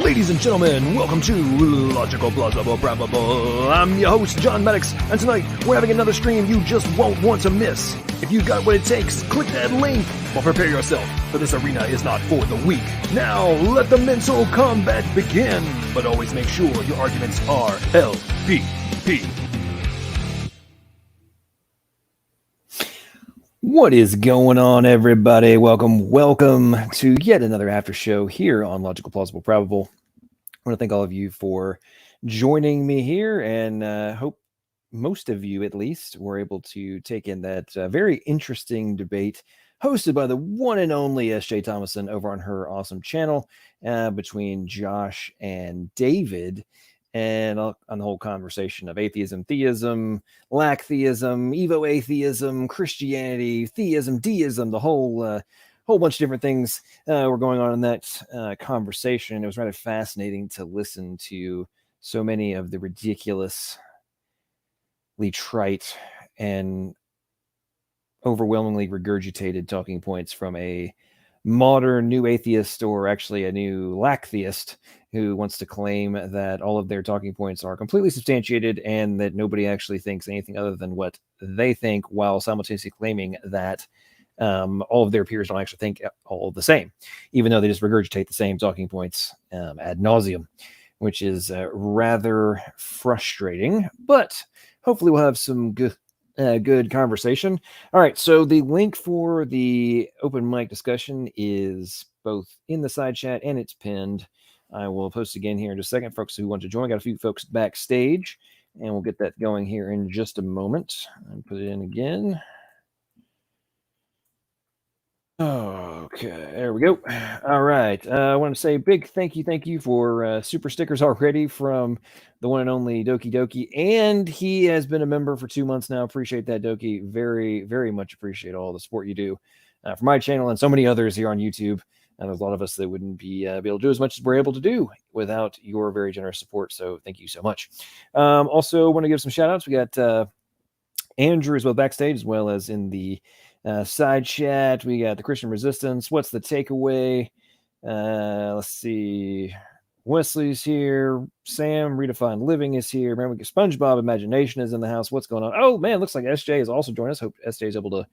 Ladies and gentlemen, welcome to Logical, Plausible, Probable. I'm your host, John Maddox, and tonight we're having another stream you just won't want to miss. If you got what it takes, click that link, or prepare yourself, for this arena is not for the weak. Now, let the mental combat begin, but always make sure your arguments are LPP. What is going on, everybody? Welcome to yet another after show here on Logical, Plausible, Probable. I want to thank all of you for joining me here, and hope most of you, at least, were able to take in that very interesting debate hosted by the one and only SJ Thomason over on her awesome channel between Josh and David. And on the whole conversation of atheism, theism, lack theism, Evo atheism, Christianity, theism, deism, the whole bunch of different things were going on in that conversation. It was rather fascinating to listen to so many of the ridiculously trite and overwhelmingly regurgitated talking points from a modern new atheist, or actually a new lack theist, who wants to claim that all of their talking points are completely substantiated and that nobody actually thinks anything other than what they think, while simultaneously claiming that all of their peers don't actually think all the same, even though they just regurgitate the same talking points ad nauseum, which is rather frustrating. But hopefully we'll have some good conversation. All right, so the link for the open mic discussion is both in the side chat and it's pinned. I will post again here in just a second. Folks who want to join, got a few folks backstage, and we'll get that going here in just a moment. And put it in again. Okay, there we go. All right. I want to say a big thank you for super stickers already from the one and only Doki Doki. And he has been a member for 2 months now. Appreciate that, Doki. Very, very much appreciate all the support you do for my channel and so many others here on YouTube. And there's a lot of us that wouldn't be able to do as much as we're able to do without your very generous support. So thank you so much. Also, want to give some shout outs. We got Andrew as well backstage, as well as in the side chat. We got the Christian Resistance. What's the takeaway? Let's see. Wesley's here. Sam, Redefined Living is here. Remember, SpongeBob Imagination is in the house. What's going on? Oh, man, looks like SJ is also joining us. Hope SJ is able to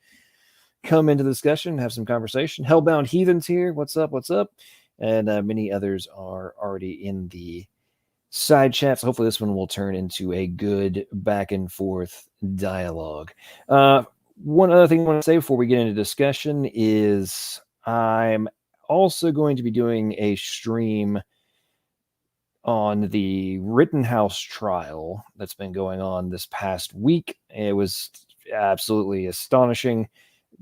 come into the discussion, have some conversation. Hellbound Heathen's here. What's up? What's up? And many others are already in the side chat. So hopefully this one will turn into a good back and forth dialogue. One other thing I want to say before we get into discussion is I'm also going to be doing a stream on the Rittenhouse trial that's been going on this past week. It was absolutely astonishing,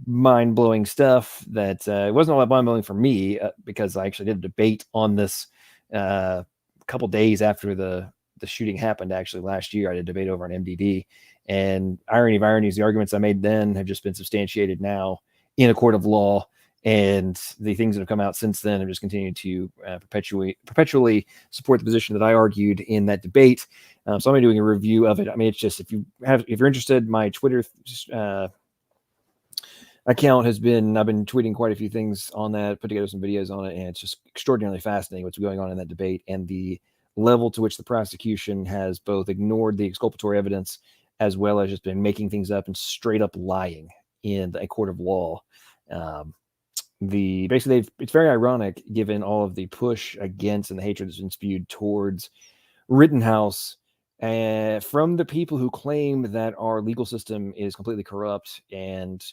mind-blowing stuff that it wasn't all that mind-blowing for me because I actually did a debate on this a couple days after the shooting happened. Actually, last year I did a debate over on MDB, and irony of ironies, the arguments I made then have just been substantiated now in a court of law, and the things that have come out since then have just continued to perpetually support the position that I argued in that debate. So I'm gonna be doing a review of it. I mean, it's just if you're interested, my Twitter account has been, I've been tweeting quite a few things on that, put together some videos on it, and it's just extraordinarily fascinating what's going on in that debate and the level to which the prosecution has both ignored the exculpatory evidence as well as just been making things up and straight up lying in a court of law. Basically it's very ironic given all of the push against and the hatred that's been spewed towards Rittenhouse from the people who claim that our legal system is completely corrupt and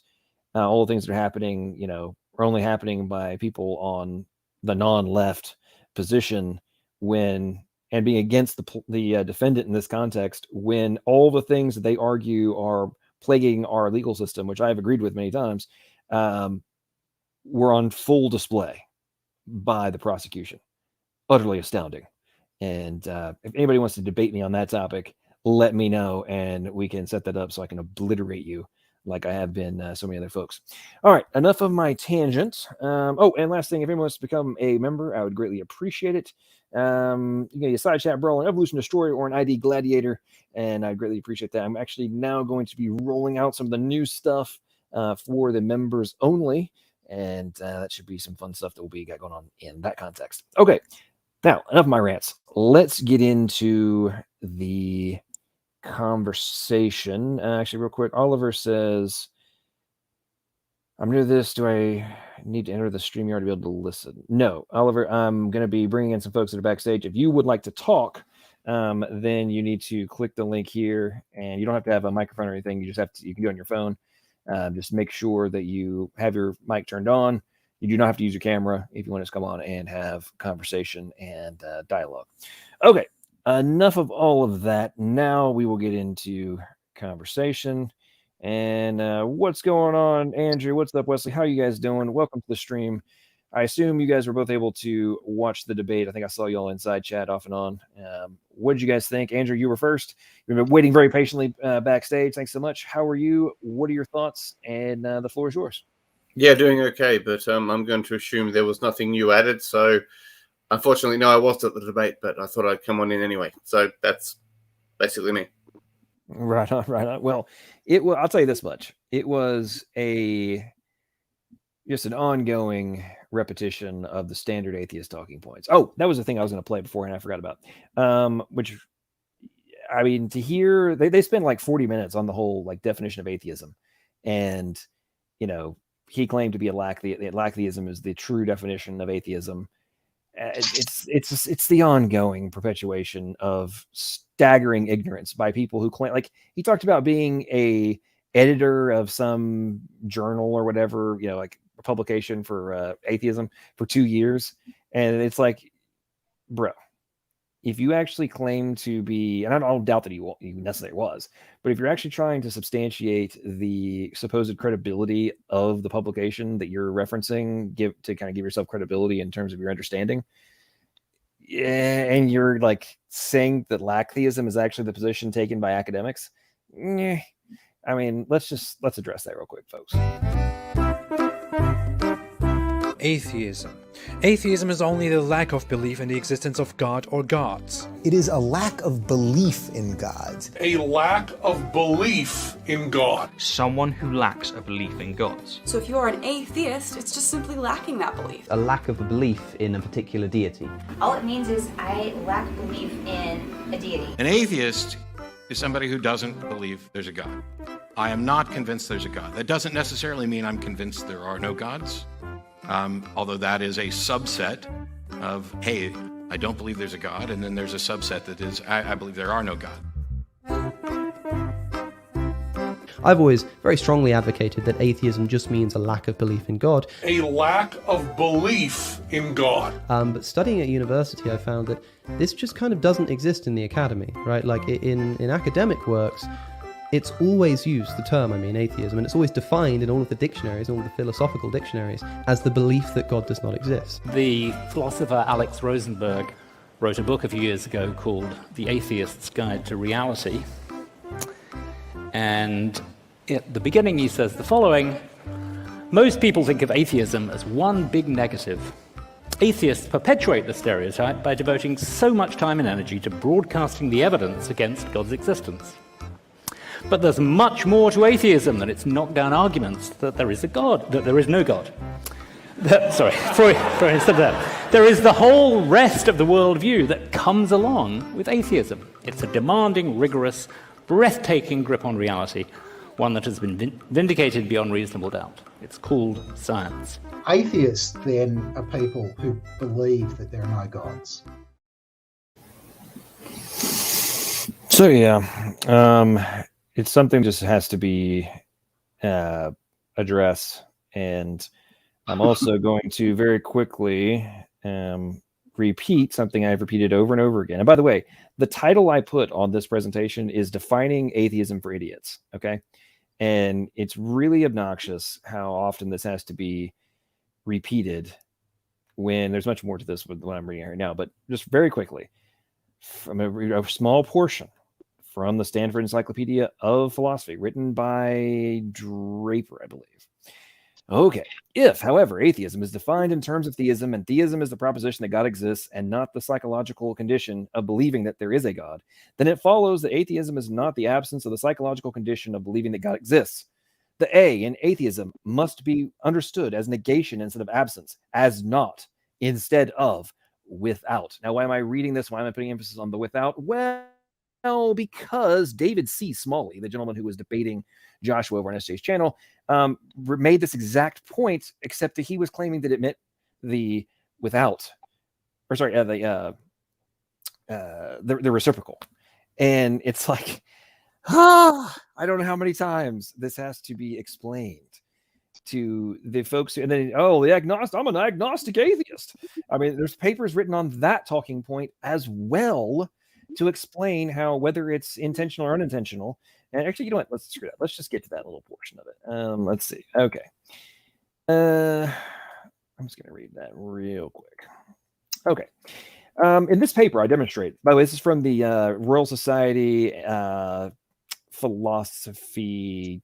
all the things that are happening, are only happening by people on the non-left position and being against the defendant in this context, when all the things that they argue are plaguing our legal system, which I have agreed with many times, were on full display by the prosecution. Utterly astounding. And if anybody wants to debate me on that topic, let me know and we can set that up so I can obliterate you like I have been so many other folks. All right, enough of my tangents. And last thing, if anyone wants to become a member, I would greatly appreciate it. You can get a side chat brawl, an evolution destroyer, or an ID gladiator, and I'd greatly appreciate that. I'm actually now going to be rolling out some of the new stuff for the members only, and that should be some fun stuff that we got going on in that context. Okay, now enough of my rants. Let's get into the conversation. Actually, real quick, Oliver says, I'm new to this. Do I need to enter the StreamYard to be able to listen? No, Oliver, I'm going to be bringing in some folks that are backstage. If you would like to talk, then you need to click the link here, and you don't have to have a microphone or anything. You can do it on your phone. Just make sure that you have your mic turned on. You do not have to use your camera if you want to come on and have conversation and dialogue. Okay, enough of all of that. Now we will get into conversation. And what's going on, Andrew? What's up, Wesley? How are you guys doing? Welcome to the stream. I assume you guys were both able to watch the debate. I think I saw you all inside chat off and on. What did you guys think? Andrew, you were first. You've been waiting very patiently backstage. Thanks so much. How are you? What are your thoughts? And the floor is yours. Yeah, doing okay, but I'm going to assume there was nothing new added. So, unfortunately, no, I was at the debate, but I thought I'd come on in anyway. So that's basically me. Right on, right on. Well, I'll tell you this much. It was just an ongoing repetition of the standard atheist talking points. Oh, that was the thing I was going to play before and I forgot about. Which, I mean, to hear they spent like 40 minutes on the whole like definition of atheism, and he claimed to be Theism is the true definition of atheism. It's the ongoing perpetuation of staggering ignorance by people who claim, like he talked about being a editor of some journal or whatever, like a publication for atheism for 2 years. And it's like, bro, if you actually claim to be, and I don't doubt that he necessarily was, but if you're actually trying to substantiate the supposed credibility of the publication that you're referencing, to kind of give yourself credibility in terms of your understanding, and you're like saying that lacktheism is actually the position taken by academics, I mean, let's address that real quick, folks. Atheism. Atheism is only the lack of belief in the existence of God or gods. It is a lack of belief in God. A lack of belief in God. Someone who lacks a belief in gods. So if you're an atheist, it's just simply lacking that belief. A lack of a belief in a particular deity. All it means is I lack belief in a deity. An atheist is somebody who doesn't believe there's a God. I am not convinced there's a God. That doesn't necessarily mean I'm convinced there are no gods. Although that is a subset of, hey, I don't believe there's a God, and then there's a subset that is, I believe there are no God. I've always very strongly advocated that atheism just means a lack of belief in God. A lack of belief in God. But studying at university, I found that this just kind of doesn't exist in the academy, right? Like in academic works, it's always used, the term, atheism, and it's always defined in all of the dictionaries, all of the philosophical dictionaries, as the belief that God does not exist. The philosopher Alex Rosenberg wrote a book a few years ago called The Atheist's Guide to Reality. And at the beginning he says the following: most people think of atheism as one big negative. Atheists perpetuate the stereotype by devoting so much time and energy to broadcasting the evidence against God's existence. But there's much more to atheism than its knockdown arguments that there is a God, that there is no God. Instead of that, there is the whole rest of the worldview that comes along with atheism. It's a demanding, rigorous, breathtaking grip on reality, one that has been vindicated beyond reasonable doubt. It's called science. Atheists, then, are people who believe that there are no gods. So, yeah. It's something just has to be addressed, and I'm also going to very quickly repeat something I've repeated over and over again. And by the way, the title I put on this presentation is Defining Atheism for Idiots, okay? And it's really obnoxious how often this has to be repeated when there's much more to this with what I'm reading right now. But just very quickly, from a small portion from the Stanford Encyclopedia of Philosophy, written by Draper, I believe. Okay. If, however, atheism is defined in terms of theism, and theism is the proposition that God exists and not the psychological condition of believing that there is a God, then it follows that atheism is not the absence of the psychological condition of believing that God exists. The A in atheism must be understood as negation instead of absence, as not, instead of without. Now, why am I reading this? Why am I putting emphasis on the without? Well, because David C. Smalley, the gentleman who was debating Joshua over on SJ's channel, made this exact point, except that he was claiming that it meant the without, or sorry, the reciprocal. And it's like, I don't know how many times this has to be explained to the folks, and then, I'm an agnostic atheist. I mean, there's papers written on that talking point as well, to explain how, whether it's intentional or unintentional, and actually, you know what? Let's screw that. Let's just get to that little portion of it. Let's see. Okay. I'm just going to read that real quick. Okay. In this paper, I demonstrate, by the way, this is from the Royal Society Philosophy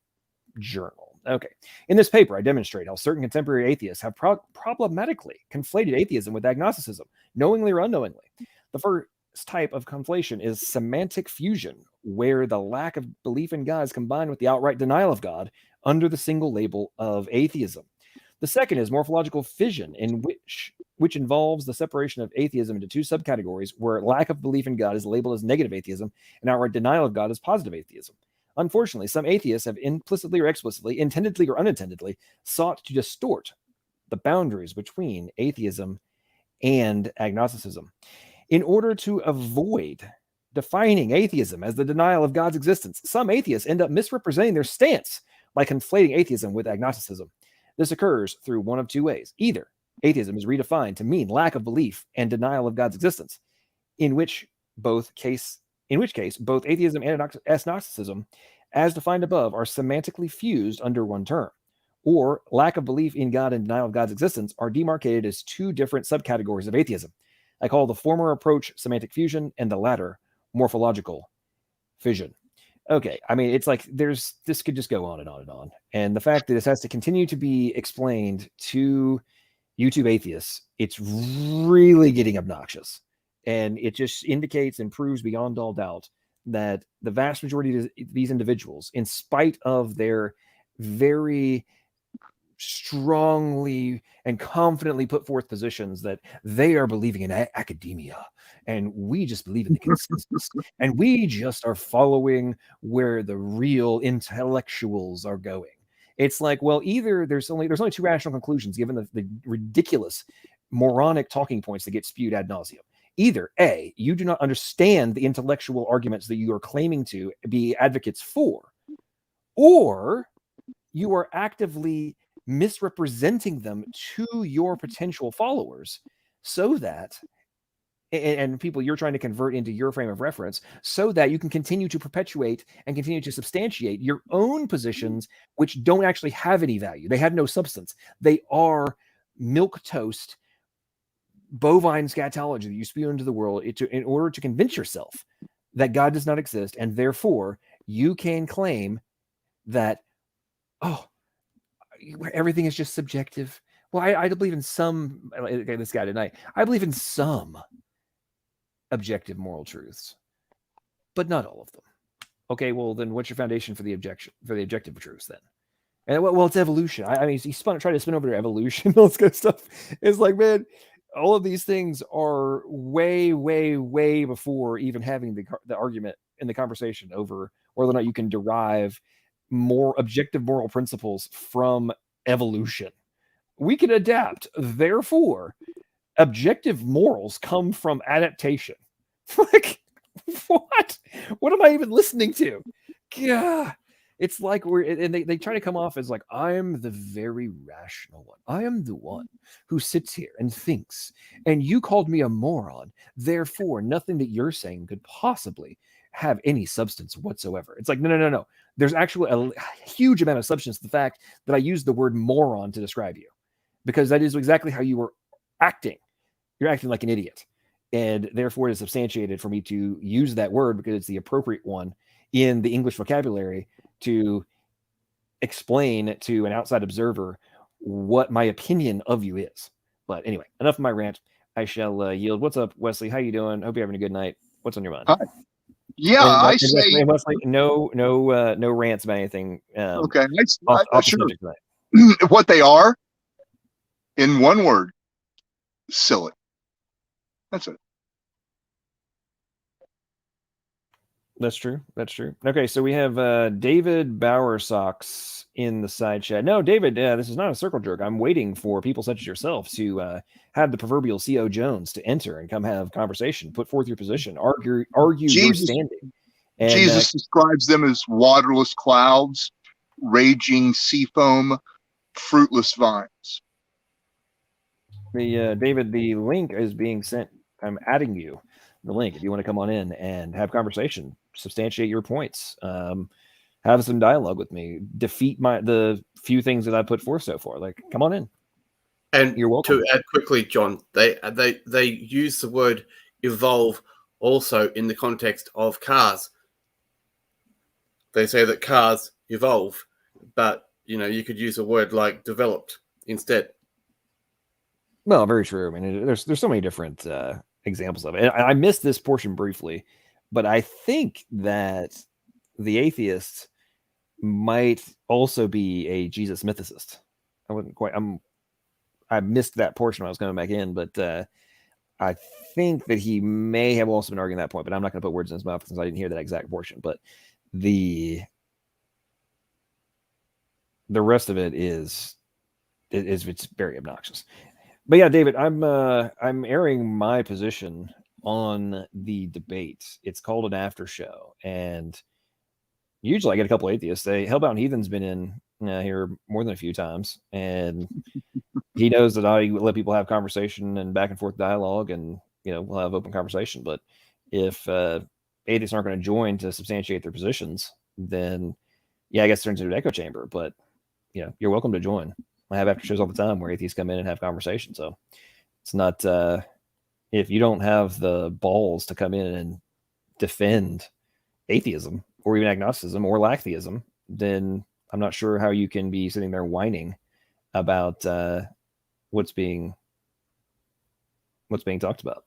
Journal. Okay. In this paper, I demonstrate how certain contemporary atheists have problematically conflated atheism with agnosticism, knowingly or unknowingly. The first type of conflation is semantic fusion, where the lack of belief in God is combined with the outright denial of God under the single label of atheism. The second is morphological fission, in which involves the separation of atheism into two subcategories, where lack of belief in God is labeled as negative atheism and outright denial of God as positive atheism. Unfortunately, some atheists have implicitly or explicitly, intendedly or unintendedly, sought to distort the boundaries between atheism and agnosticism in order to avoid defining atheism as the denial of God's existence, some atheists end up misrepresenting their stance by conflating atheism with agnosticism. This occurs through one of two ways. Either atheism is redefined to mean lack of belief and denial of God's existence, in which case both atheism and agnosticism, as defined above, are semantically fused under one term, or lack of belief in God and denial of God's existence are demarcated as two different subcategories of atheism. I call the former approach semantic fusion and the latter morphological fission. Okay, I mean, it's like this could just go on and on and on. And the fact that this has to continue to be explained to YouTube atheists, it's really getting obnoxious. And it just indicates and proves beyond all doubt that the vast majority of these individuals, in spite of their very strongly and confidently put forth positions that they are believing in academia, and we just believe in the consensus, and we just are following where the real intellectuals are going. It's like, well, either there's only two rational conclusions given the ridiculous moronic talking points that get spewed ad nauseum. Either A, you do not understand the intellectual arguments that you are claiming to be advocates for, or you are actively misrepresenting them to your potential followers so that, and people you're trying to convert into your frame of reference, so that you can continue to perpetuate and continue to substantiate your own positions, which don't actually have any value. They have no substance. They are milquetoast bovine scatology that you spew into the world in order to convince yourself that God does not exist, and therefore you can claim that, oh, everything is just subjective. Well, I believe in some, this guy tonight, I believe in some objective moral truths, but not all of them. Okay, well then what's your foundation for the objective truths then? And well, it's evolution. I mean, he tried to spin over to evolution, all this kind of stuff. It's like, man, all of these things are way, way, way before even having the argument in the conversation over whether or not you can derive more objective moral principles from evolution. We can adapt. Therefore, objective morals come from adaptation. Like, what? What am I even listening to? Yeah. It's like they try to come off as like, I'm the very rational one. I am the one who sits here and thinks. And you called me a moron. Therefore, nothing that you're saying could possibly have any substance whatsoever. It's like, no. There's actually a huge amount of substance to the fact that I used the word moron to describe you, because that is exactly how you were acting. You're acting like an idiot. And therefore, it is substantiated for me to use that word because it's the appropriate one in the English vocabulary to explain to an outside observer what my opinion of you is. But anyway, enough of my rant. I shall yield. What's up, Wesley? How you doing? Hope you're having a good night. What's on your mind? Hi. Yeah, I say Wesley, no rants about anything. Okay, off sure. the tonight. What they are, in one word, silly. That's it. That's true. Okay, so we have David Bowersocks in the side chat. No, David, this is not a circle jerk. I'm waiting for people such as yourself to have the proverbial C.O. Jones to enter and come have conversation, put forth your position, argue your standing. And, Jesus describes them as waterless clouds, raging sea foam, fruitless vines. David, the link is being sent. I'm adding you the link if you want to come on in and have conversation, substantiate your points, have some dialogue with me, defeat the few things that I put forth so far. Like, come on in. And you're welcome. To add quickly, John, they use the word evolve also in the context of cars. They say that cars evolve, but you could use a word like developed instead. Well, very true. I mean, there's so many different examples of it. And I missed this portion briefly, but I think that the atheist might also be a Jesus mythicist. I missed that portion when I was coming back in, but I think that he may have also been arguing that point, but I'm not going to put words in his mouth since I didn't hear that exact portion. But the rest of it is it's very obnoxious. But yeah, David, I'm airing my position on the debate. It's called an after show, and usually I get a couple atheists. Hellbound Heathen's been in here more than a few times, and he knows that I let people have conversation and back and forth dialogue, and we'll have open conversation. But if atheists aren't going to join to substantiate their positions, then I guess it turns into an echo chamber. But you're welcome to join. I have after shows all the time where atheists come in and have conversation. So it's not if you don't have the balls to come in and defend atheism or even agnosticism or lacktheism, then I'm not sure how you can be sitting there whining about what's being talked about.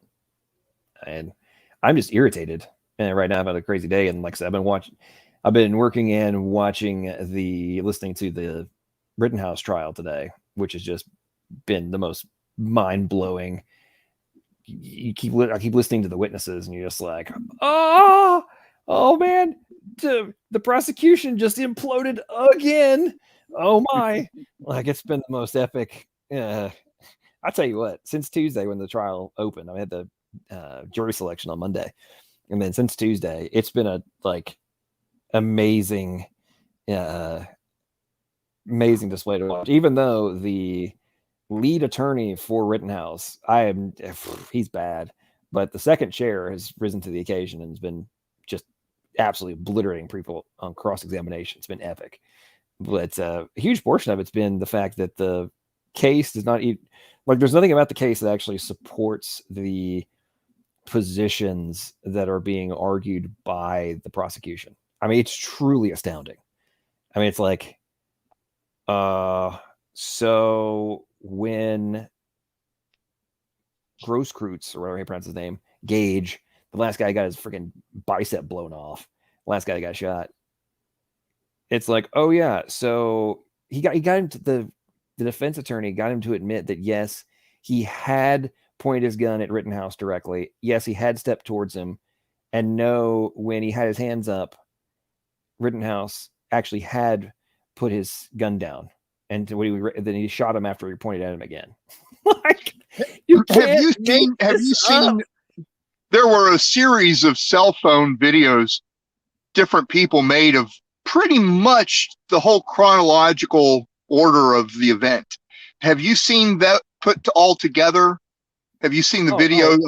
And I'm just irritated. And right now I've had a crazy day. And like I said, I've been working and listening to the Rittenhouse trial today, which has just been the most mind blowing. I keep listening to the witnesses, and you're just like, oh man, the prosecution just imploded again. Oh my! Like, it's been the most epic. I tell you what, since Tuesday when the trial opened, I had the jury selection on Monday, and then since Tuesday, it's been a amazing display to watch. Even though the lead attorney for Rittenhouse, he's bad, but the second chair has risen to the occasion and has been just absolutely obliterating people on cross-examination. It's been epic. But a huge portion of it's been the fact that the case does not even, there's nothing about the case that actually supports the positions that are being argued by the prosecution. I mean, it's truly astounding. I mean, it's like, so when Grosskreutz, or whatever he pronounced his name, Gage, the last guy got his freaking bicep blown off, last guy that got shot. It's like, oh yeah, so he got him to the defense attorney got him to admit that yes, he had pointed his gun at Rittenhouse directly. Yes, he had stepped towards him, and no, when he had his hands up, Rittenhouse actually had put his gun down, and then he shot him after he pointed at him again. Like, have you seen? There were a series of cell phone videos different people made of pretty much the whole chronological order of the event. Have you seen that put all together? Have you seen the video of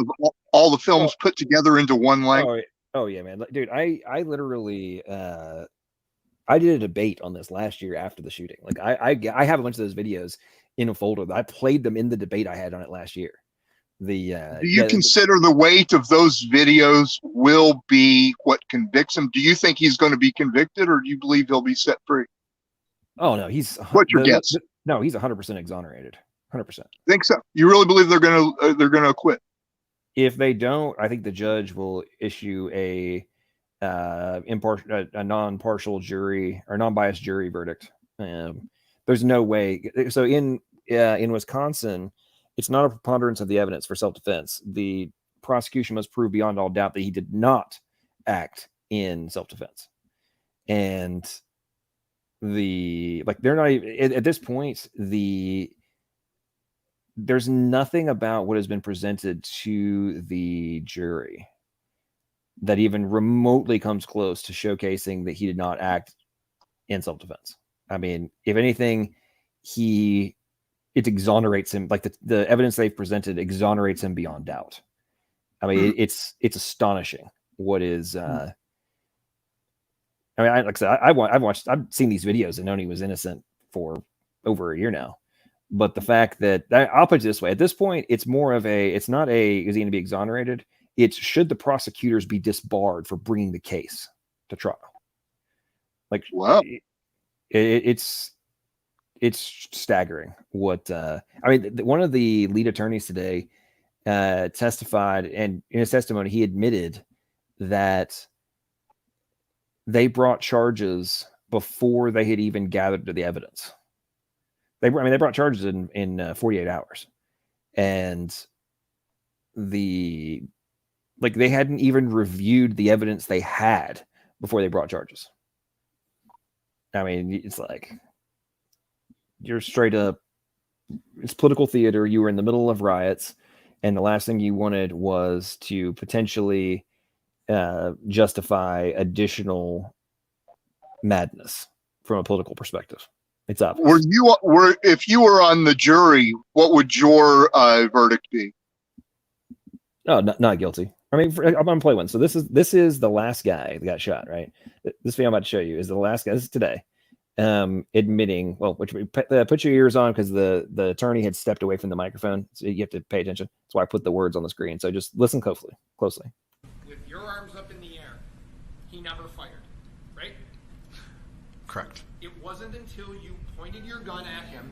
all the films put together into one length? Oh yeah, man, dude, I literally I did a debate on this last year after the shooting. Like I have a bunch of those videos in a folder. I played them in the debate I had on it last year. Do you consider the weight of those videos will be what convicts him? Do you think he's going to be convicted, or do you believe he'll be set free? Oh no, what's your guess? No, he's 100% exonerated. 100%. Think so? You really believe they're going to acquit? If they don't, I think the judge will issue a non-partial jury or non-biased jury verdict. There's no way. So in Wisconsin, it's not a preponderance of the evidence for self-defense. The prosecution must prove beyond all doubt that he did not act in self-defense. And they're not even at this point, there's nothing about what has been presented to the jury that even remotely comes close to showcasing that he did not act in self-defense. I mean, if anything, it exonerates him. Like the evidence they've presented exonerates him beyond doubt. I mean, it's astonishing what is. I mean, like I said, I've seen these videos and known he was innocent for over a year now. But the fact that I'll put it this way, at this point, it's more of it's not is he going to be exonerated? It's should the prosecutors be disbarred for bringing the case to trial? Like, wow, it's staggering. What I mean, one of the lead attorneys today testified, and in his testimony, he admitted that they brought charges before they had even gathered the evidence. They brought charges in 48 hours, and they hadn't even reviewed the evidence they had before they brought charges. I mean, it's like you're straight up. It's political theater. You were in the middle of riots, and the last thing you wanted was to potentially justify additional madness from a political perspective. It's obvious. If you were on the jury, what would your verdict be? Oh, not guilty. I mean, I'm gonna play one. So this is the last guy that got shot, right? This video I'm about to show you is the last guy. This is today, admitting. Well, put your ears on because the attorney had stepped away from the microphone, so you have to pay attention. That's why I put the words on the screen. So just listen closely. With your arms up in the air, he never fired, right? Correct. It wasn't until you pointed your gun at him,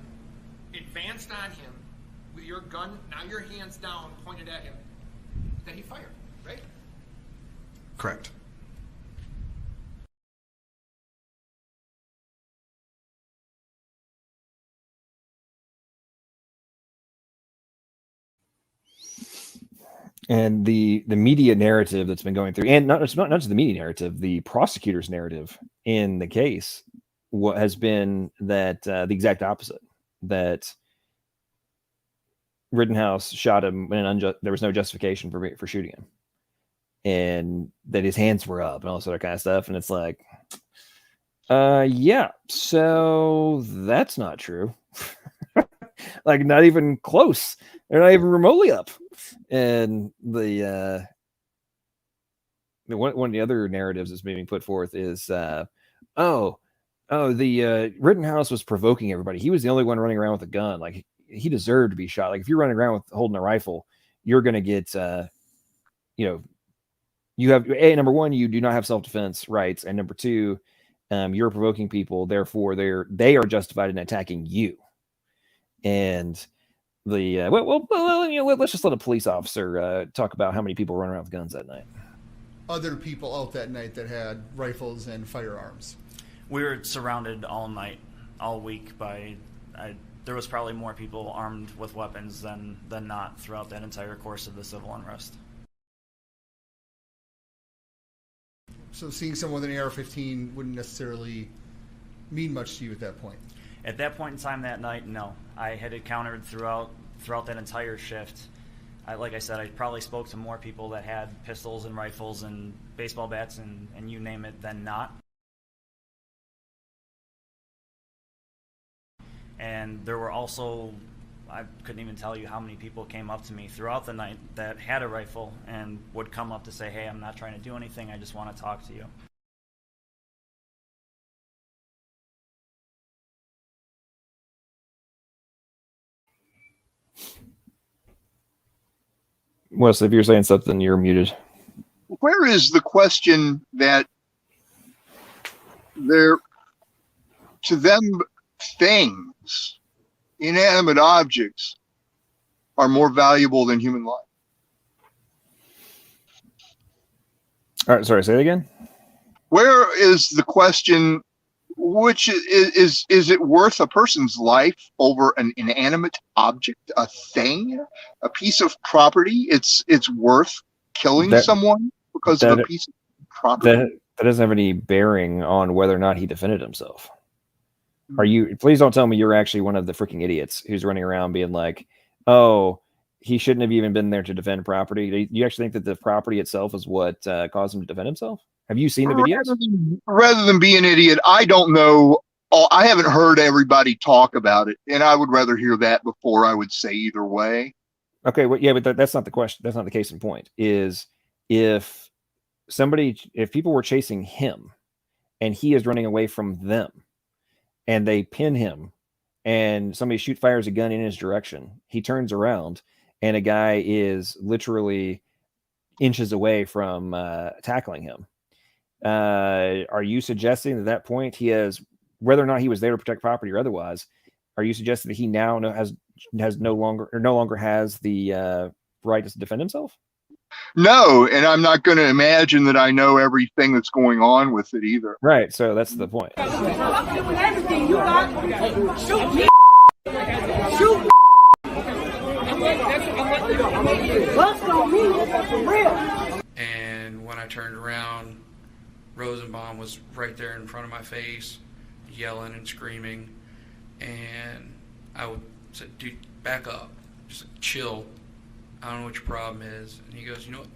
advanced on him, with your gun, now your hands down, pointed at him, that he fired, right? Correct. And the media narrative that's been going through, and not just the media narrative, the prosecutor's narrative in the case, what has been that the exact opposite, that Rittenhouse shot him when there was no justification for shooting him, and that his hands were up and all this other kind of stuff. And it's like, yeah, so that's not true. Like, not even close. They're not even remotely up. And one of the other narratives that's being put forth is, the Rittenhouse was provoking everybody. He was the only one running around with a gun. Like, he deserved to be shot. Like, if you're running around with holding a rifle, you're going to get, you have number one, you do not have self-defense rights, and number two, you're provoking people. Therefore, they are justified in attacking you. And let's just let a police officer talk about how many people run around with guns that night. Other people out that night that had rifles and firearms. We were surrounded all night, all week by. There was probably more people armed with weapons than not throughout that entire course of the civil unrest. So seeing someone with an AR-15 wouldn't necessarily mean much to you at that point? At that point in time that night, no. I had encountered throughout that entire shift. Like I said, I probably spoke to more people that had pistols and rifles and baseball bats and you name it than not. And there were also, I couldn't even tell you how many people came up to me throughout the night that had a rifle and would come up to say, hey, I'm not trying to do anything, I just want to talk to you. Wesley, if you're saying something, you're muted. Where is the question that to them, things, inanimate objects, are more valuable than human life? All right, sorry, say it again. Where is the question, which is it worth a person's life over an inanimate object, a thing, a piece of property? It's worth killing someone because of a piece of property. That doesn't have any bearing on whether or not he defended himself. Please don't tell me you're actually one of the freaking idiots who's running around being like, oh, he shouldn't have even been there to defend property. Do you actually think that the property itself is what caused him to defend himself? Have you seen the videos? Rather than be an idiot, I don't know. I haven't heard everybody talk about it, and I would rather hear that before I would say either way. Okay, well, yeah, but that's not the question. That's not the case in point. Is if people were chasing him and he is running away from them and they pin him and somebody fires a gun in his direction, he turns around and a guy is literally inches away from tackling him. Are you suggesting that at that point he has, whether or not he was there to protect property or otherwise, are you suggesting that he now no longer has the right to defend himself? No, and I'm not going to imagine that I know everything that's going on with it either. Right, so that's the point. I'm doing everything you got. Shoot me. Shoot me. Bust on me. That's for real. And when I turned around, Rosenbaum was right there in front of my face, yelling and screaming. And I would say, dude, back up. Just chill. I don't know what your problem is. And he goes, you know what?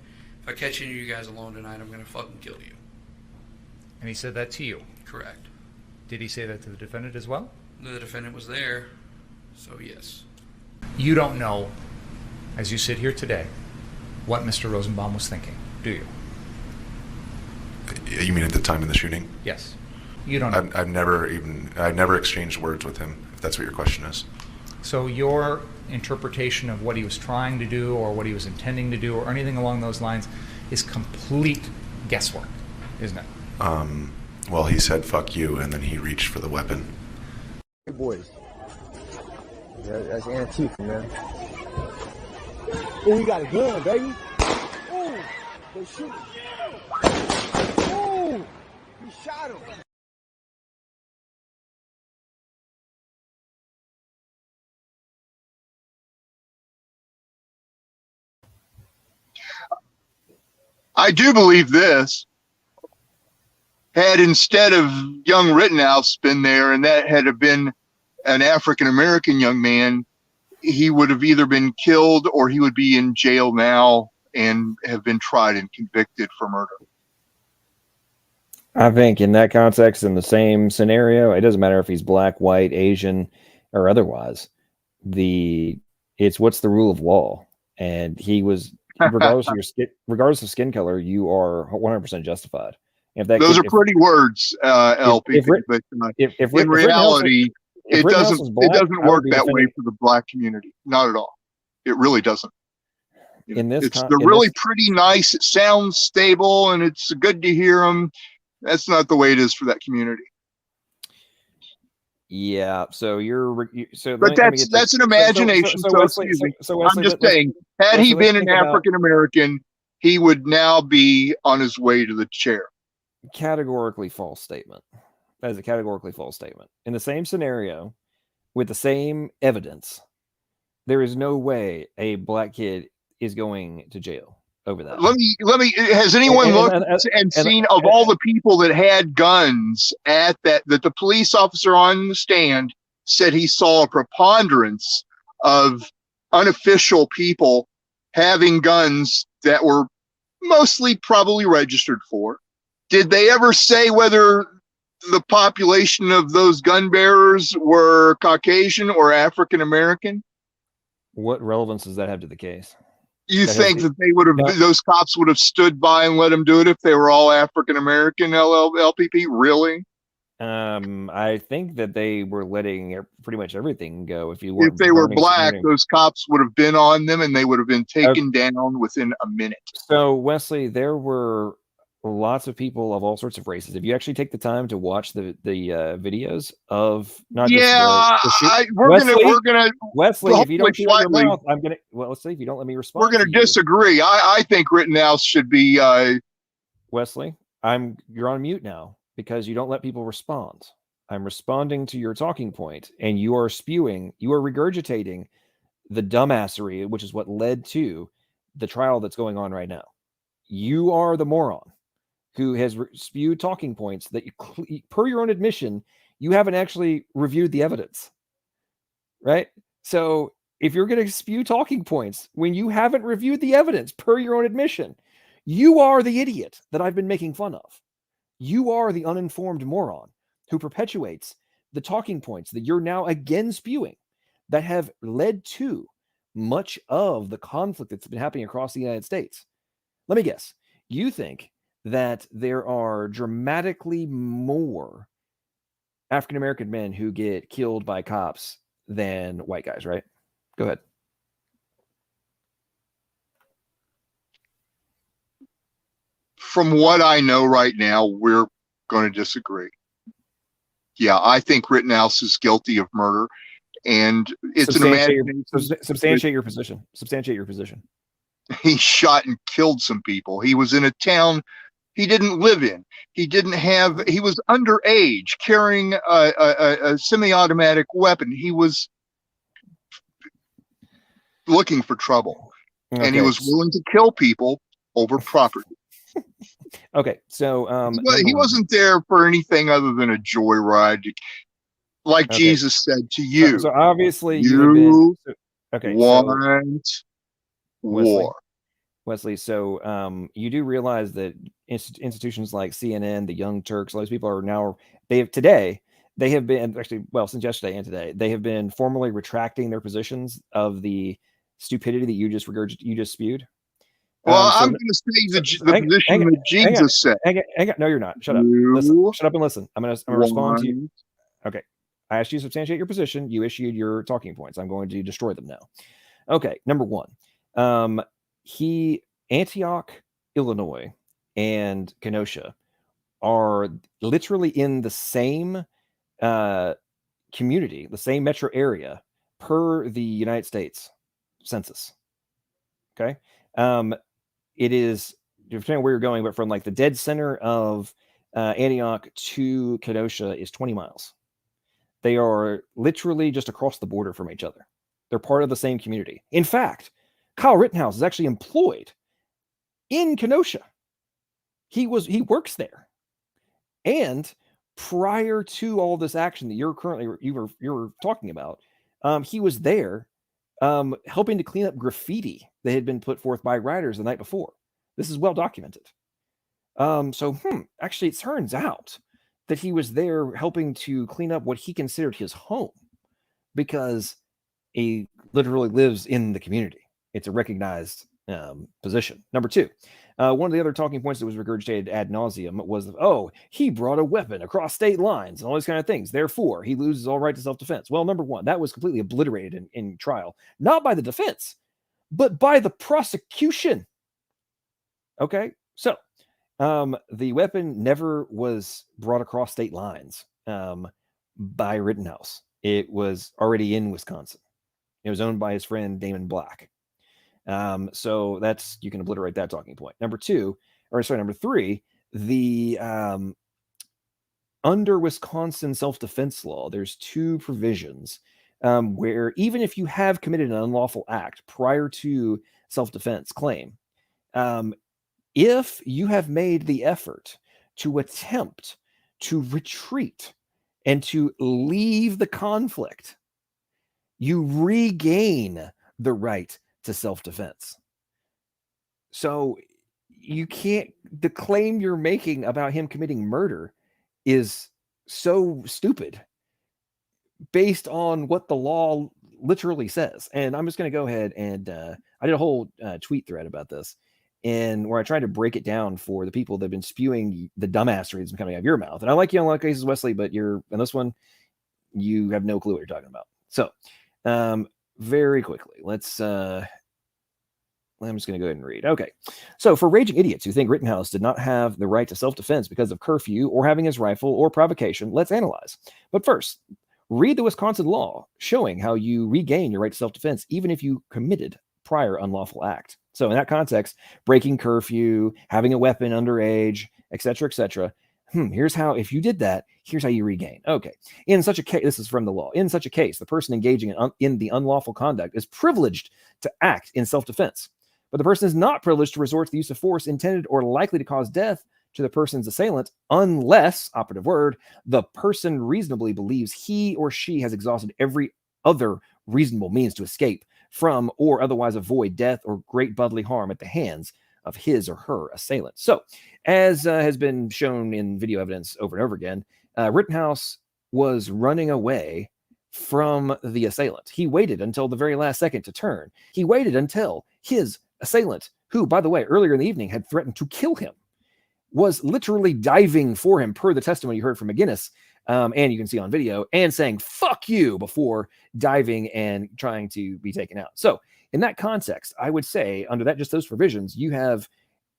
If I catch any of you guys alone tonight, I'm going to fucking kill you. And he said that to you? Correct. Did he say that to the defendant as well? The defendant was there, so yes. You don't know, as you sit here today, what Mr. Rosenbaum was thinking, do you? You mean at the time of the shooting? Yes. You don't know. I've never exchanged words with him, if that's what your question is. So your interpretation of what he was trying to do or what he was intending to do or anything along those lines is complete guesswork, isn't it? Well, he said, fuck you, and then he reached for the weapon. Hey, boys. That's Antifa, man. Oh, he got a gun, baby. Oh, they shoot. Oh, he shot him. I do believe this. Had instead of young Rittenhouse been there and that had been an African-American young man, he would have either been killed or he would be in jail now and have been tried and convicted for murder. I think in that context, in the same scenario, it doesn't matter if he's black, white, Asian, or otherwise. It's what's the rule of law, and he was regardless of skin color, you are 100% justified. Those are pretty words, LP. But in reality, it doesn't work that way for the black community. Not at all. It really doesn't. It's really pretty nice. It sounds stable, and it's good to hear them. That's not the way it is for that community. Yeah. So but that's an imagination. So I'm just saying, had he been an African American, he would now be on his way to the chair. Categorically false statement. That is a categorically false statement. In the same scenario, with the same evidence, there is no way a black kid is going to jail over that. Let me. Has anyone looked and seen of all the people that had guns at that the police officer on the stand said he saw a preponderance of unofficial people having guns that were mostly probably registered for? Did they ever say whether the population of those gun bearers were Caucasian or African American? What relevance does that have to the case? You think that they would have, those cops would have stood by and let them do it if they were all African American LPP? Really? I think that they were letting pretty much everything go. If they were black, those cops would have been on them and they would have been taken down within a minute. So Wesley, there were lots of people of all sorts of races. If you actually take the time to watch the videos of not we're gonna Wesley, if you don't shut your mouth, let's see if you don't let me respond. We're gonna disagree. I think Rittenhouse should be Wesley, you're on mute now because you don't let people respond. I'm responding to your talking point, and you are regurgitating the dumbassery, which is what led to the trial that's going on right now. You are the moron who has spewed talking points that, per your own admission, you haven't actually reviewed the evidence, right? So if you're going to spew talking points when you haven't reviewed the evidence, per your own admission, you are the idiot that I've been making fun of. You are the uninformed moron who perpetuates the talking points that you're now again spewing that have led to much of the conflict that's been happening across the United States. Let me guess. You think that there are dramatically more African-American men who get killed by cops than white guys, right? Go ahead. From what I know right now, we're going to disagree. Yeah, I think Rittenhouse is guilty of murder, and it's an imagination. Substantiate your position. Substantiate your position. He shot and killed some people. He was in a town he didn't live in. He was underage, carrying a semi-automatic weapon. He was looking for trouble, and he was willing to kill people over property. Okay, so he wasn't there for anything other than a joyride, like Jesus said to you. So obviously you war. Wesley, so you do realize that institutions like CNN, the Young Turks, all these people are now, they have been, actually, well, since yesterday and today, they have been formally retracting their positions of the stupidity that you just spewed. Well, I'm going to say the position that Jesus said. Hang on. No, you're not. Shut up. Listen. Shut up and listen. I'm going to respond to you. Okay. I asked you to substantiate your position. You issued your talking points. I'm going to destroy them now. Okay. Number one. Antioch, Illinois, and Kenosha are literally in the same community, the same metro area per the United States Census. Okay. It is, depending on where you're going, but from like the dead center of Antioch to Kenosha is 20 miles. They are literally just across the border from each other. They're part of the same community. In fact, Kyle Rittenhouse is actually employed in Kenosha. He works there. And prior to all this action that you were talking about, he was there helping to clean up graffiti that had been put forth by rioters the night before. This is well documented. Actually, it turns out that he was there helping to clean up what he considered his home, because he literally lives in the community. It's a recognized position. Number two, one of the other talking points that was regurgitated ad nauseum was, he brought a weapon across state lines and all these kind of things. Therefore, he loses all right to self-defense. Well, number one, that was completely obliterated in trial, not by the defense, but by the prosecution. Okay, so the weapon never was brought across state lines by Rittenhouse. It was already in Wisconsin. It was owned by his friend Damon Black. So that's, you can obliterate that talking point. Number three, the under Wisconsin self-defense law, there's two provisions where even if you have committed an unlawful act prior to self-defense claim, if you have made the effort to attempt to retreat and to leave the conflict, you regain the right to self-defense. So you can't, the claim you're making about him committing murder is so stupid based on what the law literally says. And I'm just going to go ahead and I did a whole tweet thread about this, and where I tried to break it down for the people that have been spewing the dumbassery that's been coming out of your mouth. And I like you on a lot of cases, Wesley, but you're in this one, you have no clue what you're talking about. So very quickly, I'm just going to go ahead and read. Okay. So for raging idiots who think Rittenhouse did not have the right to self-defense because of curfew or having his rifle or provocation, let's analyze. But first, read the Wisconsin law showing how you regain your right to self-defense even if you committed prior unlawful act. So in that context, breaking curfew, having a weapon underage, etc., here's how, if you did that, here's how you regain. Okay. In such a case, this is from the law. In such a case, the person engaging in the unlawful conduct is privileged to act in self-defense, but the person is not privileged to resort to the use of force intended or likely to cause death to the person's assailant unless, operative word, the person reasonably believes he or she has exhausted every other reasonable means to escape from or otherwise avoid death or great bodily harm at the hands of his or her assailant. So, as has been shown in video evidence over and over again, Rittenhouse was running away from the assailant. He waited until the very last second to turn. He waited until his assailant, who, by the way, earlier in the evening had threatened to kill him, was literally diving for him, per the testimony you heard from McGinnis, and you can see on video, and saying, "Fuck you," before diving and trying to be taken out. So in that context, I would say under that, just those provisions, you have,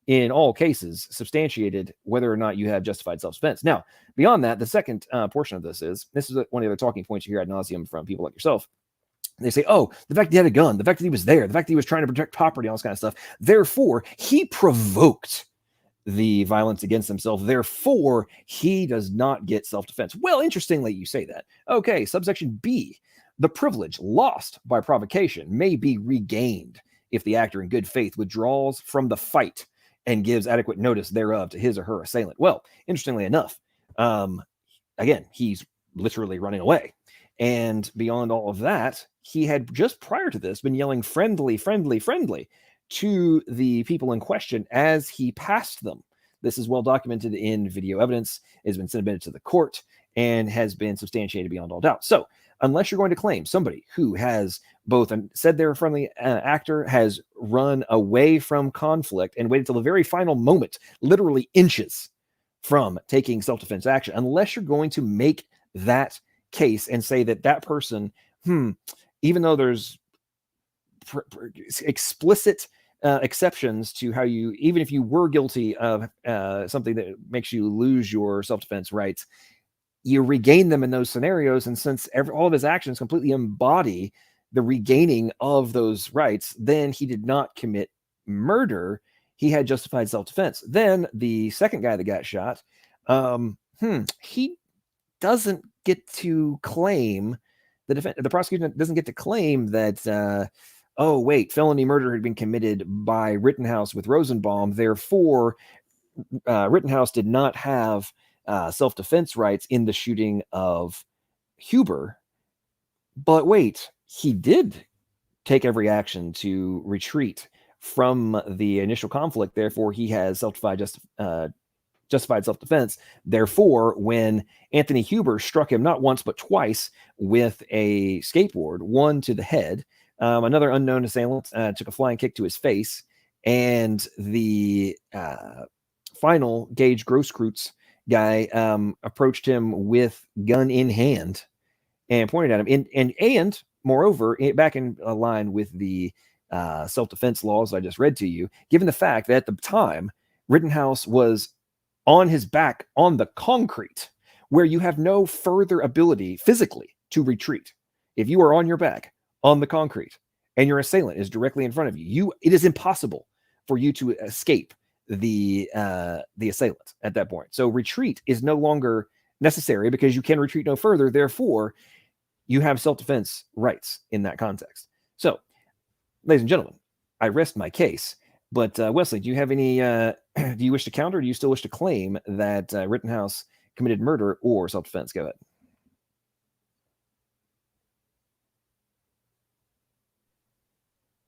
in all cases, substantiated whether or not you have justified self-defense. Now, beyond that, the second portion of this is one of the other talking points you hear ad nauseum from people like yourself. They say, the fact that he had a gun, the fact that he was there, the fact that he was trying to protect property, all this kind of stuff, therefore, he provoked the violence against himself. Therefore, he does not get self-defense. Well, interestingly, you say that. Okay, subsection B, the privilege lost by provocation may be regained if the actor in good faith withdraws from the fight and gives adequate notice thereof to his or her assailant. Well, interestingly enough, again, he's literally running away. And beyond all of that, he had just prior to this been yelling friendly, friendly, friendly to the people in question as he passed them. This is well documented in video evidence, has been submitted to the court, and has been substantiated beyond all doubt. So unless you're going to claim somebody who has both said they're a friendly actor, has run away from conflict, and waited till the very final moment, literally inches from taking self-defense action, unless you're going to make that case and say that that person, even though there's explicit exceptions to how you, even if you were guilty of something that makes you lose your self-defense rights, you regain them in those scenarios. And since all of his actions completely embody the regaining of those rights, then he did not commit murder. He had justified self-defense. Then the second guy that got shot, he doesn't get to claim, the prosecution doesn't get to claim that, oh, wait, felony murder had been committed by Rittenhouse with Rosenbaum. Therefore, Rittenhouse did not have self-defense rights in the shooting of Huber. But wait, he did take every action to retreat from the initial conflict. Therefore, he has justified self-defense. Therefore, when Anthony Huber struck him not once but twice with a skateboard, one to the head, another unknown assailant took a flying kick to his face, and the final Gage Grosskreutz guy approached him with gun in hand and pointed at him. And moreover, back in line with the self-defense laws I just read to you, given the fact that at the time Rittenhouse was on his back on the concrete, where you have no further ability physically to retreat. If you are on your back on the concrete and your assailant is directly in front of you, it is impossible for you to escape the assailant at that point. So retreat is no longer necessary because you can retreat no further. Therefore, you have self-defense rights in that context. So, ladies and gentlemen, I rest my case. But Wesley, do you have any? Do you wish to counter? Or do you still wish to claim that Rittenhouse committed murder or self-defense? Go ahead.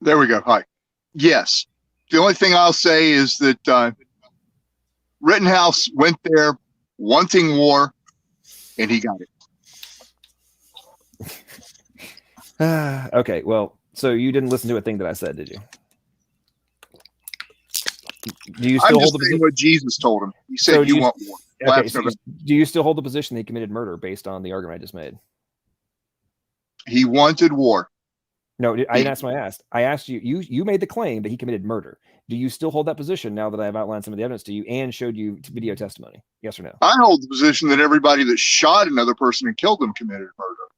There we go. Hi. Yes. The only thing I'll say is that Rittenhouse went there wanting war, and he got it. Okay. Well, so you didn't listen to a thing that I said, did you? Do you still hold the position? What Jesus told him? He said, "You want war." Okay, so do you still hold the position that he committed murder based on the argument I just made? He wanted war. No, I didn't ask what I asked. I asked you. You made the claim that he committed murder. Do you still hold that position now that I've outlined some of the evidence to you and showed you video testimony? Yes or no? I hold the position that everybody that shot another person and killed them committed murder.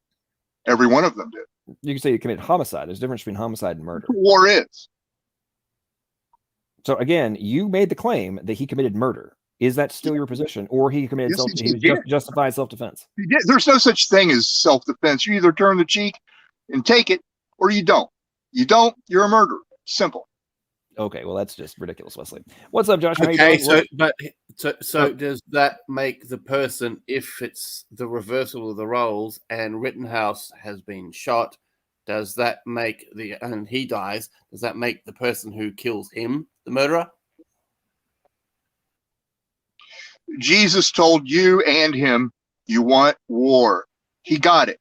Every one of them did. You can say you committed homicide. There's a difference between homicide and murder. War is. So again, you made the claim that he committed murder. Is that still your position, or he committed justified self-defense? He did. There's no such thing as self-defense. You either turn the cheek and take it, or you don't. You don't, you're a murderer. Simple. Okay, well that's just ridiculous, Wesley. What's up, Josh? Okay, so does that make the person, if it's the reversal of the roles and Rittenhouse has been shot, does that make and he dies, does that make the person who kills him the murderer? Jesus told you and him, you want war. He got it.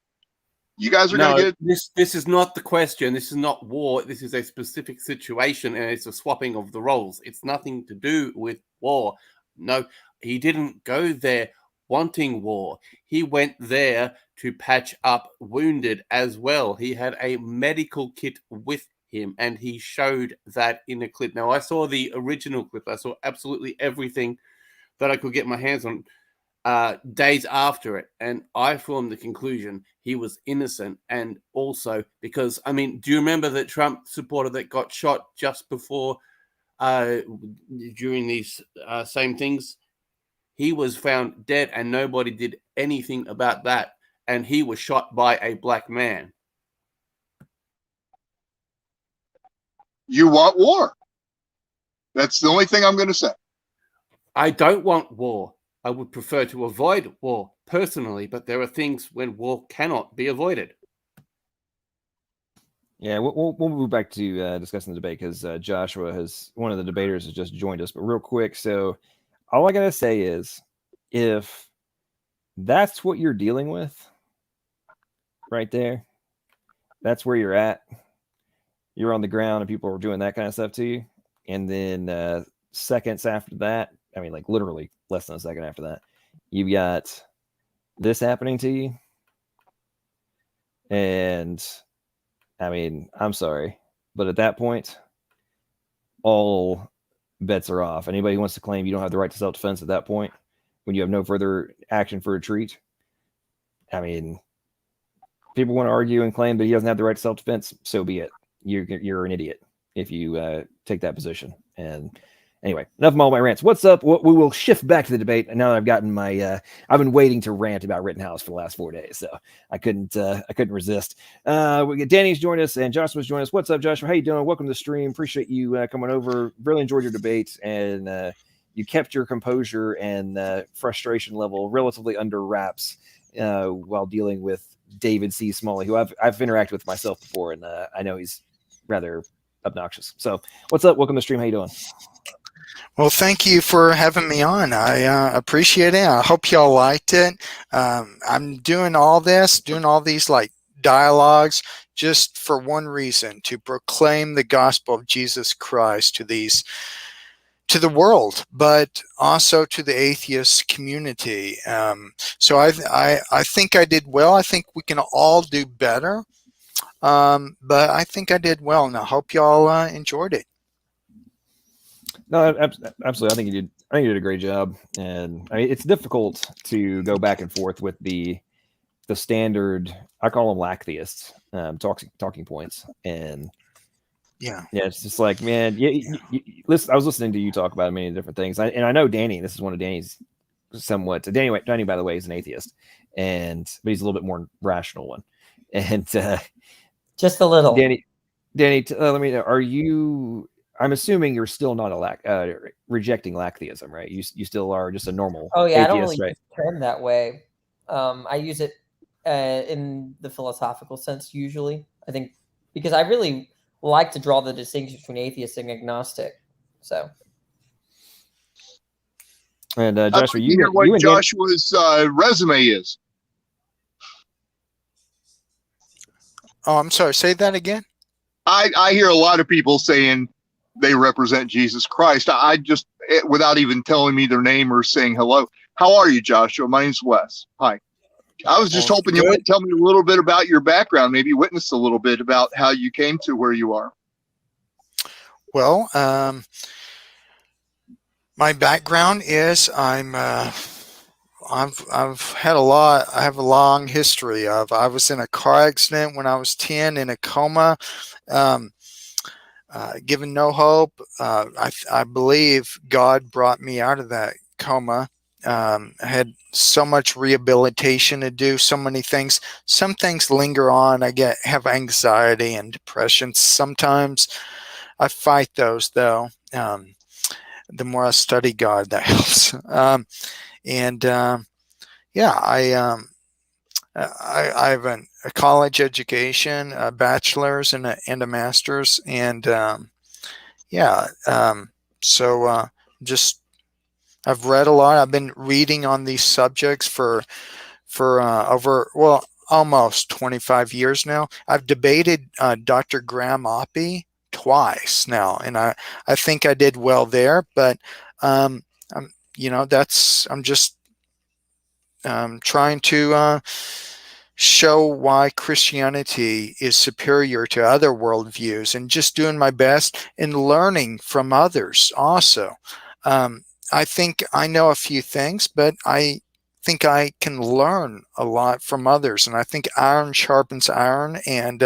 You guys are going to get it. This is not the question. This is not war. This is a specific situation, and it's a swapping of the roles. It's nothing to do with war. No, he didn't go there wanting war. He went there to patch up wounded as well. He had a medical kit with him, and he showed that in a clip. Now, I saw the original clip. I saw absolutely everything that I could get my hands on days after it, and I formed the conclusion he was innocent. And also because, I mean, do you remember that Trump supporter that got shot just before during these same things? He was found dead and nobody did anything about that, and he was shot by a black man. You want war. That's the only thing I'm going to say. I don't want war. I would prefer to avoid war personally, but there are things when war cannot be avoided. Yeah, we'll move back to discussing the debate because one of the debaters has just joined us. But real quick, so all I gotta say is, if that's what you're dealing with, right there, that's where you're at. You're on the ground and people are doing that kind of stuff to you, and then seconds after that, I mean, like literally less than a second after that, you've got this happening to you, and I mean, I'm sorry, but at that point, all bets are off. Anybody who wants to claim you don't have the right to self-defense at that point, when you have no further action for retreat, I mean, people want to argue and claim that he doesn't have the right to self-defense, so be it. You're an idiot if you take that position. And anyway, enough of all my rants. What's up? We will shift back to the debate. And now that I've gotten my, I've been waiting to rant about Rittenhouse for the last 4 days, so I couldn't resist. We get Danny's joined us and Joshua's joined us. What's up, Joshua? How you doing? Welcome to the stream. Appreciate you coming over. Really enjoyed your debate, and you kept your composure and frustration level relatively under wraps while dealing with David C. Smalley, who I've interacted with myself before, and I know he's rather obnoxious. So what's up? Welcome to the stream. How you doing? Well, thank you for having me on. I appreciate it. I hope y'all liked it. I'm doing all these like dialogues just for one reason, to proclaim the gospel of Jesus Christ to the world, but also to the atheist community. So I think I did well. I think we can all do better. But I think I did well, and I hope y'all enjoyed it. No, absolutely. I think you did a great job, and I mean, it's difficult to go back and forth with the standard. I call them lactheists, talking points, and yeah, it's just like, man, listen. I was listening to you talk about many different things, and I know Danny. This is one of Danny's somewhat. Danny, by the way, is an atheist, but he's a little bit more rational one, and just a little. Danny, let me know. Are you? I'm assuming you're still not rejecting lactheism, right? You still are just a normal. Oh yeah, atheist, I don't really right? use the term that way. I use it in the philosophical sense usually. I think because I really like to draw the distinction between atheist and agnostic. So. And Joshua, you hear what Joshua's resume is. Oh, I'm sorry. Say that again. I hear a lot of people saying they represent Jesus Christ. I just, without even telling me their name or saying hello. How are you, Joshua? My name's Wes. Hi. I was just hoping you might tell me a little bit about your background, maybe witness a little bit about how you came to where you are. Well, my background is I've had I have a long history of, I was in a car accident when I was 10, in a coma, given no hope. I believe God brought me out of that coma. I had so much rehabilitation to do, so many things. Some things linger on. I have anxiety and depression. Sometimes I fight those, though. The more I study God, that helps. I have a college education, a bachelor's and a master's, and I've read a lot. I've been reading on these subjects for over almost 25 years now. I've debated Dr. Graham Oppy twice now, and I think I did well there. But I'm just trying to show why Christianity is superior to other worldviews, and just doing my best in learning from others also. I think I know a few things, but I think I can learn a lot from others, and I think iron sharpens iron. And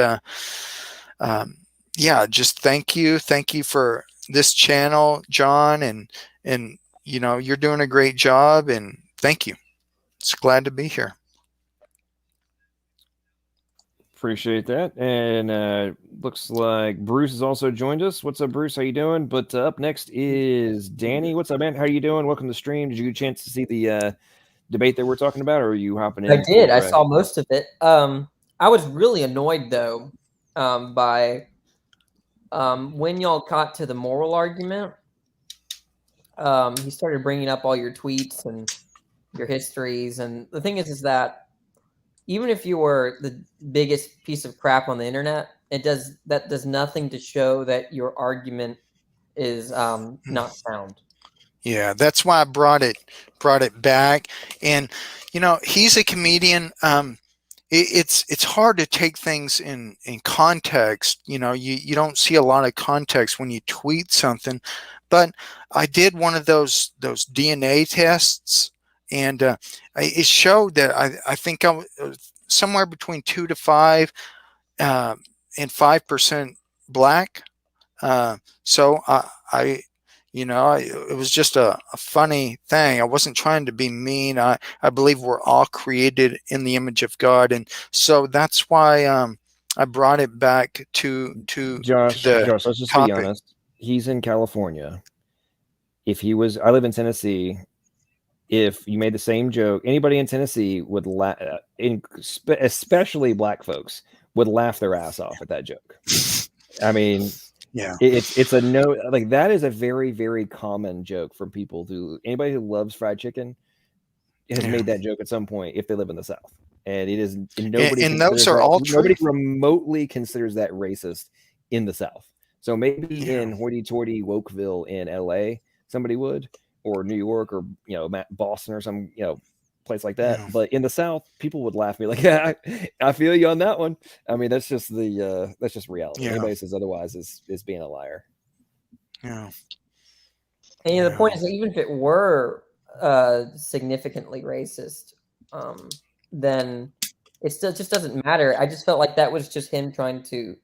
just thank you for this channel, John, and you're doing a great job, and thank you. It's glad to be here. Appreciate that. And looks like Bruce has also joined us. What's up, Bruce? How you doing? But up next is Danny. What's up, man? How are you doing? Welcome to the stream. Did you get a chance to see the debate that we're talking about, or are you hopping in? I did. I saw most of it. I was really annoyed, though, by when y'all got to the moral argument. He started bringing up all your tweets and your histories, and the thing is that even if you were the biggest piece of crap on the internet, that does nothing to show that your argument is not sound. Yeah, that's why I brought it back. And he's a comedian. It's hard to take things in context. You don't see a lot of context when you tweet something. But I did one of those DNA tests, and it showed that I think I was somewhere between 2 to 5 and 5% black. So it was just a funny thing. I wasn't trying to be mean. I believe we're all created in the image of God, and so that's why I brought it back to Josh, let's just topic. be honest. He's in California. I live in Tennessee. If you made the same joke, anybody in Tennessee would laugh, especially black folks, would laugh their ass off at that joke. I mean, yeah, it's a no. Like, that is a very, very common joke from people anybody who loves fried chicken has made that joke at some point if they live in the South, and it is nobody. And those are all true. Nobody remotely considers that racist in the South. So maybe in hoity-toity Wokeville in LA, somebody would, or New York, or Boston, or some place like that. Yeah. But in the South, people would laugh at me like, "Yeah, I feel you on that one." I mean, that's just reality. Yeah. Anybody says otherwise is being a liar. Yeah. And the point is that even if it were significantly racist, then it still just doesn't matter. I just felt like that was just him trying to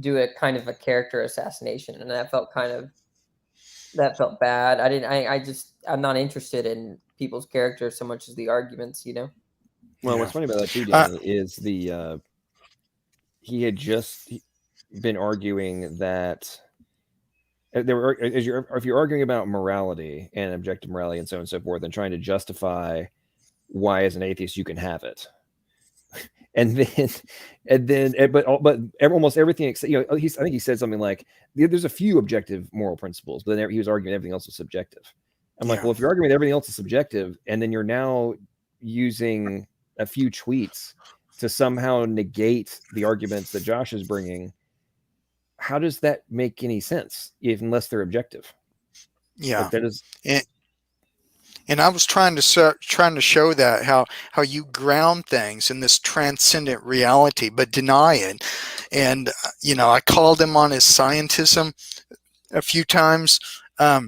do a kind of a character assassination, and that felt bad. I'm not interested in people's characters so much as the arguments, Well, what's funny about that too, Danny, is he had just been arguing that if you're arguing about morality and objective morality and so on and so forth, and trying to justify why as an atheist you can have it. But almost everything, I think he said something like, there's a few objective moral principles, but then he was arguing everything else is subjective. I'm like, well, if you're arguing everything else is subjective, and then you're now using a few tweets to somehow negate the arguments that Josh is bringing, how does that make any sense unless they're objective? Yeah, like that is. And I was trying to show that how you ground things in this transcendent reality, but deny it. And I called him on his scientism a few times. I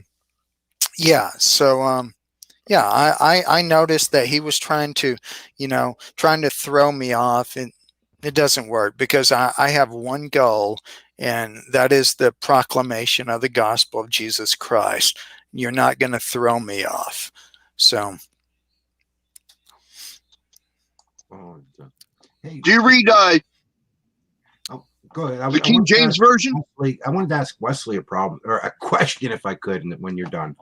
noticed that he was trying to throw me off, and it doesn't work, because I have one goal, and that is the proclamation of the gospel of Jesus Christ. You're not going to throw me off. So, do you read go ahead. the King James Version? I wanted to ask Wesley a question, if I could, when you're done.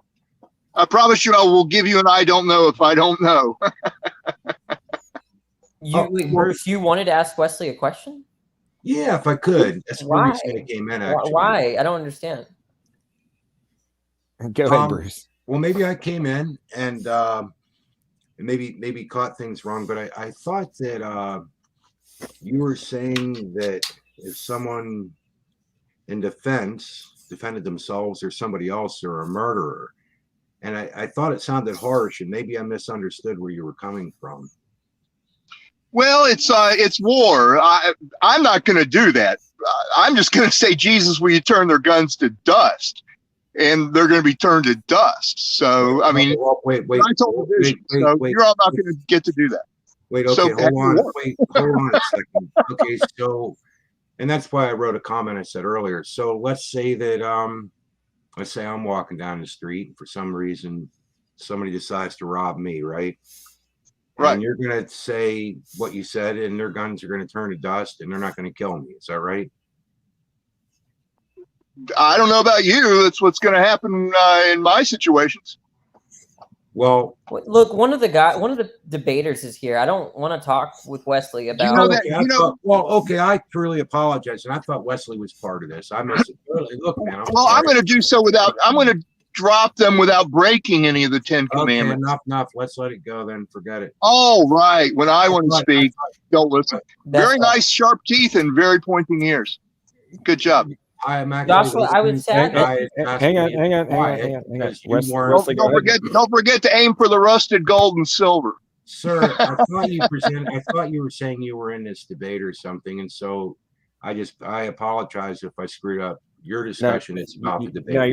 I promise you I will give you an I don't know if I don't know. Bruce, you wanted to ask Wesley a question? Yeah, if I could. That's why it came in, actually. Why? I don't understand. Go ahead, Bruce. Well, maybe I came in and maybe caught things wrong, but I thought that you were saying that if someone in defense defended themselves or somebody else, or a murderer, and I thought it sounded harsh, and maybe I misunderstood where you were coming from. Well, it's war. I'm not going to do that. I'm just going to say, Jesus, will you turn their guns to dust? And they're going to be turned to dust. So, I mean, wait, I told the vision, so you're all not going to get to do that. Wait, okay, hold on a second. Okay, so, and that's why I wrote a comment I said earlier. So let's say that, let's say I'm walking down the street, and for some reason, somebody decides to rob me, right? Right. And you're going to say what you said, and their guns are going to turn to dust, and they're not going to kill me. Is that right? I don't know about you. That's what's going to happen in my situations. Well, look, one of the debaters is here. I don't want to talk with Wesley about. You know that. You know. Okay, I truly apologize, and I thought Wesley was part of this. I missed it. Look, man. Well, I'm going to do so without. I'm going to drop them without breaking any of the 10 Commandments. Okay, enough. Let's let it go then. Forget it. All right. When I want to speak, don't listen. Very nice, sharp teeth and very pointing ears. Good job. I'm actually. Joshua, I was sad. Hang on. Wesley, don't forget to aim for the rusted gold and silver. Sir, I thought you were saying you were in this debate or something, and so I apologize if I screwed up your discussion. It's about the debate. No,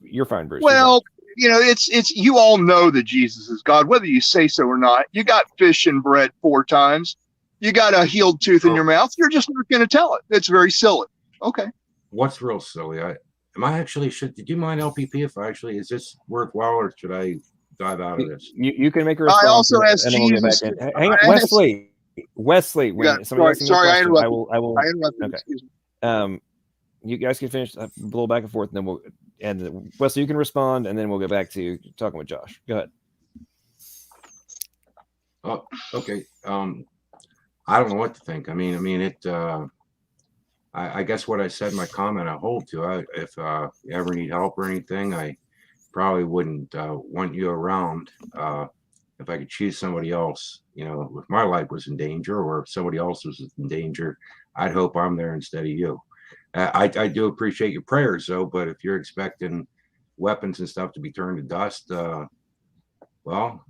you're fine, Bruce. Well, you know, it's you all know that Jesus is God, whether you say so or not. You got fish and bread 4 times. You got a healed tooth in your mouth. You're just not going to tell it. It's very silly. Okay. What's real silly? Did you mind LPP if is this worthwhile, or should I dive out of this? You can make a response. I also asked Jesus. Hang on, Wesley. Sorry, I interrupted. I will. I interrupted. Okay. You guys can finish a little back and forth, and then we'll end. Wesley, you can respond, and then we'll go back to talking with Josh. Go ahead. Oh, okay. I don't know what to think. I mean, it. I guess what I said in my comment, I hold to. If you ever need help or anything, I probably wouldn't want you around. If I could choose somebody else, if my life was in danger or if somebody else was in danger, I'd hope I'm there instead of you. I do appreciate your prayers, though, but if you're expecting weapons and stuff to be turned to dust, well,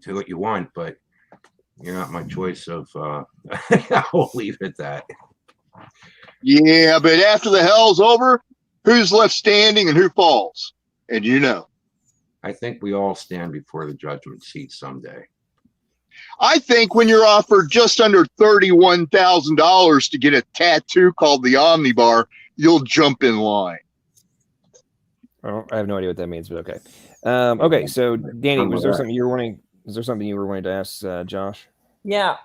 do what you want, but you're not my choice of, I'll leave it at that. Yeah, but after the hell's over, who's left standing and who falls? And I think we all stand before the judgment seat someday. I think when you're offered just under $31,000 to get a tattoo called the Omnibar, you'll jump in line. I have no idea what that means, but okay. Okay, so Danny, was there something you were wanting? Is there something you were wanting to ask Josh? Yeah.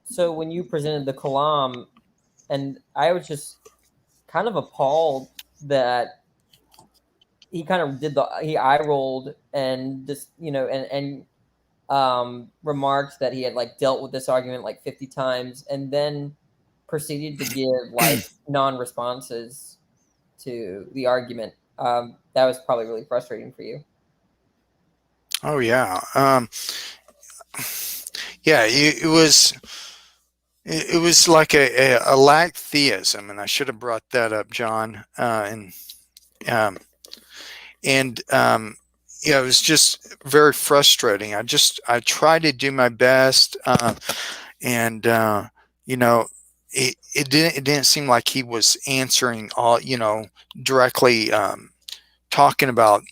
So when you presented the Kalam, and I was just kind of appalled that he kind of he eye rolled and just, remarked that he had dealt with this argument 50 times and then proceeded to give non-responses to the argument. That was probably really frustrating for you. Oh yeah. It was like a lack theism, and I should have brought that up, John. It was just very frustrating. I tried to do my best, it didn't seem like he was answering all, directly, talking about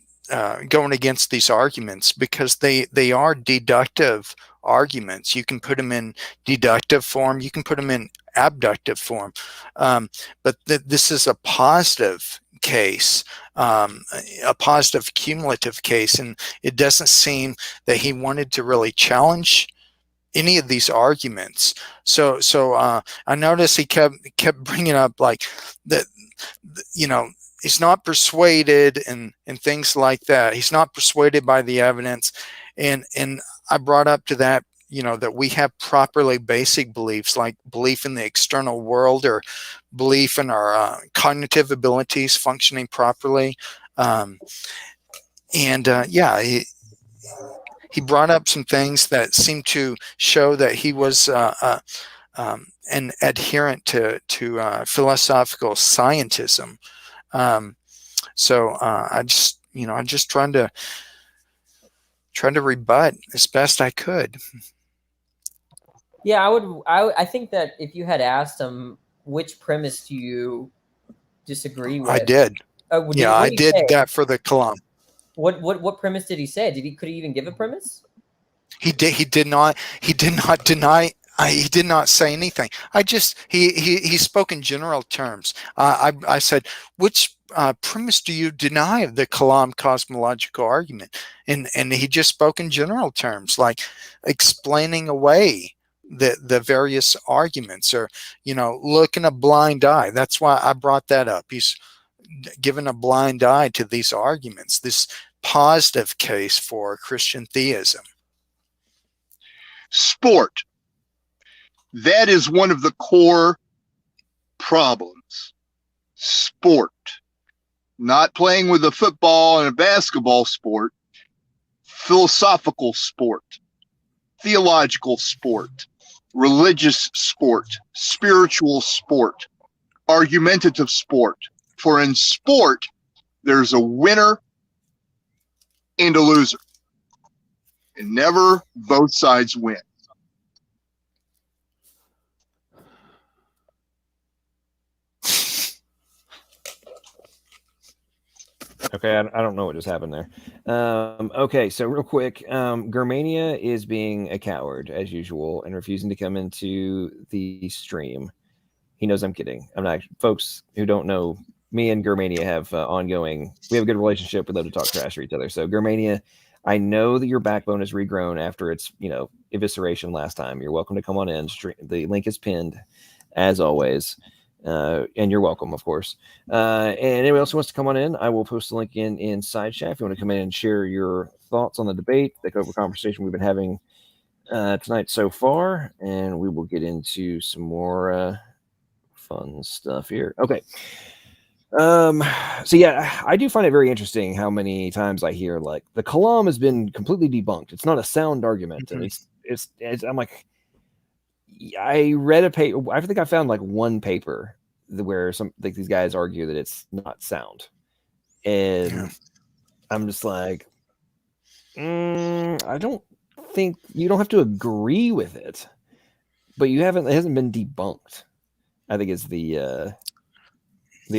going against these arguments, because they are deductive arguments. You can put them in deductive form, you can put them in abductive form, but this is a positive case, a positive cumulative case, and it doesn't seem that he wanted to really challenge any of these arguments. So I noticed he kept bringing up that, he's not persuaded and things like that. He's not persuaded by the evidence, and I brought up to that, that we have properly basic beliefs, like belief in the external world or belief in our cognitive abilities functioning properly. He brought up some things that seemed to show that he was an adherent to philosophical scientism. I'm just trying to rebut as best I could. Yeah, I think that if you had asked him which premise do you disagree with, I did. I did that for the Kalam. What premise did he say? Could he even give a premise? He did not deny. He did not say anything. He spoke in general terms. I said, which premise do you deny of the Kalam cosmological argument? And he just spoke in general terms, like explaining away the various arguments, or looking a blind eye. That's why I brought that up. He's given a blind eye to these arguments, this positive case for Christian theism? Sport. That is one of the core problems. Sport. Not playing with a football and a basketball sport. Philosophical sport. Theological sport. Religious sport. Spiritual sport. Argumentative sport. For in sport, there's a winner and a loser. And never both sides win. Okay, I don't know what just happened there. Okay, so real quick, Germania is being a coward as usual and refusing to come into the stream. He knows I'm kidding. I'm not. Folks who don't know, me and Germania have ongoing. We have a good relationship. We love to talk trash to each other. So Germania, I know that your backbone is regrown after its evisceration last time. You're welcome to come on in. The link is pinned, as always. And you're welcome, of course. And anybody else who wants to come on in, I will post the link in side chat if you want to come in and share your thoughts on the debate, the over conversation we've been having tonight so far, and we will get into some more fun stuff here. Okay. So yeah, I do find it very interesting how many times I hear like the Kalam has been completely debunked. It's not a sound argument, and it's I'm like. I read a paper. I think I found like one paper where these guys argue that it's not sound, and I'm just like, I don't think you don't have to agree with it, but it hasn't been debunked. I think is the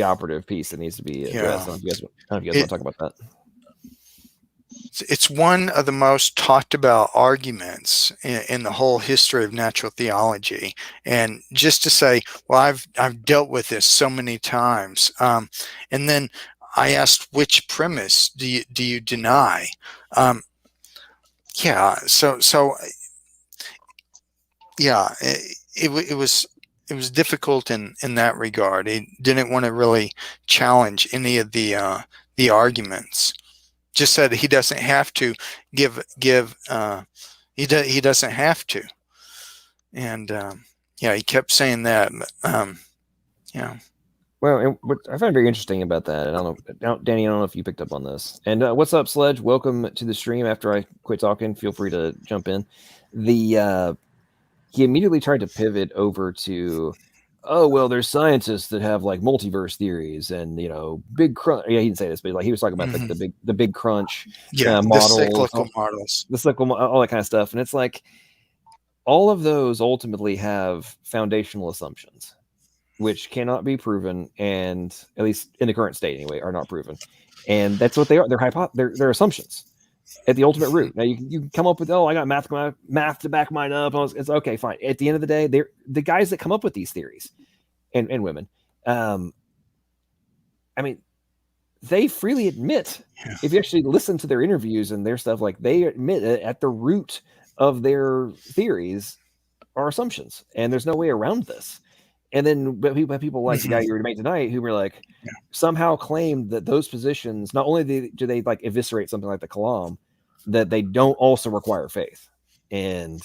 operative piece that needs to be addressed. I don't know if you guys want to talk about that. It's one of the most talked about arguments in the whole history of natural theology. And just to say, well, I've dealt with this so many times. And then I asked, which premise do you deny? It was difficult in that regard. He didn't want to really challenge any of the arguments. Just said he doesn't have to give he doesn't have to, and he kept saying that. Well, and what I find very interesting about that, and I don't know, Danny, I don't know if you picked up on this. And what's up, Sledge? Welcome to the stream. After I quit talking, feel free to jump in. He immediately tried to pivot over to, oh well, there's scientists that have like multiverse theories and big crunch. Yeah, he didn't say this, but like he was talking about like the big crunch models, the cyclical models, all that kind of stuff. And it's like all of those ultimately have foundational assumptions, which cannot be proven, and at least in the current state anyway, are not proven. And that's what they are. They're assumptions at the ultimate root. Now you can come up with, I got math to back mine up. It's okay, fine. At the end of the day, they're the guys that come up with these theories and women. I mean, they freely admit, if you actually listen to their interviews and their stuff, like they admit at the root of their theories are assumptions, and there's no way around this. And then people like the guy you were debating tonight who were like somehow claimed that those positions, not only do they like eviscerate something like the Kalam, that they don't also require faith and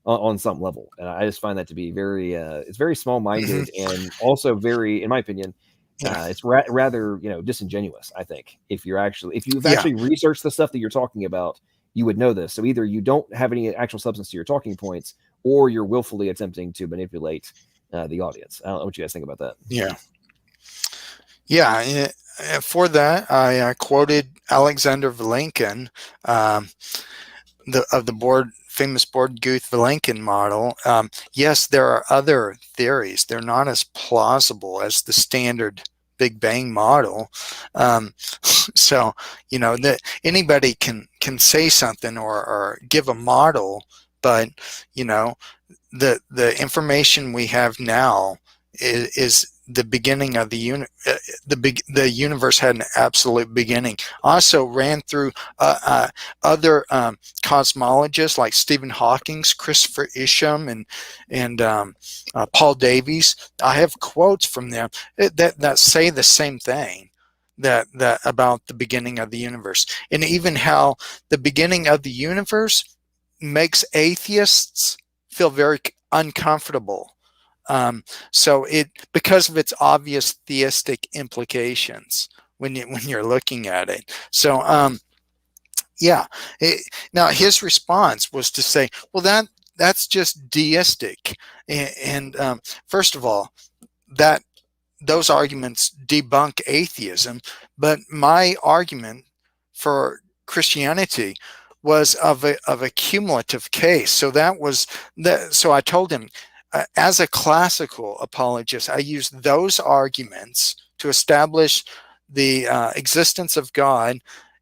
on some level. And I just find that to be very, it's very small-minded and also very, in my opinion, it's rather, disingenuous. I think if you've actually researched the stuff that you're talking about, you would know this. So either you don't have any actual substance to your talking points, or you're willfully attempting to manipulate the audience. I don't know what you guys think about that. For that, I quoted Alexander Vilenkin, of the famous Borde-Guth-Vilenkin model. Yes, there are other theories. They're not as plausible as the standard Big Bang model. So that anybody can say something or give a model, but the information we have now is the beginning of the universe had an absolute beginning. Also ran through other cosmologists like Stephen Hawking's, Christopher Isham, and Paul Davies. I have quotes from them that say the same thing. that about the beginning of the universe, and even how the beginning of the universe makes atheists feel very uncomfortable. So because of its obvious theistic implications when you're looking at it. So yeah. Now his response was to say, well, that's just deistic, and first of all, those arguments debunk atheism, but my argument for Christianity was of a cumulative case. So so I told him, as a classical apologist, I used those arguments to establish the existence of God,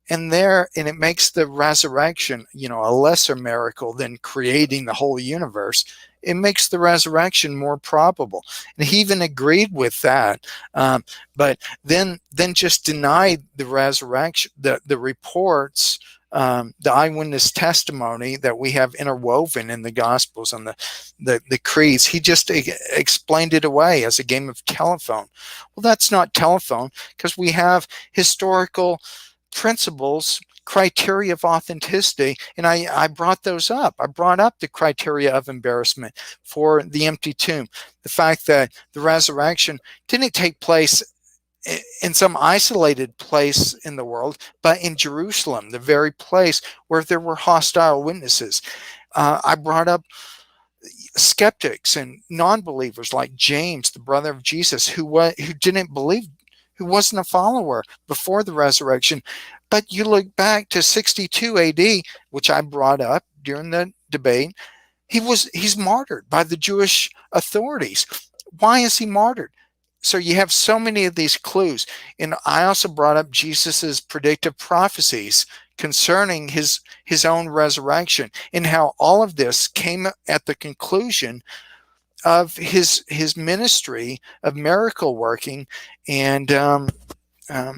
and it makes the resurrection, a lesser miracle than creating the whole universe. It makes the resurrection more probable, and he even agreed with that. But then just denied the resurrection, the reports, the eyewitness testimony that we have interwoven in the Gospels and the creeds. He just explained it away as a game of telephone. Well, that's not telephone, because we have historical principles, criteria of authenticity, and I brought those up. I brought up the criteria of embarrassment for the empty tomb, the fact that the resurrection didn't take place in some isolated place in the world, but in Jerusalem, the very place where there were hostile witnesses. I brought up skeptics and non-believers like James, the brother of Jesus, who didn't believe, who wasn't a follower before the resurrection. But you look back to 62 AD, which I brought up during the debate, he's martyred by the Jewish authorities. Why is he martyred? So you have so many of these clues. And I also brought up Jesus's predictive prophecies concerning his own resurrection, and how all of this came at the conclusion of his ministry of miracle working, and and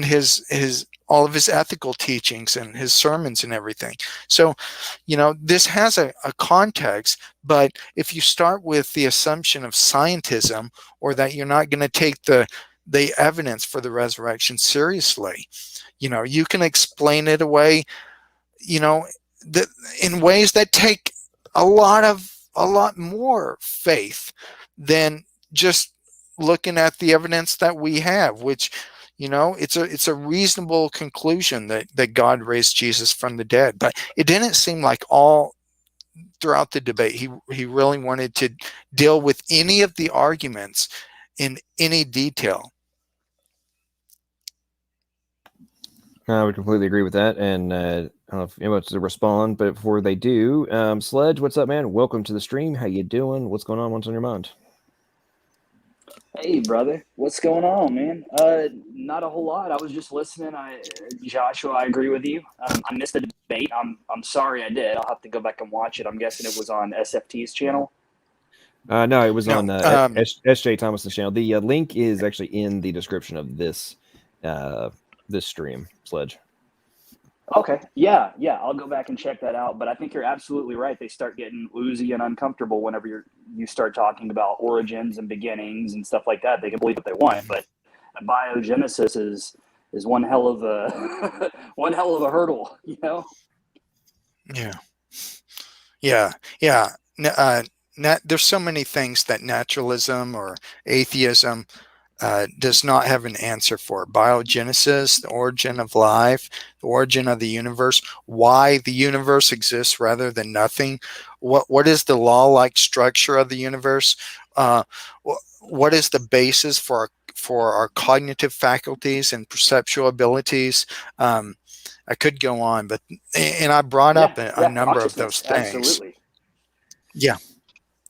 his all of his ethical teachings and his sermons and everything. So, this has a context, but if you start with the assumption of scientism, or that you're not going to take the evidence for the resurrection seriously, you can explain it away, in ways that take a lot more faith than just looking at the evidence that we have, which, it's a reasonable conclusion that God raised Jesus from the dead. But it didn't seem like all throughout the debate he really wanted to deal with any of the arguments in any detail. I would completely agree with that, and I don't know if anyone wants to respond, but before they do, Sledge, what's up, man? Welcome to the stream. How you doing? What's going on? What's on your mind? Hey, brother. What's going on, man? Not a whole lot. I was just listening. Joshua, I agree with you. I missed the debate. I'm sorry I did. I'll have to go back and watch it. I'm guessing it was on SFT's channel. No, it was on SJ Thomason's channel. The link is actually in the description of this stream, Sledge. Okay. Yeah. I'll go back and check that out. But I think you're absolutely right. They start getting woozy and uncomfortable whenever you start talking about origins and beginnings and stuff like that. They can believe what they want, but biogenesis is one hell of a one hell of a hurdle, Yeah. There's so many things that naturalism or atheism does not have an answer for. Biogenesis, the origin of life, the origin of the universe, why the universe exists rather than nothing. What is the law-like structure of the universe? What is the basis for our cognitive faculties and perceptual abilities? I could go on, and I brought up a number of those things. Absolutely. Yeah.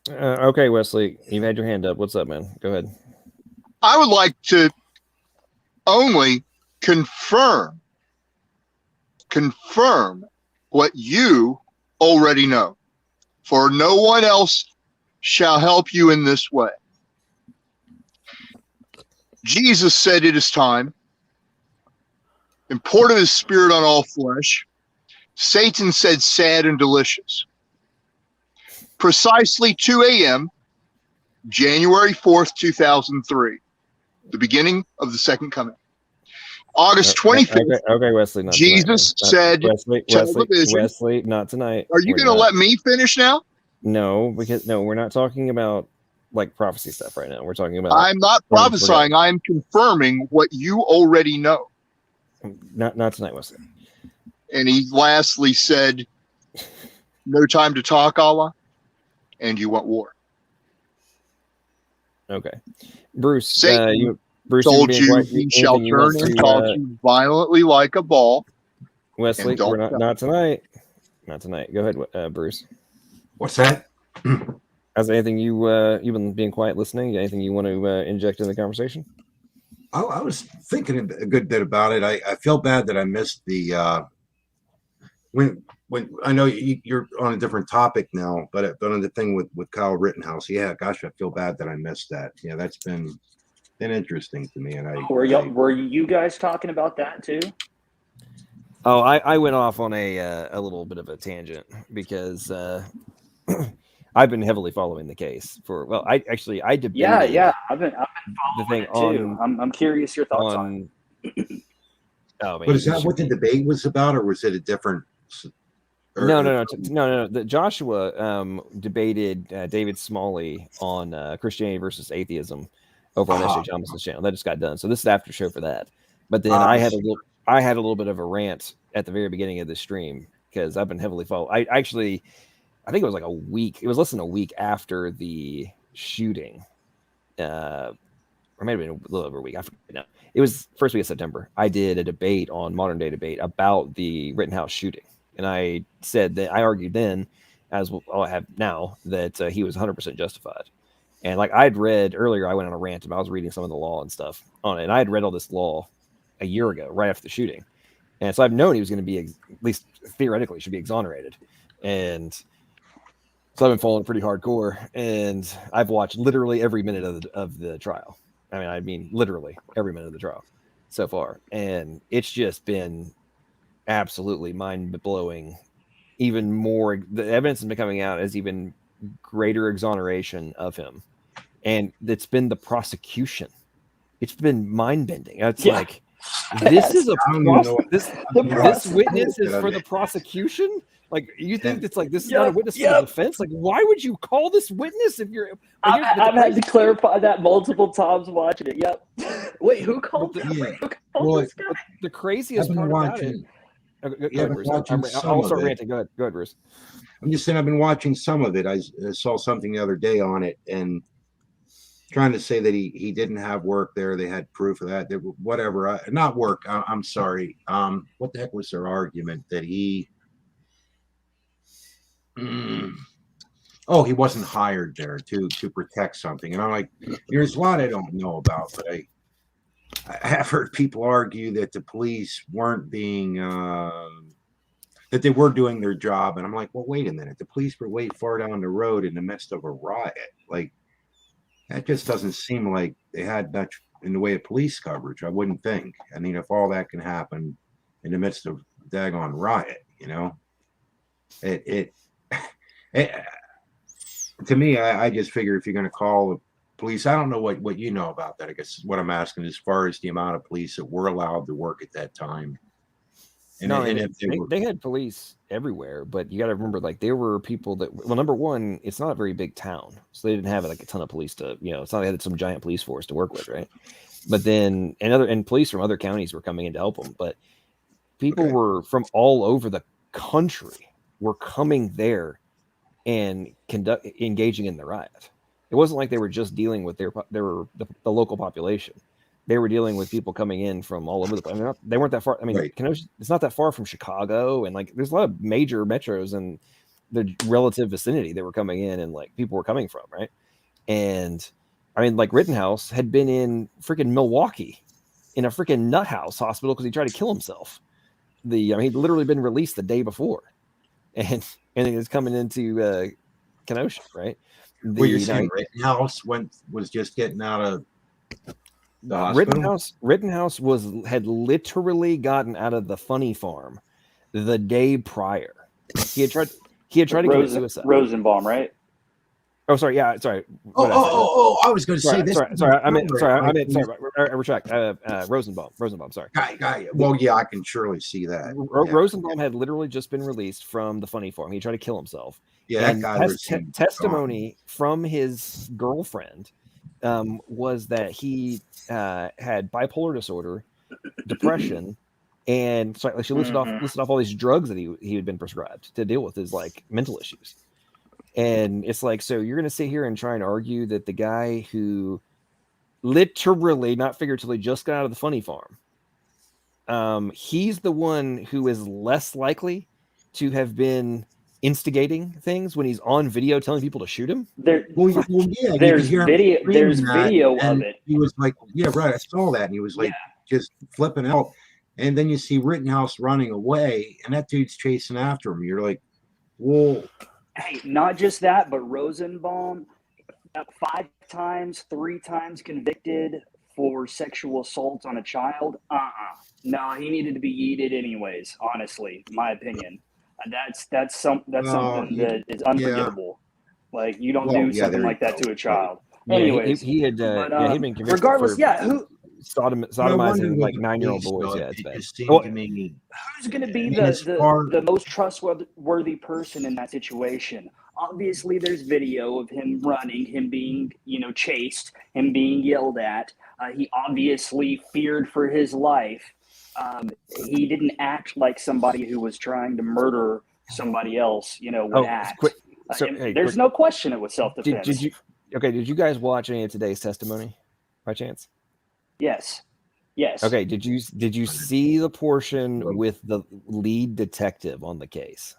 Okay, Wesley, you've had your hand up. What's up, man? Go ahead. I would like to only confirm what you already know, for no one else shall help you in this way. Jesus said it is time, and poured of his spirit on all flesh. Satan said sad and delicious. Precisely 2 a.m., January 4th, 2003. the beginning of the second coming. August 25th, Okay, Wesley, not Jesus tonight. said, Wesley, tell the vision. Wesley, not tonight. Are you We're going to not. let me finish now? No, because we're not talking about like prophecy stuff right now. We're talking about. I'm not prophesying. I am confirming what you already know. Not tonight, Wesley. And he lastly said, no time to talk, Allah, and you want war. Okay. Bruce, Satan Bruce told you quiet, he shall turn and toss you violently like a ball. Wesley, we're not tonight. Not tonight. Go ahead, Bruce. What's that? Has anything you've been being quiet listening? Anything you want to inject in the conversation? I was thinking a good bit about it. I feel bad that I missed the when I know you're on a different topic now, but on the thing with Kyle Rittenhouse, yeah, gosh, I feel bad that I missed that. Yeah, that's been interesting to me. And were you guys talking about that too? Oh, I went off on a little bit of a tangent because I've been heavily following the case for. Well, I debated. Yeah, I've been the thing following it too. I'm curious your thoughts on it. Oh, man, but is that what the debate was about, or was it a different? No. The Joshua debated David Smalley on Christianity versus atheism over on SJ Thomason's channel. That just got done. So this is after show for that. But then I had a little bit of a rant at the very beginning of the stream because I've been heavily following. I think it was like a week. It was less than a week after the shooting, or maybe a little over a week. I forget now. It was first week of September. I did a debate on Modern Day Debate about the Rittenhouse shooting. And I said that I argued then, as I have now, that he was 100% justified. And like I'd read earlier, I went on a rant and I was reading some of the law and stuff on it. And I had read all this law a year ago, right after the shooting. And so I've known he was going to be, at least theoretically, should be exonerated. And so I've been following pretty hardcore. And I've watched literally every minute of the trial. I mean, literally every minute of the trial so far. And it's just been absolutely mind-blowing. Even more, the evidence has been coming out as even greater exoneration of him, and it's been the prosecution. It's been mind-bending. It's like this is this witness is for the prosecution. Like you think it's like this is not a witness for the defense. Like why would you call this witness if you're? I've had to clarify that multiple times watching it. Yep. Wait, who called this guy? The craziest part about it. Go ahead, Bruce. I'll start ranting. Go ahead, Bruce. I'm just saying I've been watching some of it. I saw something the other day on it and trying to say that he didn't have work there. They had proof of that. Whatever. Not work. I'm sorry. What the heck was their argument that he? He wasn't hired there to protect something. And I'm like, there's a lot I don't know about, but I have heard people argue that the police weren't being, that they were doing their job. And I'm like, well, wait a minute. The police were way far down the road in the midst of a riot. Like, that just doesn't seem like they had much in the way of police coverage. I wouldn't think. I mean, if all that can happen in the midst of a daggone riot, it to me, I just figure if you're going to call police, I don't know what you know about that. I guess is what I'm asking as far as the amount of police that were allowed to work at that time. They had police everywhere, but you got to remember, like there were people that. Well, number one, it's not a very big town, so they didn't have like a ton of police to. It's not like they had some giant police force to work with, right? But then and police from other counties were coming in to help them, but people were from all over the country were coming there and engaging in the riot. It wasn't like they were just dealing with the local population. They were dealing with people coming in from all over the place. I mean, they weren't that far. I mean, Kenosha, it's not that far from Chicago, and like there's a lot of major metros in the relative vicinity that were coming in, and like people were coming from, right? And I mean, like Rittenhouse had been in freaking Milwaukee in a freaking nut house hospital because he tried to kill himself. He'd literally been released the day before, and he was coming into Kenosha, right? You're saying Rittenhouse was just getting out of the hospital? Rittenhouse had literally gotten out of the funny farm the day prior. He had tried to commit suicide. Rosenbaum, right? Oh, sorry. Yeah, sorry. I was going to say this. I retract. Rosenbaum. Sorry. Guy. Well, yeah, I can surely see that. Rosenbaum had literally just been released from the funny farm. He tried to kill himself. Yeah, and that guy received testimony from his girlfriend was that he had bipolar disorder, depression, and so like she listed off all these drugs that he had been prescribed to deal with his like mental issues. And it's like, so you're going to sit here and try and argue that the guy who literally, not figuratively, just got out of the funny farm, he's the one who is less likely to have been instigating things when he's on video telling people to shoot him? There's video of it. He was like, yeah, right, I saw that. And he was like, just flipping out. And then you see Rittenhouse running away, and that dude's chasing after him. You're like, whoa. Hey, not just that, but Rosenbaum, 3 times convicted for sexual assault on a child. No, he needed to be yeeted anyways. Honestly, my opinion. That's something that is unforgivable. Like you don't do something like that to a child. Yeah, Anyways, he'd been convicted regardless, for sodomizing like 9-year-old boys. Yeah, it's bad. Who's going to be the most trustworthy person in that situation? Obviously, there's video of him running, him being, chased, him being yelled at. He obviously feared for his life. He didn't act like somebody who was trying to murder somebody else, would act. There's no question it was self-defense. Did you guys watch any of today's testimony by chance? Yes. Okay. Did you see the portion with the lead detective on the case?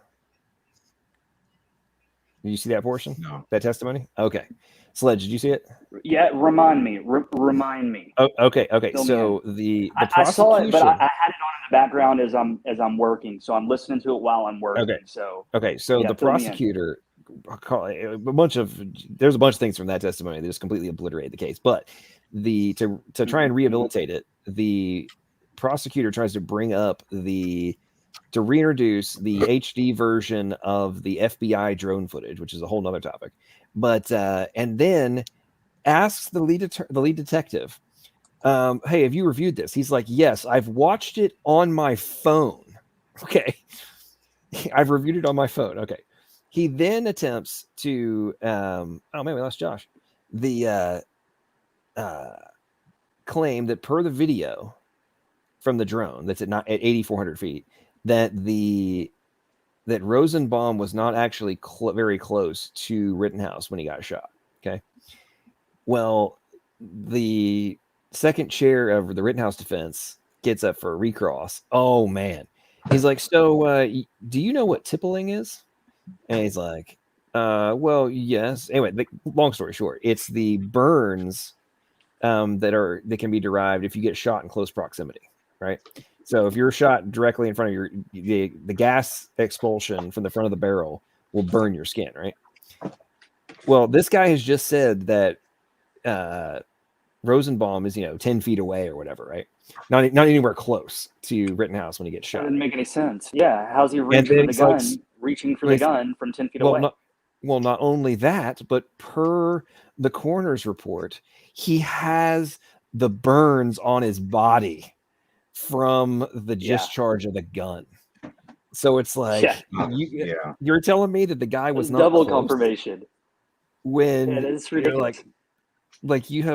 Did you see that portion? No. That testimony? Okay. Sledge, did you see it? Yeah, remind me. Remind me. Oh, okay. So the prosecution. I saw it, but I had it on in the background as I'm working, so I'm listening to it while I'm working. Okay. So The prosecutor. There's a bunch of things from that testimony that just completely obliterate the case, but to try and rehabilitate it, the prosecutor tries to bring up to reintroduce the HD version of the FBI drone footage, which is a whole nother topic, but and then asks the lead detective, hey, have you reviewed this? He's like, yes, I've watched it on my phone. Okay. I've reviewed it on my phone. Okay. He then attempts to, oh man, we lost Josh. The claim that per the video from the drone that's at 8,400 feet, that Rosenbaum was not actually very close to Rittenhouse when he got shot. Okay. Well, the second chair of the Rittenhouse defense gets up for a recross. Oh man. He's like, so do you know what tippling is? And he's like, well, yes. Anyway, long story short, it's the burns that can be derived if you get shot in close proximity, right? So if you're shot directly in front of the gas expulsion from the front of the barrel will burn your skin, right? Well, this guy has just said that Rosenbaum is 10 feet away or whatever, right? Not anywhere close to Rittenhouse when he gets shot. That didn't make any sense. Yeah, how's he reaching for the gun from 10 feet away? Not only that, but per the coroner's report, he has the burns on his body from the discharge of the gun. So it's like, you're telling me that the guy was not double close confirmation. When it's ridiculous. Like you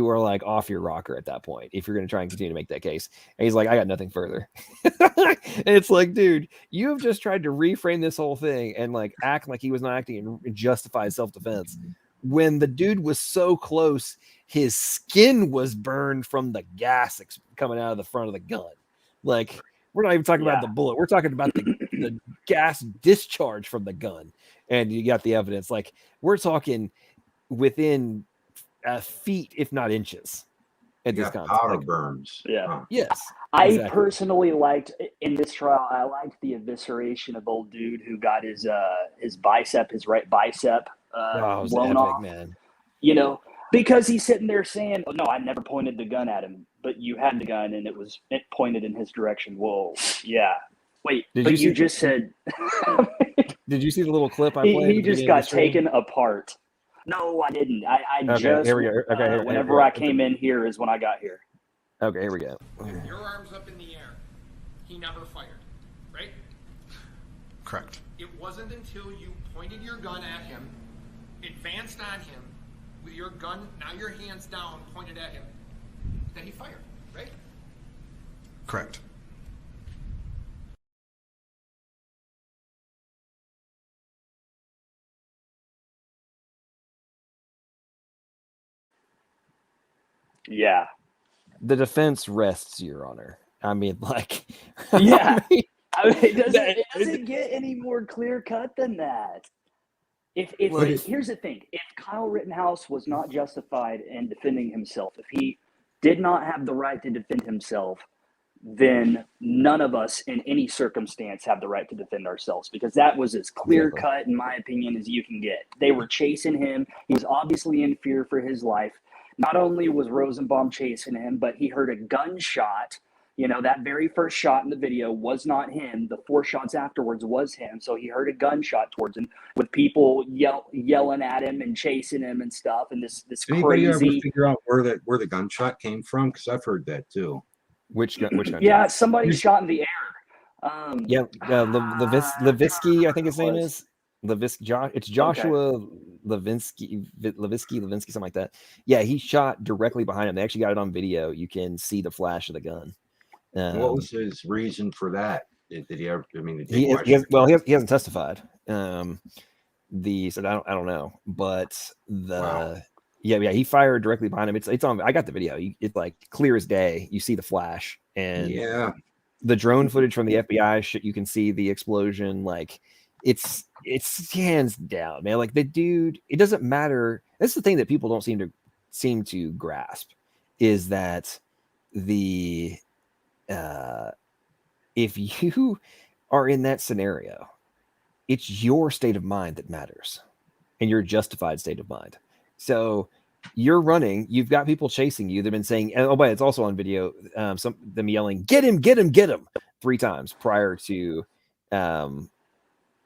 are like off your rocker at that point if you're going to try and continue to make that case. And he's like, I got nothing further. And it's like, dude, you have just tried to reframe this whole thing and like act like he was not acting in justified self-defense when the dude was so close, his skin was burned from the gas coming out of the front of the gun. Like, we're not even talking about the bullet. We're talking about the gas discharge from the gun. And you got the evidence. Like, we're talking within feet, if not inches. At this powder burns. Yeah. Yes. I personally liked in this trial. I liked the evisceration of old dude who got his right bicep blown off. Man. Because he's sitting there saying, "Oh, no, I never pointed the gun at him, but you had the gun and it pointed in his direction." Whoa, yeah. Wait, you just said. Did you see the little clip I He, played? he at the just beginning of the got stream? taken apart. No, I didn't. I Okay, just here we go. Okay, here we whenever go. I came in here is when I got here. Okay, here we go. If your arm's up in the air, he never fired, right? Correct. It wasn't until you pointed your gun at him, advanced on him, with your gun, now your hands down, pointed at him, that he fired, right? Correct. Yeah. The defense rests, Your Honor. I mean, like, Yeah. I mean, it doesn't get any more clear cut than that. If here's the thing, if Kyle Rittenhouse was not justified in defending himself, if he did not have the right to defend himself, then none of us in any circumstance have the right to defend ourselves, because that was as clear cut, in my opinion, as you can get. They were chasing him. He was obviously in fear for his life. Not only was Rosenbaum chasing him, but he heard a gunshot. You know, that very first shot in the video was not him. The 4 shots afterwards was him. So he heard a gunshot towards him with people yelling at him and chasing him and stuff. And this Did anybody ever crazy. figure out where the gunshot came from? Because I've heard that too. Which gunshot? Yeah, somebody shot in the air. Levinsky, I think his name is. It's Joshua Levinsky, something like that. Yeah, he shot directly behind him. They actually got it on video. You can see the flash of the gun. What was his reason for that? Did he ever? I mean, He hasn't testified. So I don't know, but he fired directly behind him. It's on. I got the video. It's like clear as day. You see the flash, and the drone footage from the FBI. You can see the explosion. Like it's hands down, man. Like the dude. It doesn't matter. That's the thing that people don't seem to grasp is that if you are in that scenario, it's your state of mind that matters and your justified state of mind. So you're running, you've got people chasing you. They've been saying, oh, but it's also on video, them yelling, get him, 3 times prior to, then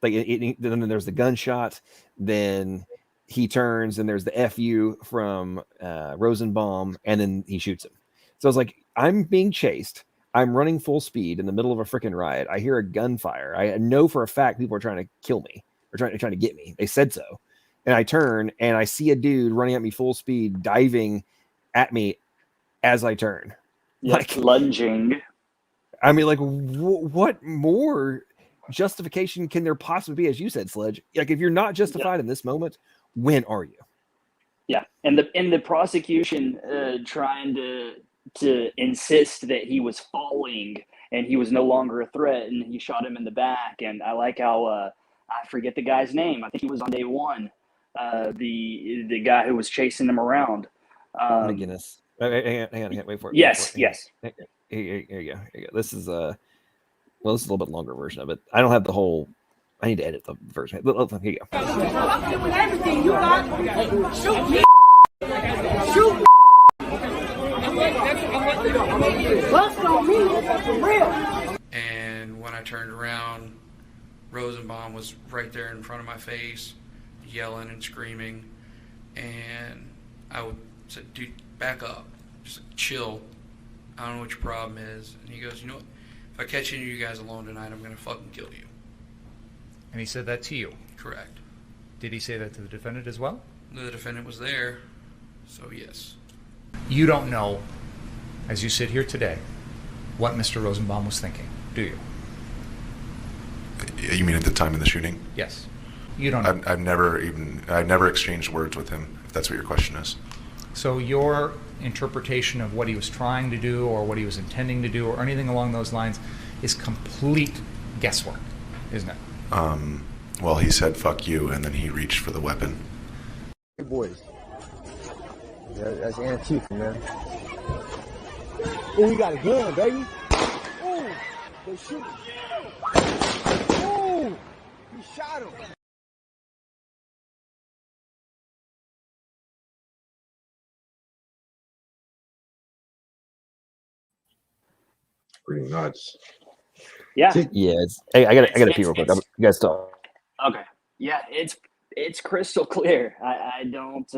there's the gunshot, then he turns and there's the FU from Rosenbaum, and then he shoots him. So I was like, I'm being chased. I'm running full speed in the middle of a freaking riot. I hear a gunfire. I know for a fact people are trying to kill me or trying to get me. They said so. And I turn and I see a dude running at me full speed, diving at me as I turn. Like lunging. I mean, like, what more justification can there possibly be, as you said, Sledge? Like, if you're not justified in this moment, when are you? Yeah. And the prosecution trying to insist that he was falling and he was no longer a threat and he shot him in the back. And I like how I forget the guy's name. I think he was on day one. The guy who was chasing him around. McGinnis. Hang on, wait for it. Yes. Here you go. This is this is a little bit longer version of it. I don't have the whole. I need to edit the version. Here you go. I'm doing everything you got. Shoot me. Shoot me. Bust on me, for real. And when I turned around, Rosenbaum was right there in front of my face, yelling and screaming. And I said, dude, back up. Just chill. I don't know what your problem is. And he goes, you know what? If I catch any of you guys alone tonight, I'm going to fucking kill you. And he said that to you? Correct. Did he say that to the defendant as well? The defendant was there, so yes. You don't know, as you sit here today, what Mr. Rosenbaum was thinking, do you? You mean at the time of the shooting? Yes. You don't know. I've never exchanged words with him, if that's what your question is. So your interpretation of what he was trying to do or what he was intending to do or anything along those lines is complete guesswork, isn't it? Well, he said, fuck you, and then he reached for the weapon. Hey, boys. That's Antifa, man. Oh, he got a gun, baby. Oh, they shoot. Oh, he shot him. Pretty nuts. Yeah. Yeah. I got to pee real quick. You guys talk. Okay. Yeah, it's crystal clear. I don't.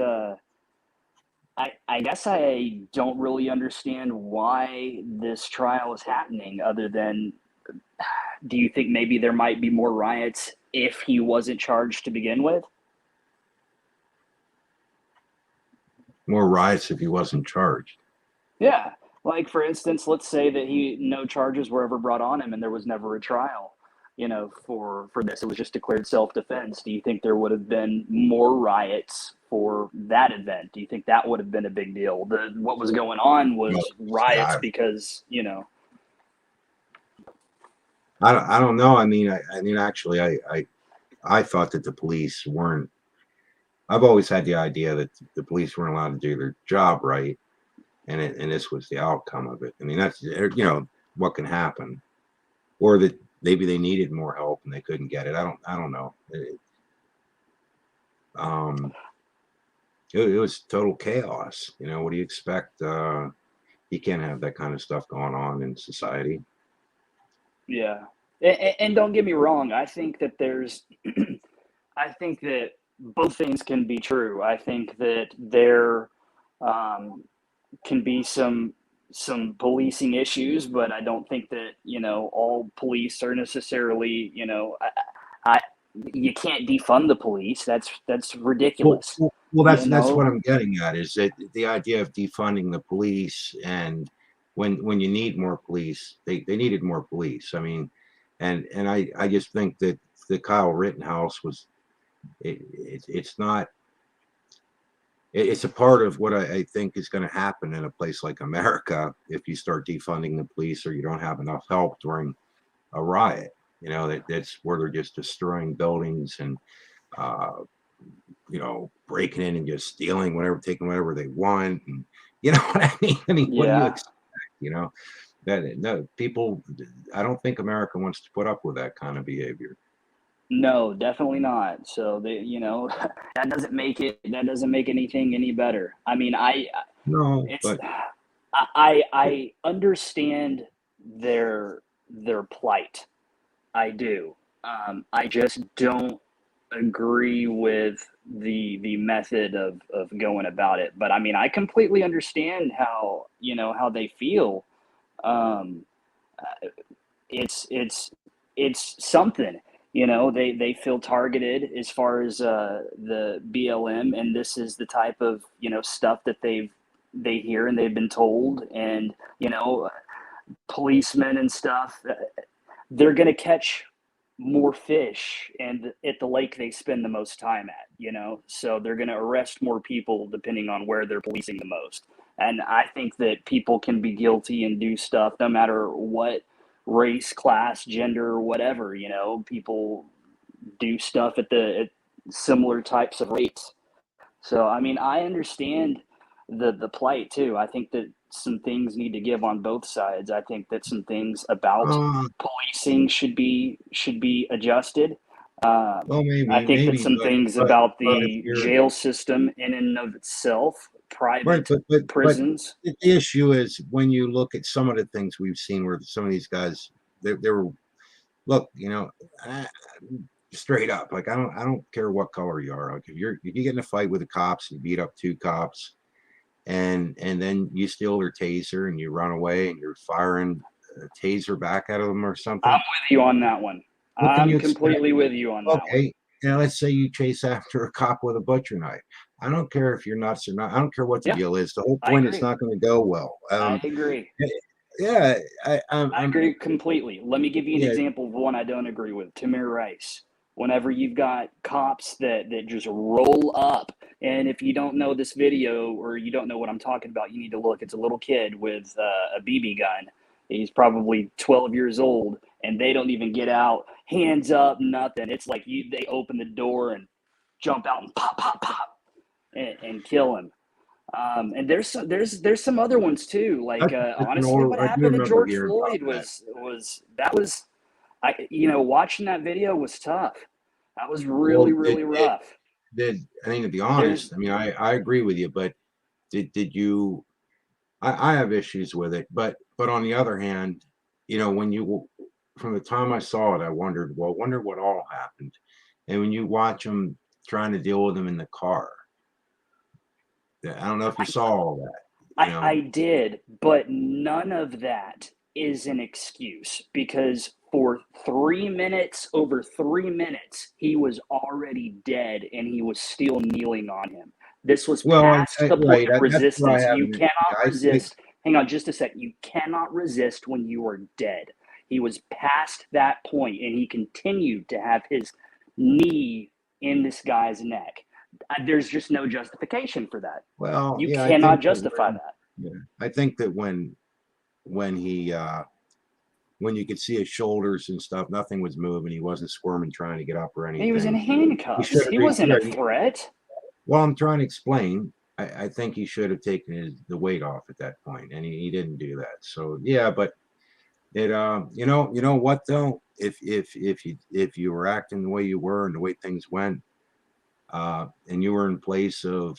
I guess I don't really understand why this trial is happening. Other than, do you think maybe there might be more riots if he wasn't charged to begin with? More riots if he wasn't charged. Yeah. Like, for instance, let's say that no charges were ever brought on him and there was never a trial, for this. It was just declared self-defense. Do you think there would have been more riots for that event? Do you think that would have been a big deal? What was going on was riots because, I don't know. I mean, actually, I thought that the police weren't. I've always had the idea that the police weren't allowed to do their job right, and this was the outcome of it. I mean, that's what can happen, or that maybe they needed more help and they couldn't get it. I don't know. It was total chaos. What do you expect? You can't have that kind of stuff going on in society. Yeah. And don't get me wrong. I think that I think that both things can be true. I think that there can be some policing issues, but I don't think that, all police are necessarily, you can't defund the police. That's ridiculous. Well, that's what I'm getting at, is that the idea of defunding the police, and when you need more police, they needed more police. I mean, and I just think that the Kyle Rittenhouse was, it's not, it's a part of what I think is going to happen in a place like America if you start defunding the police, or you don't have enough help during a riot. That's where they're just destroying buildings and breaking in and just stealing whatever, taking whatever they want, and you know what I mean. What do you expect? That no people. I don't think America wants to put up with that kind of behavior. No, definitely not. So that doesn't make anything any better. I mean, I understand their plight. I do. I just don't agree with the method of going about it. But I mean, I completely understand how they feel. It's something. They feel targeted as far as the BLM, and this is the type of stuff that they hear and they've been told, and policemen and stuff, they're gonna catch more fish and at the lake they spend the most time at, so they're gonna arrest more people depending on where they're policing the most. And I think that people can be guilty and do stuff no matter what race, class, gender, whatever. People do stuff at similar types of rates. So I mean, I understand the plight too. I think that some things need to give on both sides. I think that some things about policing should be adjusted. Well, maybe, I think that some things about the but jail system in and of itself, private prisons. But the issue is, when you look at some of the things we've seen where some of these guys, they were, look, straight up, like I don't care what color you are. Like if you get in a fight with the cops, you beat up two cops, and then you steal their taser and you run away and you're firing a taser back at them or something. I'm with you on that one. I'm completely with you on that one. Okay, let's say you chase after a cop with a butcher knife. I don't care if you're nuts or not. I don't care what the deal is. The whole point is not going to go well. I agree. Yeah, I agree completely. Let me give you an example of one I don't agree with. Tamir Rice. Whenever you've got cops that just roll up, and if you don't know this video or you don't know what I'm talking about, you need to look. It's a little kid with a BB gun. He's probably 12 years old, and they don't even get out, hands up, nothing. It's like they open the door and jump out and pop, pop, pop, and kill him. And there's some other ones too. Like honestly, what happened to George Floyd was watching that video was tough. That was really rough. I mean, to be honest, I agree with you, but did you? I have issues with it, but on the other hand, from the time I saw it, I wondered what all happened, and when you watch them trying to deal with them in the car. I don't know if you saw all that. You know? I did, but none of that is an excuse, because for 3 minutes, over 3 minutes, he was already dead and he was still kneeling on him. This was past the point of resistance. You cannot resist. Hang on just a sec. You cannot resist when you are dead. He was past that point, and he continued to have his knee in this guy's neck. There's just no justification for that. Well, you yeah, cannot justify that. Yeah, I think that when he when you could see his shoulders and stuff, nothing was moving. He wasn't squirming, trying to get up or anything. He was in handcuffs. He wasn't a threat. Well, I'm trying to explain. I think he should have taken the weight off at that point, and he didn't do that. So yeah, but it you know what though, if you were acting the way you were and the way things went, and you were in place of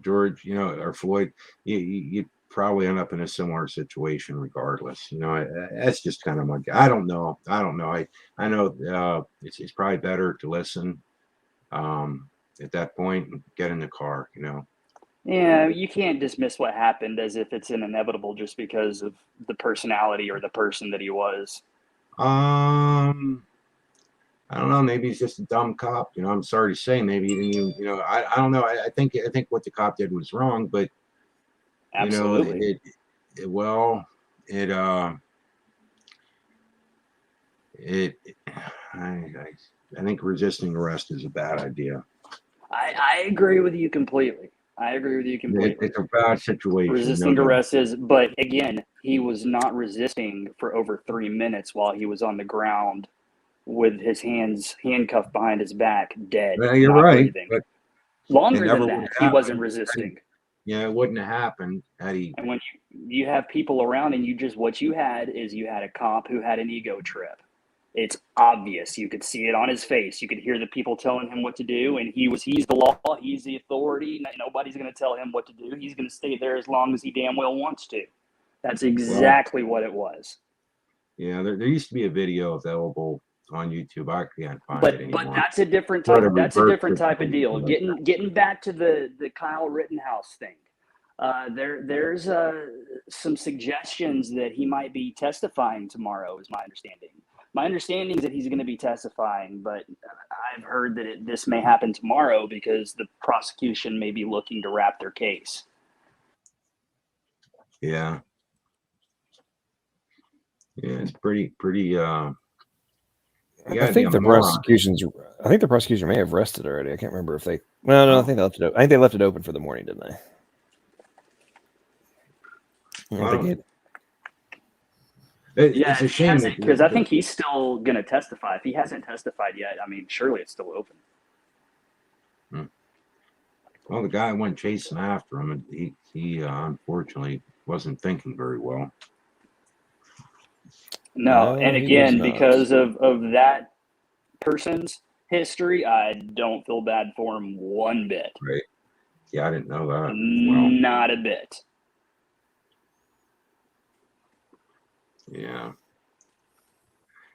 George, or Floyd, you'd probably end up in a similar situation regardless. That's just kind of my. I don't know. I know it's probably better to listen at that point and get in the car. Yeah, you can't dismiss what happened as if it's an inevitable just because of the personality or the person that he was. I don't know. Maybe he's just a dumb cop. I'm sorry to say. Maybe he didn't even. I don't know. I think what the cop did was wrong, but absolutely. I think resisting arrest is a bad idea. I agree with you completely. It's a bad situation. Resisting arrest is, but again, he was not resisting for over 3 minutes while he was on the ground with his hands handcuffed behind his back, dead. Well, you're right. But longer than that, he wasn't resisting. Yeah, it wouldn't have happened had he. And when you have people around, and what you had a cop who had an ego trip. It's obvious. You could see it on his face. You could hear the people telling him what to do, and he's the law. He's the authority. Nobody's going to tell him what to do. He's going to stay there as long as he damn well wants to. That's exactly what it was. Yeah, there used to be a video available on YouTube. I can't find it anymore. But that's a different type. That's a different type of deal. Getting back to the Kyle Rittenhouse thing. There's some suggestions that he might be testifying tomorrow, is my understanding. My understanding is that he's going to be testifying, but I've heard that this may happen tomorrow because the prosecution may be looking to wrap their case. Yeah. Yeah, it's pretty. I think the prosecution may have rested already. I can't remember if they. Well, no, I think they left it open. I think they left it open for the morning, didn't they? It's a shame because I think he's still going to testify. If he hasn't testified yet, surely it's still open. Well, the guy went chasing after him, and he unfortunately wasn't thinking very well. No, and again, because of that person's history, I don't feel bad for him one bit. Right. Yeah, I didn't know that. Not a bit. Yeah,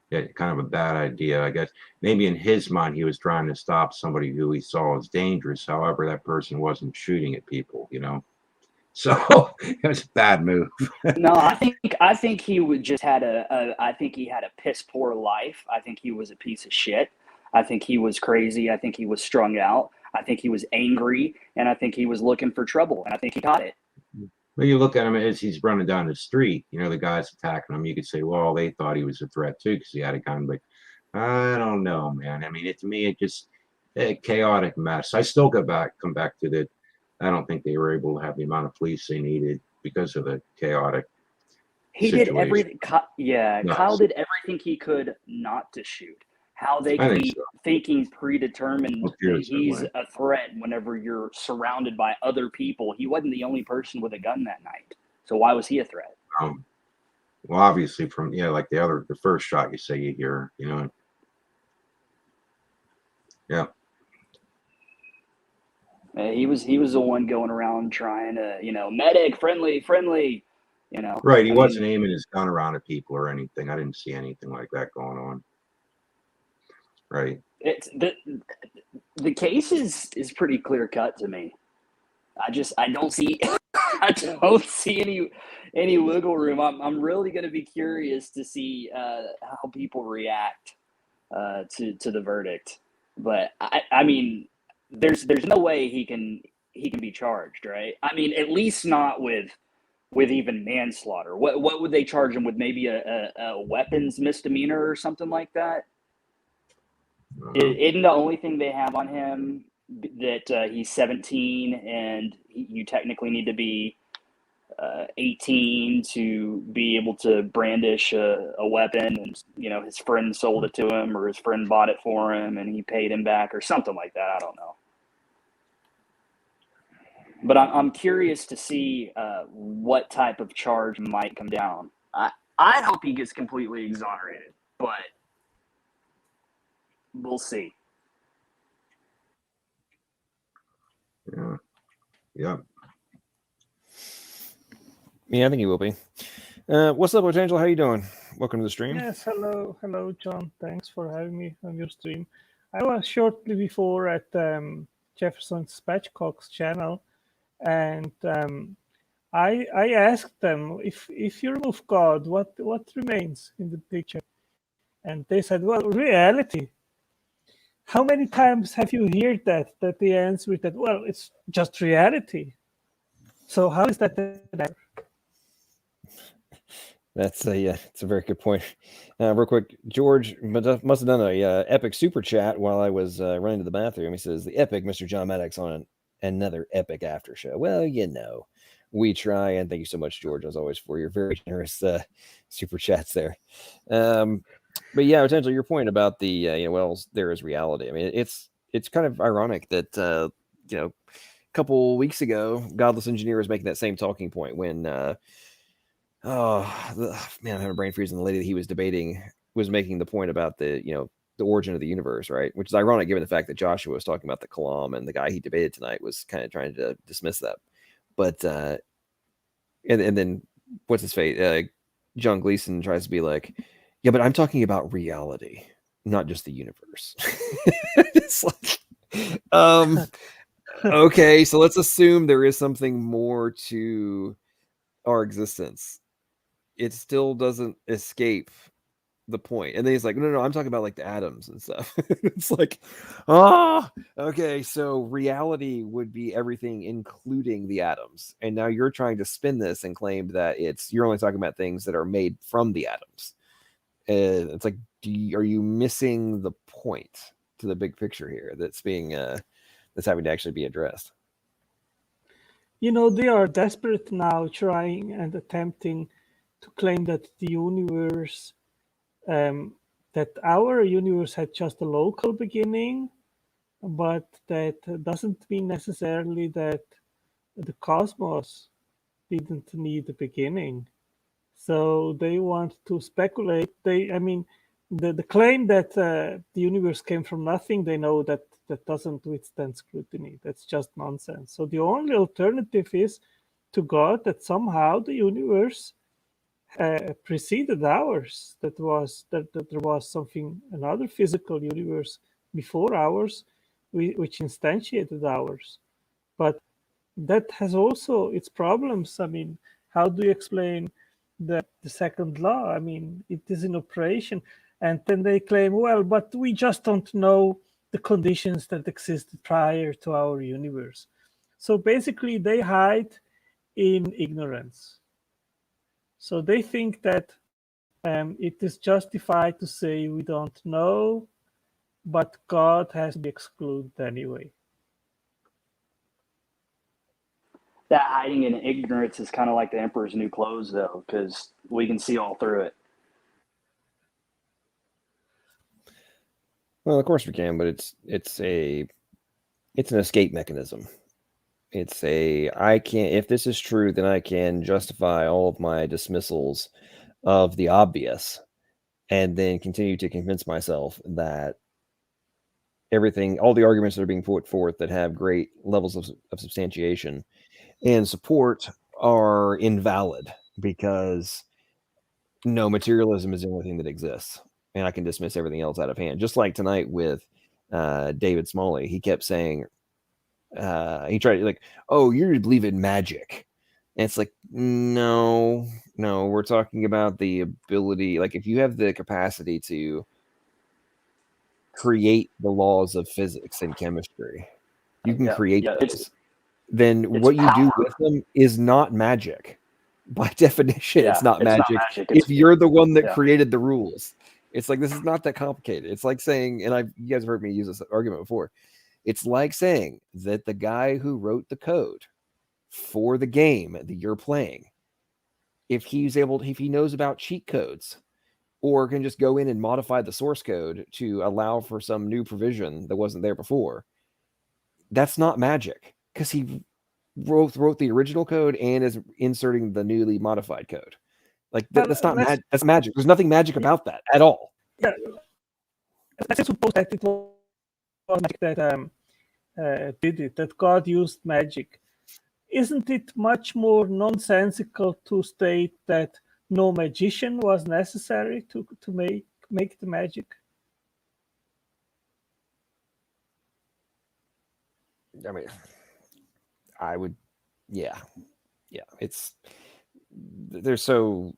kind of a bad idea. I guess maybe in his mind he was trying to stop somebody who he saw as dangerous. However, that person wasn't shooting at people, So it was a bad move. No, I think he would just had I think he had a piss poor life. I think he was a piece of shit. I think he was crazy. I think he was strung out. I think he was angry, and I think he was looking for trouble, and I think he got it. Well, you look at him as he's running down the street, the guy's attacking him. You could say, well, they thought he was a threat too because he had a gun. But I don't know, man. To me, it just a chaotic mess. I still come back to that. I don't think they were able to have the amount of police they needed because of the chaotic situation. Did everything. Yeah, no. Kyle did everything he could not to shoot. How they keep thinking predetermined that he's a threat whenever you're surrounded by other people. He wasn't the only person with a gun that night. So why was he a threat? Well, obviously from, like the first shot you hear, Yeah. He was the one going around trying to, medic, friendly, Right. He wasn't aiming his gun around at people or anything. I didn't see anything like that going on. Right. it's the case is pretty clear cut to me. I don't see I don't see any wiggle room. I'm really going to be curious to see how people react to the verdict. But I mean, there's no way he can be charged, right? I mean, at least not with even manslaughter. What would they charge him with? Maybe a weapons misdemeanor or something like that. Isn't the only thing they have on him that he's 17 and you technically need to be 18 to be able to brandish a weapon, and his friend sold it to him or his friend bought it for him and he paid him back or something like that. I don't know. But I'm curious to see what type of charge might come down. I hope he gets completely exonerated, but we'll see. Yeah. Yeah. Yeah, I think he will be. What's up, Angel? How you doing? Welcome to the stream. Yes, hello, John. Thanks for having me on your stream. I was shortly before at Jefferson Spatchcock's channel, and I asked them if you remove God, what remains in the picture? And they said, well, reality. How many times have you heard that the answer is that, well, it's just reality. So how is that there? It's a very good point. Real quick, George must have done a epic super chat while I was running to the bathroom. He says, the epic Mr. John Maddox on another epic after show. Well, we try, and thank you so much, George, as always, for your very generous super chats there. But yeah, potentially your point about the well, there is reality. I mean, it's kind of ironic that a couple weeks ago, Godless Engineer was making that same talking point when I'm having a brain freeze, and the lady that he was debating was making the point about the origin of the universe, right? Which is ironic given the fact that Joshua was talking about the Kalam, and the guy he debated tonight was kind of trying to dismiss that. But and then what's his face? John Gleason tries to be like, yeah, but I'm talking about reality, not just the universe. It's like, okay, so let's assume there is something more to our existence. It still doesn't escape the point. And then he's like, no, I'm talking about like the atoms and stuff. It's like, okay, so reality would be everything including the atoms. And now you're trying to spin this and claim that you're only talking about things that are made from the atoms. And it's like, are you missing the point to the big picture here that's being that's having to actually be addressed? They are desperate now, trying and attempting to claim that the universe, that our universe had just a local beginning, but that doesn't mean necessarily that the cosmos didn't need a beginning. So they want to speculate. The claim that the universe came from nothing, they know that doesn't withstand scrutiny. That's just nonsense. So the only alternative is to God that somehow the universe preceded ours. That there was another physical universe before ours, which instantiated ours. But that has also its problems. I mean, how do you explain the second law? I mean, it is in operation. And then they claim, well, but we just don't know the conditions that existed prior to our universe. So basically, they hide in ignorance. So they think that it is justified to say we don't know, but God has to be excluded anyway. That hiding in ignorance is kind of like the emperor's new clothes, though, because we can see all through it. Well, of course we can, but it's an escape mechanism. If this is true, then I can justify all of my dismissals of the obvious and then continue to convince myself that all the arguments that are being put forth that have great levels of substantiation and support are invalid because no, materialism is the only thing that exists. And I can dismiss everything else out of hand. Just like tonight with David Smalley, he kept saying, he tried to like, oh, you believe in magic. And it's like, no, we're talking about the ability, like if you have the capacity to create the laws of physics and chemistry, you can create those. Then what you do with them is not magic. By definition, it's not magic. If you're the one that created the rules, it's like, this is not that complicated. It's like saying, and you guys have heard me use this argument before. It's like saying that the guy who wrote the code for the game that you're playing, if he knows about cheat codes, or can just go in and modify the source code to allow for some new provision that wasn't there before, that's not magic, because he wrote the original code and is inserting the newly modified code. Like that's not magic. That's magic. There's nothing magic about that at all. Yeah, let's suppose that it was magic that did it, that God used magic. Isn't it much more nonsensical to state that no magician was necessary to make the magic? I mean, I would, yeah. It's there's so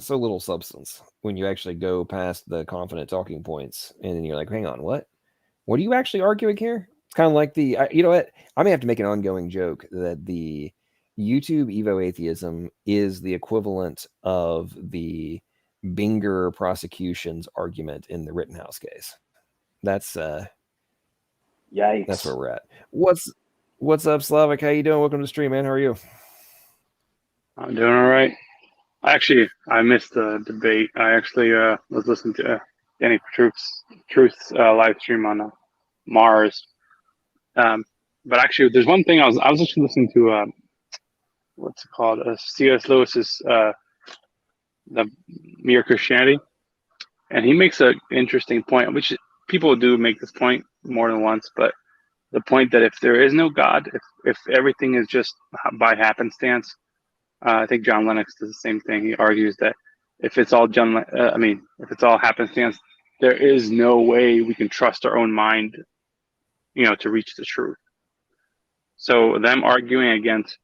little substance when you actually go past the confident talking points, and then you're like, hang on, what are you actually arguing here? It's kind of like you know what? I may have to make an ongoing joke that the YouTube Evo Atheism is the equivalent of the Binger prosecution's argument in the Rittenhouse case. That's yikes. That's where we're at. What's up, Slavic? How you doing? Welcome to the stream, man. How are you? I'm doing all right. I missed the debate. I actually was listening to Danny Truth's live stream on Mars. But actually, there's one thing I was actually listening to. What's it called? C.S. Lewis's The Mere Christianity, and he makes an interesting point, which people do make this point more than once, but the point that if there is no God, if everything is just by happenstance, I think John Lennox does the same thing. He argues that if it's all if it's all happenstance, there is no way we can trust our own mind, to reach the truth. So them arguing against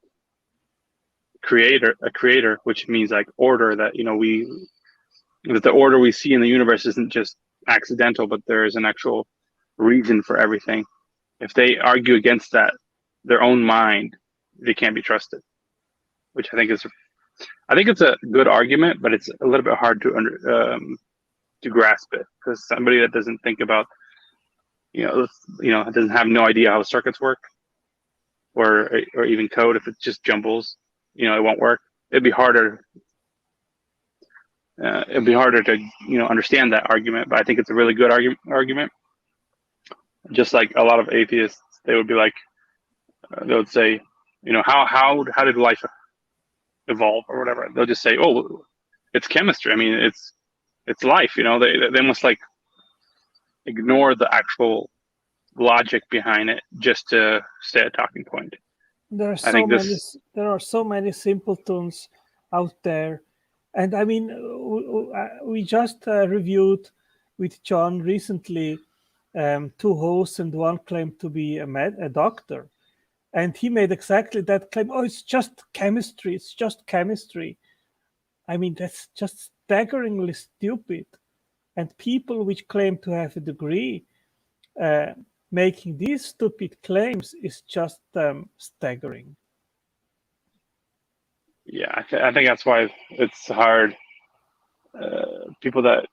a creator, which means like order, that that the order we see in the universe isn't just accidental, but there is an actual reason for everything. If they argue against that, their own mind, they can't be trusted. Which I think it's a good argument, but it's a little bit hard to grasp it, because somebody that doesn't think about, doesn't have no idea how circuits work, or even code. If it just jumbles, it won't work. It'd be harder. To understand that argument. But I think it's a really good argument. Just like a lot of atheists, they would be like, they would say, how did life evolve or whatever? They'll just say, oh, it's chemistry. I mean, it's life. They must like ignore the actual logic behind it just to say a talking point. There are so many simpletons out there, and I mean, we just reviewed with John recently 2 hosts, and one claimed to be a doctor, and he made exactly that claim. Oh, it's just chemistry. It's just chemistry. I mean, that's just staggeringly stupid. And people which claim to have a degree making these stupid claims is just staggering. Yeah, I think that's why it's hard. People that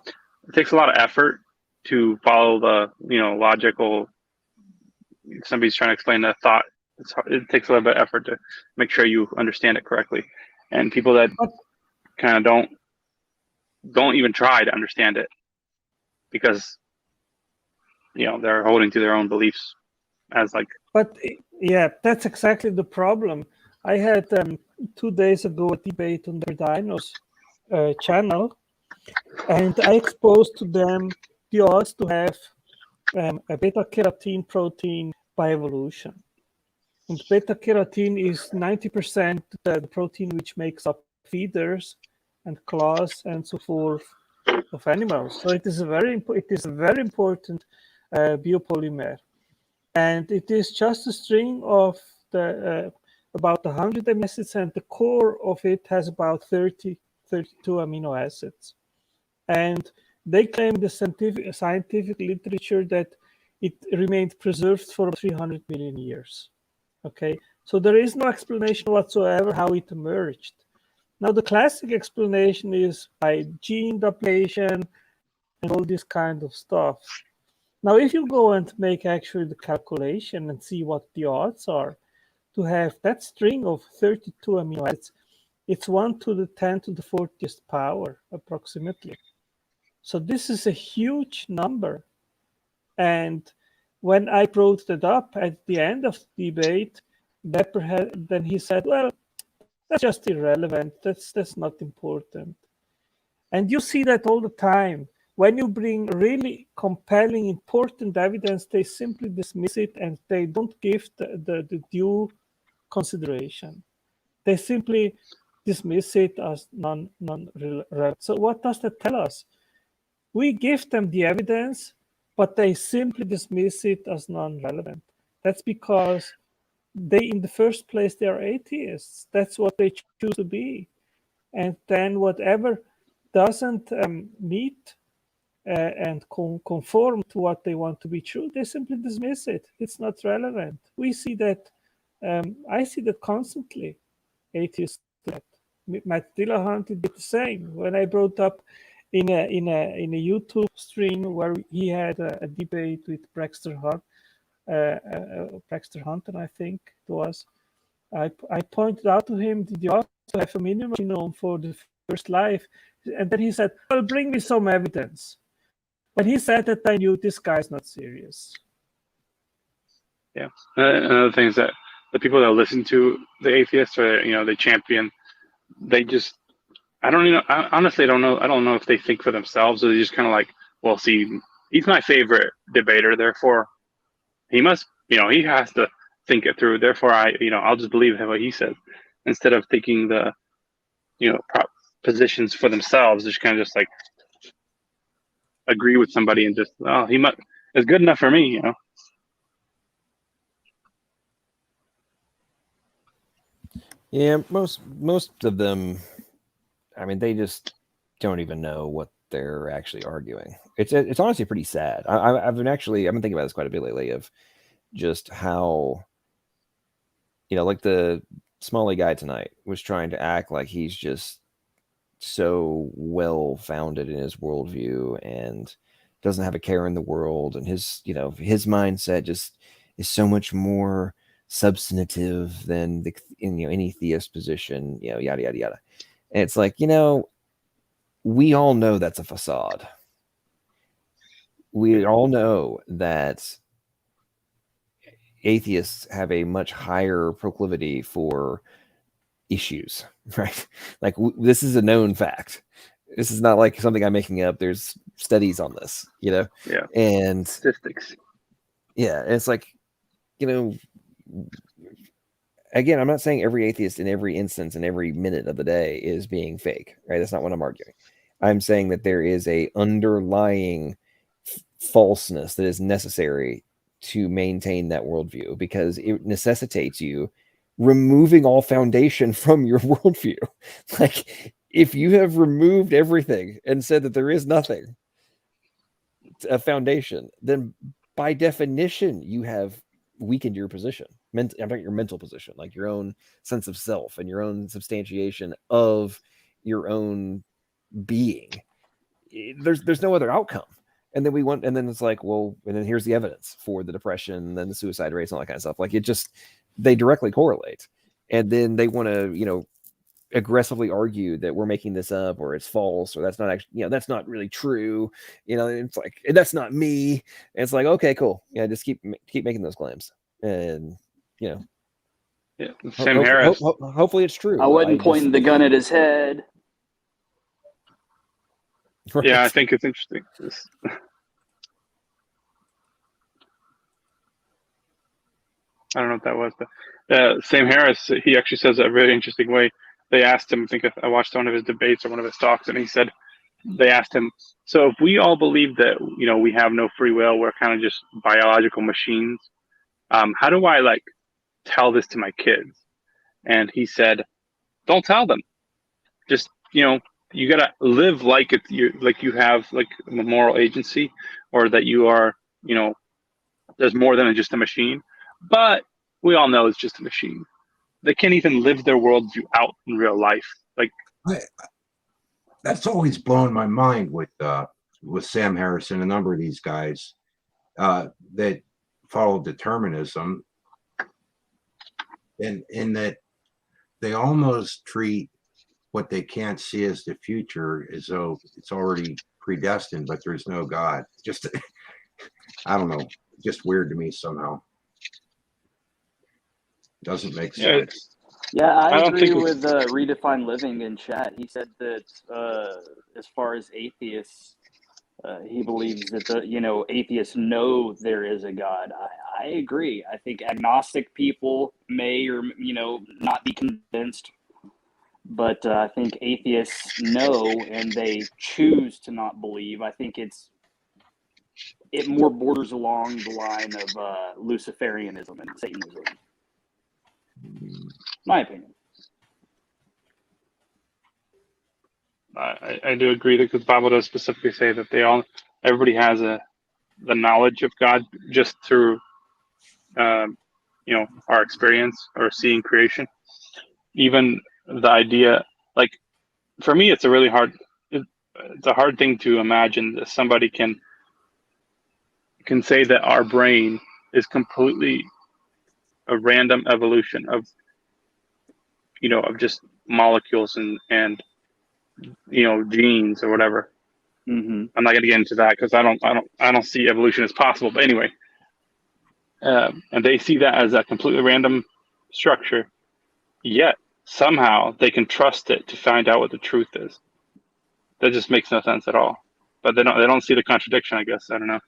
it takes a lot of effort to follow the logical. Somebody's trying to explain the thought. It takes a little bit of effort to make sure you understand it correctly, and people that kind of don't even try to understand it, because they're holding to their own beliefs as like. But yeah, that's exactly the problem. I had 2 days ago a debate on the Dinos channel, and I exposed to them the odds to have a beta-carotene protein by evolution. And beta-carotene is 90% the protein which makes up feathers and claws and so forth. of animals. So it is a very important biopolymer, and it is just a string of the about 100 amino acids, and the core of it has about 32 amino acids. And they claim in the scientific literature that it remained preserved for 300 million years. Okay, so there is no explanation whatsoever how it emerged. Now, the classic explanation is by gene duplication and all this kind of stuff. Now, if you go and make actually the calculation and see what the odds are to have that string of 32 amino acids, it's 1 to the 10 to the 40th power, approximately. So this is a huge number. And when I brought that up at the end of the debate, then he said, well, that's just irrelevant. That's not important. And you see that all the time. When you bring really compelling, important evidence, they simply dismiss it and they don't give the due consideration. They simply dismiss it as non-relevant. So what does that tell us? We give them the evidence, but they simply dismiss it as non-relevant. That's because in the first place, they are atheists. That's what they choose to be. And then whatever doesn't meet and conform to what they want to be true, they simply dismiss it. It's not relevant. We see that. I see that constantly. Atheists do that. Matt Dillahunt did the same. When I brought up in a YouTube stream where he had a debate with Braxton Hunter, I think it was. I pointed out to him, did you also have a minimum genome for the first life? And then he said, well, bring me some evidence. When he said that, I knew this guy's not serious. Yeah. Another thing is that the people that listen to the atheists or, they champion, they just, I honestly don't know. I don't know if they think for themselves or they just kind of like, well, see, he's my favorite debater. Therefore, he must, he has to think it through. Therefore, I'll just believe what he says instead of taking the, positions for themselves. Just kind of just like agree with somebody and just, he must, it's good enough for me, Yeah, most of them, I mean, they just don't even know what they're actually arguing. It's honestly pretty sad. I've been thinking about this quite a bit lately of just how, like the Smalley guy tonight was trying to act like he's just so well founded in his worldview and doesn't have a care in the world, and his mindset just is so much more substantive than any theist position, yada yada yada. And it's like, we all know that's a facade. We all know that atheists have a much higher proclivity for issues, right? Like this is a known fact. This is not like something I'm making up. There's studies on this, Yeah. And statistics. Yeah, and it's like, again, I'm not saying every atheist in every instance in every minute of the day is being fake, right? That's not what I'm arguing. I'm saying that there is a underlying falseness that is necessary to maintain that worldview because it necessitates you removing all foundation from your worldview. Like if you have removed everything and said that there is nothing, a foundation, then by definition you have weakened your position. I'm talking your mental position, like your own sense of self and your own substantiation of your own being. There's no other outcome. And then it's like, well, and then here's the evidence for the depression and then the suicide rates and all that kind of stuff. Like they directly correlate. And then they want to, aggressively argue that we're making this up or it's false or that's not actually, that's not really true. It's like, that's not me. And it's like, okay, cool. Yeah. Just keep making those claims. And, Yeah. Sam Harris. Hopefully it's true. I wasn't pointing the gun at his head. Right. Yeah, I think it's interesting. I don't know what that was, but Sam Harris, he actually says a really interesting way. They asked him, I watched one of his debates or one of his talks, and he said, they asked him, so if we all believe that, we have no free will, we're kind of just biological machines, how do I like tell this to my kids? And he said, don't tell them. Just, you gotta live like you have like a moral agency, or that you are, there's more than just a machine. But we all know it's just a machine. They can't even live their worldview out in real life. Like, that's always blown my mind with Sam Harris and a number of these guys that follow determinism, and in that they almost treat what they can't see as the future as though it's already predestined, but there's no God. Just, I don't know, just weird to me somehow. Doesn't make sense. Yeah, I don't agree think with Redefine Living in chat. He said that as far as atheists, he believes that atheists know there is a God. I agree. I think agnostic people may or not be convinced, but I think atheists know and they choose to not believe. I think it more borders along the line of Luciferianism and Satanism. My opinion. I do agree, because the Bible does specifically say that everybody has the knowledge of God just through our experience or seeing creation. Even the idea, like, for me, it's a hard thing to imagine that somebody can say that our brain is completely a random evolution of just molecules and genes or whatever. Mm-hmm. I'm not going to get into that because I don't see evolution as possible. But anyway, and they see that as a completely random structure, yet somehow they can trust it to find out what the truth is. That just makes no sense at all. But they don't see the contradiction, I guess. I don't know.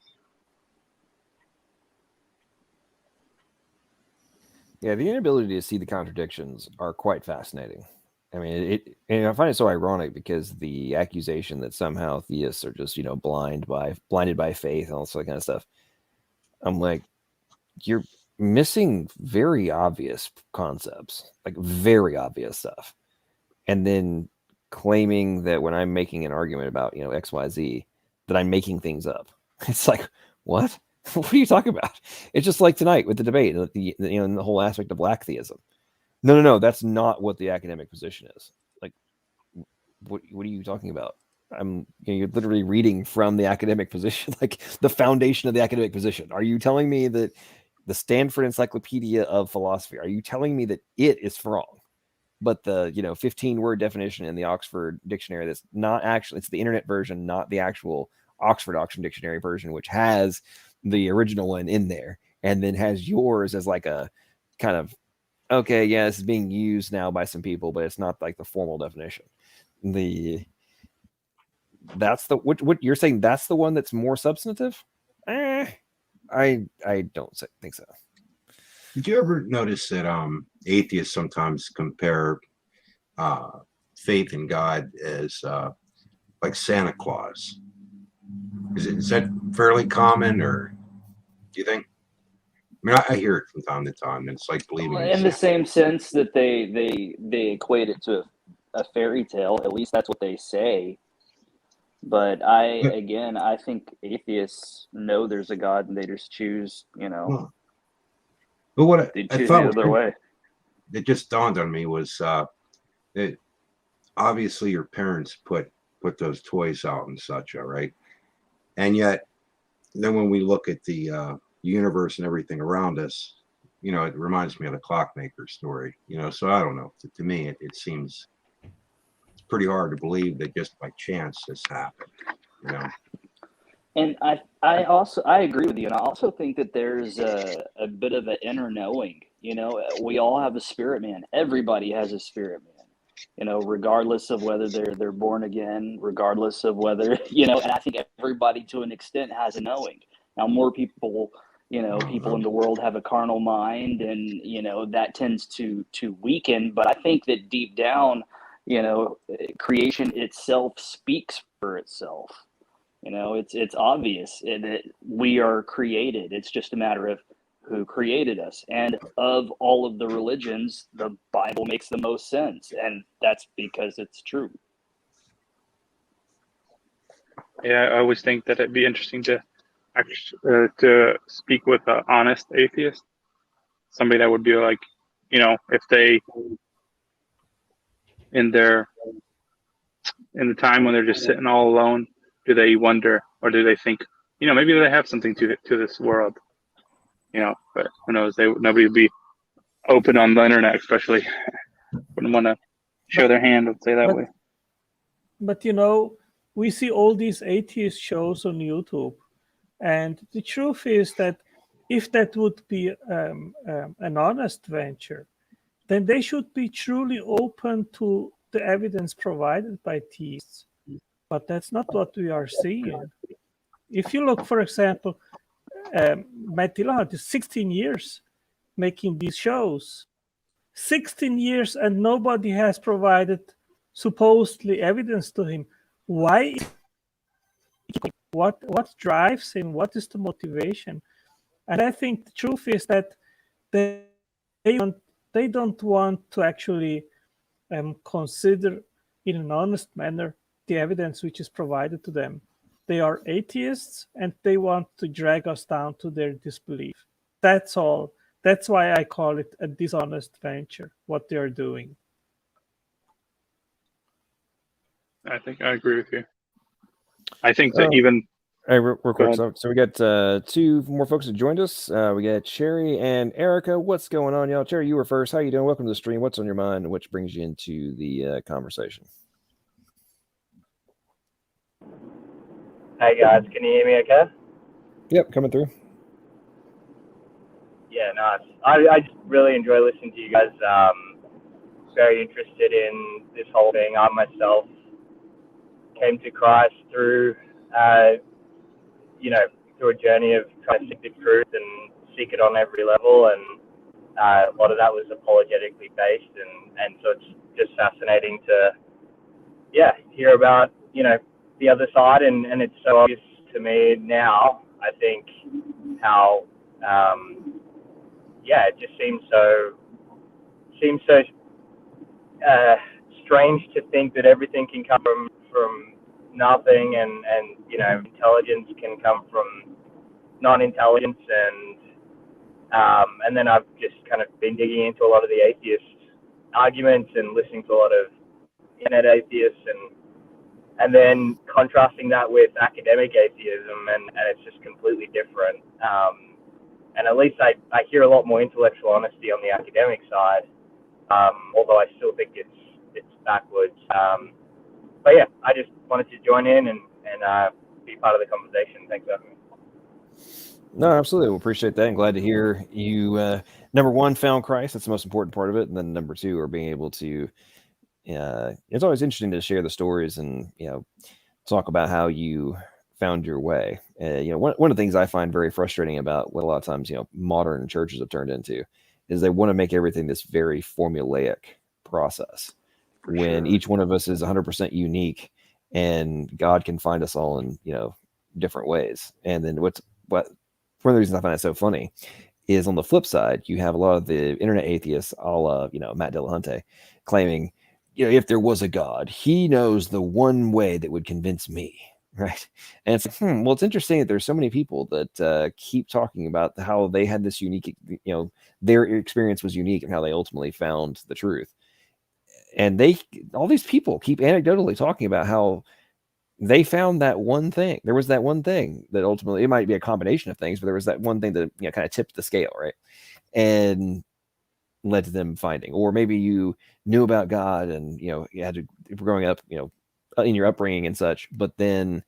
Yeah, the inability to see the contradictions are quite fascinating. I mean, and I find it so ironic because the accusation that somehow theists are just, blinded by faith and all that kind of stuff. I'm like, you're missing very obvious concepts, like very obvious stuff. And then claiming that when I'm making an argument about, XYZ, that I'm making things up. It's like, what? What are you talking about? It's just like tonight with the debate, the whole aspect of black theism. No, that's not what the academic position is. Like, what are you talking about? You're literally reading from the academic position, like the foundation of the academic position. Are you telling me that the Stanford Encyclopedia of Philosophy, are you telling me that it is wrong? But the 15-word definition in the Oxford Dictionary, that's not actually, it's the internet version, not the actual Oxford Dictionary version, which has the original one in there, and then has yours as like a kind of, okay, yeah, this is being used now by some people, but it's not like the formal definition. That's the what you're saying, that's the one that's more substantive? I don't think so. Did you ever notice that atheists sometimes compare faith in God as like Santa Claus? Is that fairly common, or do you think? I mean, I hear it from time to time, and it's like believing In the same sense that they equate it to a fairy tale. At least that's what they say. But I think atheists know there's a God, and they just choose, Well, but what they I choose thought the other way. that just dawned on me was that obviously your parents put those toys out and such, all right, and yet then when we look at the universe and everything around us, it reminds me of the clockmaker story, so I don't know, to me it seems it's pretty hard to believe that just by chance this happened. And I agree with you, and I also think that there's a bit of an inner knowing. We all have a spirit man. Everybody has a spirit man. Regardless of whether they're born again, regardless of whether and I think everybody to an extent has a knowing. Now, more people, people in the world have a carnal mind, and that tends to weaken. But I think that deep down, creation itself speaks for itself. You know, it's obvious that we are created. It's just a matter of who created us. And of all of the religions, the Bible makes the most sense, and that's because it's true. Yeah, I always think that it'd be interesting to speak with an honest atheist, somebody that would be like, you know, if they in the time when they're just sitting all alone, do they wonder, or do they think, you know, maybe they have something to this world, you know? But who knows? Nobody would be open on the internet, especially. Wouldn't want to show their hand, let's say that way. But you know, we see all these atheist shows on YouTube, and the truth is that if that would be an honest venture, then they should be truly open to the evidence provided by theists. But that's not what we are seeing. If you look, for example, Matt Dillon is 16 years making these shows. 16 years, and nobody has provided supposedly evidence to him. Why? What drives him? What is the motivation? And I think the truth is that they don't want to actually consider in an honest manner the evidence which is provided to them. They are atheists, and they want to drag us down to their disbelief. That's all. That's why I call it a dishonest venture, what they are doing. I think I agree with you. I think that even... Hey, real quick. So we got two more folks that joined us. We got Cherry and Erica. What's going on, y'all? Cherry, you were first. How you doing? Welcome to the stream. What's on your mind, and which brings you into the conversation? Hey guys, can you hear me okay? Yep, coming through. Yeah, nice. I just really enjoy listening to you guys. Very interested in this whole thing. I myself came to Christ through, through a journey of trying to seek the truth and seek it on every level, and a lot of that was apologetically based, and so it's just fascinating to, hear about, the other side, and it's so obvious to me now, I think, how, it just seems so strange to think that everything can come from nothing, and intelligence can come from non-intelligence, and then I've just kind of been digging into a lot of the atheist arguments and listening to a lot of internet atheists, and then contrasting that with academic atheism, and it's just completely different. And at least I hear a lot more intellectual honesty on the academic side, although I still think it's backwards. But yeah, I just wanted to join in and be part of the conversation. Thanks for having me. No, absolutely. We appreciate that. I'm glad to hear you, number one, found Christ. That's the most important part of it. And then number two, are being able to, it's always interesting to share the stories and, talk about how you found your way. One of the things I find very frustrating about what a lot of times, modern churches have turned into is they want to make everything this very formulaic process. When each one of us is 100% unique, and God can find us all in, different ways. And then one of the reasons I find it so funny is on the flip side, you have a lot of the internet atheists, a la, Matt Dillahunty, claiming, if there was a God, he knows the one way that would convince me. Right. And it's like, well, it's interesting that there's so many people that keep talking about how they had this unique, their experience was unique and how they ultimately found the truth. And all these people keep anecdotally talking about how they found that one thing. There was that one thing that ultimately, it might be a combination of things, but there was that one thing that, kind of tipped the scale, right? And led to them finding. Or maybe you knew about God and, you had to, growing up, in your upbringing and such, but then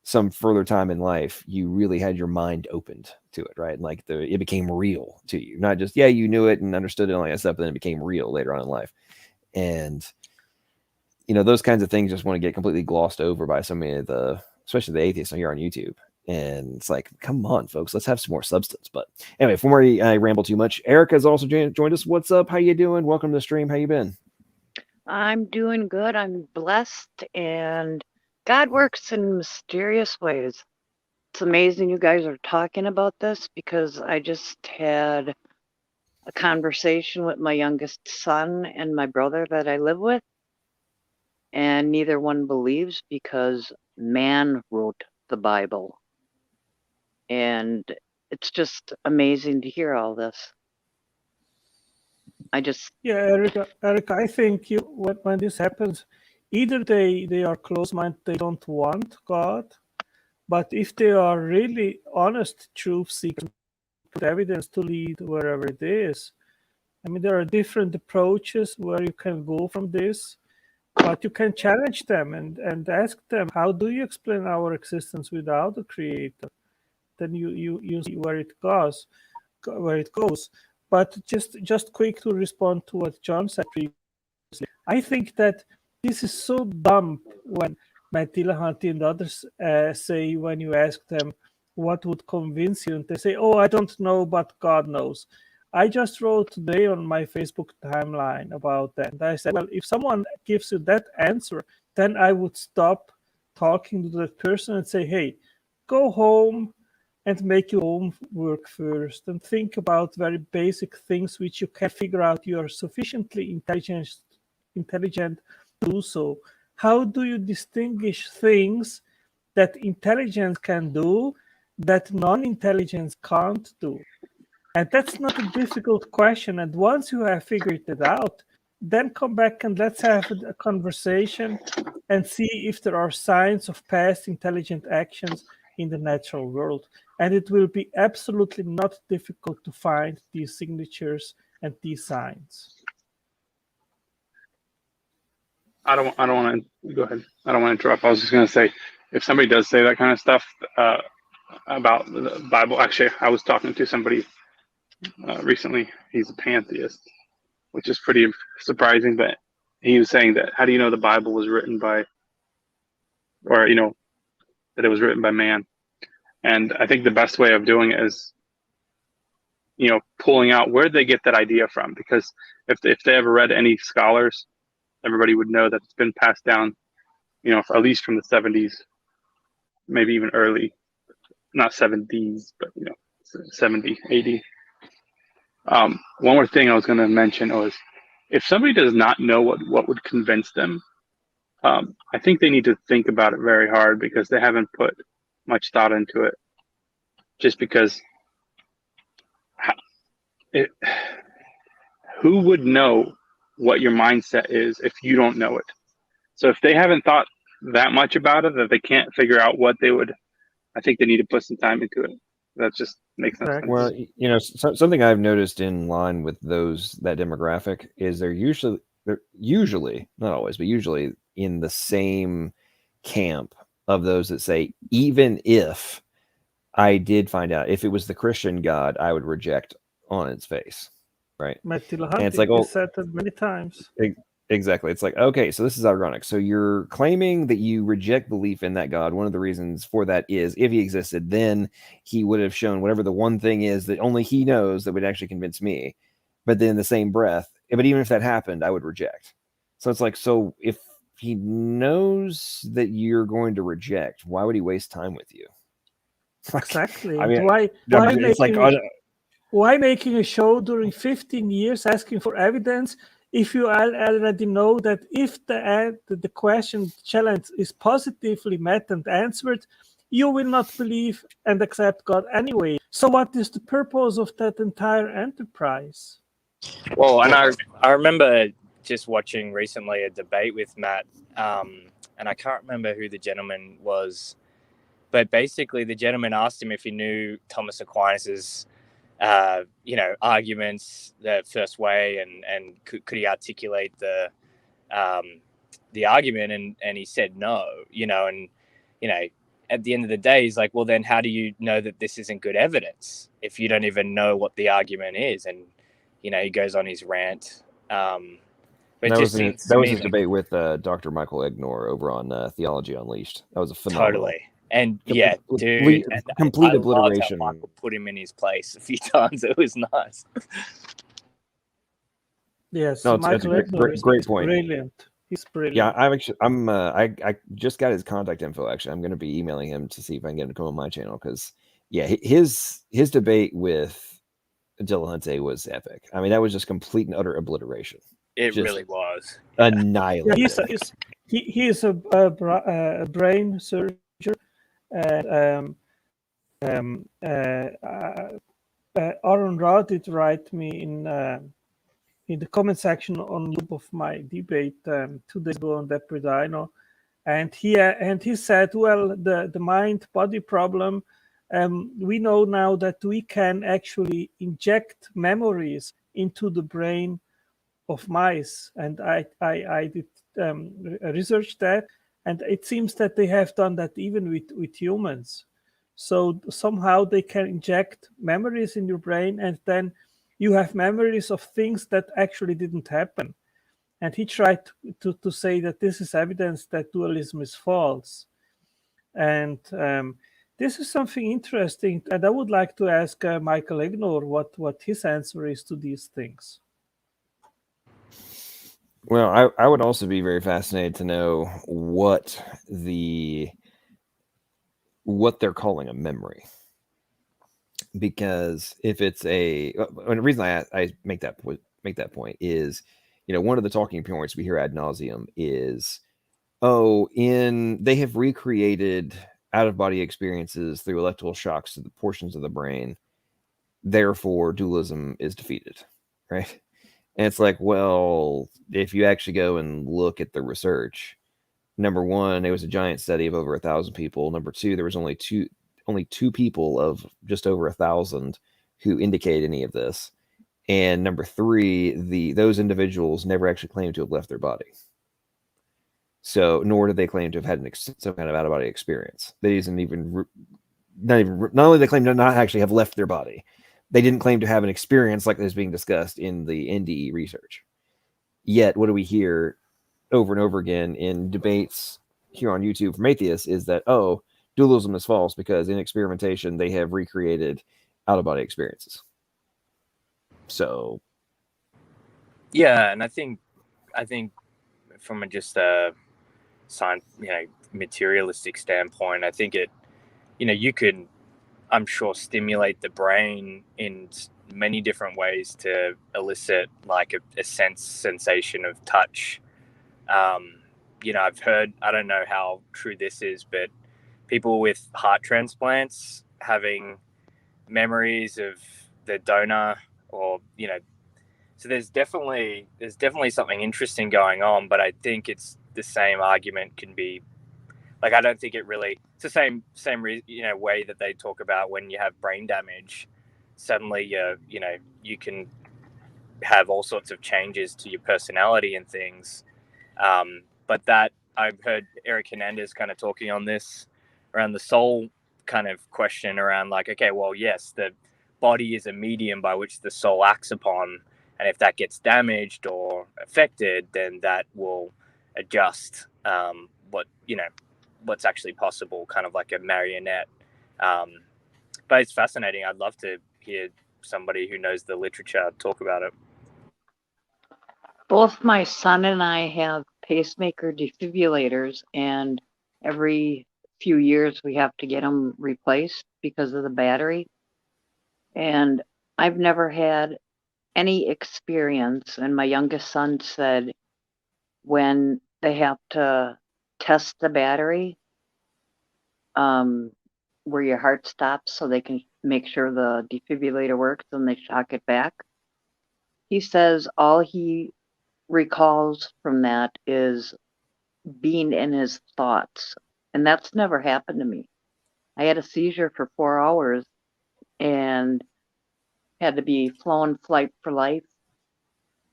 some further time in life, you really had your mind opened to it, right? Like it became real to you, not just, you knew it and understood it and all that stuff, but then it became real later on in life. And, those kinds of things just want to get completely glossed over by so many of especially the atheists here on YouTube. And it's like, come on, folks, let's have some more substance. But anyway, before I ramble too much, Erica's also joined us. What's up? How you doing? Welcome to the stream. How you been? I'm doing good. I'm blessed, and God works in mysterious ways. It's amazing you guys are talking about this because I just had a conversation with my youngest son and my brother that I live with, and neither one believes because man wrote the Bible. And it's just amazing to hear all this. Yeah, Erica, I think when this happens, either they are close-minded, they don't want God, but if they are really honest truth seekers, put evidence to lead wherever it is. I mean, there are different approaches where you can go from this, but you can challenge them and ask them, how do you explain our existence without a creator? Then you see where it goes. But just quick to respond to what John said previously. I think that this is so dumb when Matt Dillahunty and others say, when you ask them what would convince you, and they say, oh, I don't know, but God knows. I just wrote today on my Facebook timeline about that. And I said, well, if someone gives you that answer, then I would stop talking to that person and say, hey, go home and make your own work first and think about very basic things which you can figure out you are sufficiently intelligent to do so. How do you distinguish things that intelligence can do that non-intelligence can't do? And that's not a difficult question. And once you have figured it out, then come back and let's have a conversation and see if there are signs of past intelligent actions in the natural world. And it will be absolutely not difficult to find these signatures and these signs. I don't want to go ahead. I don't want to interrupt. I was just going to say, if somebody does say that kind of stuff about the Bible, actually, I was talking to somebody recently. He's a pantheist, which is pretty surprising. But he was saying that, how do you know the Bible was written by, or that it was written by man? And I think the best way of doing it is, pulling out where they get that idea from. Because if they ever read any scholars, everybody would know that it's been passed down, at least from the 70s, maybe even early, not 70s, but 70, 80. One more thing I was going to mention was, if somebody does not know what would convince them, I think they need to think about it very hard, because they haven't put much thought into it. Just because who would know what your mindset is if you don't know it? So if they haven't thought that much about it, that they can't figure out what they would, I think they need to put some time into it. That just makes no sense. Well, something I've noticed in line with that demographic is they're usually, not always, but usually in the same camp of those that say, even if I did find out, if it was the Christian God, I would reject on its face, right? And it's like, said that many times. Exactly. It's like, okay, so this is ironic. So you're claiming that you reject belief in that God. One of the reasons for that is, if he existed, then he would have shown whatever the one thing is that only he knows that would actually convince me. But then in the same breath, but even if that happened, I would reject. So it's like, so if he knows that you're going to reject, why would he waste time with you? Exactly. I mean, why making a show during 15 years asking for evidence if you already know that if the question challenge is positively met and answered, you will not believe and accept God anyway? So what is the purpose of that entire enterprise? Well, and I remember just watching recently a debate with Matt, and I can't remember who the gentleman was, but basically the gentleman asked him if he knew Thomas Aquinas's arguments the first way, and could he articulate the argument, and he said no, and at the end of the day, he's like, well, then how do you know that this isn't good evidence if you don't even know what the argument is? And he goes on his rant. But that was his debate with Dr. Michael Egnor over on Theology Unleashed. That was a phenomenal. Totally. And dude, complete I obliteration. loved how Michael put him in his place a few times. It was nice. Yes, no, Michael that's a great point. Brilliant. He's brilliant. Yeah, I just got his contact info. Actually, I'm going to be emailing him to see if I can get him to come on my channel because his debate with Dillahunty was epic. I mean, that was just complete and utter obliteration. It Just really was. annihilated. He is a brain surgeon, and Aaron Ra did write me in the comment section on YouTube of my debate 2 days ago on Depredino, and he said, well, the mind-body problem, we know now that we can actually inject memories into the brain of mice, and I did research that, and it seems that they have done that even with humans. So somehow they can inject memories in your brain, and then you have memories of things that actually didn't happen. And he tried to say that this is evidence that dualism is false. And this is something interesting, and I would like to ask Michael Ignor what his answer is to these things. Well, I would also be very fascinated to know what they're calling a memory. Because if it's and the reason I make that point is, one of the talking points we hear ad nauseum is, they have recreated out-of-body experiences through electrical shocks to the portions of the brain, therefore dualism is defeated, right? And it's like, well, if you actually go and look at the research, number one, it was a giant study of over 1,000 people. Number two, there was only two people of just over 1,000 who indicate any of this. And number three, those individuals never actually claimed to have left their body. So, nor did they claim to have had some kind of out-of-body experience. They not only they claim to not actually have left their body, they didn't claim to have an experience like is being discussed in the NDE research. Yet, what do we hear over and over again in debates here on YouTube from atheists is that, dualism is false because in experimentation they have recreated out-of-body experiences. So, Yeah, and I think from a materialistic standpoint, I think you could, I'm sure, stimulate the brain in many different ways to elicit like a sensation of touch. I've heard, I don't know how true this is, but people with heart transplants having memories of the donor, or so there's definitely something interesting going on. But I think it's the same argument can be, like, I don't think it really, it's the same way that they talk about when you have brain damage, suddenly you can have all sorts of changes to your personality and things. But that, I've heard Eric Hernandez kind of talking on this around the soul kind of question around, like, okay, well, yes, the body is a medium by which the soul acts upon, and if that gets damaged or affected, then that will adjust what's actually possible, kind of like a marionette. But it's fascinating. I'd love to hear somebody who knows the literature talk about it. Both my son and I have pacemaker defibrillators, and every few years we have to get them replaced because of the battery. And I've never had any experience. And my youngest son said when they have to test the battery, where your heart stops so they can make sure the defibrillator works, and they shock it back. He says all he recalls from that is being in his thoughts, and that's never happened to me. I had a seizure for 4 hours and had to be flown flight for life,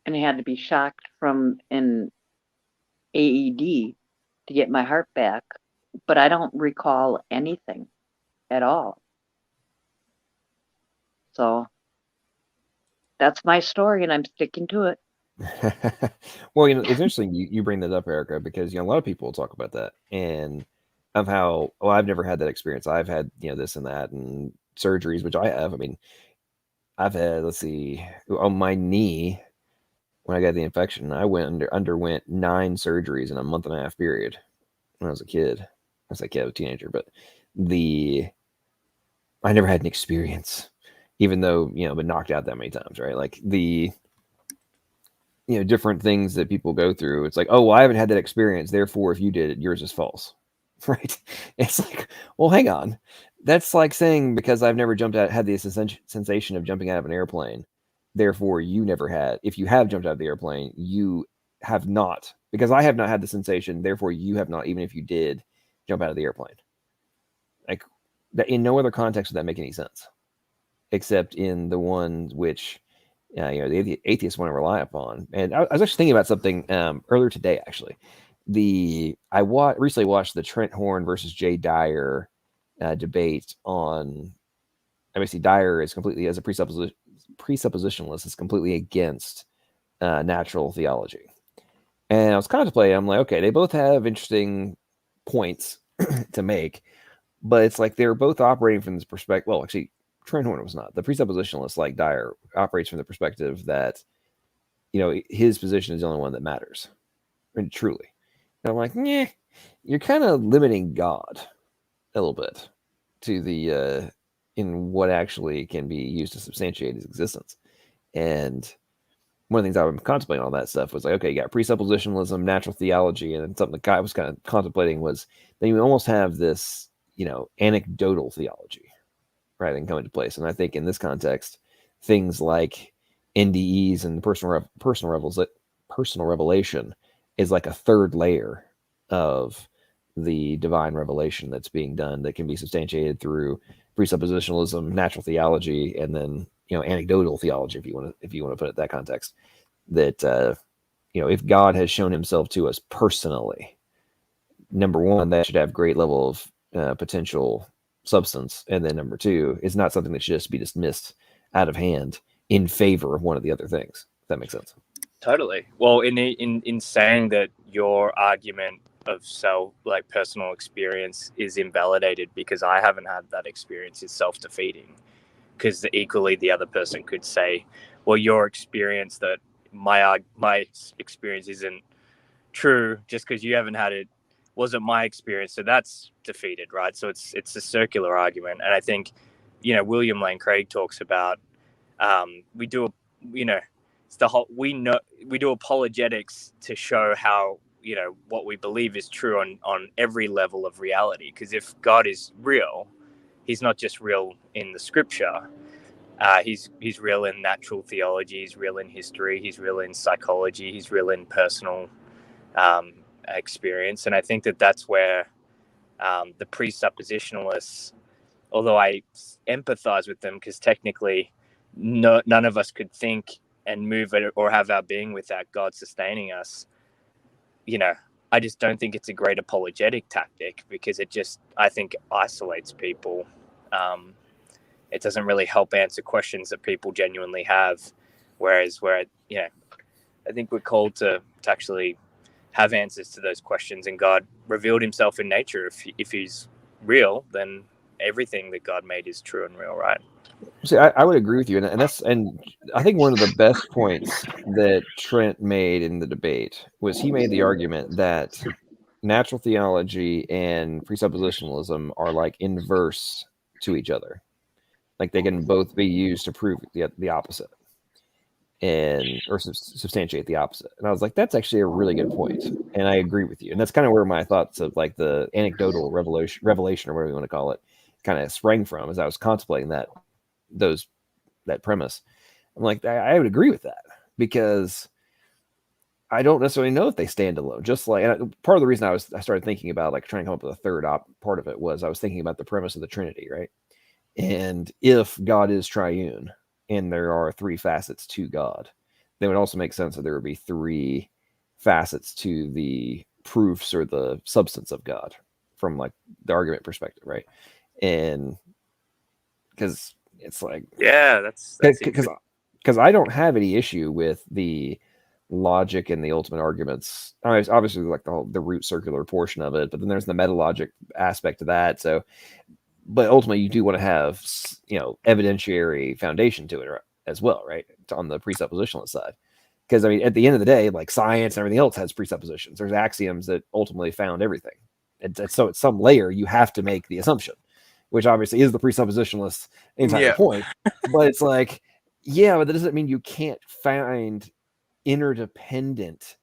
and I had to be shocked from an AED to get my heart back, but I don't recall anything at all. So that's my story, and I'm sticking to it. Well, it's interesting you bring that up, Erica, because a lot of people talk about that and of how, I've never had that experience. I've had this and that and surgeries, which I have. I mean, I've had, let's see, on my knee, when I got the infection, I underwent 9 surgeries in a month and a half period when I was a kid. I was like, yeah, a teenager, but I never had an experience, even though, been knocked out that many times, right? Like different things that people go through. It's like, oh, well, I haven't had that experience. Therefore, if you did it, yours is false, right? It's like, well, hang on. That's like saying, because I've never had the sensation of jumping out of an airplane, therefore you never had. If you have jumped out of the airplane, you have not, because I have not had the sensation, therefore you have not, even if you did jump out of the airplane. Like, that in no other context would that make any sense, except in the ones which the atheists want to rely upon. And I was actually thinking about something earlier today. Actually, I recently watched the Trent Horn versus Jay Dyer debate on. Obviously, Dyer is completely, as a presuppositionalist, is completely against natural theology. And I was contemplating. I'm like, okay, they both have interesting points to make, but it's like they're both operating from this perspective. Well, actually, Trent Horn was not. The presuppositionalist, like Dyer, operates from the perspective that, his position is the only one that matters. And truly. And I'm like, yeah, you're kind of limiting God a little bit to the, in what actually can be used to substantiate his existence. And one of the things I was contemplating on that stuff was like, okay, you got presuppositionalism, natural theology, and then something that I was kind of contemplating was then you almost have this, anecdotal theology, right, and come into place. And I think in this context, things like NDEs and personal revelation is like a third layer of the divine revelation that's being done that can be substantiated through presuppositionalism, natural theology, and then anecdotal theology, if you want to put it in that context. That if God has shown himself to us personally, number one, that should have great level of potential substance, and then number two, it's not something that should just be dismissed out of hand in favor of one of the other things. If that makes sense. Totally. Well, in saying that your argument of personal experience is invalidated because I haven't had that experience is self-defeating, because equally the other person could say, well, your experience that my experience isn't true just because you haven't had it wasn't my experience, so that's defeated, right? So it's a circular argument. And I think William Lane Craig talks about we do apologetics to show how what we believe is true on every level of reality, because if God is real, he's not just real in the scripture. He's real in natural theology. He's real in history. He's real in psychology. He's real in personal experience. And I think that's where the presuppositionalists, although I empathize with them, because technically none of us could think and move or have our being without God sustaining us. I just don't think it's a great apologetic tactic, because it just, I think, isolates people. It doesn't really help answer questions that people genuinely have. Whereas I think we're called to actually have answers to those questions, and God revealed himself in nature. If he's real, then everything that God made is true and real, right? See, I would agree with you, and I think one of the best points that Trent made in the debate was he made the argument that natural theology and presuppositionalism are like inverse to each other. Like they can both be used to prove the opposite or substantiate the opposite. And I was like, that's actually a really good point, and I agree with you. And that's kind of where my thoughts of like the anecdotal revelation or whatever you want to call it kind of sprang from, as I was contemplating that premise. I'm like, I would agree with that, because I don't necessarily know if they stand alone. Just like, and part of the reason I started thinking about like trying to come up with a third part of it was I was thinking about the premise of the Trinity, right? And if God is triune and there are 3 facets to God, then it would also make sense that there would be 3 facets to the proofs or the substance of God from like the argument perspective, right? And because it's like, yeah, that's because I don't have any issue with the logic and the ultimate arguments. I mean, obviously like the root circular portion of it, but then there's the metalogic aspect of that. So, but ultimately you do want to have evidentiary foundation to it as well, right? On the presuppositionalist side. Because I mean, at the end of the day, like science and everything else has presuppositions. There's axioms that ultimately found everything. So at some layer, you have to make the assumption, which obviously is the presuppositionalist entire point. But it's like, yeah, but that doesn't mean you can't find interdependent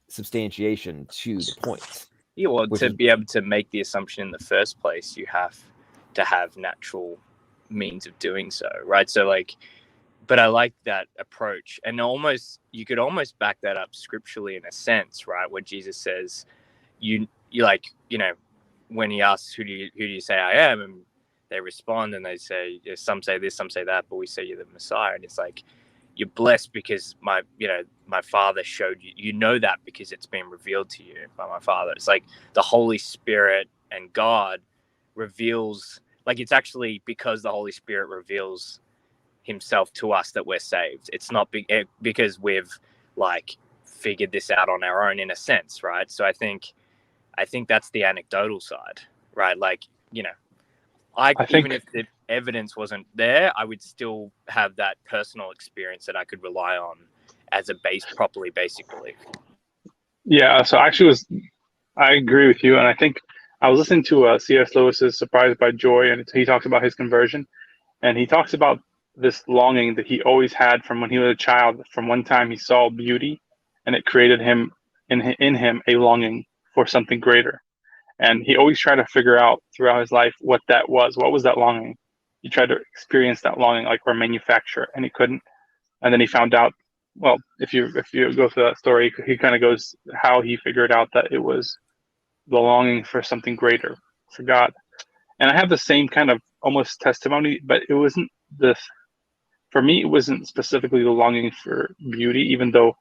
substantiation to the point. Yeah, well, to be able to make the assumption in the first place, you have to have natural means of doing so, right? So like, but I like that approach, and you could almost back that up scripturally in a sense, right? Where Jesus says, you like, you know, when he asks, who do you say I am? And they respond and they say, some say this, some say that, but we say you're the Messiah. And it's like, you're blessed because my Father showed you. You know that because it's been revealed to you by my Father. It's like the Holy Spirit and God reveals, like it's actually because the Holy Spirit reveals himself to us that we're saved. It's not because we've like figured this out on our own in a sense, right? So I think that's the anecdotal side, right? Like, you know, even if the evidence wasn't there, I would still have that personal experience that I could rely on as a properly basic belief. Yeah, so actually I agree with you, and I think I was listening to C.S. Lewis's Surprised by Joy, and he talks about his conversion, and he talks about this longing that he always had from when he was a child. From one time he saw beauty, and it created him in him a longing for something greater. And he always tried to figure out throughout his life what that was. What was that longing? He tried to experience that longing, like, or manufacture it, and he couldn't. And then he found out. Well, if you go through that story, he kind of goes how he figured out that it was the longing for something greater, for God. And I have the same kind of almost testimony, but it wasn't for me, it wasn't specifically the longing for beauty, even though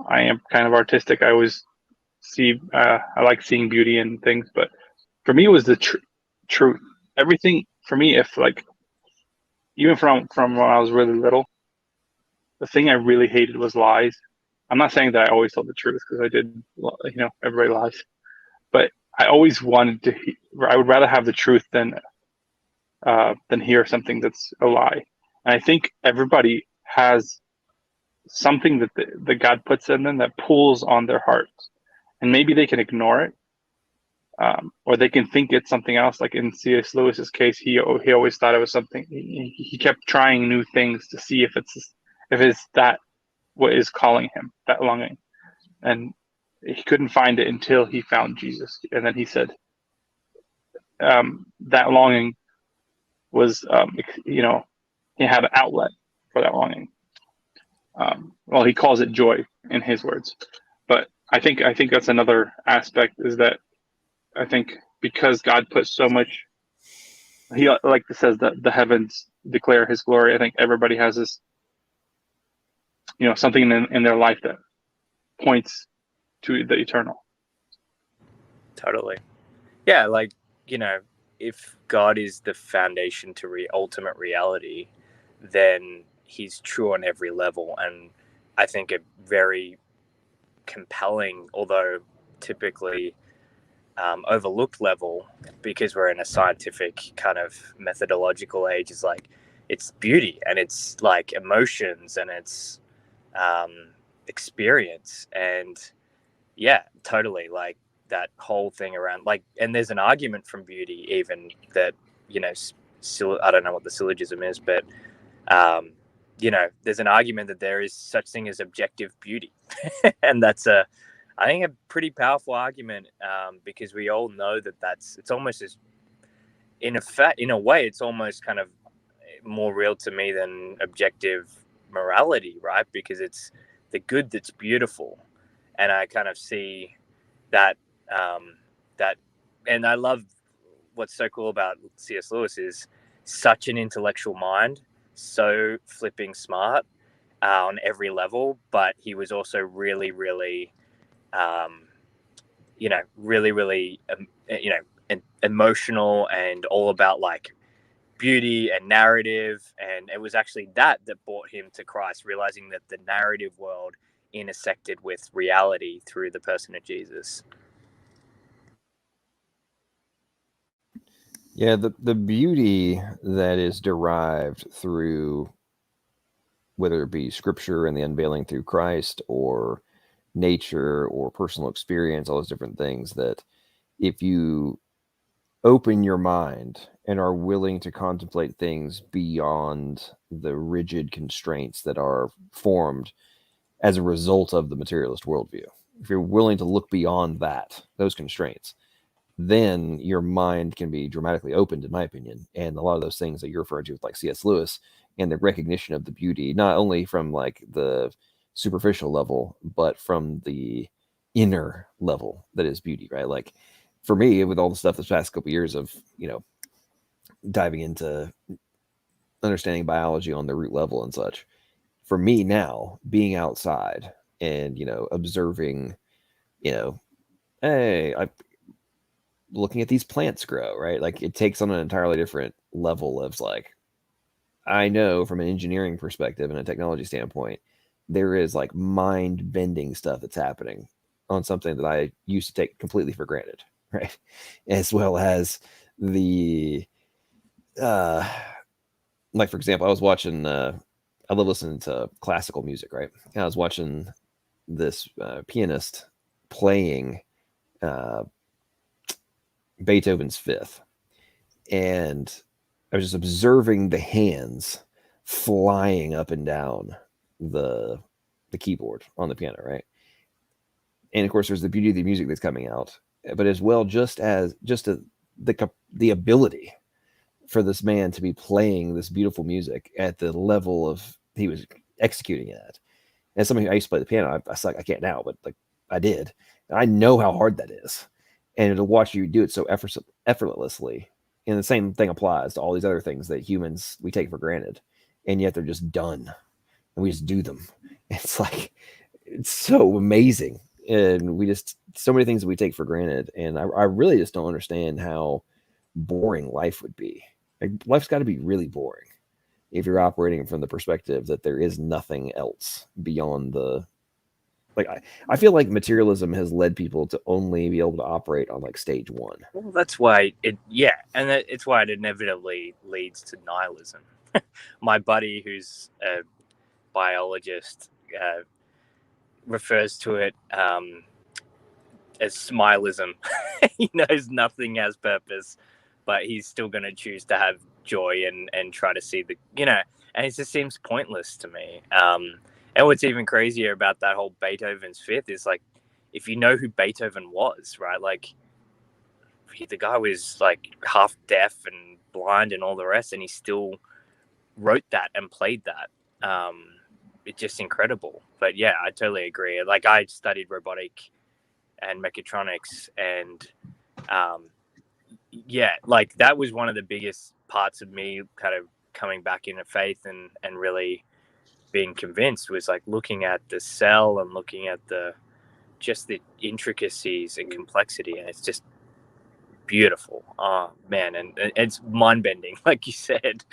I am kind of artistic. I always I like seeing beauty in things, but for me, it was the truth. Everything for me, if like, even from when I was really little, the thing I really hated was lies. I'm not saying that I always told the truth, because I did, you know, everybody lies, but I always wanted to. I would rather have the truth than hear something that's a lie. And I think everybody has something that God puts in them that pulls on their hearts, and maybe they can ignore it, or they can think it's something else. Like in C.S. Lewis's case, he always thought it was something. He kept trying new things to see if it's that what is calling him, that longing, and he couldn't find it until he found Jesus. And then he said, that longing was, you know, he had an outlet for that longing. Well, he calls it joy in his words, but I think that's another aspect, is that I think because God put so much, he, like it says that the heavens declare his glory. I think everybody has this, you know, something in their life that points to the eternal. Totally. Yeah, like, you know, if God is the foundation to ultimate reality, then he's true on every level. And I think a very compelling, although typically overlooked level, because we're in a scientific kind of methodological age, is like, it's beauty and it's like emotions and it's experience. And yeah, totally, like that whole thing around, like, and there's an argument from beauty even that, you know, I don't know what the syllogism is, but you know, there's an argument that there is such thing as objective beauty. And that's I think a pretty powerful argument, because we all know that it's almost as, in a way, it's almost kind of more real to me than objective morality, right? Because it's the good that's beautiful. And I kind of see that, and I love what's so cool about C.S. Lewis is such an intellectual mind, so flipping smart on every level, but he was also really, really, you know, really, you know, emotional and all about like beauty and narrative. And it was actually that brought him to Christ, realizing that the narrative world intersected with reality through the person of Jesus. Yeah, the beauty that is derived through whether it be scripture and the unveiling through Christ, or nature, or personal experience, all those different things, that if you open your mind and are willing to contemplate things beyond the rigid constraints that are formed as a result of the materialist worldview, if you're willing to look beyond those constraints, then your mind can be dramatically opened, in my opinion. And a lot of those things that you're referring to with like C.S. Lewis and the recognition of the beauty, not only from like the superficial level, but from the inner level that is beauty, right? Like for me, with all the stuff this past couple of years of, diving into understanding biology on the root level and such, for me now, being outside and, observing, hey, I'm looking at these plants grow, right? Like it takes on an entirely different level of like, I know from an engineering perspective and a technology standpoint, there is like mind bending stuff that's happening on something that I used to take completely for granted, right? As well as the, like, for example, I was watching, I love listening to classical music, right? And I was watching this pianist playing Beethoven's Fifth, and I was just observing the hands flying up and down the keyboard on the piano, right? And of course, there's the beauty of the music that's coming out, but as well, the ability for this man to be playing this beautiful music at the level of he was executing it at. As somebody who I used to play the piano, I suck. I can't now, but like I did. And I know how hard that is. And to watch you do it so effortlessly, and the same thing applies to all these other things that humans we take for granted, and yet they're just done, and we just do them. It's like it's so amazing, and we just so many things that we take for granted, and I really just don't understand how boring life would be. Like, life's got to be really boring if you're operating from the perspective that there is nothing else beyond the. Like I feel like materialism has led people to only be able to operate on like stage one. Well, that's why it's why it inevitably leads to nihilism. My buddy, who's a biologist, refers to it as smilism. He knows nothing has purpose, but he's still going to choose to have joy and try to see and it just seems pointless to me. And what's even crazier about that whole Beethoven's Fifth is like, if you know who Beethoven was, right? Like, the guy was like half deaf and blind and all the rest, and he still wrote that and played that. It's just incredible. But yeah, I totally agree. Like, I studied robotic and mechatronics, and like that was one of the biggest parts of me kind of coming back into faith and really being convinced, was like looking at the cell and looking at the intricacies and complexity, and it's just beautiful. Oh man, and it's mind-bending, like you said.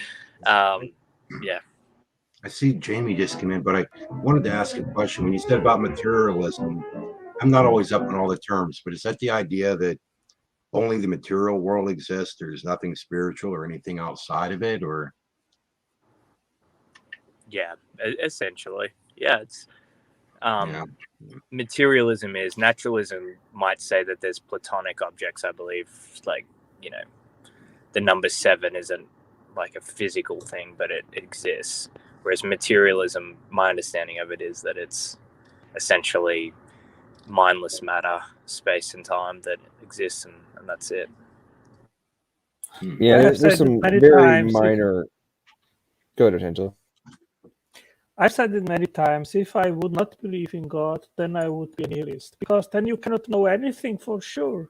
Yeah. I see Jamie just came in, but I wanted to ask a question. When you said about materialism, I'm not always up on all the terms, but is that the idea that only the material world exists? There's nothing spiritual or anything outside of it, or? Yeah, essentially. Yeah, it's materialism is naturalism might say that there's platonic objects, I believe, like, the number 7 isn't like a physical thing, but it exists. Whereas materialism, my understanding of it is that it's essentially mindless matter, space and time that exists, and that's it. Yeah, there's some very minor. Go ahead, Angela. I've said it many times. If I would not believe in God, then I would be a nihilist, because then you cannot know anything for sure.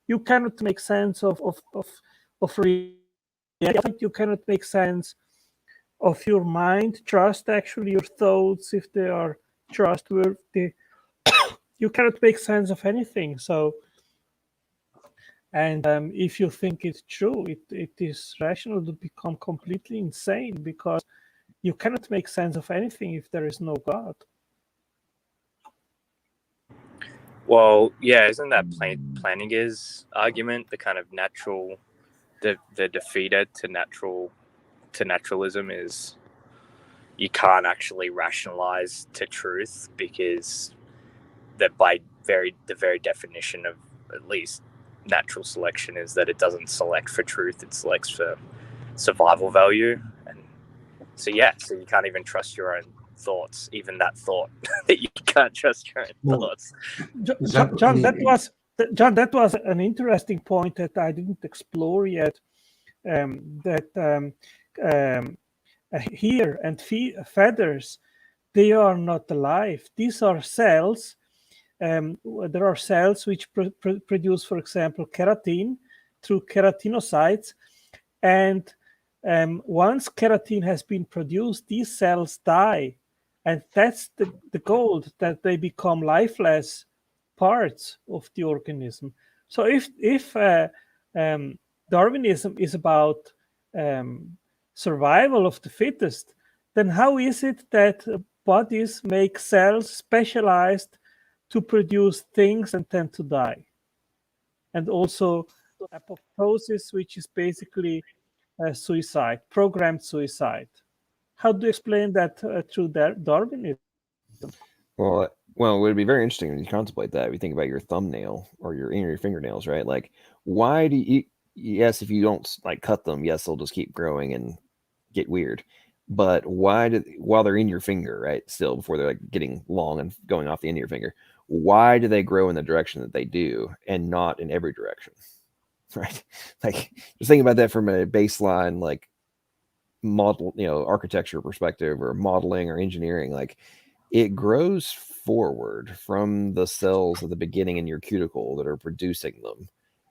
You cannot make sense of reality. You cannot make sense of your mind. Trust actually your thoughts if they are trustworthy. You cannot make sense of anything. So, and if you think it's true, it is rational to become completely insane, because you cannot make sense of anything if there is no God. Well, yeah, isn't that Plantinga's argument, the kind of natural, the defeater to naturalism is you can't actually rationalize to truth, because that by the very definition of at least natural selection is that it doesn't select for truth, it selects for survival value. And so so you can't even trust your own thoughts, even that thought that you can't trust your own thoughts. John, that was an interesting point that I didn't explore yet. Hair and feathers, they are not alive. These are cells. There are cells which produce, for example, keratin through keratinocytes. And once keratin has been produced, these cells die. And that's the goal, that they become lifeless parts of the organism. So if Darwinism is about survival of the fittest, then how is it that bodies make cells specialized to produce things and tend to die? And also apoptosis, which is basically suicide, programmed suicide. How do you explain that through Darwinism? Well, it would be very interesting when you contemplate that. If you think about your thumbnail or your fingernails, right? Like, why do you? Yes, if you don't like cut them, yes, they'll just keep growing and get weird. But while they're in your finger, right? Still, before they're like getting long and going off the end of your finger, why do they grow in the direction that they do and not in every direction? Right? Like, just think about that from a baseline, like model, architecture perspective or modeling or engineering. Like, it grows forward from the cells at the beginning in your cuticle that are producing them,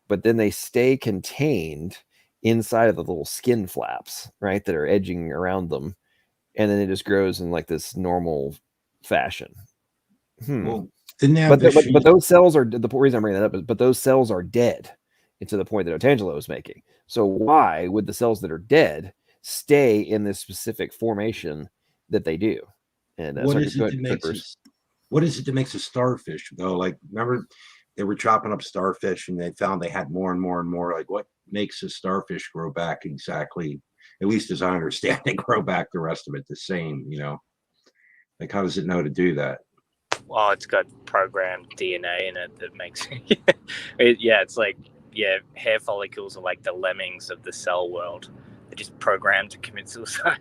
but then they stay contained inside of the little skin flaps, right, that are edging around them, and then it just grows in like this normal fashion. Well, didn't they have but those cells are, the reason I'm bringing that up is, but those cells are dead. And to the point that Otangelo was making. So why would the cells that are dead stay in this specific formation that they do? And what is it that makes a starfish though? Like, remember they were chopping up starfish and they found they had more and more and more. Like, what makes a starfish grow back exactly? At least as I understand, they grow back the rest of it the same. Like, how does it know to do that? Well, it's got programmed DNA in it that makes it's like, hair follicles are like the lemmings of the cell world. They're just programmed to commit suicide.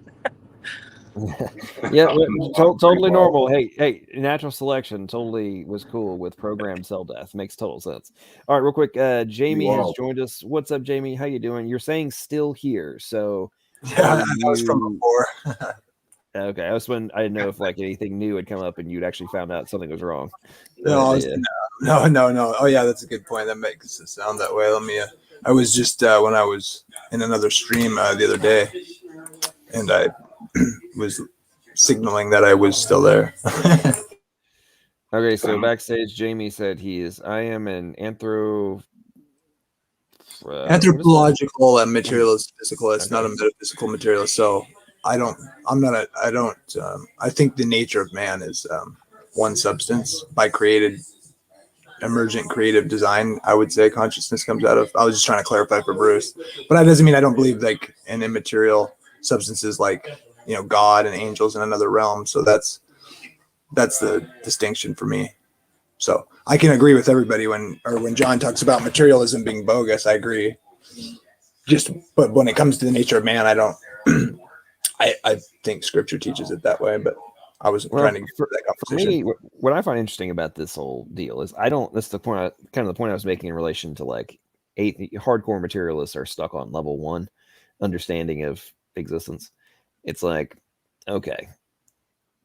Totally normal. Hey, natural selection totally was cool with programmed cell death. Makes total sense. All right, real quick, Jamie has joined us. What's up, Jamie? How you doing? You're saying still here, so that was from before. Okay, I didn't know if like anything new had come up and you'd actually found out something was wrong. No. Oh yeah, that's a good point. That makes it sound that way. Let me. I was just when I was in another stream the other day, and I was signaling that I was still there. Okay, so backstage, Jamie said I am an anthropological and materialist physicalist, not a metaphysical materialist. So I think the nature of man is one substance by emergent creative design. I would say consciousness comes out of. I was just trying to clarify for Bruce, but that doesn't mean I don't believe like in immaterial substances like God and angels in another realm. So that's the distinction for me. So I can agree with everybody when John talks about materialism being bogus. I agree. But when it comes to the nature of man, I don't. I think Scripture teaches it that way, but I wasn't trying to get for that conversation. For me, what I find interesting about this whole deal is that's the point. Kind of the point I was making in relation to like hardcore materialists are stuck on level 1 understanding of existence. It's like, okay,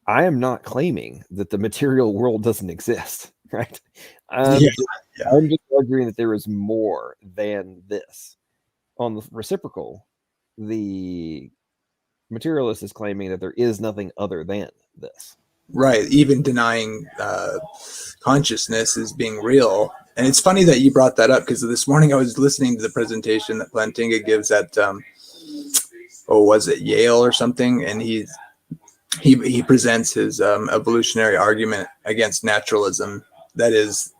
I am not claiming that the material world doesn't exist, right? I'm just arguing that there is more than this. On the reciprocal, the materialist is claiming that there is nothing other than this. Right. Even denying consciousness as being real. And it's funny that you brought that up because this morning I was listening to the presentation that Plantinga gives at, was it Yale or something? And he presents his evolutionary argument against naturalism. That is,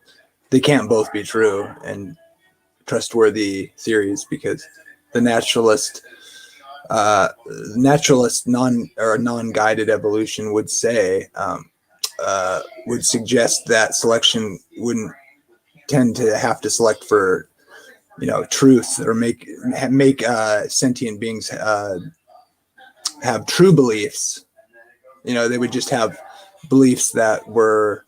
they can't both be true and trustworthy theories, because the naturalist naturalist non-guided evolution would say, would suggest that selection wouldn't tend to have to select for, truth, or make sentient beings have true beliefs. They would just have beliefs that were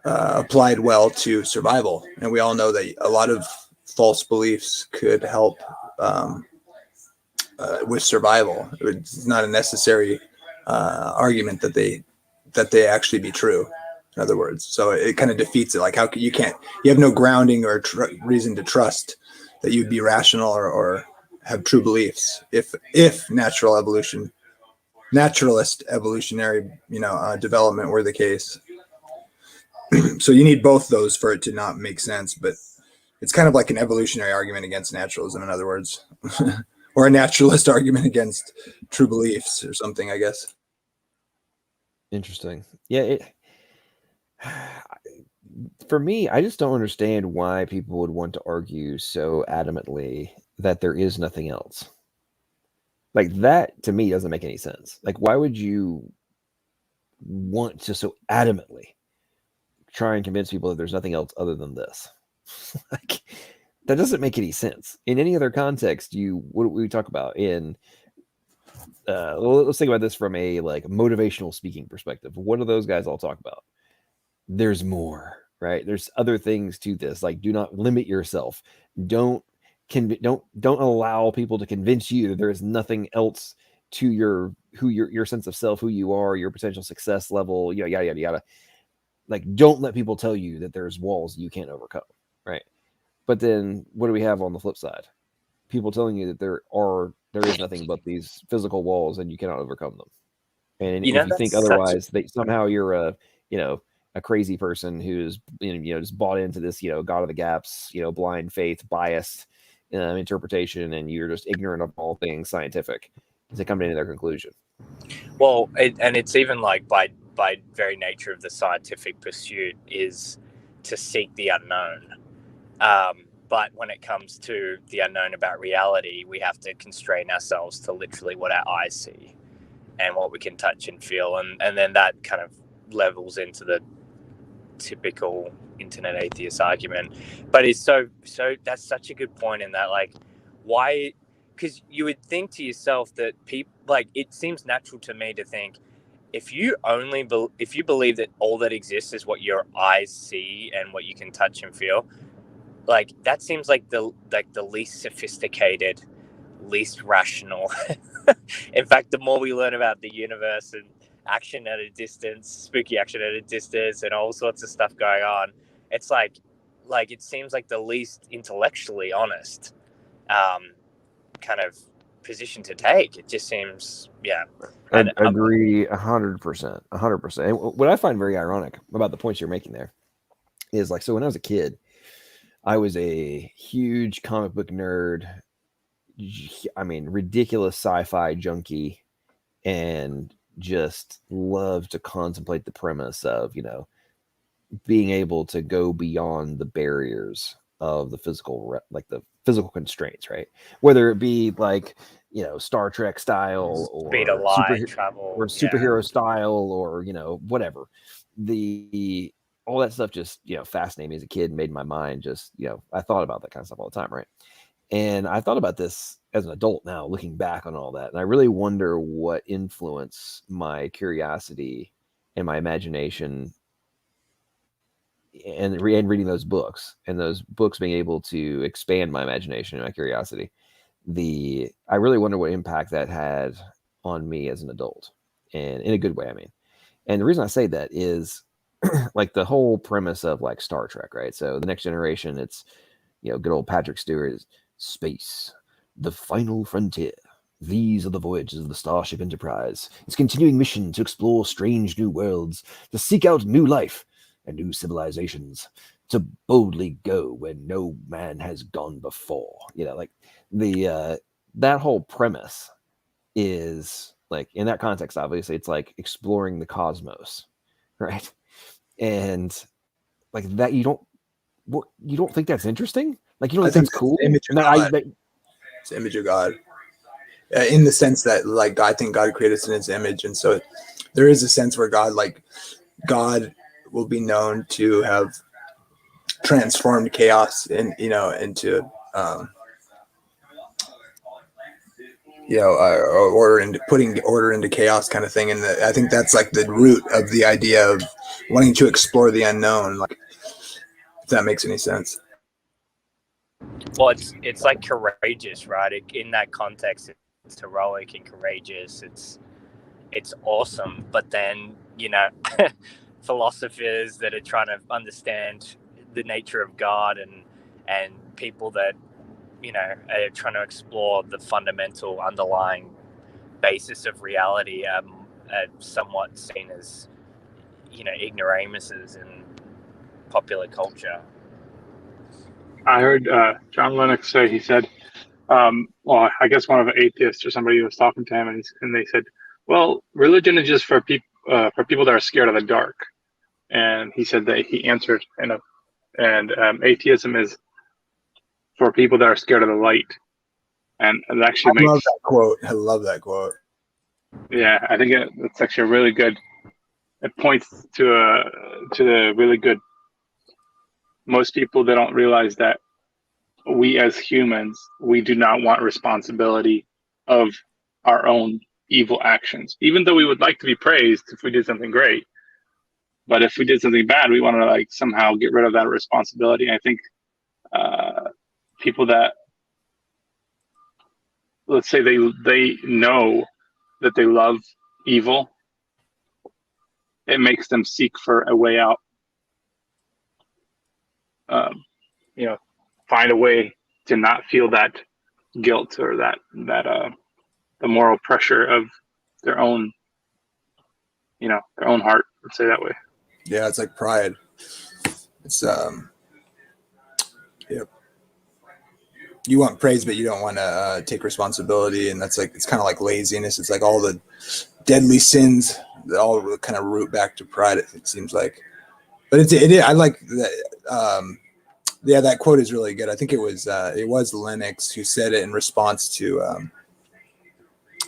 applied well to survival. And we all know that a lot of false beliefs could help with survival. It's not a necessary argument that they actually be true, in other words. So it kind of defeats it. Like, how can you have no grounding or reason to trust that you'd be rational or have true beliefs if naturalist evolutionary development were the case. So you need both those for it to not make sense. But it's kind of like an evolutionary argument against naturalism, in other words. Or a naturalist argument against true beliefs or something, I guess. Interesting. Yeah. For me, I just don't understand why people would want to argue so adamantly that there is nothing else. Like, that to me doesn't make any sense. Like, why would you want to so adamantly try and convince people that there's nothing else other than this? Like, that doesn't make any sense. In any other context, what do we talk about in let's think about this from a like motivational speaking perspective. What do those guys all talk about? There's more, right? There's other things to this. Like, do not limit yourself. Don't allow people to convince you that there is nothing else to your sense of self, who you are, your potential success level, yada yada yada. Like, don't let people tell you that there's walls you can't overcome, right? But then what do we have on the flip side? People telling you that there is nothing but these physical walls and you cannot overcome them. And if you think otherwise, that somehow you're a crazy person who's just bought into this God of the gaps, blind faith, biased interpretation, and you're just ignorant of all things scientific to come to their conclusion. Well, it's even like by very nature of the scientific pursuit is to seek the unknown. But when it comes to the unknown about reality, we have to constrain ourselves to literally what our eyes see and what we can touch and feel. And then that kind of levels into the typical internet atheist argument. But it's so that's such a good point in that, like, why? Because you would think to yourself that people, like, it seems natural to me to think, if you believe that all that exists is what your eyes see and what you can touch and feel, like, that seems like the least sophisticated, least rational. In fact, the more we learn about the universe and action at a distance, spooky action at a distance, and all sorts of stuff going on, it's like it seems like the least intellectually honest kind of position to take. It just seems, yeah. I agree 100%. 100%. And what I find very ironic about the points you're making there is, like, so when I was a kid, I was a huge comic book nerd. I mean, ridiculous sci-fi junkie, and just love to contemplate the premise of, being able to go beyond the barriers of the physical, like the physical constraints, right? Whether it be like, Star Trek style, or speed of light, travel, or superhero style, or, whatever. All that stuff just, fascinated me as a kid, made my mind just, I thought about that kind of stuff all the time, right? And I thought about this as an adult now, looking back on all that. And I really wonder what influenced my curiosity and my imagination and reading those books, and those books being able to expand my imagination and my curiosity. I really wonder what impact that had on me as an adult, and in a good way, I mean. And the reason I say that is, like, the whole premise of, like, Star Trek, right? So the Next Generation, it's, good old Patrick Stewart is space, the final frontier. These are the voyages of the Starship Enterprise. Its continuing mission to explore strange new worlds, to seek out new life and new civilizations, to boldly go where no man has gone before. Like, that whole premise is, like, in that context, obviously, it's like exploring the cosmos, right? And, like, that, you don't think that's interesting? Like, you don't think that's cool? It's the image of God. It's the image of God. in the sense that like I think God created us in His image, and so there is a sense where God will be known to have transformed chaos into order, into putting order into chaos kind of thing. And I think that's like the root of the idea of wanting to explore the unknown, like, if that makes any sense. Well, it's like courageous, right? In that context, it's heroic and courageous. It's awesome. But then, philosophers that are trying to understand the nature of God and people that, are trying to explore the fundamental underlying basis of reality are somewhat seen as, ignoramuses in popular culture. I heard John Lennox say, he said, well, I guess one of the atheists or somebody was talking to him, and they said, well, religion is just for people that are scared of the dark. And he said that he answered, and atheism is for people that are scared of the light. And it actually I love that quote. I love that quote. Yeah, I think it's actually really good. It points to the really good. Most people, they don't realize that we as humans, we do not want responsibility of our own evil actions, even though we would like to be praised if we did something great. But if we did something bad, we want to like somehow get rid of that responsibility. I think people that, let's say they know that they love evil, it makes them seek for a way out. Find a way to not feel that guilt or that the moral pressure of their own, their own heart. Let's say that way. Yeah, it's like pride. It's you want praise, but you don't want to take responsibility, and that's like, it's kind of like laziness. It's like all the deadly sins that all kind of root back to pride. It seems like, but it I like that. Yeah, that quote is really good. I think it was Lennox who said it in response to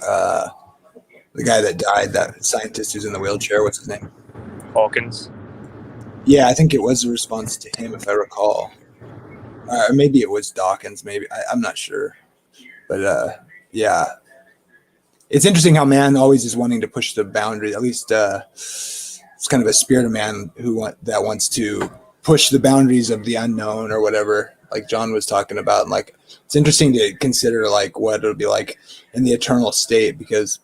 the guy that died, that scientist who's in the wheelchair. What's his name? Hawkins. Yeah, I think it was a response to him, if I recall. Or maybe it was Dawkins. Maybe I'm not sure, but yeah, it's interesting how man always is wanting to push the boundary. At least it's kind of a spirit of man that wants to push the boundaries of the unknown or whatever, like John was talking about. And like, it's interesting to consider like what it'll be like in the eternal state, because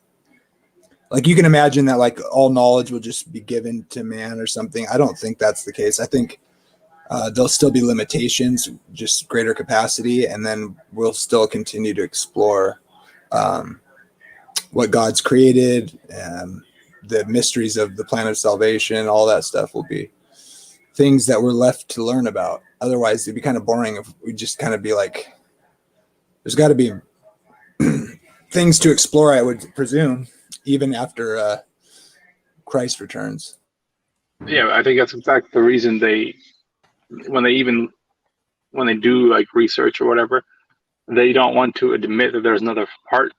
like you can imagine that like all knowledge will just be given to man or something. I don't think that's the case. I think there'll still be limitations, just greater capacity, and then we'll still continue to explore what God's created, the mysteries of the plan of salvation. All that stuff will be things that we're left to learn about. Otherwise, it'd be kind of boring if we just kind of be like, there's got to be things to explore, I would presume, even after Christ returns. Yeah, I think that's in fact the reason when they do like research or whatever, they don't want to admit that there's another part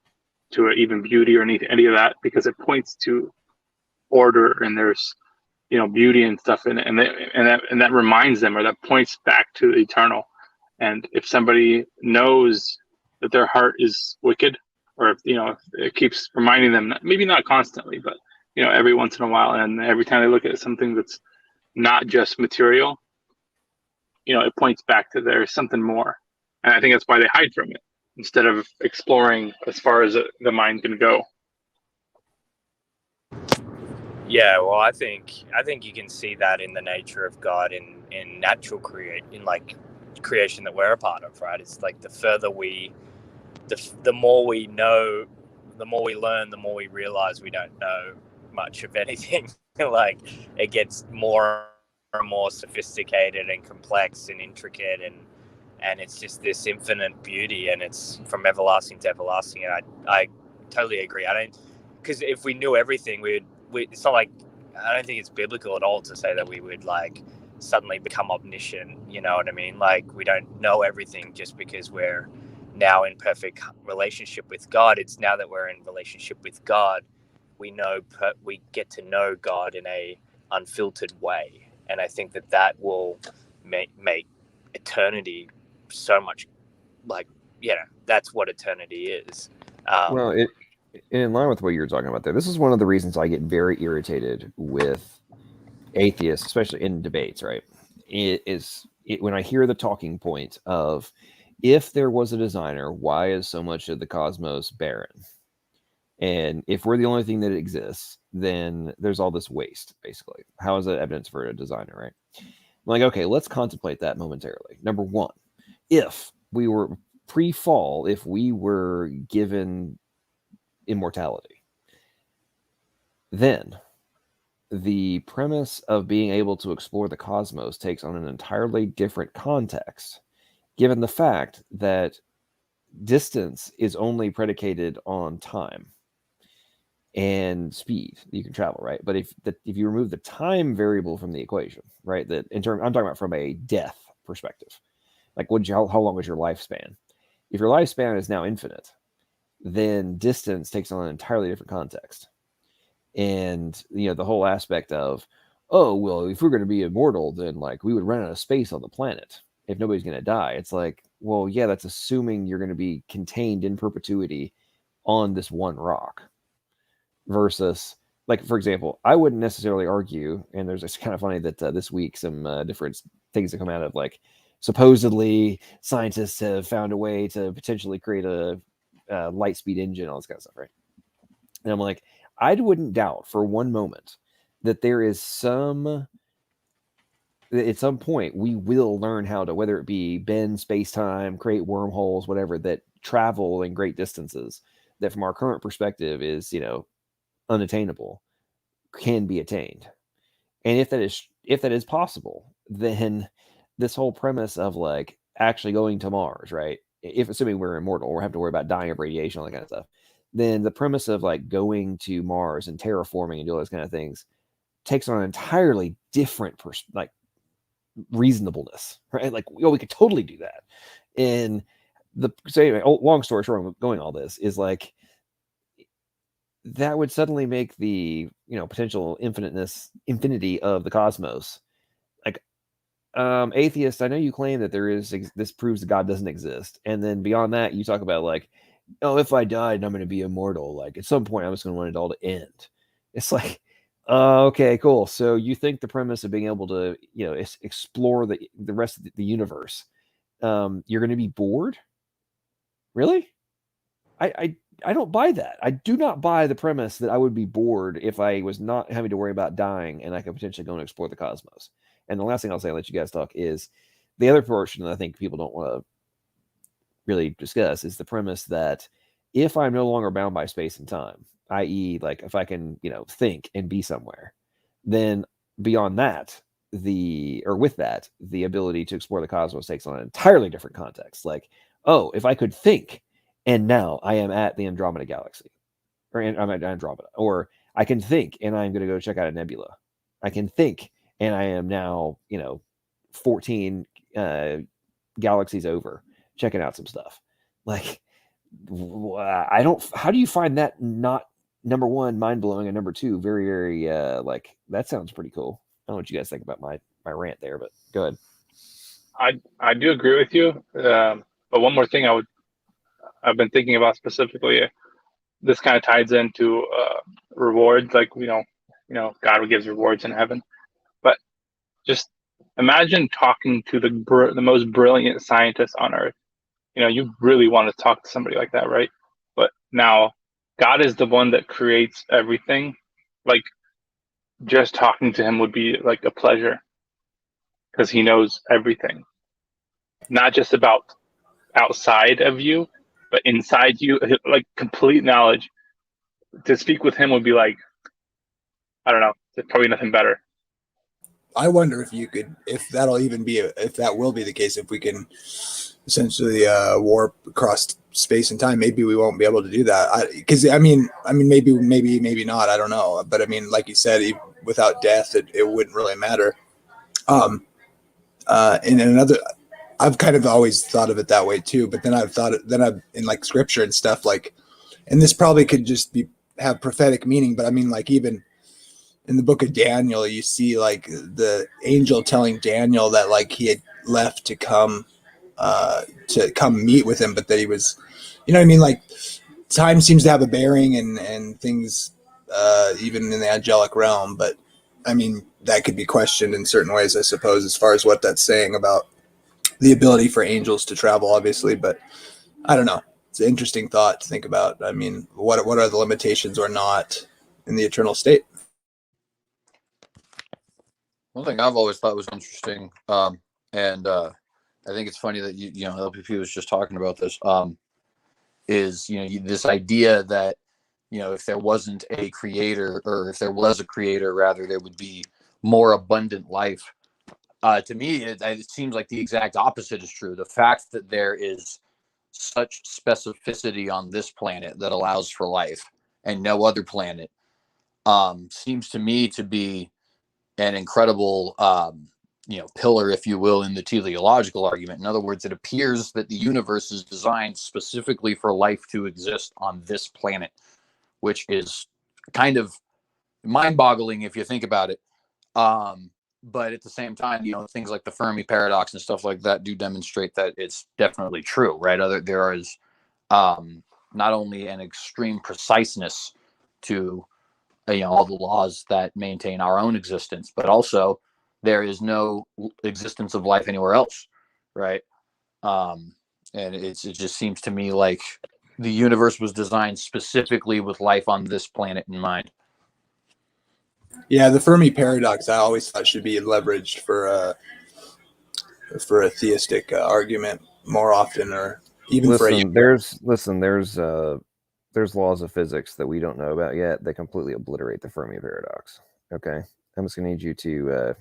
to it, even beauty or any of that, because it points to order and there's beauty and stuff in it, and that reminds them, or that points back to the eternal. And if somebody knows that their heart is wicked, or if it keeps reminding them, maybe not constantly, but every once in a while, and every time they look at something that's not just material, it points back to there's something more. And I think that's why they hide from it instead of exploring as far as the mind can go. Yeah, well, I think you can see that in the nature of God in natural creation that we're a part of, right? It's like the more we know, the more we learn, the more we realize we don't know much of anything. Like, it gets more and more sophisticated and complex and intricate, and it's just this infinite beauty, and it's from everlasting to everlasting. And I totally agree. Because if we knew everything, it's not like, I don't think it's biblical at all to say that we would like suddenly become omniscient. You know what I mean? Like, we don't know everything just because we're now in perfect relationship with God. It's now that we're in relationship with God, we get to know God in a unfiltered way. And I think that will make eternity so much like, that's what eternity is. Well, in line with what you were talking about there, this is one of the reasons I get very irritated with atheists, especially in debates, right? When I hear the talking point of, if there was a designer, why is so much of the cosmos barren? And if we're the only thing that exists, then there's all this waste, basically. How is that evidence for a designer, right? I'm like, okay, let's contemplate that momentarily. Number one, if we were pre-fall, if we were given immortality, then the premise of being able to explore the cosmos takes on an entirely different context, given the fact that distance is only predicated on time and speed. You can travel, right? But if you remove the time variable from the equation, right, that I'm talking about from a death perspective, like how long was your lifespan? If your lifespan is now infinite, then distance takes on an entirely different context. And the whole aspect of, oh well, if we're going to be immortal, then like we would run out of space on the planet if nobody's going to die. It's like, well, yeah, that's assuming you're going to be contained in perpetuity on this one rock. Versus, like, for example, I wouldn't necessarily argue, and it's kind of funny that this week some different things that come out of, like, supposedly scientists have found a way to potentially create a light speed engine, all this kind of stuff, right? And I'm like, I wouldn't doubt for one moment that there is at some point we will learn how to, whether it be bend space-time, create wormholes, whatever, that travel in great distances that from our current perspective is, unattainable, can be attained. And if that is possible, then this whole premise of like actually going to Mars, right? If assuming we're immortal, or have to worry about dying of radiation, all that kind of stuff, then the premise of like going to Mars and terraforming and do all those kind of things takes on an entirely different reasonableness, right? Like, we could totally do that. And anyway, long story short, going all this is like, that would suddenly make the potential infinity of the cosmos. Like, atheists, I know you claim that this proves that God doesn't exist, and then beyond that, you talk about like, oh, if I died, I'm going to be immortal. Like, at some point, I'm just going to want it all to end. It's like, okay, cool. So you think the premise of being able to explore the rest of the universe, you're going to be bored? Really? I don't buy that. I do not buy the premise that I would be bored if I was not having to worry about dying and I could potentially go and explore the cosmos. And the last thing I'll say, I'll let you guys talk, is the other portion that I think people don't want to really discuss is the premise that if I'm no longer bound by space and time, i.e., like if I can, think and be somewhere, then beyond that, with that, the ability to explore the cosmos takes on an entirely different context. Like, oh, if I could think, and now I am at the Andromeda galaxy, or I'm at Andromeda, or I can think and I'm going to go check out a nebula. I can think and I am now, 14 galaxies over, checking out some stuff. Like, how do you find that not, number one, mind blowing, and number two, very, very, that sounds pretty cool. I don't know what you guys think about my rant there, but go ahead. I do agree with you. But one more thing I've been thinking about specifically, this kind of ties into rewards, like, God gives rewards in heaven. But just imagine talking to the most brilliant scientist on earth. You really want to talk to somebody like that, right? But now God is the one that creates everything. Like, just talking to him would be like a pleasure, because he knows everything, not just about outside of you, but inside you, like complete knowledge. To speak with him would be like, I don't know, there's probably nothing better. I wonder if that'll even be, if that will be the case, if we can essentially warp across space and time. Maybe we won't be able to do that. Because maybe not. I don't know. But I mean, like you said, without death, it wouldn't really matter. And I've kind of always thought of it that way too. But then I've in like scripture and stuff like, and this probably could just have prophetic meaning. But I mean, like even in the book of Daniel, you see like the angel telling Daniel that like he had left to come meet with him, but that he was, you know what I mean? Like time seems to have a bearing and things, even in the angelic realm. But I mean, that could be questioned in certain ways, I suppose, as far as what that's saying about the ability for angels to travel, obviously. But I don't know. It's an interesting thought to think about. I mean, what are the limitations or not in the eternal state? One thing I've always thought was interesting, and I think it's funny that you know LPP was just talking about this, is this idea that if there wasn't a creator, or if there was a creator rather, there would be more abundant life. To me, it seems like the exact opposite is true. The fact that there is such specificity on this planet that allows for life and no other planet seems to me to be an incredible pillar, if you will, in the teleological argument. In other words, it appears that the universe is designed specifically for life to exist on this planet, which is kind of mind-boggling if you think about it. But at the same time, things like the Fermi paradox and stuff like that do demonstrate that it's definitely true, right? There is not only an extreme preciseness to all the laws that maintain our own existence, but also there is no existence of life anywhere else, right? And it just seems to me like the universe was designed specifically with life on this planet in mind. Yeah, the Fermi paradox I always thought should be leveraged for a theistic argument more often, or even there's laws of physics that we don't know about yet that completely obliterate the Fermi paradox. Okay, I'm just gonna need you to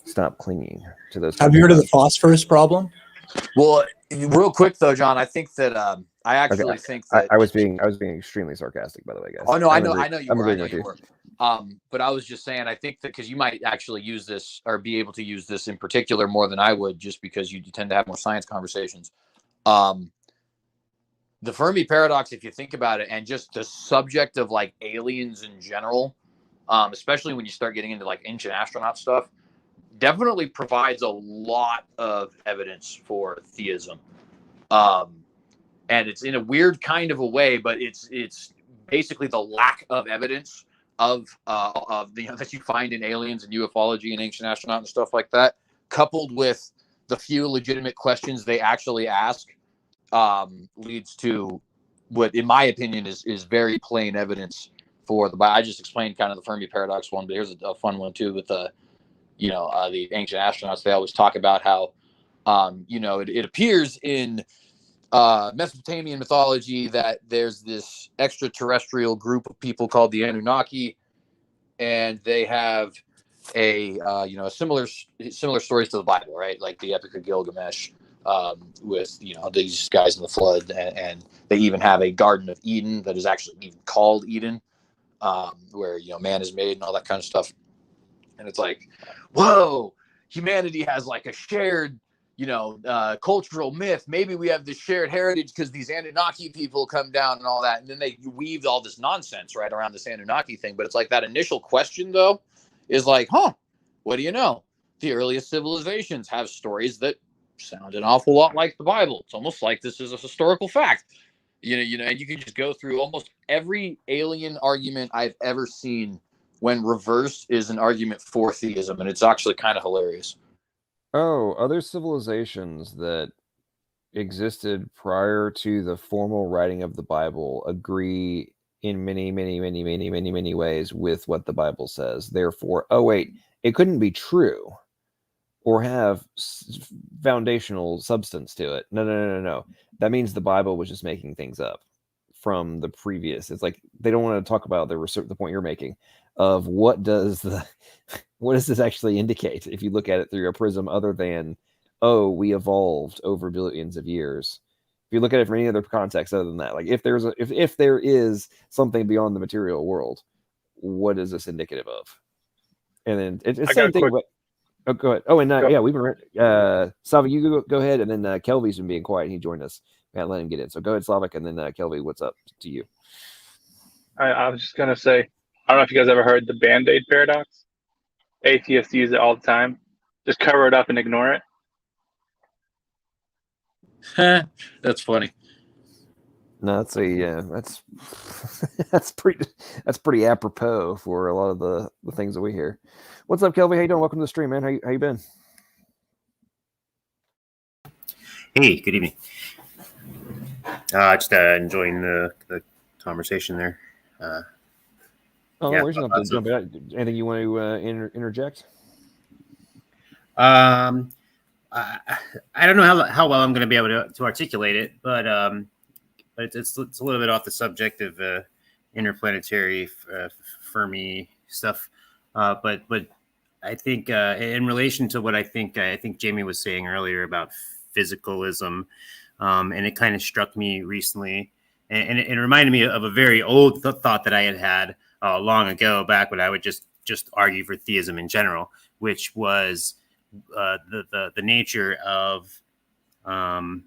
stop clinging to those. Have you heard of the phosphorus problem? Well, real quick though, John, I think that I actually think that I was being extremely sarcastic, by the way, guys. Oh no, I know you were. But I was just saying, I think that because you might actually use this or be able to use this in particular more than I would, just because you tend to have more science conversations. The Fermi paradox, if you think about it, and just the subject of like aliens in general, especially when you start getting into like ancient astronaut stuff, definitely provides a lot of evidence for theism. And it's in a weird kind of a way, but it's basically the lack of evidence of that you find in aliens and ufology and ancient astronaut and stuff like that, coupled with the few legitimate questions they actually ask, leads to what, in my opinion, is very plain evidence for the. I just explained kind of the Fermi paradox one, but here's a fun one too with the ancient astronauts. They always talk about how it appears in Mesopotamian mythology that there's this extraterrestrial group of people called the Anunnaki, and they have a similar stories to the Bible, right? Like the Epic of Gilgamesh, with these guys in the flood, and they even have a Garden of Eden that is actually even called Eden, where man is made and all that kind of stuff. And it's like, whoa, humanity has like a shared cultural myth. Maybe we have this shared heritage because these Anunnaki people come down and all that. And then they weaved all this nonsense right around this Anunnaki thing. But it's like that initial question, though, is like, what do you know? The earliest civilizations have stories that sound an awful lot like the Bible. It's almost like this is a historical fact. And you can just go through almost every alien argument I've ever seen when reversed is an argument for theism. And it's actually kind of hilarious. Oh, other civilizations that existed prior to the formal writing of the Bible agree in many, many, many, many, many, many ways with what the Bible says. Therefore, it couldn't be true or have foundational substance to it. No. That means the Bible was just making things up from the previous. It's like they don't want to talk about the point you're making of what does this actually indicate if you look at it through a prism other than, we evolved over billions of years. If you look at it from any other context other than that, like if there is something beyond the material world, what is this indicative of? And then it's the same thing. Oh, go ahead. Oh, and yeah, we've been Slavic, you go ahead, and then Kelvy's been being quiet. He joined us. We had to let him get in. So go ahead, Slavic, and then Kelvy, what's up to you? I was just gonna say, I don't know if you guys ever heard the Band-Aid paradox. Atheists use it all the time. Just cover it up and ignore it. That's funny. No, that's that's pretty apropos for a lot of the things that we hear. What's up, Kelvy? How you doing? Welcome to the stream, man. How you been? Hey, good evening. Just enjoying the conversation there. No yeah, worries. Jump in. Anything you want to interject? I don't know how well I'm going to be able to articulate it, but it's a little bit off the subject of interplanetary Fermi stuff. But I think in relation to what I think Jamie was saying earlier about physicalism, and it kind of struck me recently, and it reminded me of a very old thought that I had long ago, back when I would just argue for theism in general, which was the nature of time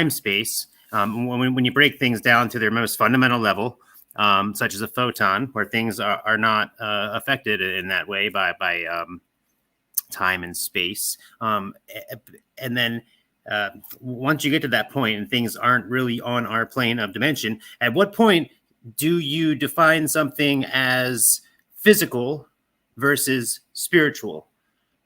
space. When you break things down to their most fundamental level, such as a photon, where things are not affected in that way by time and space, and then once you get to that point and things aren't really on our plane of dimension, at what point do you define something as physical versus spiritual?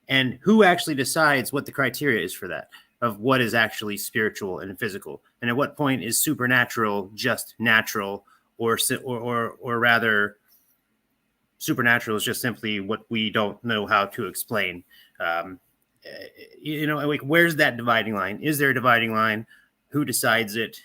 And who actually decides what the criteria is for that, of what is actually spiritual and physical? And at what point is supernatural just natural, or rather supernatural is just simply what we don't know how to explain? Like, where's that dividing line? Is there a dividing line? Who decides it?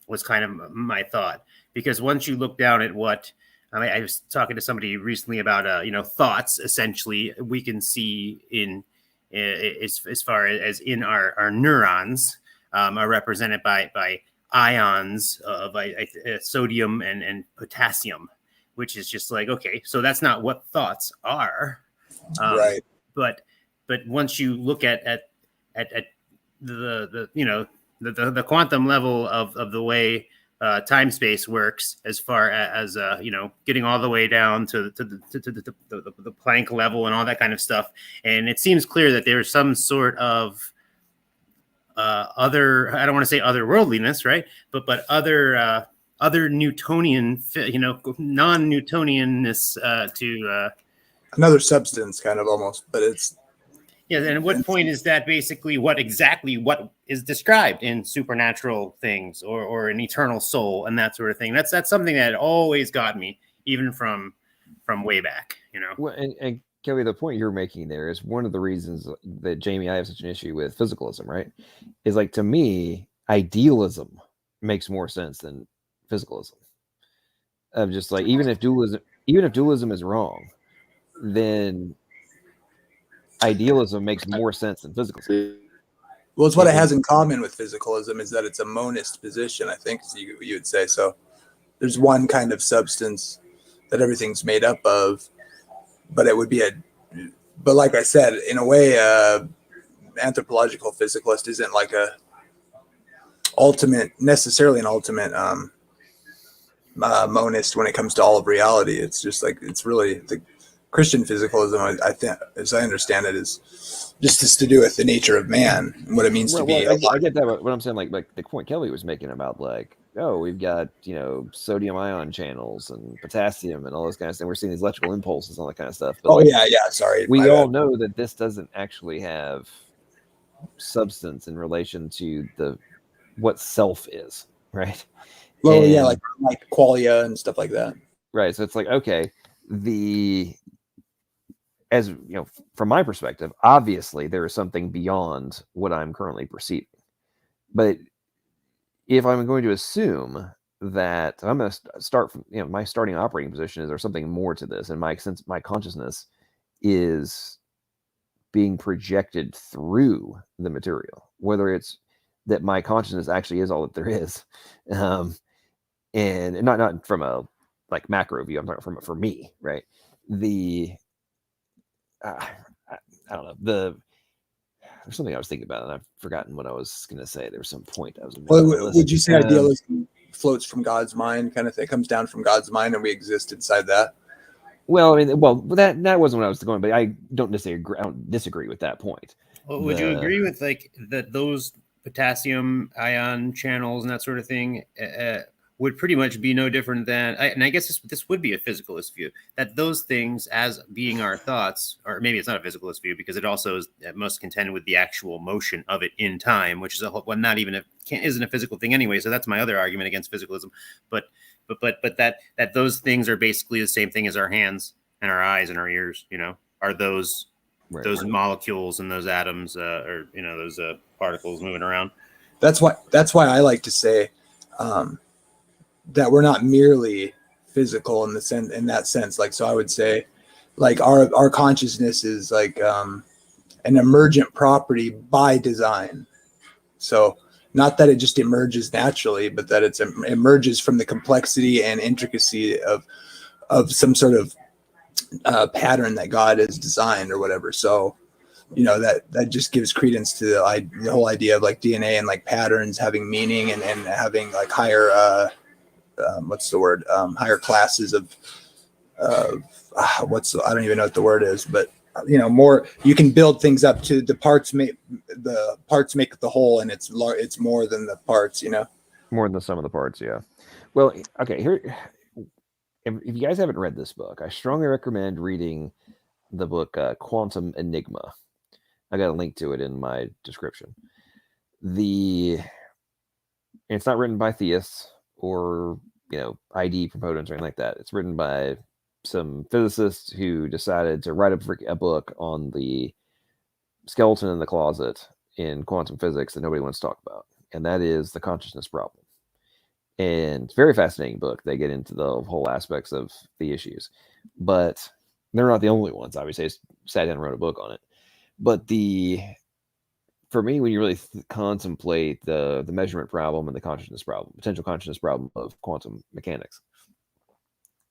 Was kind of my thought. Because once you look down at what, I was talking to somebody recently about, thoughts, essentially, we can see in as far as in our neurons are represented by ions of sodium and potassium, which is just like, okay, so that's not what thoughts are. Right. But once you look at the quantum level of the way time space works, as far as getting all the way down to the Planck level and all that kind of stuff, and it seems clear that there's some sort of other, I don't want to say otherworldliness, right? But other Newtonian, non-Newtonianness to another substance, kind of almost, but it's. Yeah, and at what point is that basically what is described in supernatural things or an eternal soul and that sort of thing? That's something that always got me, even from way back, Well, and Kelly, the point you're making there is one of the reasons that, Jamie, I have such an issue with physicalism, right? Is like, to me, idealism makes more sense than physicalism. Of just like, even if dualism is wrong, then idealism makes more sense than physicalism. Well, it's what it has in common with physicalism is that it's a monist position, I think you would say. So there's one kind of substance that everything's made up of, but it would be but like I said, in a way, anthropological physicalist isn't like necessarily an ultimate monist when it comes to all of reality. It's just like, it's really the Christian physicalism, I think, as I understand it, is just to do with the nature of man and what it means to be. I get that. What I'm saying, like the point Kelly was making about, like, oh, we've got sodium ion channels and potassium and all this kind of stuff. We're seeing these electrical impulses and all that kind of stuff. But sorry. We all know that this doesn't actually have substance in relation to what self is, right? Well, like qualia and stuff like that. Right. So it's like, okay, as from my perspective, obviously there is something beyond what I'm currently perceiving. But if I'm going to assume that I'm going to start from, my starting operating position is there's something more to this, and my consciousness is being projected through the material, whether it's that my consciousness actually is all that there is, and not from a like macro view. I'm talking for me, right? I don't know. There's something I was thinking about, and I've forgotten what I was going to say. There was some point I was making. Well, would you say idealism floats from God's mind, kind of thing? It comes down from God's mind, and we exist inside that? Well, I mean, that wasn't what I was going, but I don't disagree with that point. Well, would you agree with like that those potassium ion channels and that sort of thing would pretty much be no different than, and I guess this would be a physicalist view, that those things as being our thoughts, or maybe it's not a physicalist view because it also is most contend with the actual motion of it in time, which is not even isn't a physical thing anyway. So that's my other argument against physicalism. But that those things are basically the same thing as our hands and our eyes and our ears, are those molecules and those atoms or those particles moving around. That's why I like to say that we're not merely physical in that sense. Like, so I would say like our consciousness is like an emergent property by design. So not that it just emerges naturally, but that it emerges from the complexity and intricacy of some sort of pattern that God has designed or whatever. So, that just gives credence to the whole idea of like DNA and like patterns having meaning and having like higher, higher classes of I don't even know what the word is, but more, you can build things up to the parts make the whole, and it's more than the parts, more than the sum of the parts. Yeah. Well, okay. Here, if you guys haven't read this book, I strongly recommend reading the book Quantum Enigma. I got a link to it in my description. It's not written by theists or ID proponents or anything like that. It's written by some physicists who decided to write a book on the skeleton in the closet in quantum physics that nobody wants to talk about, and that is the consciousness problem. And it's a very fascinating book. They get into the whole aspects of the issues, but they're not the only ones. Obviously, I sat down and wrote a book on it. But for me, when you really contemplate the measurement problem and the consciousness problem, potential consciousness problem of quantum mechanics,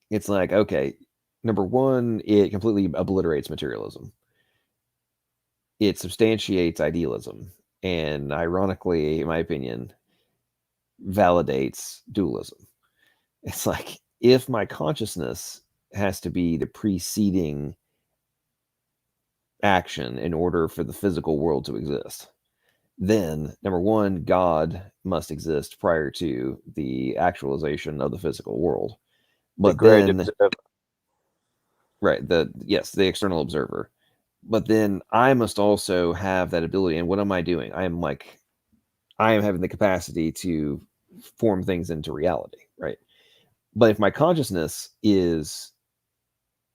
it's like, okay, number one, it completely obliterates materialism. It substantiates idealism, and ironically, in my opinion, validates dualism. It's like, if my consciousness has to be the preceding action in order for the physical world to exist, then number one, God must exist prior to the actualization of the physical world. But then, right, the external observer. But then I must also have that ability. And what am I doing? I am having the capacity to form things into reality, right? But if my consciousness is,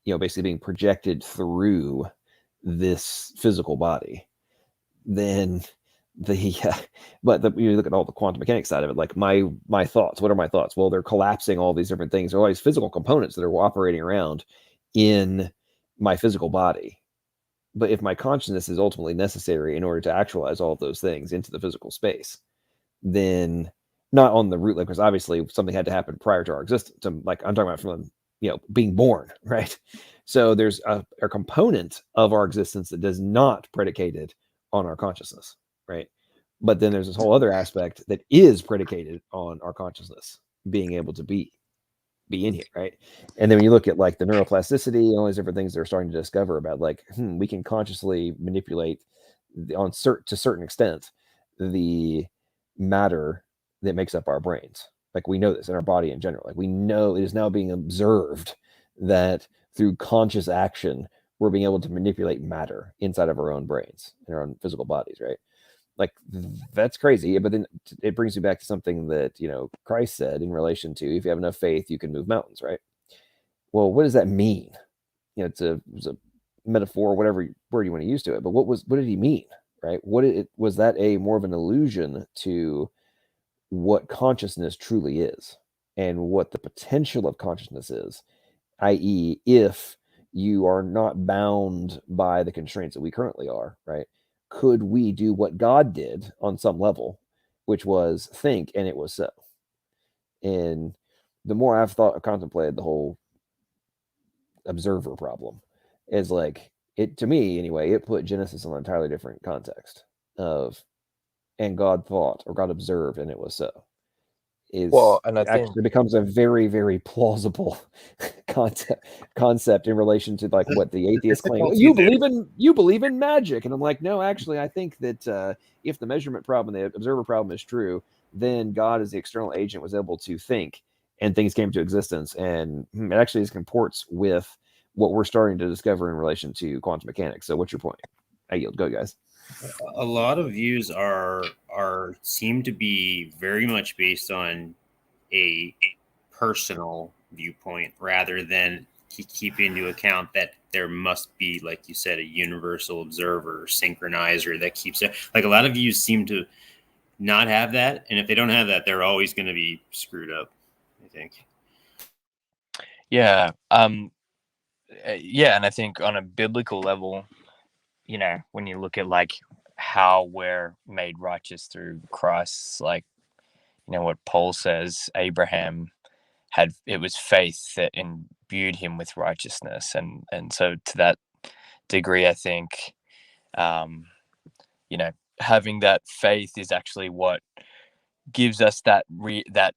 basically being projected through this physical body, then you look at all the quantum mechanics side of it, like my thoughts. What are my thoughts? Well, they're collapsing all these different things. There are all these physical components that are operating around in my physical body. But if my consciousness is ultimately necessary in order to actualize all of those things into the physical space, then not on the root, like, because obviously something had to happen prior to our existence. Like, I'm talking about from being born, right? So there's a component of our existence that does not predicated on our consciousness, right? But then there's this whole other aspect that is predicated on our consciousness being able to be in here, right? And then when you look at like the neuroplasticity and all these different things they're starting to discover about, like, we can consciously manipulate to a certain extent the matter that makes up our brains. Like, we know this in our body in general. Like, we know it is now being observed that through conscious action, we're being able to manipulate matter inside of our own brains, in our own physical bodies, right? Like, that's crazy. But then it brings you back to something that, Christ said in relation to, if you have enough faith, you can move mountains, right? Well, what does that mean? It's a metaphor, whatever word you want to use to it. But what did he mean, right? Was that more of an allusion to what consciousness truly is and what the potential of consciousness is, i.e., if you are not bound by the constraints that we currently are, right? Could we do what God did on some level, which was think, and it was so? And the more I've contemplated the whole observer problem, is like, it, to me anyway, it put Genesis in an entirely different context of, and God thought, or God observed, and it was so. Well, and I think Actually becomes a very, very plausible concept in relation to like what the atheists claim. You believe in magic, and I'm like, no, actually, I think that if the measurement problem, the observer problem is true, then God, as the external agent, was able to think, and things came to existence, and it actually comports with what we're starting to discover in relation to quantum mechanics. So, what's your point? I yield. Go, guys. A lot of views seem to be very much based on a personal viewpoint rather than keep into account that there must be, like you said, a universal observer, synchronizer that keeps it. Like a lot of views seem to not have that, and if they don't have that, they're always going to be screwed up, I think. Yeah. Yeah, and I think on a biblical level, when you look at like how we're made righteous through Christ, like, what Paul says, Abraham it was faith that imbued him with righteousness. And so to that degree, I think, having that faith is actually what gives us that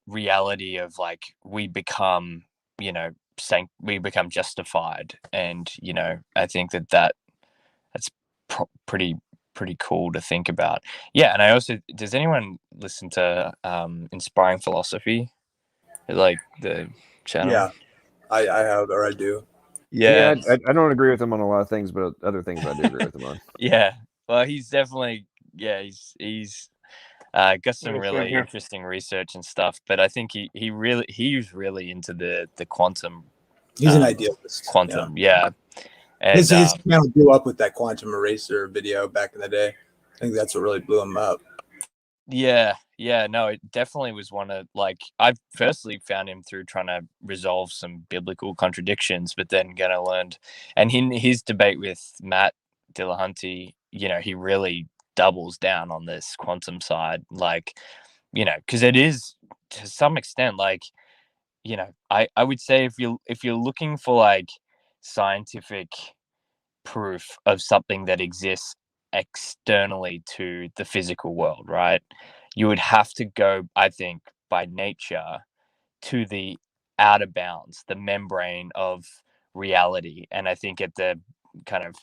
reality of like, we become, we become justified. And, I think that's pretty cool to think about. Yeah. And I also, does anyone listen to Inspiring Philosophy, like the channel? Yeah, I have, or I do. Yeah, I don't agree with him on a lot of things, but other things I do agree with him on. Yeah, well, he's definitely, he's got some really interesting research and stuff. But I think he's really into the quantum. He's an idealist. Quantum, yeah. And his channel blew up with that quantum eraser video back in the day. I think that's what really blew him up. Yeah, no, it definitely was one of, like, I personally found him through trying to resolve some biblical contradictions, but then learned, and his debate with Matt Dillahunty, he really doubles down on this quantum side, like, because it is to some extent, like, I would say if you're looking for like scientific proof of something that exists externally to the physical world, right? You would have to go, I think, by nature to the outer bounds, the membrane of reality. And I think at the kind of,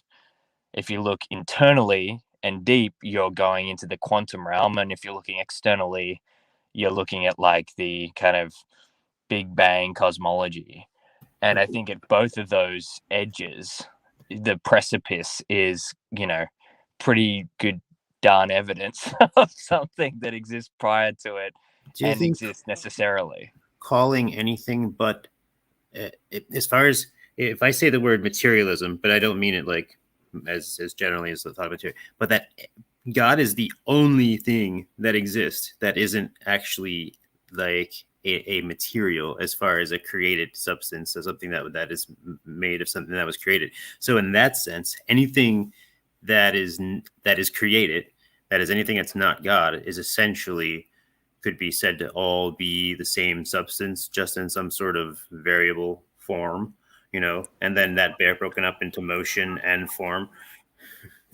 if you look internally and deep, you're going into the quantum realm. And if you're looking externally, you're looking at like the kind of Big Bang cosmology. And I think at both of those edges, the precipice is, pretty good darn evidence of something that exists prior to it and exists necessarily. Calling anything but, as far as, if I say the word materialism, but I don't mean it like as generally as the thought of material, but that God is the only thing that exists that isn't actually like a material as far as a created substance, or something that is made of something that was created. So in that sense, anything that is created, that is anything that's not God, is essentially could be said to all be the same substance, just in some sort of variable form, and then that bear broken up into motion and form,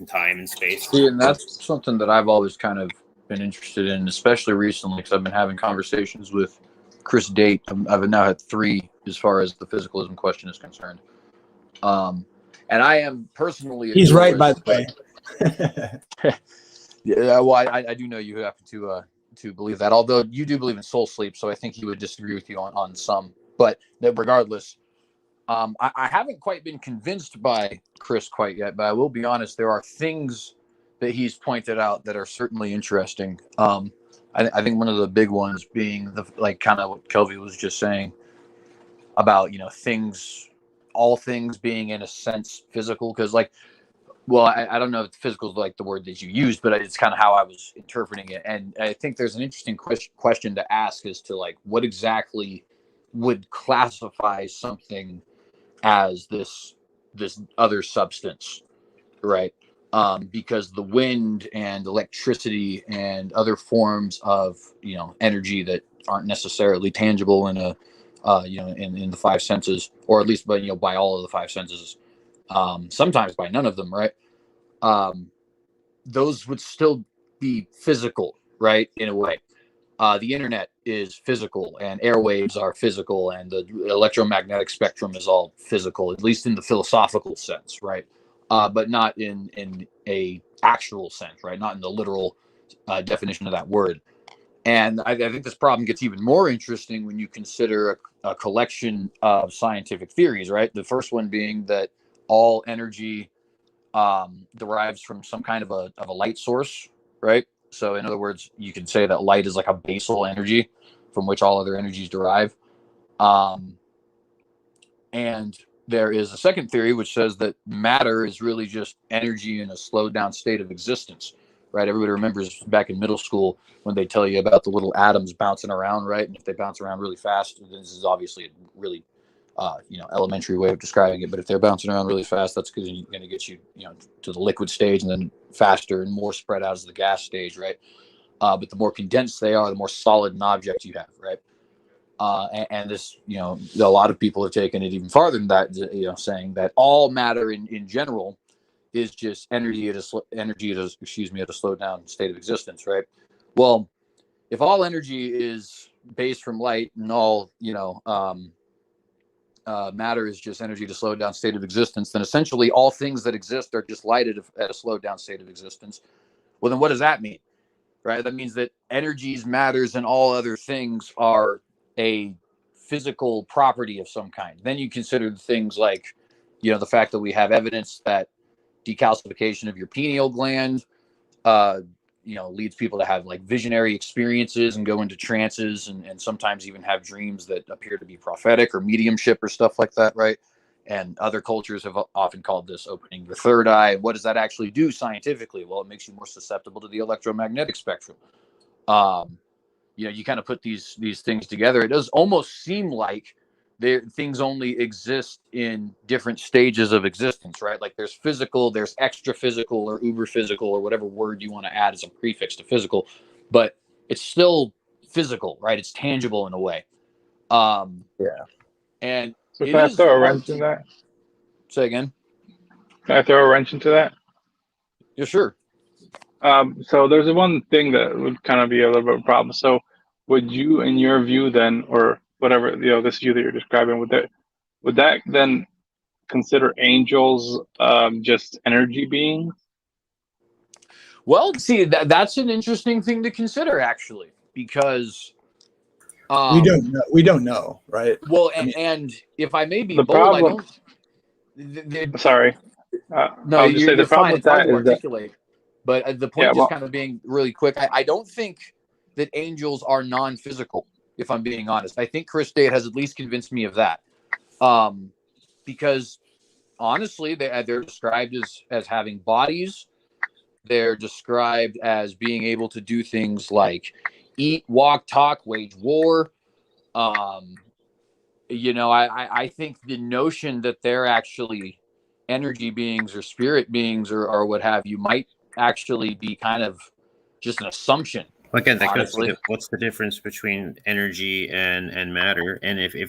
time and space. See, and that's something that I've always kind of been interested in, especially recently, because I've been having conversations with Chris Date. I've now had 3 as far as the physicalism question is concerned. And I am personally... He's right, by the way. Yeah, well, I do know you happen to believe that, although you do believe in soul sleep, so I think he would disagree with you on some. But regardless, I haven't quite been convinced by Chris quite yet, but I will be honest, there are things that he's pointed out that are certainly interesting. I think one of the big ones being kind of what Kelvy was just saying about, all things being in a sense physical, because I don't know if physical is like the word that you used, but it's kind of how I was interpreting it. And I think there's an interesting question to ask as to what exactly would classify something as this other substance, right? Because the wind and electricity and other forms of energy that aren't necessarily tangible in in the 5 senses, or at least by all of the 5 senses, sometimes by none of them, right? Those would still be physical, right? In a way. The internet is physical, and airwaves are physical, and the electromagnetic spectrum is all physical, at least in the philosophical sense, right? But not in a actual sense, right? Not in the literal definition of that word. And I think this problem gets even more interesting when you consider a collection of scientific theories, right? The first one being that all energy derives from some kind of a light source, right? So in other words, you could say that light is like a basal energy from which all other energies derive. And there is a second theory which says that matter is really just energy in a slowed down state of existence, right? Everybody remembers back in middle school when they tell you about the little atoms bouncing around, right? And if they bounce around really fast, this is obviously a really elementary way of describing it. But if they're bouncing around really fast, that's going to get you, to the liquid stage, and then faster and more spread out as the gas stage, right? But the more condensed they are, the more solid an object you have, right? And this, a lot of people have taken it even farther than that, saying that all matter in general is just energy at a slowed down state of existence, right? Well, if all energy is based from light, and all matter is just energy at a slowed down state of existence, then essentially all things that exist are just light at a slowed down state of existence. Well, then what does that mean, right? That means that energies, matters, and all other things are a physical property of some kind. Then you consider things like, the fact that we have evidence that decalcification of your pineal gland, leads people to have like visionary experiences and go into trances, and sometimes even have dreams that appear to be prophetic or mediumship or stuff like that, right? And other cultures have often called this opening the third eye. What does that actually do scientifically? Well, it makes you more susceptible to the electromagnetic spectrum. You kind of put these things together. It does almost seem like things only exist in different stages of existence, right? Like there's physical, there's extra physical or uber physical, or whatever word you want to add as a prefix to physical, but it's still physical, right? It's tangible in a way. And so can I throw a wrench in that? Say again? Can I throw a wrench into that? Yeah, sure. So there's one thing that would kind of be a little bit of a problem. So would you, in your view then, or whatever, this view that you're describing, would that then consider angels just energy beings? Well, see, that's an interesting thing to consider, actually, because we don't know, right? Well, and if I may be bold, problem, sorry. No, I'll just say the problem fine. with It's hard that to is articulate. But the point just kind of being really quick, I don't think that angels are non-physical, if I'm being honest. I think Chris Date has at least convinced me of that. Because honestly, they're described as having bodies. They're described as being able to do things like eat, walk, talk, wage war. I think the notion that they're actually energy beings or spirit beings or what have you might actually be kind of just an assumption. Again, that goes to what's the difference between energy and matter? And if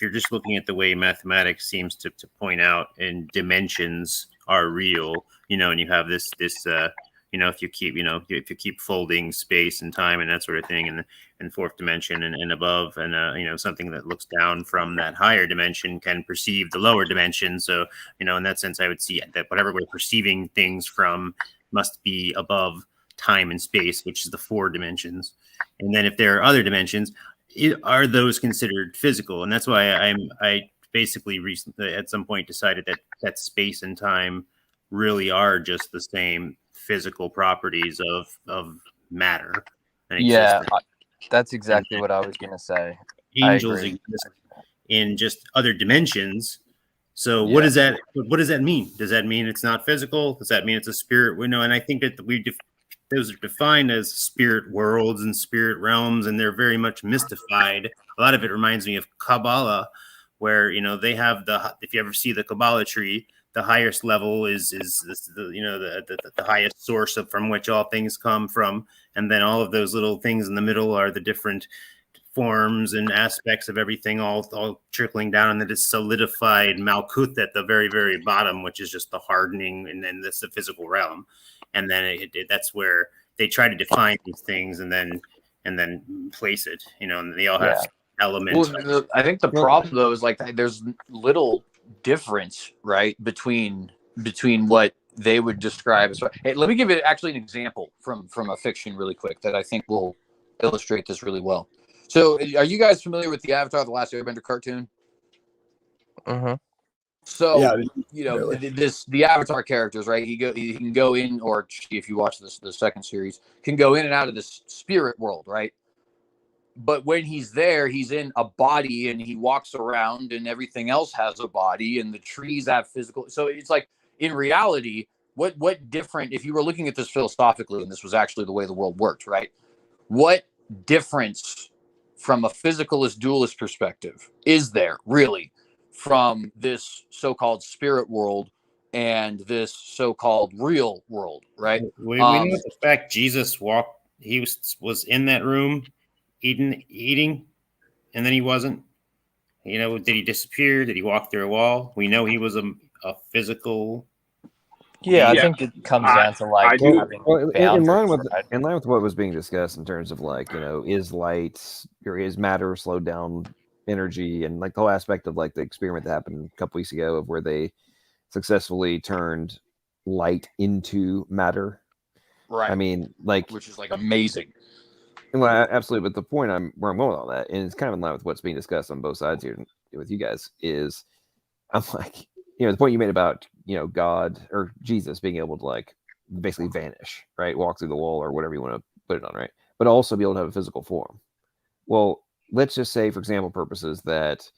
you're just looking at the way mathematics seems to point out, and dimensions are real, and you have this if you keep folding space and time and that sort of thing, and fourth dimension and above, and something that looks down from that higher dimension can perceive the lower dimension. So in that sense, I would see that whatever we're perceiving things from must be above time and space, which is the 4 dimensions. And then if there are other dimensions, are those considered physical? And that's why I basically recently at some point decided that space and time really are just the same physical properties of matter. Yeah, that's exactly what I was going to say. Angels exist in just other dimensions. So what does that mean? Does that mean it's not physical? Does that mean it's a spirit? And I think that those are defined as spirit worlds and spirit realms, and they're very much mystified. A lot of it reminds me of Kabbalah, where they have if you ever see the Kabbalah tree, the highest level is the highest source from which all things come from, and then all of those little things in the middle are the different forms and aspects of everything all trickling down, and then it's solidified Malkuth at the very, very bottom, which is just the hardening, and then that's the physical realm. And then that's where they try to define these things and then place it, and they all have elements. Well, I think the problem though is like there's little difference, right, between what they would describe as. Hey, let me give you actually an example from a fiction really quick that I think will illustrate this really well. So, are you guys familiar with the Avatar: The Last Airbender cartoon? Mm-hmm. So, the Avatar characters, right? He can go in, or if you watch the second series, can go in and out of this spirit world, right? But when he's there, he's in a body and he walks around, and everything else has a body, and the trees have physical. So it's like, in reality, what different, if you were looking at this philosophically, and this was actually the way the world worked, right? What difference from a physicalist dualist perspective is there really from this so-called spirit world and this so-called real world, right? We know the fact Jesus walked, he was in that room eating, and then he wasn't. Did he disappear? Did he walk through a wall? We know he was a physical. Yeah, I think it comes down to like having in line with right? in line with what was being discussed in terms of like, is light or is matter slowed down energy, and like the whole aspect of like the experiment that happened a couple weeks ago of where they successfully turned light into matter. Right. I mean, like, which is like amazing. Well, absolutely. But the point where I'm going on that, and it's kind of in line with what's being discussed on both sides here with you guys, is I'm like, the point you made about, God or Jesus being able to like basically vanish, right? Walk through the wall or whatever you want to put it on, right? But also be able to have a physical form. Well, let's just say, for example purposes, that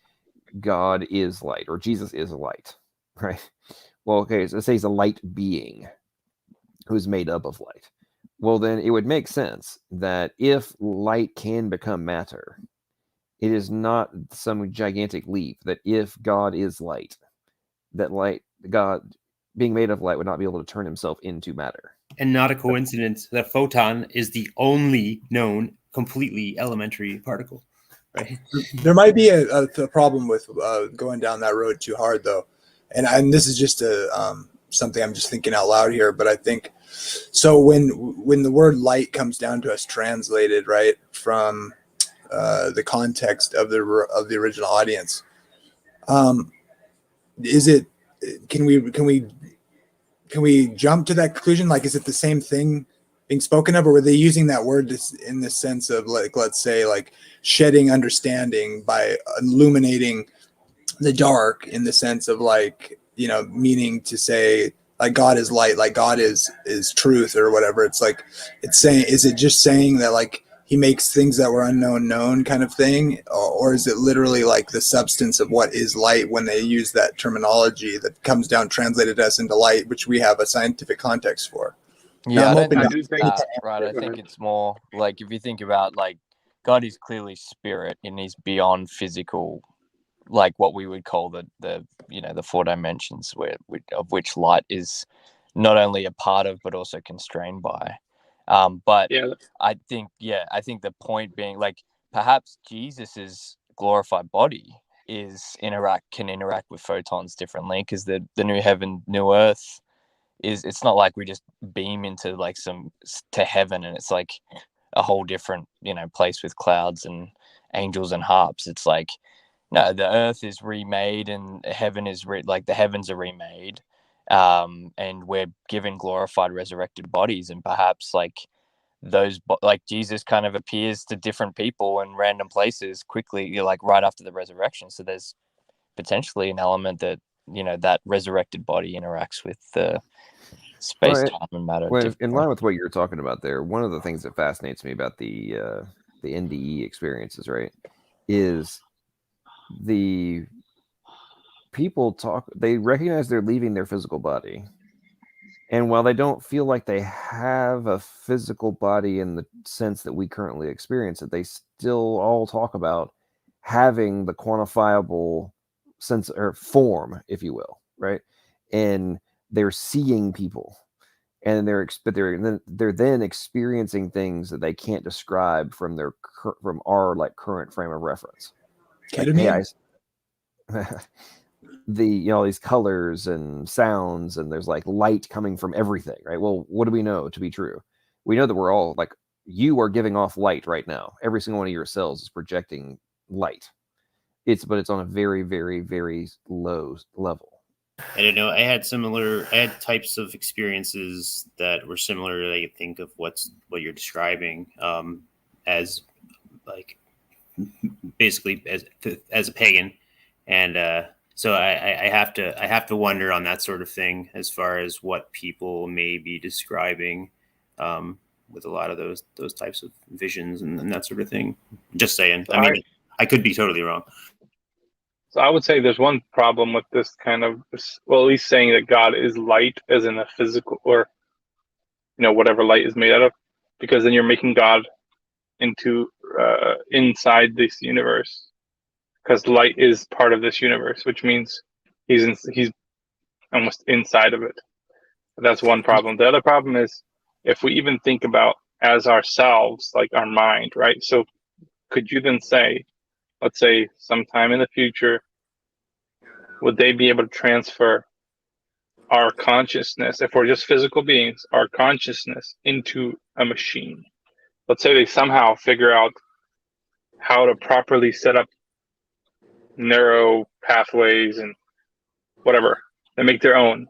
God is light or Jesus is a light, right? Well, okay, so let's say he's a light being who's made up of light. Well, then it would make sense that if light can become matter, it is not some gigantic leap that if God is light, that God being made of light would not be able to turn himself into matter. And not a coincidence that photon is the only known completely elementary particle, right? There might be a problem with going down that road too hard, though. And this is just something I'm just thinking out loud here, but I think so when the word light comes down to us translated right from the context of the original audience, is it can we jump to that conclusion? Like, is it the same thing being spoken of, or were they using that word in the sense of like, let's say, like shedding understanding by illuminating the dark, in the sense of like, meaning to say like God is light, like God is truth or whatever. It's like, it's saying, is it just saying that like he makes things that were unknown known kind of thing, or is it literally like the substance of what is light when they use that terminology that comes down translated us into light, which we have a scientific context for? Yeah, I think it's more like, if you think about like God is clearly spirit and he's beyond physical, like what we would call the four dimensions of which light is not only a part of but also constrained by. But I think the point being, like, perhaps Jesus's glorified body can interact with photons differently, because the new heaven, new earth it's not like we just beam into like to heaven and it's like a whole different place with clouds and angels and harps. It's like, no, the earth is remade and heaven is like the heavens are remade, and we're given glorified resurrected bodies, and perhaps like those like Jesus kind of appears to different people in random places quickly, like right after the resurrection. So there's potentially an element that that resurrected body interacts with the space, time, and matter. Well, in line with what you're talking about there, one of the things that fascinates me about the NDE experiences, right, is the people they recognize they're leaving their physical body, and while they don't feel like they have a physical body in the sense that we currently experience it, they still all talk about having the quantifiable sense or form, if you will, right? And they're seeing people, and they're then experiencing things that they can't describe from from our like current frame of reference. Like, hey, these colors and sounds, and there's like light coming from everything, right? Well, what do we know to be true? We know that we're all like, you are giving off light right now. Every single one of your cells is projecting light. But it's on a very, very, very low level. I don't know. I had types of experiences that were similar. That I could think of what you're describing as like basically as a pagan, and so I have to wonder on that sort of thing as far as what people may be describing with a lot of those types of visions and that sort of thing. Just saying. I mean, I could be totally wrong. So I would say there's one problem with this kind of, well, at least saying that God is light as in a physical, or, whatever light is made out of, because then you're making God into inside this universe, because light is part of this universe, which means he's almost inside of it. That's one problem. The other problem is if we even think about as ourselves, like our mind, right? So could you then say, let's say sometime in the future, would they be able to transfer our consciousness, if we're just physical beings, our consciousness into a machine? Let's say they somehow figure out how to properly set up neural pathways and whatever. They make their own.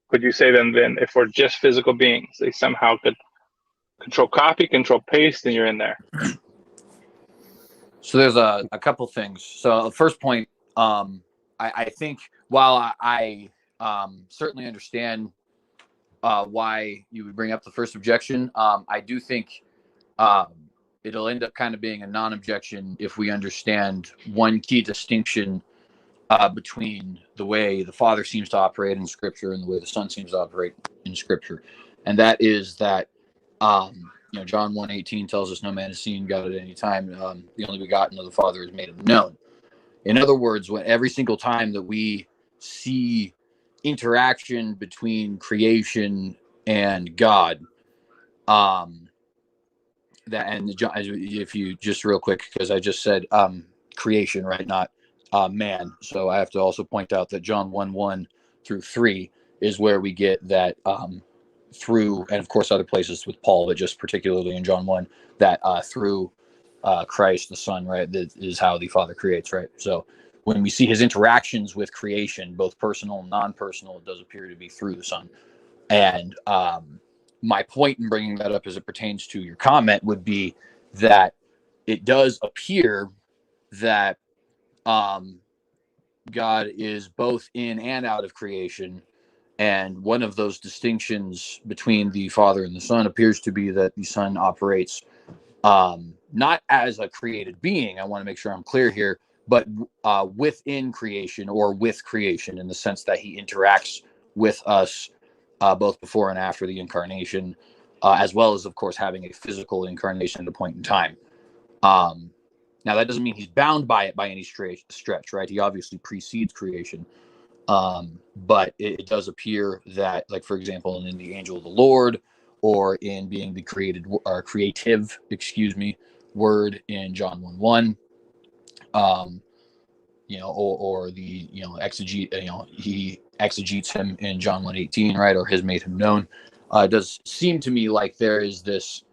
Could you say then if we're just physical beings, they somehow could control copy, control paste, and you're in there? So there's a couple things. So the first point, I think while I certainly understand why you would bring up the first objection, I do think it'll end up kind of being a non-objection if we understand one key distinction between the way the Father seems to operate in Scripture and the way the Son seems to operate in Scripture. And that is that John 1:18 tells us no man has seen God at any time. The only begotten of the Father has made him known. In other words, when every single time that we see interaction between creation and God, if you just real quick, because I just said creation, right? Not man. So I have to also point out that John 1:1 through 3 is where we get that through, and of course other places with Paul, but just particularly in John 1, that through Christ the Son, right, that is how the Father creates, right? So when we see his interactions with creation, both personal and non-personal, it does appear to be through the Son. And my point in bringing that up as it pertains to your comment would be that it does appear that God is both in and out of creation. And one of those distinctions between the Father and the Son appears to be that the Son operates not as a created being. I want to make sure I'm clear here, but within creation, or with creation, in the sense that he interacts with us both before and after the incarnation, as well as, of course, having a physical incarnation at a point in time. Now, that doesn't mean he's bound by it by any stretch, right? He obviously precedes creation. But it does appear that, like, for example, in the angel of the Lord, or in being the creative word in John 1:1, or the exegete, he exegetes him in John 1:18, right, or has made him known. It does seem to me like there is this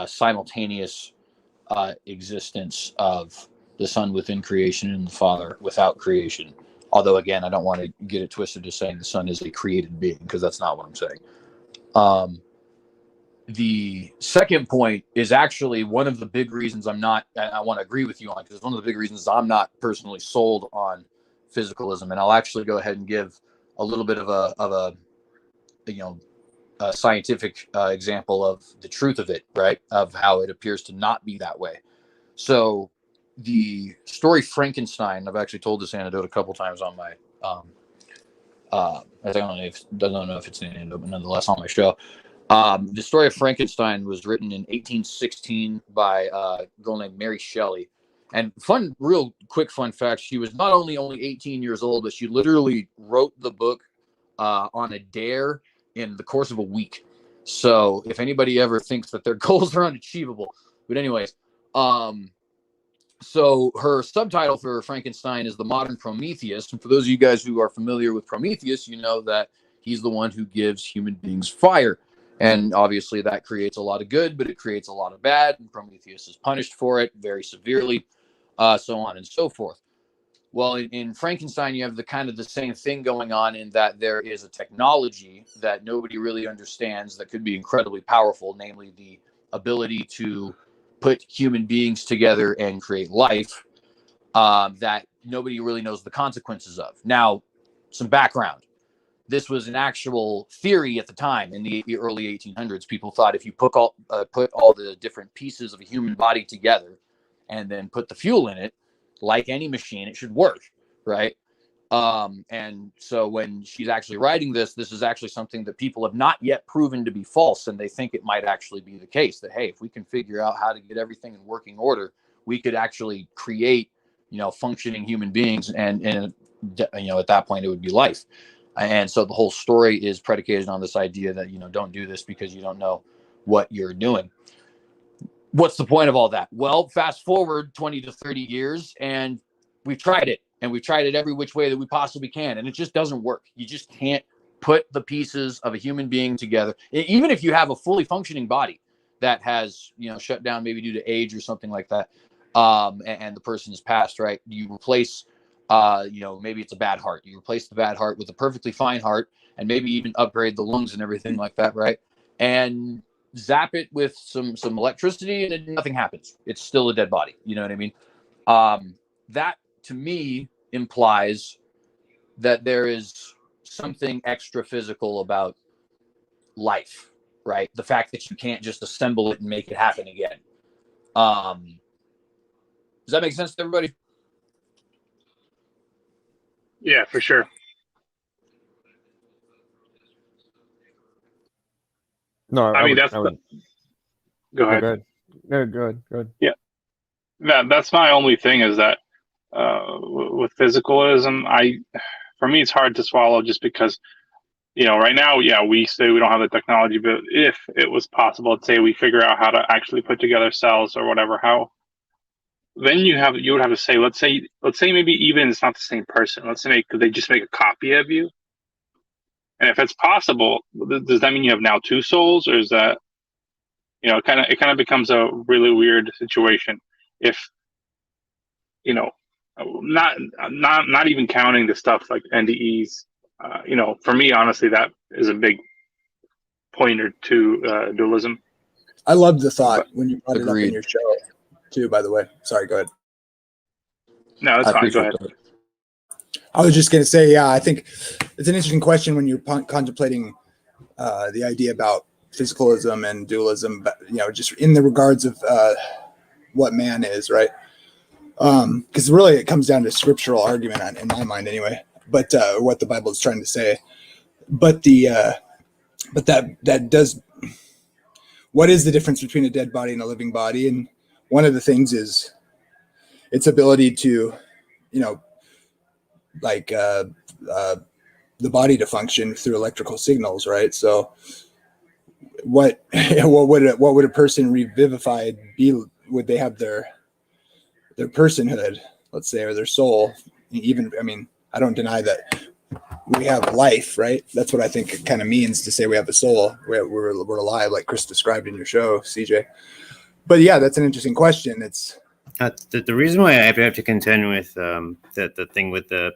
simultaneous existence of the Son within creation and the Father without creation. Although, again, I don't want to get it twisted to saying the Son is a created being, because that's not what I'm saying. The second point is actually one of the big reasons I want to agree with you on, because it's one of the big reasons I'm not personally sold on physicalism. And I'll actually go ahead and give a little bit of a scientific example of the truth of it, right? Of how it appears to not be that way. So the story Frankenstein, I've actually told this anecdote a couple times on my, I don't know if it's an anecdote, but nonetheless on my show. The story of Frankenstein was written in 1816 by a girl named Mary Shelley. And real quick fun fact, she was not only 18 years old, but she literally wrote the book on a dare in the course of a week. So if anybody ever thinks that their goals are unachievable, but anyways, so her subtitle for Frankenstein is The Modern Prometheus. And for those of you guys who are familiar with Prometheus, you know that he's the one who gives human beings fire. And obviously that creates a lot of good, but it creates a lot of bad. And Prometheus is punished for it very severely, so on and so forth. Well, in Frankenstein, you have the kind of the same thing going on in that there is a technology that nobody really understands that could be incredibly powerful, namely the ability to put human beings together and create life that nobody really knows the consequences of. Now, some background. This was an actual theory at the time in the early 1800s. People thought if you put all the different pieces of a human body together and then put the fuel in it, like any machine, it should work, right? And so when she's actually writing this is actually something that people have not yet proven to be false, and they think it might actually be the case that, hey, if we can figure out how to get everything in working order, we could actually create, functioning human beings, and at that point it would be life. And so the whole story is predicated on this idea that, don't do this because you don't know what you're doing. What's the point of all that? Well, fast forward 20 to 30 years, and we've tried it. And we've tried it every which way that we possibly can. And it just doesn't work. You just can't put the pieces of a human being together. Even if you have a fully functioning body that has, shut down maybe due to age or something like that, and the person has passed, right? You replace, maybe it's a bad heart. You replace the bad heart with a perfectly fine heart, and maybe even upgrade the lungs and everything like that, right? And zap it with some electricity, and then nothing happens. It's still a dead body. You know what I mean? That to me implies that there is something extra physical about life, right? The fact that you can't just assemble it and make it happen again. Does that make sense to everybody? Yeah, for sure. No, I mean, go ahead. ahead. No, go ahead. Yeah, that's my only thing is that with physicalism, for me, it's hard to swallow just because, right now, yeah, we say we don't have the technology, but if it was possible, let's say we figure out how to actually put together cells or whatever, then you would have to say, let's say maybe even it's not the same person. Let's say could they just make a copy of you? And if it's possible, does that mean you have now two souls, or is that, it kind of becomes a really weird situation if, not even counting the stuff like NDEs. For me, honestly, that is a big pointer to dualism. I loved the thought when you brought it up in your show, too, by the way. Sorry, go ahead. No, that's fine. Go ahead. I was just going to say, yeah, I think it's an interesting question when you're contemplating the idea about physicalism and dualism, but, just in the regards of what man is, right? Because really it comes down to scriptural argument in my mind anyway, but what the Bible is trying to say. But that does, what is the difference between a dead body and a living body? And one of the things is its ability to, the body to function through electrical signals, right? So what would a person revivified be? Would they have their personhood, let's say, or their soul? Even, I don't deny that we have life, right? That's what I think it kind of means to say we have a soul. We're alive, like Chris described in your show, CJ. But yeah, that's an interesting question. It's the reason why I have to contend with the thing with the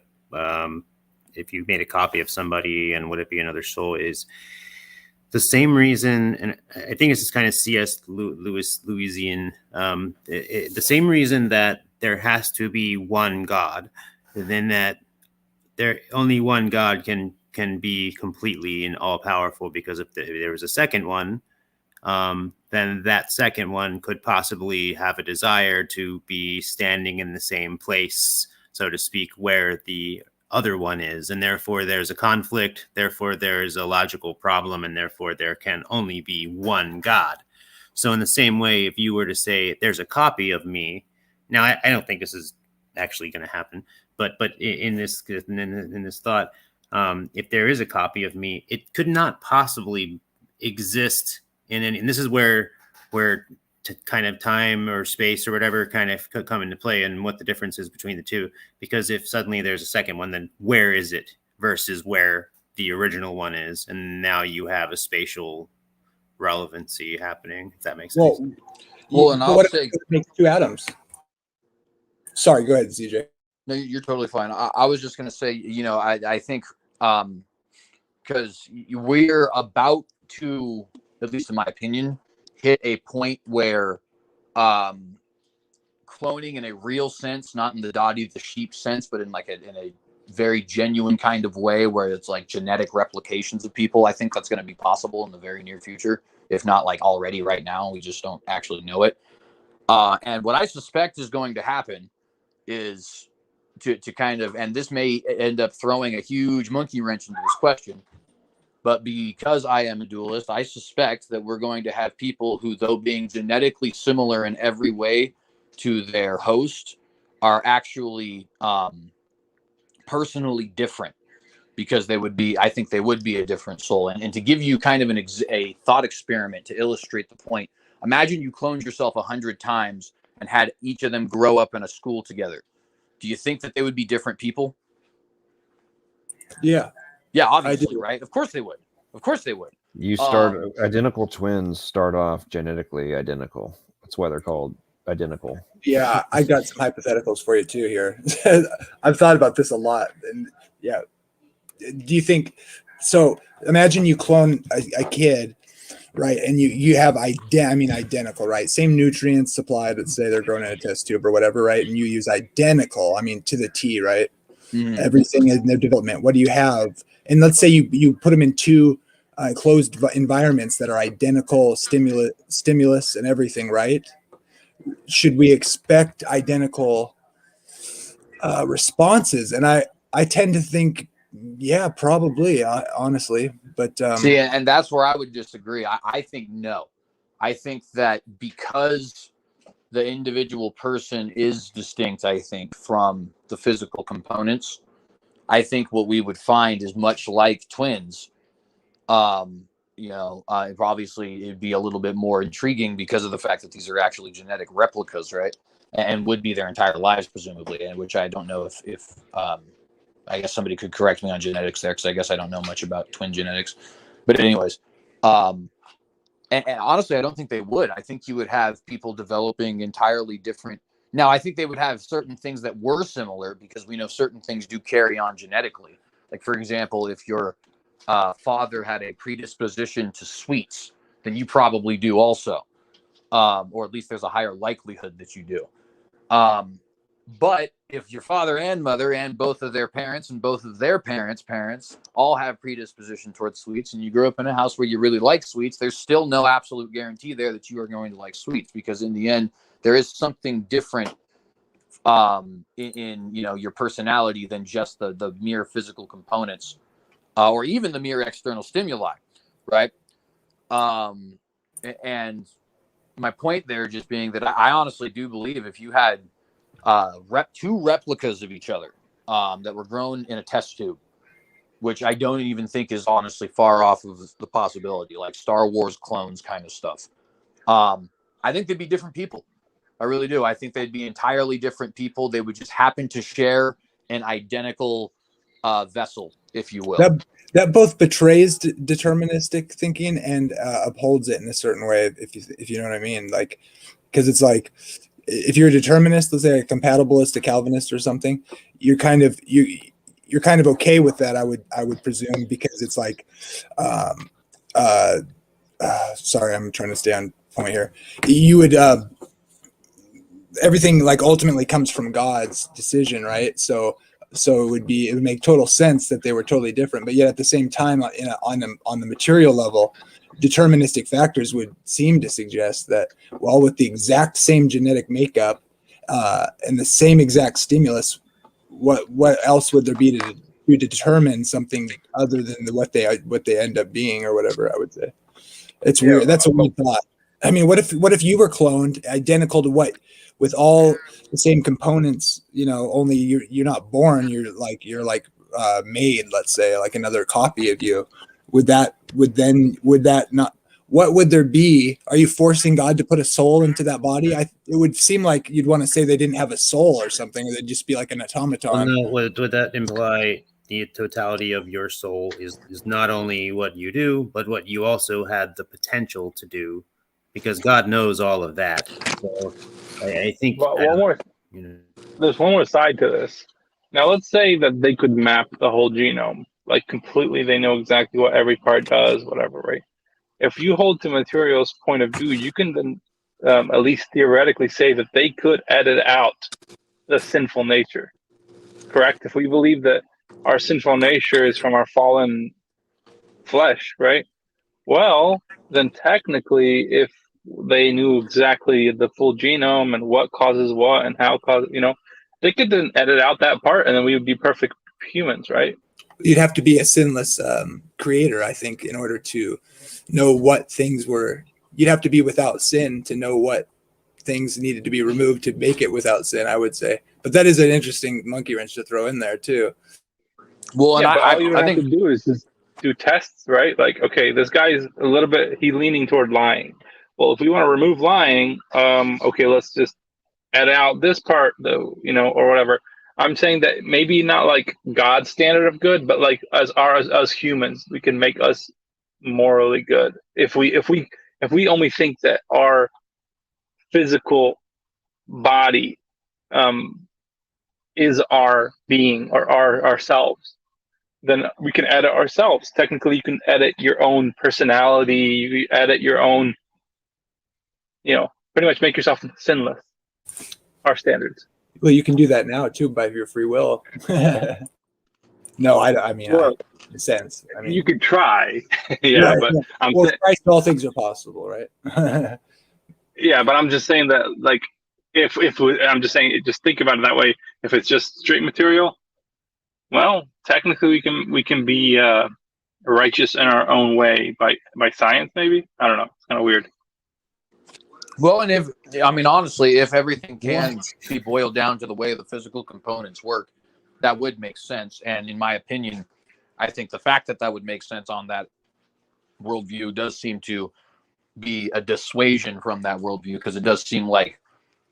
if you made a copy of somebody and would it be another soul is the same reason, and I think it's just kind of C.S. Lewisian, the same reason that there has to be one God, then that only one God can be completely and all powerful, because if there was a second one, then that second one could possibly have a desire to be standing in the same place, so to speak, where the other one is, and therefore there's a conflict, therefore there's a logical problem, and therefore there can only be one God. So in the same way, if you were to say there's a copy of me, now I don't think this is actually going to happen, but in this thought, if there is a copy of me, it could not possibly exist in any. And this is where kind of time or space or whatever kind of could come into play, and what the difference is between the two. Because if suddenly there's a second one, then where is it versus where the original one is, and now you have a spatial relevancy happening. If that makes sense. Well, and I'll say make two atoms. Sorry, go ahead, CJ. No, you're totally fine. I was just going to say, I think because we're about to, at least in my opinion, hit a point where cloning in a real sense, not in the Dottie the sheep sense, but in a very genuine kind of way where it's like genetic replications of people. I think that's going to be possible in the very near future, if not like already right now. We just don't actually know it. And what I suspect is going to happen is to kind of, and this may end up throwing a huge monkey wrench into this question, but because I am a dualist, I suspect that we're going to have people who, though being genetically similar in every way to their host, are actually personally different, because I think they would be a different soul. And to give you kind of a thought experiment to illustrate the point, imagine you cloned yourself 100 times and had each of them grow up in a school together. Do you think that they would be different people? Yeah. Yeah, obviously, right? Of course they would. Of course they would. You start identical twins start off genetically identical. That's why they're called identical. Yeah, I got some hypotheticals for you too here. I've thought about this a lot, and yeah. Do you think so? Imagine you clone a kid, right? And you have identical, right? Same nutrients supplied. Let's say they're grown in a test tube or whatever, right? And you use identical, to the T, right? Mm-hmm. Everything in their development. What do you have? And let's say you put them in two closed environments that are identical stimulus and everything, right? Should we expect identical responses? And I tend to think, yeah, probably, honestly. But see, and that's where I would disagree. I think no. I think that because the individual person is distinct, I think, from the physical components, I think what we would find is much like twins. Obviously it'd be a little bit more intriguing because of the fact that these are actually genetic replicas, right? And would be their entire lives, presumably, and which I don't know if I guess somebody could correct me on genetics there, because I guess I don't know much about twin genetics. But anyways, and honestly, I don't think they would. I think you would have people developing entirely different. Now, I think they would have certain things that were similar, because we know certain things do carry on genetically. Like, for example, if your father had a predisposition to sweets, then you probably do also. Or at least there's a higher likelihood that you do. But if your father and mother and both of their parents and both of their parents' all have predisposition towards sweets, and you grew up in a house where you really like sweets, there's still no absolute guarantee there that you are going to like sweets, because in the end, there is something different in your personality than just the mere physical components, or even the mere external stimuli, right? And my point there just being that I honestly do believe if you had two replicas of each other that were grown in a test tube, which I don't even think is honestly far off of the possibility, like Star Wars clones kind of stuff. I think they'd be different people. I really do. I think they'd be entirely different people. They would just happen to share an identical vessel, if you will. That both betrays deterministic thinking and upholds it in a certain way, if you know what I mean. Like, because it's like, if you're a determinist, let's say a compatibilist, a Calvinist or something, you're kind of okay with that, I would presume, because it's like sorry, I'm trying to stay on point here. You would everything like ultimately comes from God's decision, right? So it would make total sense that they were totally different, but yet at the same time, on the material level, deterministic factors would seem to suggest that, well, with the exact same genetic makeup and the same exact stimulus, what else would there be to determine something other than what they end up being, or whatever? I would say it's weird. That's a weird thought. I mean, what if you were cloned identical to what, with all the same components? Only you're not born. You're like made, let's say, like another copy of you, would that not, what would there be? Are you forcing God to put a soul into that body? It would seem like you'd want to say they didn't have a soul or something, or they'd just be like an automaton. Well, no, would that imply the totality of your soul is not only what you do, but what you also had the potential to do, because God knows all of that. So I think there's one more side to this. Now, let's say that they could map the whole genome, like completely. They know exactly what every part does, whatever, right? If you hold to Material's point of view, you can then at least theoretically say that they could edit out the sinful nature, correct? If we believe that our sinful nature is from our fallen flesh, right? Well, then technically, if they knew exactly the full genome and what causes what and how they could then edit out that part, and then we would be perfect humans, right? You'd have to be a sinless creator, I think, in order to know what things were. You'd have to be without sin to know what things needed to be removed to make it without sin, I would say. But that is an interesting monkey wrench to throw in there too. Well, yeah, but all you have to do is just do tests, right? Like, okay, this guy's a little bit, he's leaning toward lying. Well, if we want to remove lying, okay, let's just edit out this part, though, or whatever. I'm saying that maybe not like God's standard of good, but like as humans, we can make us morally good. If we only think that our physical body is our being or ourselves, then we can edit ourselves. Technically, you can edit your own personality. You edit your own, pretty much make yourself sinless. Our standards. Well, you can do that now too by your free will. No, I mean, in a sense. I mean, you could try. Yeah, but I'm Christ, all things are possible, right? Yeah, but I'm just saying that, like, if I'm just saying, just think about it that way. If it's just straight material, well, technically we can be righteous in our own way by science, maybe. I don't know. It's kind of weird. Well, and honestly, if everything can be boiled down to the way the physical components work, that would make sense. And in my opinion, I think the fact that would make sense on that worldview does seem to be a dissuasion from that worldview, because it does seem like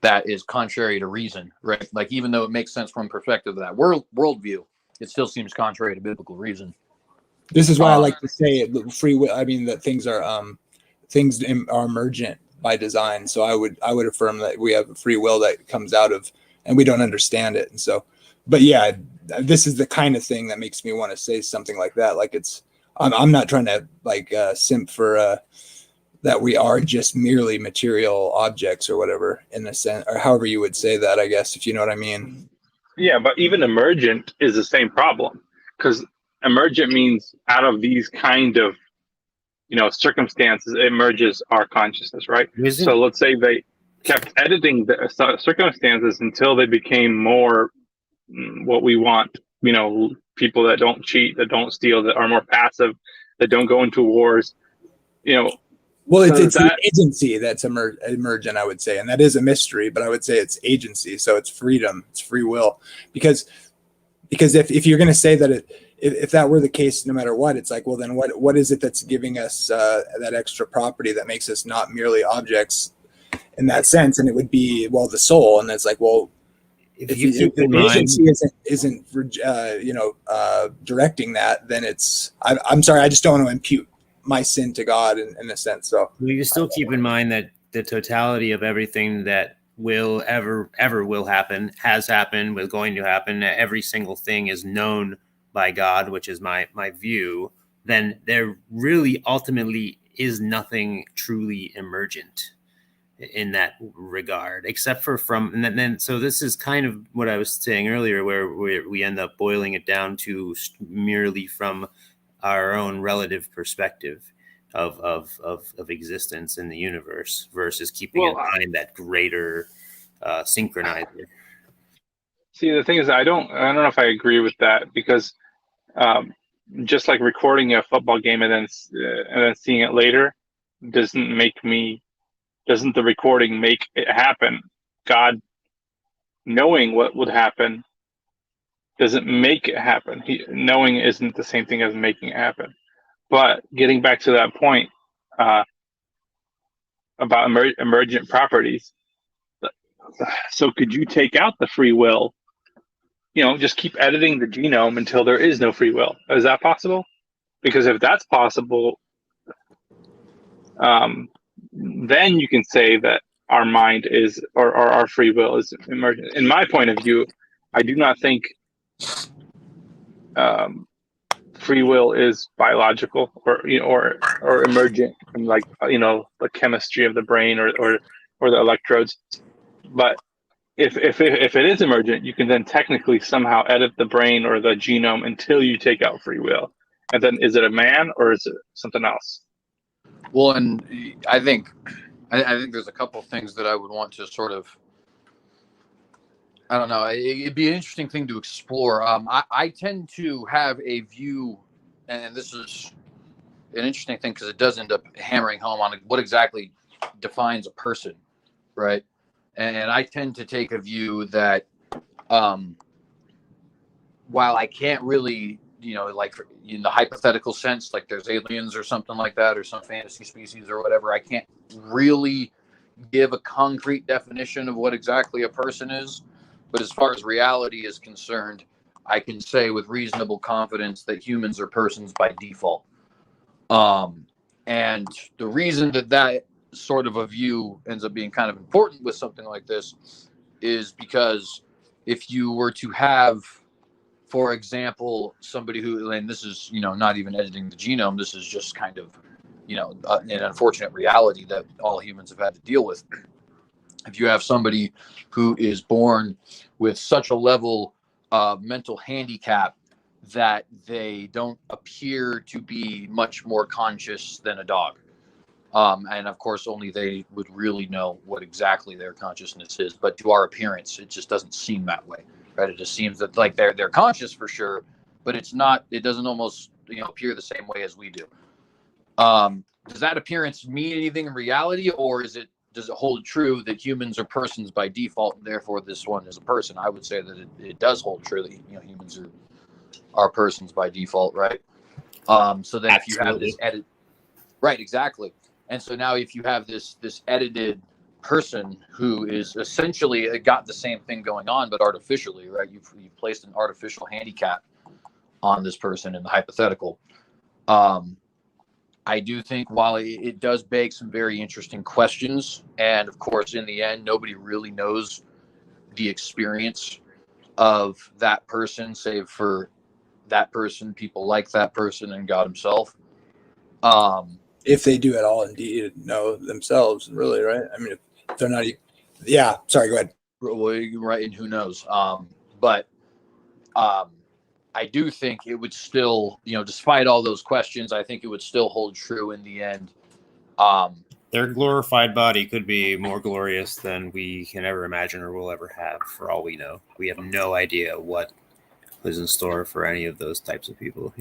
that is contrary to reason, right? Like, even though it makes sense from perspective of that worldview, it still seems contrary to biblical reason. This is why I like to say free will. I mean, that things are emergent by design. So I would affirm that we have a free will that comes out of, and we don't understand it. And so, but yeah, this is the kind of thing that makes me want to say something like that. Like, I'm not trying to simp for that we are just merely material objects or whatever, in a sense, or however you would say that, I guess, if you know what I mean. Yeah, but even emergent is the same problem, because emergent means out of these kind of circumstances emerges our consciousness, right? So let's say they kept editing the circumstances until they became more what we want, people that don't cheat, that don't steal, that are more passive, that don't go into wars, Well, it's the agency that's emergent, I would say, and that is a mystery, but I would say it's agency. So it's freedom, it's free will, because if you're going to say that if that were the case, no matter what, it's like, well, then what is it that's giving us that extra property that makes us not merely objects in that sense? And it would be, well, the soul. And it's like, well, if the agency isn't directing that, then it's, I'm sorry, I just don't want to impute my sin to God in a sense. So you still keep in mind that the totality of everything that will ever will happen, has happened, was going to happen, every single thing is known by God, which is my view. Then there really ultimately is nothing truly emergent in that regard, except for so this is kind of what I was saying earlier, where we end up boiling it down to merely from our own relative perspective of existence in the universe, versus keeping in mind that greater synchronizer. See, the thing is, I don't know if I agree with that, because just like recording a football game and then seeing it later doesn't the recording make it happen? God, knowing what would happen, doesn't make it happen. Knowing isn't the same thing as making it happen. But getting back to that point about emergent properties, so could you take out the free will? Just keep editing the genome until there is no free will. Is that possible? Because if that's possible, then you can say that our mind is, or our free will is emergent. In my point of view, I do not think free will is biological or emergent from the chemistry of the brain or the electrodes. But if it is emergent, you can then technically somehow edit the brain or the genome until you take out free will. And then is it a man or is it something else? Well, and I think there's a couple things that I would want to sort of, I don't know, it'd be an interesting thing to explore. I tend to have a view, and this is an interesting thing because it does end up hammering home on what exactly defines a person, right? And I tend to take a view that while I can't really, like in the hypothetical sense, like there's aliens or something like that, or some fantasy species or whatever, I can't really give a concrete definition of what exactly a person is. But as far as reality is concerned, I can say with reasonable confidence that humans are persons by default. And the reason that sort of a view ends up being kind of important with something like this is because if you were to have, for example, somebody who, and this is, not even editing the genome, this is just kind of, an unfortunate reality that all humans have had to deal with. If you have somebody who is born with such a level of mental handicap that they don't appear to be much more conscious than a dog. And of course, only they would really know what exactly their consciousness is. But to our appearance, it just doesn't seem that way, right? It just seems that like they're conscious for sure, but it's not. It doesn't almost appear the same way as we do. Does that appearance mean anything in reality, or does it hold true that humans are persons by default, and therefore this one is a person? I would say that it does hold true that humans are persons by default, right? So then if you have this edit, right, exactly. And so now if you have this edited person who is essentially got the same thing going on, but artificially, right? You've placed an artificial handicap on this person in the hypothetical. I do think while it does beg some very interesting questions, and of course, in the end, nobody really knows the experience of that person, save for that person, people like that person, and God himself. If they do at all indeed know themselves, really, right? I mean, if they're not, yeah, sorry, go ahead. Right, and who knows? But I do think it would still, despite all those questions, I think it would still hold true in the end. Their glorified body could be more glorious than we can ever imagine or will ever have, for all we know. We have no idea what is in store for any of those types of people,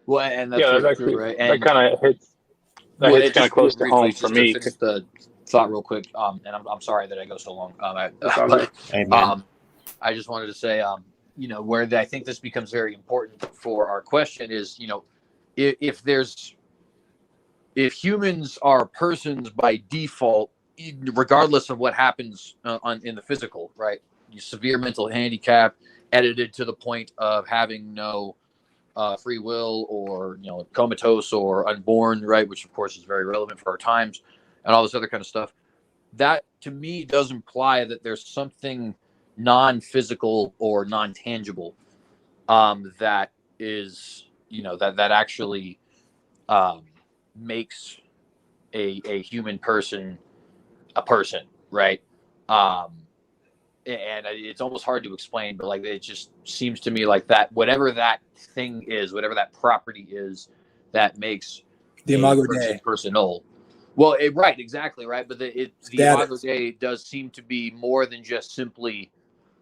Well, and that's actually true, right? That kind of hits. That hits kind of close to home for me. To finish the thought real quick, and I'm sorry that I go so long. I just wanted to say, where I think this becomes very important for our question is, if humans are persons by default, regardless of what happens in the physical, right? Severe mental handicap, edited to the point of having no free will, or comatose or unborn, right? Which of course is very relevant for our times, and all this other kind of stuff. That to me does imply that there's something non-physical or non-tangible that is, that actually makes a human person a person, right? And it's almost hard to explain, but like it just seems to me like that whatever that thing is, whatever that property is that makes the Imago Dei personal. Well, right, exactly, right. But the Imago Dei does seem to be more than just simply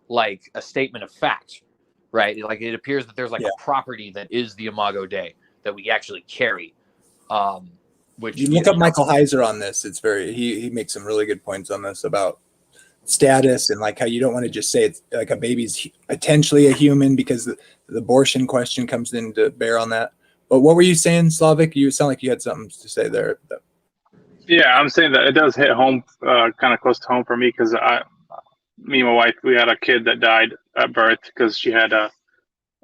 like a statement of fact, right? Like it appears that there's like a property that is the Imago Dei that we actually carry. Which you look up Michael Heiser on this. It's very he makes some really good points on this about status, and like how you don't want to just say it's like a baby's potentially a human because the abortion question comes into bear on that. But what were you saying, Slavic? You sound like you had something to say there. Yeah, I'm saying that it does hit home, kind of close to home for me, because me and my wife, we had a kid that died at birth because she had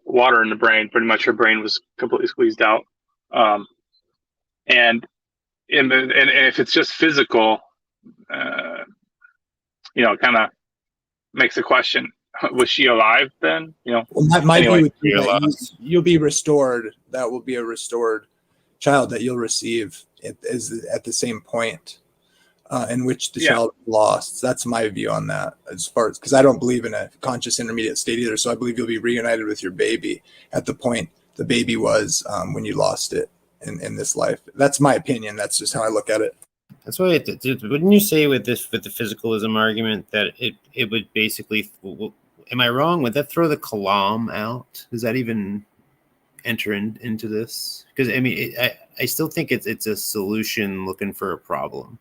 water in the brain. Pretty much her brain was completely squeezed out. And if it's just physical, it kind of makes a question: was she alive then? Well, that might anyway, be with you, that you'll be restored. That will be a restored child that you'll receive at the same point in which the child lost. That's my view on that, as far as, because I don't believe in a conscious intermediate state either. So I believe you'll be reunited with your baby at the point the baby was when you lost it in this life. That's my opinion. That's just how I look at it. That's why. Wouldn't you say with the physicalism argument that it would basically? Am I wrong? Would that throw the kalam out? Does that even enter into this? Because I mean, I still think it's a solution looking for a problem,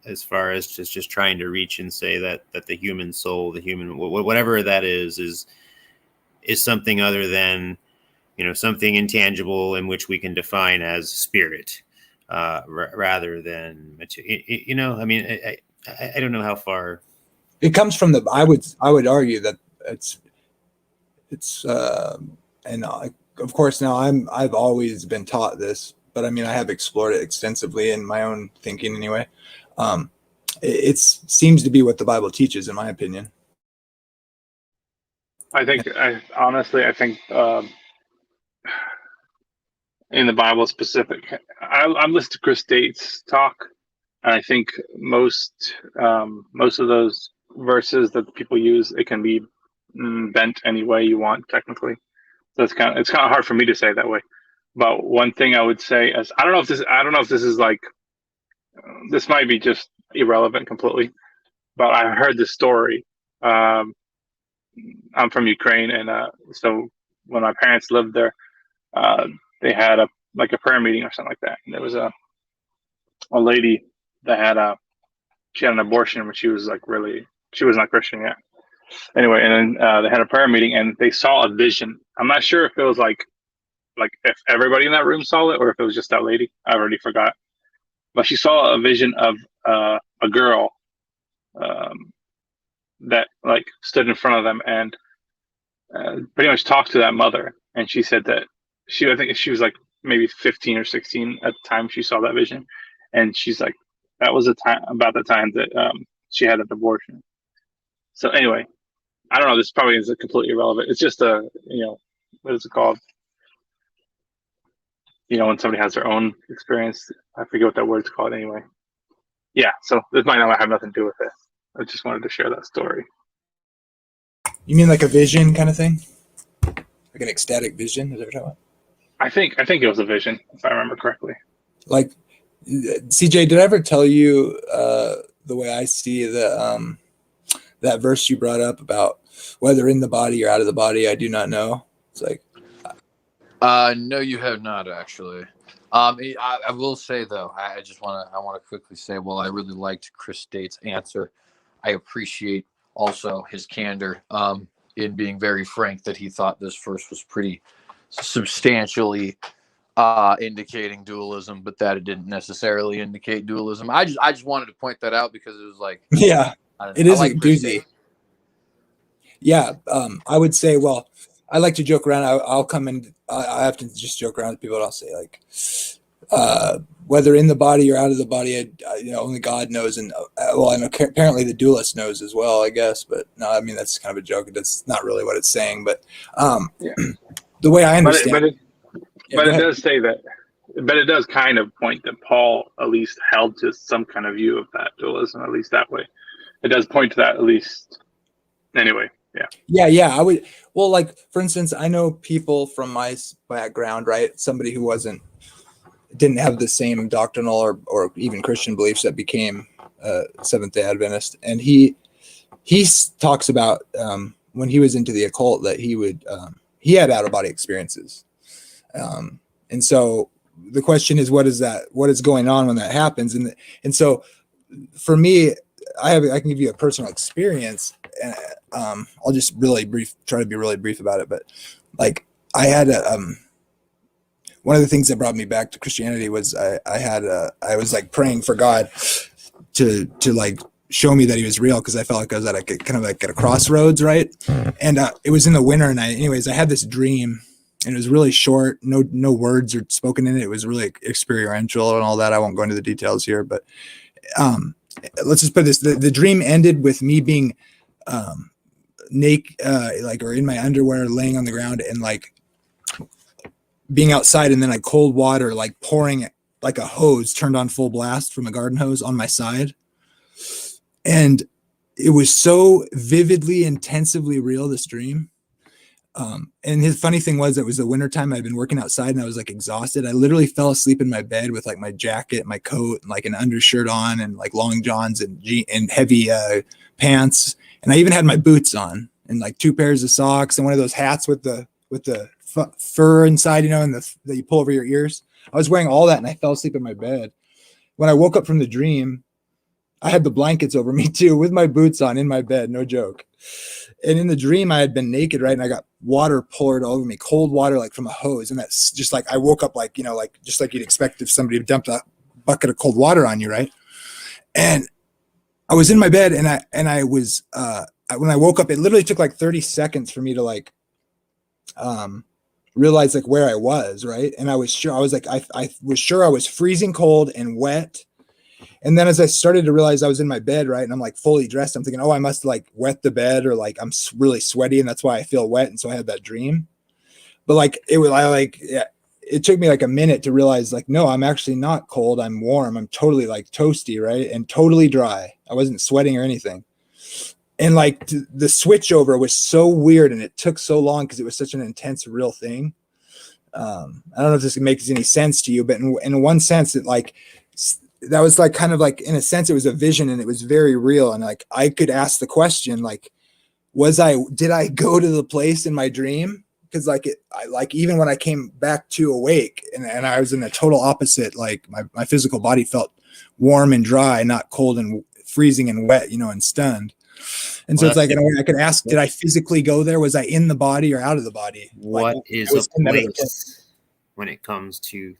as far as just trying to reach and say that the human soul, the human whatever that is something other than something intangible in which we can define as spirit. Rather than I mean, I don't know how far it comes from. I would argue that it's and of course now I've always been taught this, but I mean I have explored it extensively in my own thinking anyway. It seems to be what the Bible teaches, in my opinion. I think in the Bible specific, I'm listening to Chris Dates talk, and I think most of those verses that people use, it can be bent any way you want technically. So it's kind of hard for me to say that way. But one thing I would say is I don't know if this is like, this might be just irrelevant completely, but I heard this story. I'm from Ukraine, and so when my parents lived there, they had a prayer meeting or something like that, and there was a lady that she had an abortion when she was she was not Christian yet. Anyway, and then they had a prayer meeting, and they saw a vision. I'm not sure if it was like if everybody in that room saw it or if it was just that lady. I already forgot, but she saw a vision of a girl that stood in front of them and pretty much talked to that mother, and she said that I think she was maybe 15 or 16 at the time she saw that vision, and she's like, that was about the time that she had an abortion. So anyway, I don't know, this probably is completely irrelevant. It's just what is it called, when somebody has their own experience. I forget what that word's called anyway. Yeah, so this might not have nothing to do with it. I just wanted to share that story. You mean like a vision kind of thing, like an ecstatic vision? Is that what you're talking about? I think it was a vision, if I remember correctly. Like, CJ, did I ever tell you the way I see that verse you brought up about whether in the body or out of the body, I do not know? It's like, no, you have not actually. I will say though, I want to quickly say, well, I really liked Chris Date's answer. I appreciate also his candor in being very frank that he thought this verse was pretty substantially indicating dualism, but that it didn't necessarily indicate dualism. I just wanted to point that out because it was like, yeah, it is a doozy. Yeah, I would say, well, I like to joke around. I'll come in. I have to just joke around with people, and I'll say whether in the body or out of the body, only God knows. And and apparently the dualist knows as well, I guess. But no, I mean that's kind of a joke. That's not really what it's saying. But the way I understand, but it does say that. But it does kind of point that Paul at least held to some kind of view of that dualism, at least that way. It does point to that at least. Anyway. Yeah. I would. Well, like for instance, I know people from my background, right? Somebody who didn't have the same doctrinal or even Christian beliefs that became Seventh-day Adventist, and he talks about when he was into the occult that he had out of body experiences, and so the question is, what is that? What is going on when that happens? And so for me, I can give you a personal experience. And I'll just try to be really brief about it. But like I had one of the things that brought me back to Christianity was I was like praying for God to like show me that he was real, because I felt like I was at a crossroads, right? And it was in the winter, and I had this dream, and it was really short, no words are spoken in it. It was really experiential and all that. I won't go into the details here, but let's just put this: the dream ended with me being naked, or in my underwear, laying on the ground, and like being outside, and then like cold water like pouring like a hose turned on full blast from a garden hose on my side. And it was so vividly, intensively real, this dream. And his funny thing was, it was the wintertime. I'd been working outside and I was like exhausted. I literally fell asleep in my bed with like my jacket, my coat, and like an undershirt on, and like long johns and heavy pants. And I even had my boots on, and like 2 pairs of socks, and one of those hats with the fur inside, and that you pull over your ears. I was wearing all that, and I fell asleep in my bed. When I woke up from the dream, I had the blankets over me too, with my boots on, in my bed, no joke. And in the dream, I had been naked, right? And I got water poured all over me, cold water, like from a hose. And that's just like, I woke up like, like just like you'd expect if somebody dumped a bucket of cold water on you, right? And I was in my bed, and I was, when I woke up, it literally took like 30 seconds for me to like, realize like where I was, right? And I was sure I was freezing cold and wet. And then as I started to realize I was in my bed, right, and I'm like fully dressed, I'm thinking, oh, I must like wet the bed, or like I'm really sweaty, and that's why I feel wet. And so I had that dream. But like it took me like a minute to realize like, no, I'm actually not cold. I'm warm. I'm totally like toasty, right, and totally dry. I wasn't sweating or anything. And like the switch over was so weird, and it took so long because it was such an intense, real thing. I don't know if this makes any sense to you, but in one sense, that was like kind of like, in a sense, it was a vision, and it was very real. And like I could ask the question, like, did I go to the place in my dream? Because like even when I came back to awake, and I was in a total opposite, like my physical body felt warm and dry, not cold and freezing and wet, and stunned. And so it's like, in a way I could ask, did I physically go there? Was I in the body or out of the body? What is a place when it comes to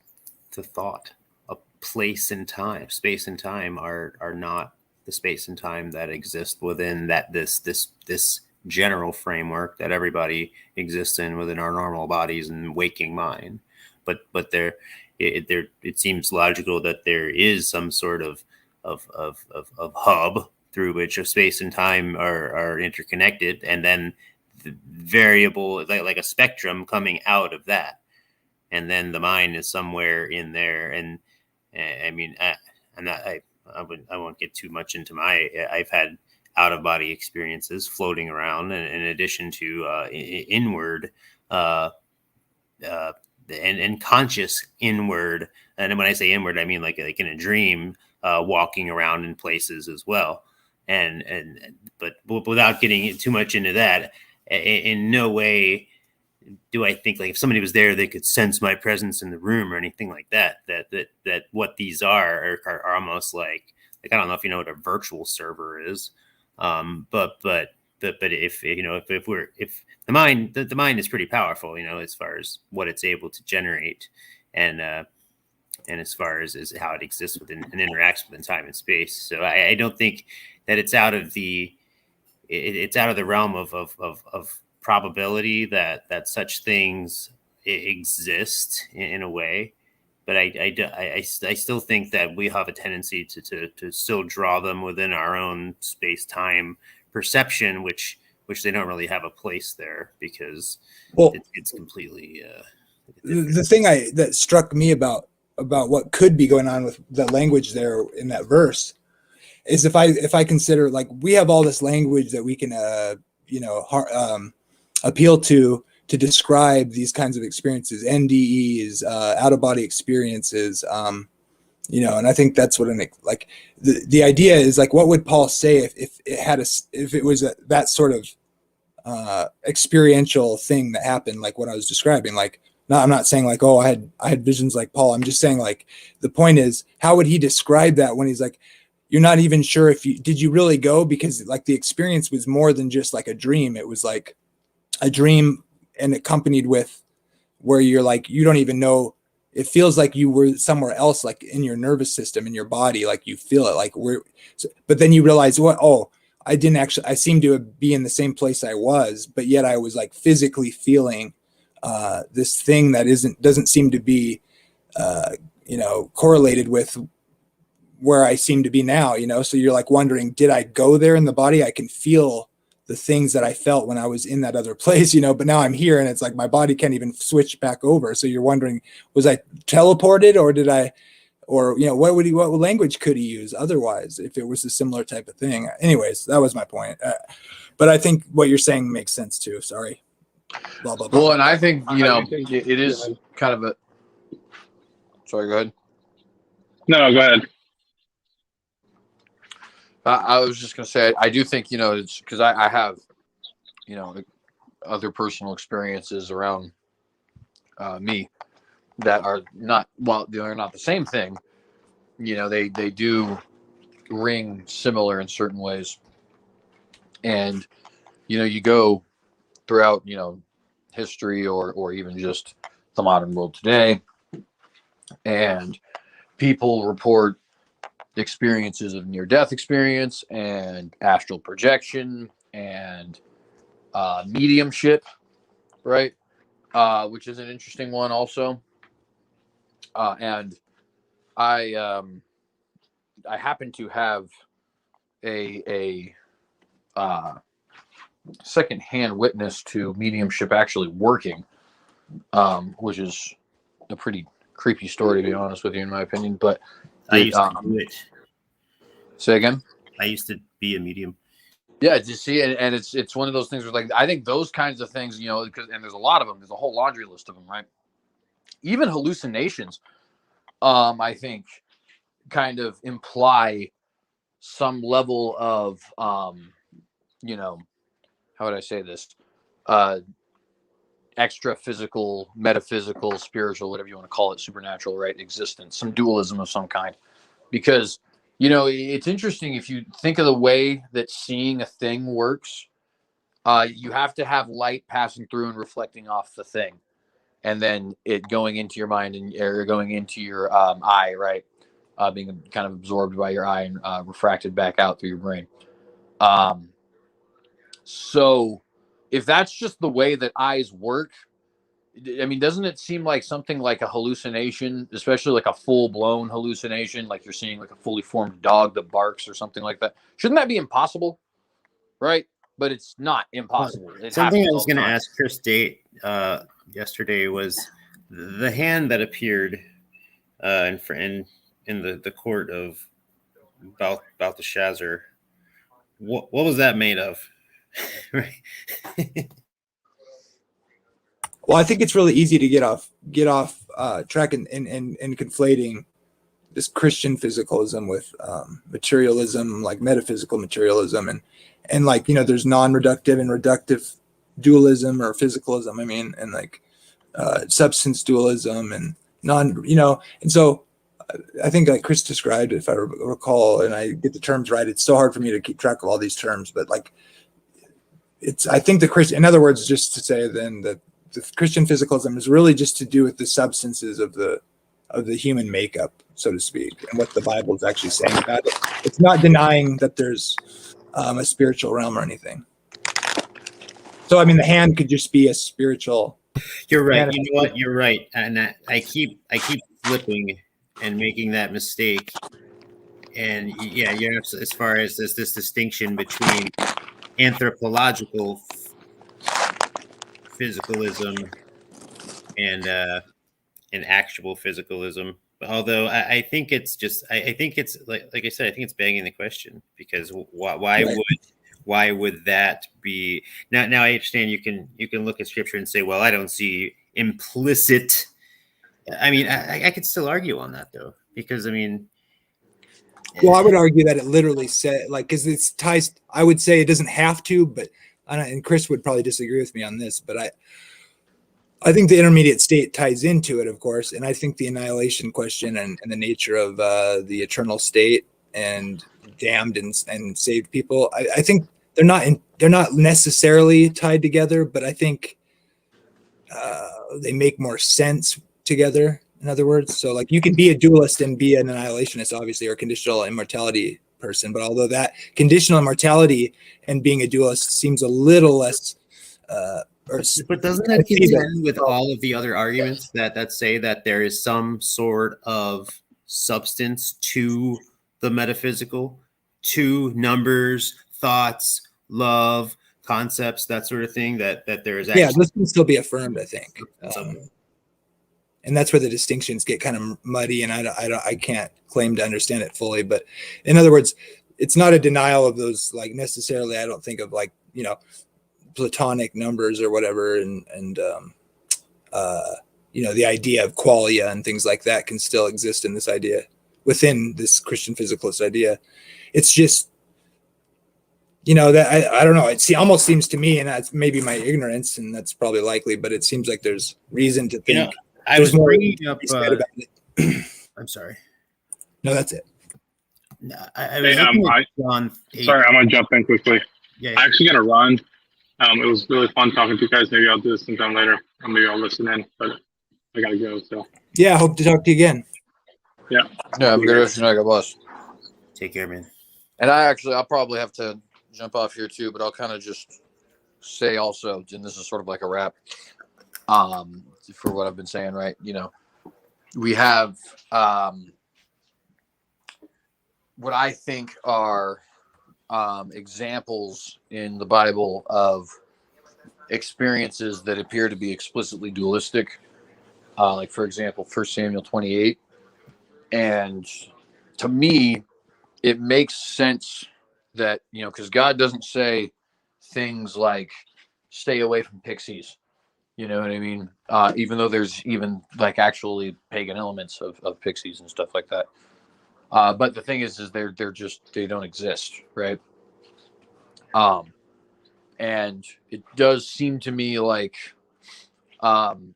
thought? A place and time, space and time are not the space and time that exist within this general framework that everybody exists in within our normal bodies and waking mind. But it seems logical that there is some sort of hub through which a space and time are interconnected, and then the variable, like a spectrum coming out of that, and then the mind is somewhere in there. And I mean, I won't get too much into I've had out of body experiences floating around, and in addition to inward and conscious inward. And when I say inward, I mean like in a dream, walking around in places as well. But without getting too much into that, in no way do I think like if somebody was there, they could sense my presence in the room or anything like that. That what these are almost like I don't know if you know what a virtual server is, but if the mind is pretty powerful, as far as what it's able to generate, and as far as how it exists within and interacts within time and space. So I don't think that it's out of the realm of probability that such things exist in a way. But I still think that we have a tendency to still draw them within our own space-time perception, which they don't really have a place there, because it's completely the thing that struck me about what could be going on with the language there in that verse is if I consider, like, we have all this language that we can appeal to describe these kinds of experiences, NDEs, out of body experiences, and I think that's what the idea is, like, what would Paul say if it was that sort of experiential thing that happened, like what I was describing? Like, no, I'm not saying like, oh, I had visions like Paul. I'm just saying, like, the point is, how would he describe that when he's like, you're not even sure if did you really go, because like the experience was more than just like a dream. It was like a dream and accompanied with where you're like, you don't even know, it feels like you were somewhere else, like in your nervous system, in your body, like you feel it, like but then you realize I seem to be in the same place I was, but yet I was like physically feeling this thing that doesn't seem to be correlated with where I seem to be now, so you're like wondering, did I go there in the body? I can feel the things that I felt when I was in that other place, but now I'm here and it's like my body can't even switch back over. So you're wondering, was I teleported, or did I, or what language could he use otherwise if it was a similar type of thing? Anyways, that was my point. But I think what you're saying makes sense too. Sorry. Blah, blah, blah. Well, and I think it is kind of a. Sorry, go ahead. No, go ahead. I was just going to say, I do think, it's because I have, other personal experiences around me that are not, well, they're not the same thing. They do ring similar in certain ways. And, you go throughout, history or even just the modern world today, and people report experiences of near-death experience and astral projection and mediumship, right? Which is an interesting one also. And I happen to have a second-hand witness to mediumship actually working, which is a pretty creepy story, to be honest with you, in my opinion. But I used to do it. Say again? I used to be a medium. Yeah, you see, and it's one of those things where, like, I think those kinds of things, because, and there's a lot of them. There's a whole laundry list of them, right? Even hallucinations, I think, kind of imply some level of, how would I say this? Extra physical, metaphysical, spiritual, whatever you want to call it, supernatural, right? Existence, some dualism of some kind. Because, it's interesting if you think of the way that seeing a thing works, you have to have light passing through and reflecting off the thing, and then it going into your mind or going into your eye, right? Being kind of absorbed by your eye and refracted back out through your brain. So if that's just the way that eyes work, I mean, doesn't it seem like something like a hallucination, especially like a full-blown hallucination, like you're seeing like a fully formed dog that barks or something like that? Shouldn't that be impossible, right? But it's not impossible. Something I was going to ask Chris Date yesterday was the hand that appeared in the court of Belteshazzar. What was that made of? Right. Well, I think it's really easy to get off track and conflating this Christian physicalism with materialism, like metaphysical materialism, and like, there's non-reductive and reductive dualism or physicalism. I mean, and like substance dualism and and so I think like Chris described, if I recall, and I get the terms right, it's so hard for me to keep track of all these terms, but like I think the Christian, in other words, just to say then that the Christian physicalism is really just to do with the substances of the human makeup, so to speak, and what the Bible is actually saying about it. It's not denying that there's a spiritual realm or anything. So, I mean, the hand could just be a spiritual. You're right. You know what? You're right. And I keep flipping and making that mistake. And yeah, you're absolutely, as far as this distinction between anthropological physicalism and actual physicalism. Although I think it's just, I think it's like I said, I think it's begging the question, because why would that be? Now I understand you can look at scripture and say, well, I don't see implicit. I mean, I could still argue on that though, because I mean, well, I would argue that it literally said, like, because it's ties. I would say it doesn't have to, but and Chris would probably disagree with me on this, but I think the intermediate state ties into it, of course, and I think the annihilation question and the nature of the eternal state and damned and saved people. I think they're not necessarily tied together, but I think they make more sense together. In other words, so like you can be a dualist and be an annihilationist, obviously, or a conditional immortality person. But although that conditional immortality and being a dualist seems a little less, but doesn't it contend with all of the other arguments that say that there is some sort of substance to the metaphysical, to numbers, thoughts, love, concepts, that sort of thing, that there is actually this can still be affirmed, I think. And that's where the distinctions get kind of muddy, and I can't claim to understand it fully. But in other words, it's not a denial of those, like, necessarily. I don't think of, like, Platonic numbers or whatever, and the idea of qualia and things like that can still exist in this idea, within this Christian physicalist idea. It's just, that I don't know. It almost seems to me, and that's maybe my ignorance, and that's probably likely, but it seems like there's reason to think. I was bringing up. I'm sorry. No, that's it. I was sorry, I'm gonna jump in quickly. Yeah. I actually gotta run. It was really fun talking to you guys. Maybe I'll do this sometime later. Maybe I'll listen in, but I gotta go. So yeah, I hope to talk to you again. Yeah. Yeah, have a good rest of your night. God bless. Take care, man. And I'll probably have to jump off here too, but I'll kind of just say also, and this is sort of like a wrap, for what I've been saying, right? We have what I think are examples in the Bible of experiences that appear to be explicitly dualistic, like, for example, 1 Samuel 28. And to me, it makes sense that, because God doesn't say things like stay away from pixies. You know what I mean? Even though there's even, like, actually pagan elements of pixies and stuff like that. But the thing is they don't exist, right? And it does seem to me like, when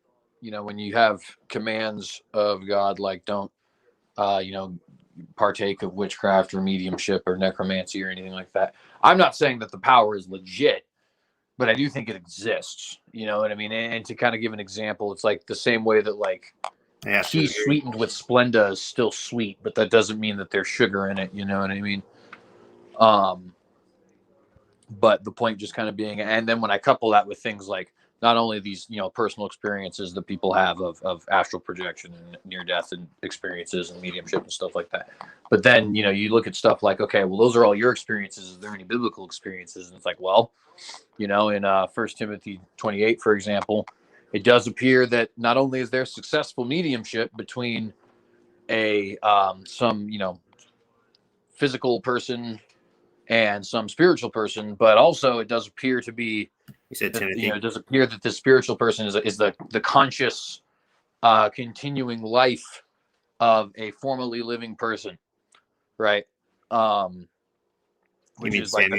you have commands of God, like don't, partake of witchcraft or mediumship or necromancy or anything like that. I'm not saying that the power is legit, but I do think it exists. You know what I mean? And to kind of give an example, it's like the same way that, like, tea sweetened with Splenda is still sweet, but that doesn't mean that there's sugar in it. You know what I mean? But the point just kind of being, and then when I couple that with things like not only these, personal experiences that people have of astral projection and near death and experiences and mediumship and stuff like that, but then, you look at stuff like, okay, well, those are all your experiences. Is there any biblical experiences? And it's like, well, in 1 Timothy 28, for example, it does appear that not only is there successful mediumship between some physical person and some spiritual person, but also it does appear to be, it does appear that the spiritual person is the conscious, continuing life of a formerly living person, right? Which is like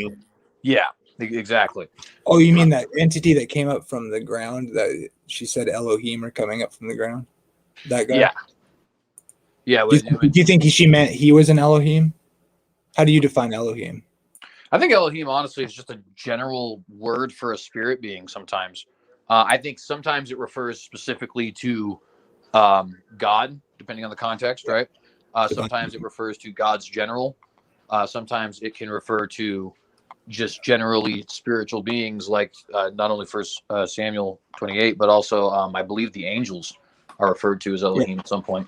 yeah, exactly. Oh, you mean that entity that came up from the ground? That she said Elohim are coming up from the ground? That guy? Yeah. Do you think she meant he was an Elohim? How do you define Elohim? I think Elohim, honestly, is just a general word for a spirit being sometimes. I think sometimes it refers specifically to God, depending on the context, right? Sometimes it refers to God's general. Sometimes it can refer to just generally spiritual beings, like not only First Samuel 28, but also I believe the angels are referred to as Elohim at some point.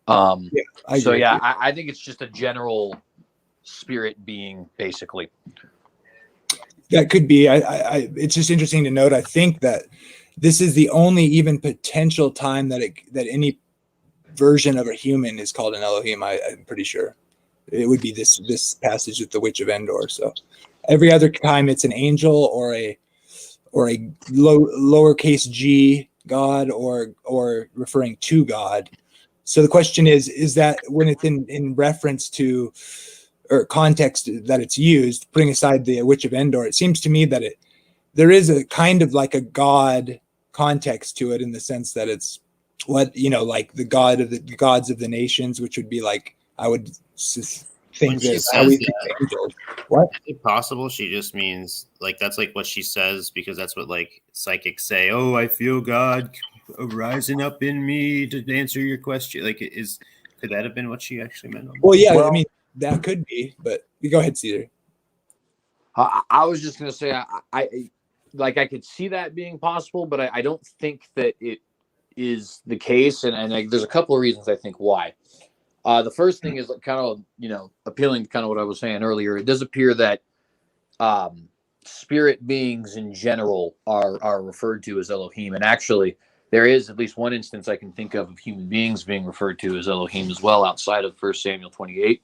I think it's just a general spirit being, basically. That could be. It's just interesting to note. I think that this is the only even potential time that any version of a human is called an Elohim. I'm pretty sure it would be this passage with the Witch of Endor. So every other time it's an angel or a lowercase g God or referring to God. So the question is that when it's in reference to or context that it's used, putting aside the Witch of Endor, it seems to me that there is a kind of like a God context to it, in the sense that it's like the God of the gods of the nations, which would be like, I would think When she this, how we says think that, angels. What? is it possible she just means like that's like what she says because that's what like psychics say? Oh, I feel God rising up in me to answer your question. Like, could that have been what she actually meant? Well, yeah, I mean that could be, but you go ahead, Caesar. I was just going to say, I could see that being possible, but I don't think that it is the case. And there's a couple of reasons I think why. The first thing is kind of, appealing to kind of what I was saying earlier. It does appear that spirit beings in general are referred to as Elohim. And actually, there is at least one instance I can think of human beings being referred to as Elohim as well outside of 1 Samuel 28.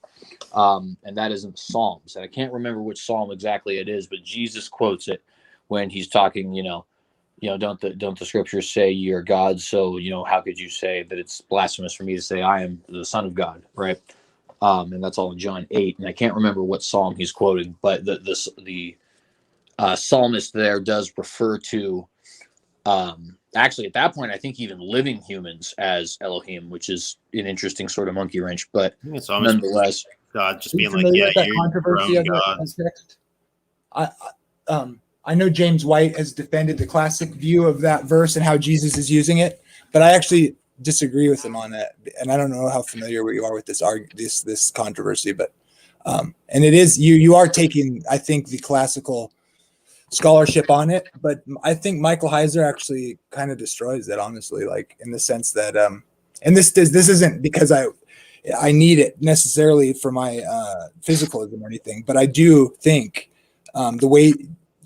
And that is in the Psalms. And I can't remember which Psalm exactly it is, but Jesus quotes it when he's talking, don't the scriptures say you're God? So, how could you say that it's blasphemous for me to say I am the Son of God, right? And that's all in John 8. And I can't remember what Psalm he's quoting, but the psalmist there does refer to, actually at that point, I think even living humans as Elohim, which is an interesting sort of monkey wrench, but it's almost nonetheless. God just Are you being like, familiar yeah, with that you're controversy your of own that God. context? I know James White has defended the classic view of that verse and how Jesus is using it, but I actually disagree with him on that. And I don't know how familiar you are with this controversy, but and it is you are taking, I think, the classical scholarship on it, but I think Michael Heiser actually kind of destroys that, honestly, like in the sense that and this isn't because I need it necessarily for my physicalism or anything, but I do think the way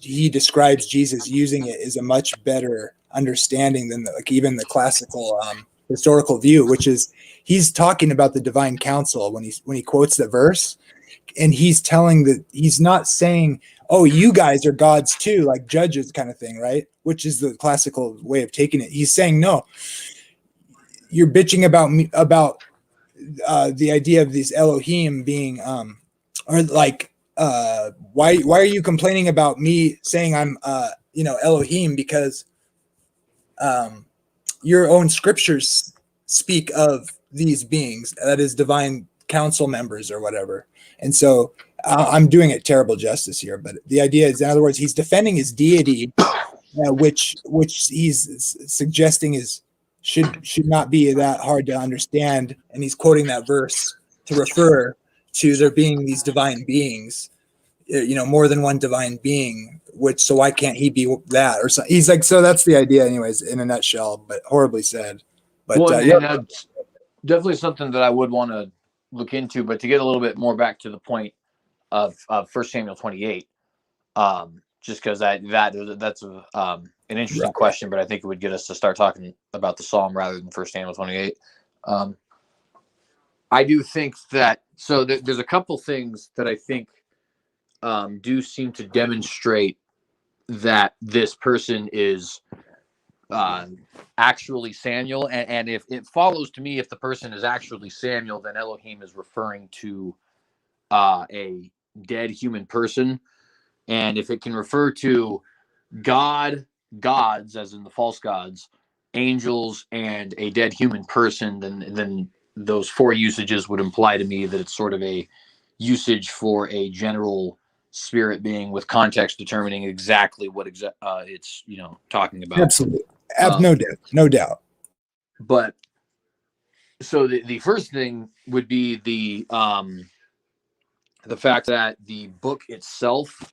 he describes Jesus using it is a much better understanding than even the classical historical view, which is he's talking about the divine council when he quotes the verse, and he's telling that he's not saying, oh, you guys are gods too, like judges kind of thing, right? Which is the classical way of taking it. He's saying, no, you're bitching about me, about the idea of these Elohim being or like why are you complaining about me saying I'm Elohim, because your own scriptures speak of these beings, that is divine council members or whatever. And so I'm doing it terrible justice here, but the idea is, in other words, he's defending his deity, which he's suggesting should not be that hard to understand, and he's quoting that verse to refer to there being these divine beings, more than one divine being, so why can't he be that? Or so he's like, so that's the idea anyways, in a nutshell, but horribly said. But Definitely something that I would want to look into, but to get a little bit more back to the point of 1 Samuel 28, just because that's an interesting question, but I think it would get us to start talking about the Psalm rather than 1 Samuel 28. I do think that, so there's a couple things that I think do seem to demonstrate that this person is actually Samuel. And if it follows to me, if the person is actually Samuel, then Elohim is referring to a dead human person. And if it can refer to gods, as in the false gods, angels, and a dead human person, then those four usages would imply to me that it's sort of a usage for a general spirit being, with context determining exactly what it's talking about. Absolutely, no doubt. But so the first thing would be the fact that the book itself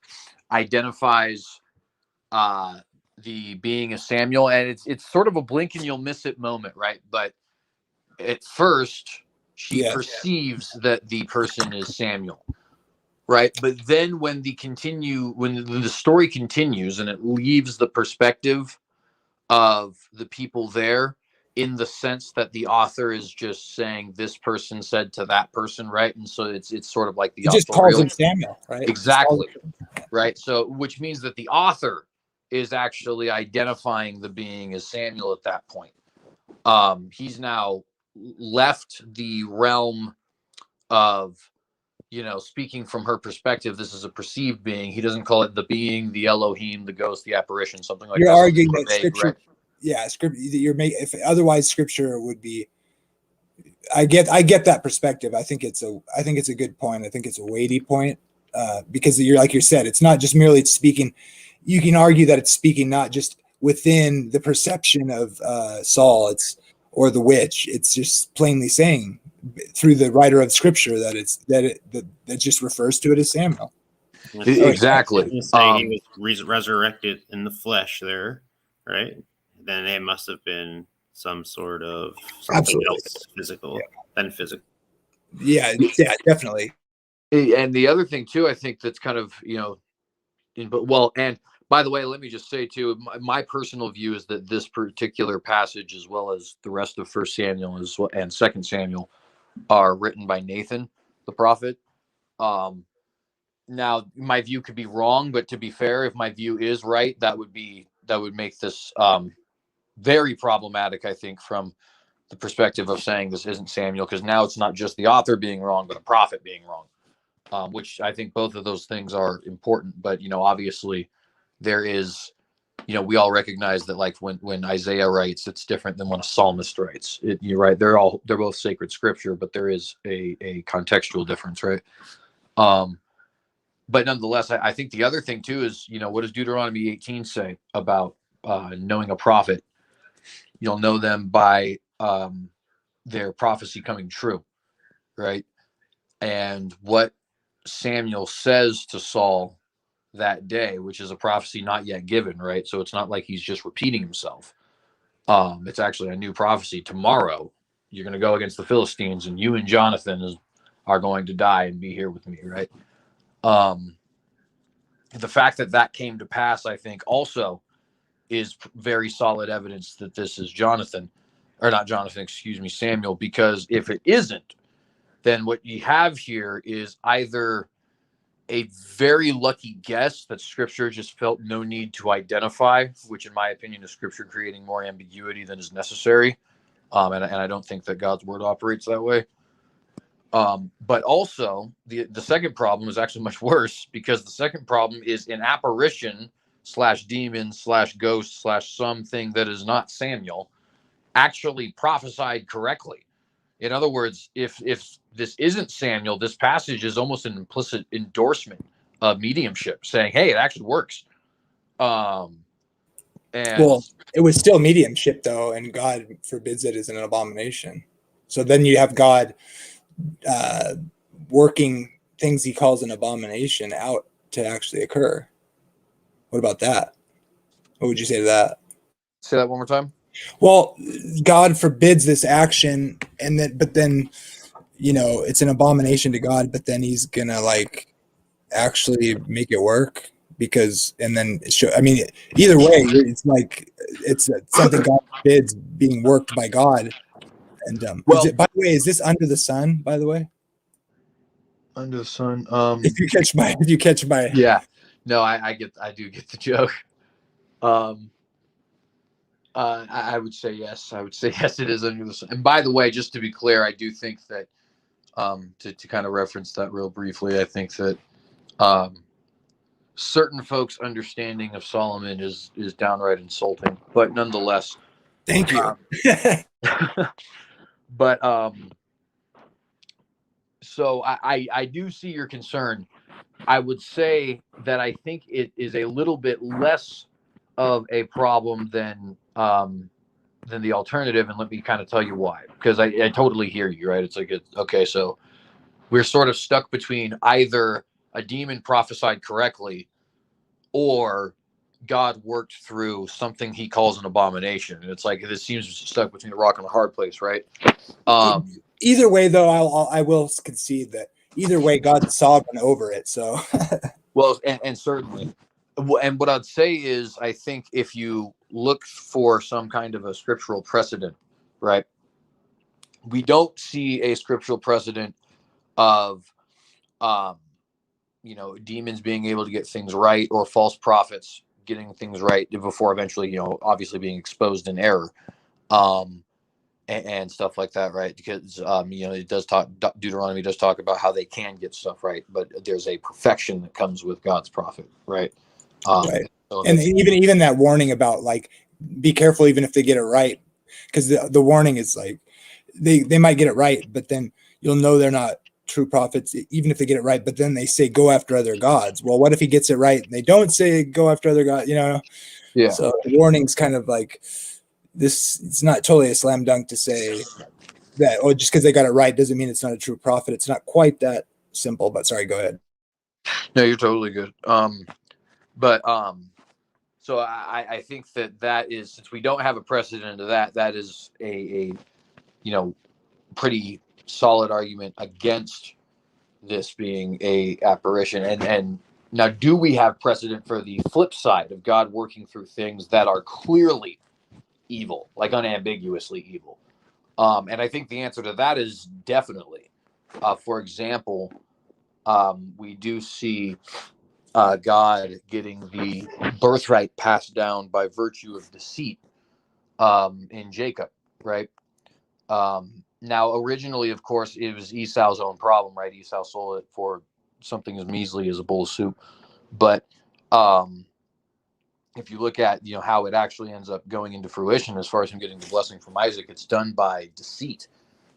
identifies the being of Samuel, and it's sort of a blink and you'll miss it moment, right? But at first she perceives that the person is Samuel, right? But then when the story continues and it leaves the perspective of the people there, in the sense that the author is just saying this person said to that person, right? And so it's sort of like the just calls him Samuel, right? Exactly, right? So which means that the author is actually identifying the being as Samuel at that point. He's now left the realm of, speaking from her perspective, this is a perceived being. He doesn't call it the being, the Elohim, the ghost, the apparition, something like that. You're arguing that vague, scripture, right? scripture. If otherwise, scripture would be I get that perspective. I think it's a good point. I think it's a weighty point, because you're, like you said, it's not just merely speaking. You can argue that it's speaking not just within the perception of Saul, or the witch. It's just plainly saying through the writer of Scripture that that just refers to it as Samuel. Exactly. He was resurrected in the flesh there, right? Then it must have been some sort of something else physical than physical. Yeah, definitely. And the other thing too, I think that's kind of, and by the way, let me just say too, my personal view is that this particular passage, as well as the rest of 1 Samuel and 2 Samuel, are written by Nathan, the prophet. Now, my view could be wrong, but to be fair, if my view is right, that would make this very problematic, I think, from the perspective of saying this isn't Samuel, because now it's not just the author being wrong, but a prophet being wrong, which I think both of those things are important. But, obviously there is, we all recognize that, like when Isaiah writes, it's different than when a psalmist writes. You're right. They're both sacred scripture, but there is a contextual difference, right? But nonetheless, I think the other thing too is, what does Deuteronomy 18 say about knowing a prophet? You'll know them by their prophecy coming true, right? And what Samuel says to Saul that day, which is a prophecy not yet given, right? So it's not like he's just repeating himself. It's actually a new prophecy. Tomorrow, you're going to go against the Philistines, and you and Jonathan are going to die and be here with me, right? The fact that came to pass, I think, also is very solid evidence that this is Samuel, because if it isn't, then what you have here is either a very lucky guess that Scripture just felt no need to identify, which in my opinion is Scripture creating more ambiguity than is necessary. And I don't think that God's word operates that way. But also the second problem is actually much worse, because the second problem is an apparition / demon / ghost / something that is not Samuel actually prophesied correctly. In other words, if this isn't Samuel, this passage is almost an implicit endorsement of mediumship, saying, hey, it actually works. Well, it was still mediumship though, and God forbids it as an abomination. So then you have God working things he calls an abomination out to actually occur. What about that? What would you say to that? Say that one more time. Well, God forbids this action, but then it's an abomination to God, but then he's gonna actually make it work either way, it's something God forbids being worked by God. And by the way, is this under the sun? By the way, under the sun. If you catch my yeah, no, I do get the joke. I would say yes. It is under the sun. And by the way, just to be clear, I do think that to kind of reference that real briefly, I think that certain folks' understanding of Solomon is downright insulting, but nonetheless, thank you. But so I do see your concern. I would say that I think it is a little bit less of a problem than the alternative, and let me kind of tell you why. Because I totally hear you, right? It's like, okay, so we're sort of stuck between either a demon prophesied correctly or God worked through something he calls an abomination. And it's like, this seems stuck between a rock and a hard place, right? Either way, though, I will concede that either way, God's sovereign over it. So, well, and certainly, and what I'd say is, I think if you look for some kind of a scriptural precedent, right? We don't see a scriptural precedent of, demons being able to get things right, or false prophets getting things right before eventually, obviously being exposed in error, and stuff like that, right? Because it does talk, Deuteronomy does talk about how they can get stuff right, but there's a perfection that comes with God's prophet, right? Right. So And even that warning about be careful even if they get it right, because the warning is they might get it right, but then you'll know they're not true prophets, even if they get it right. But then they say go after other gods. Well, what if he gets it right and they don't say go after other gods? Yeah. So the warning's kind of like this. It's not totally a slam dunk to say that just because they got it right doesn't mean it's not a true prophet. It's not quite that simple. But sorry, go ahead. No, you're totally good. So I think that is, since we don't have a precedent of that is a pretty solid argument against this being a apparition. And now, do we have precedent for the flip side of God working through things that are clearly evil, like unambiguously evil? And I think the answer to that is definitely. For example, we do see God getting the birthright passed down by virtue of deceit in Jacob, right? Now, originally, of course, it was Esau's own problem, right? Esau sold it for something as measly as a bowl of soup. But if you look at how it actually ends up going into fruition, as far as him getting the blessing from Isaac, it's done by deceit.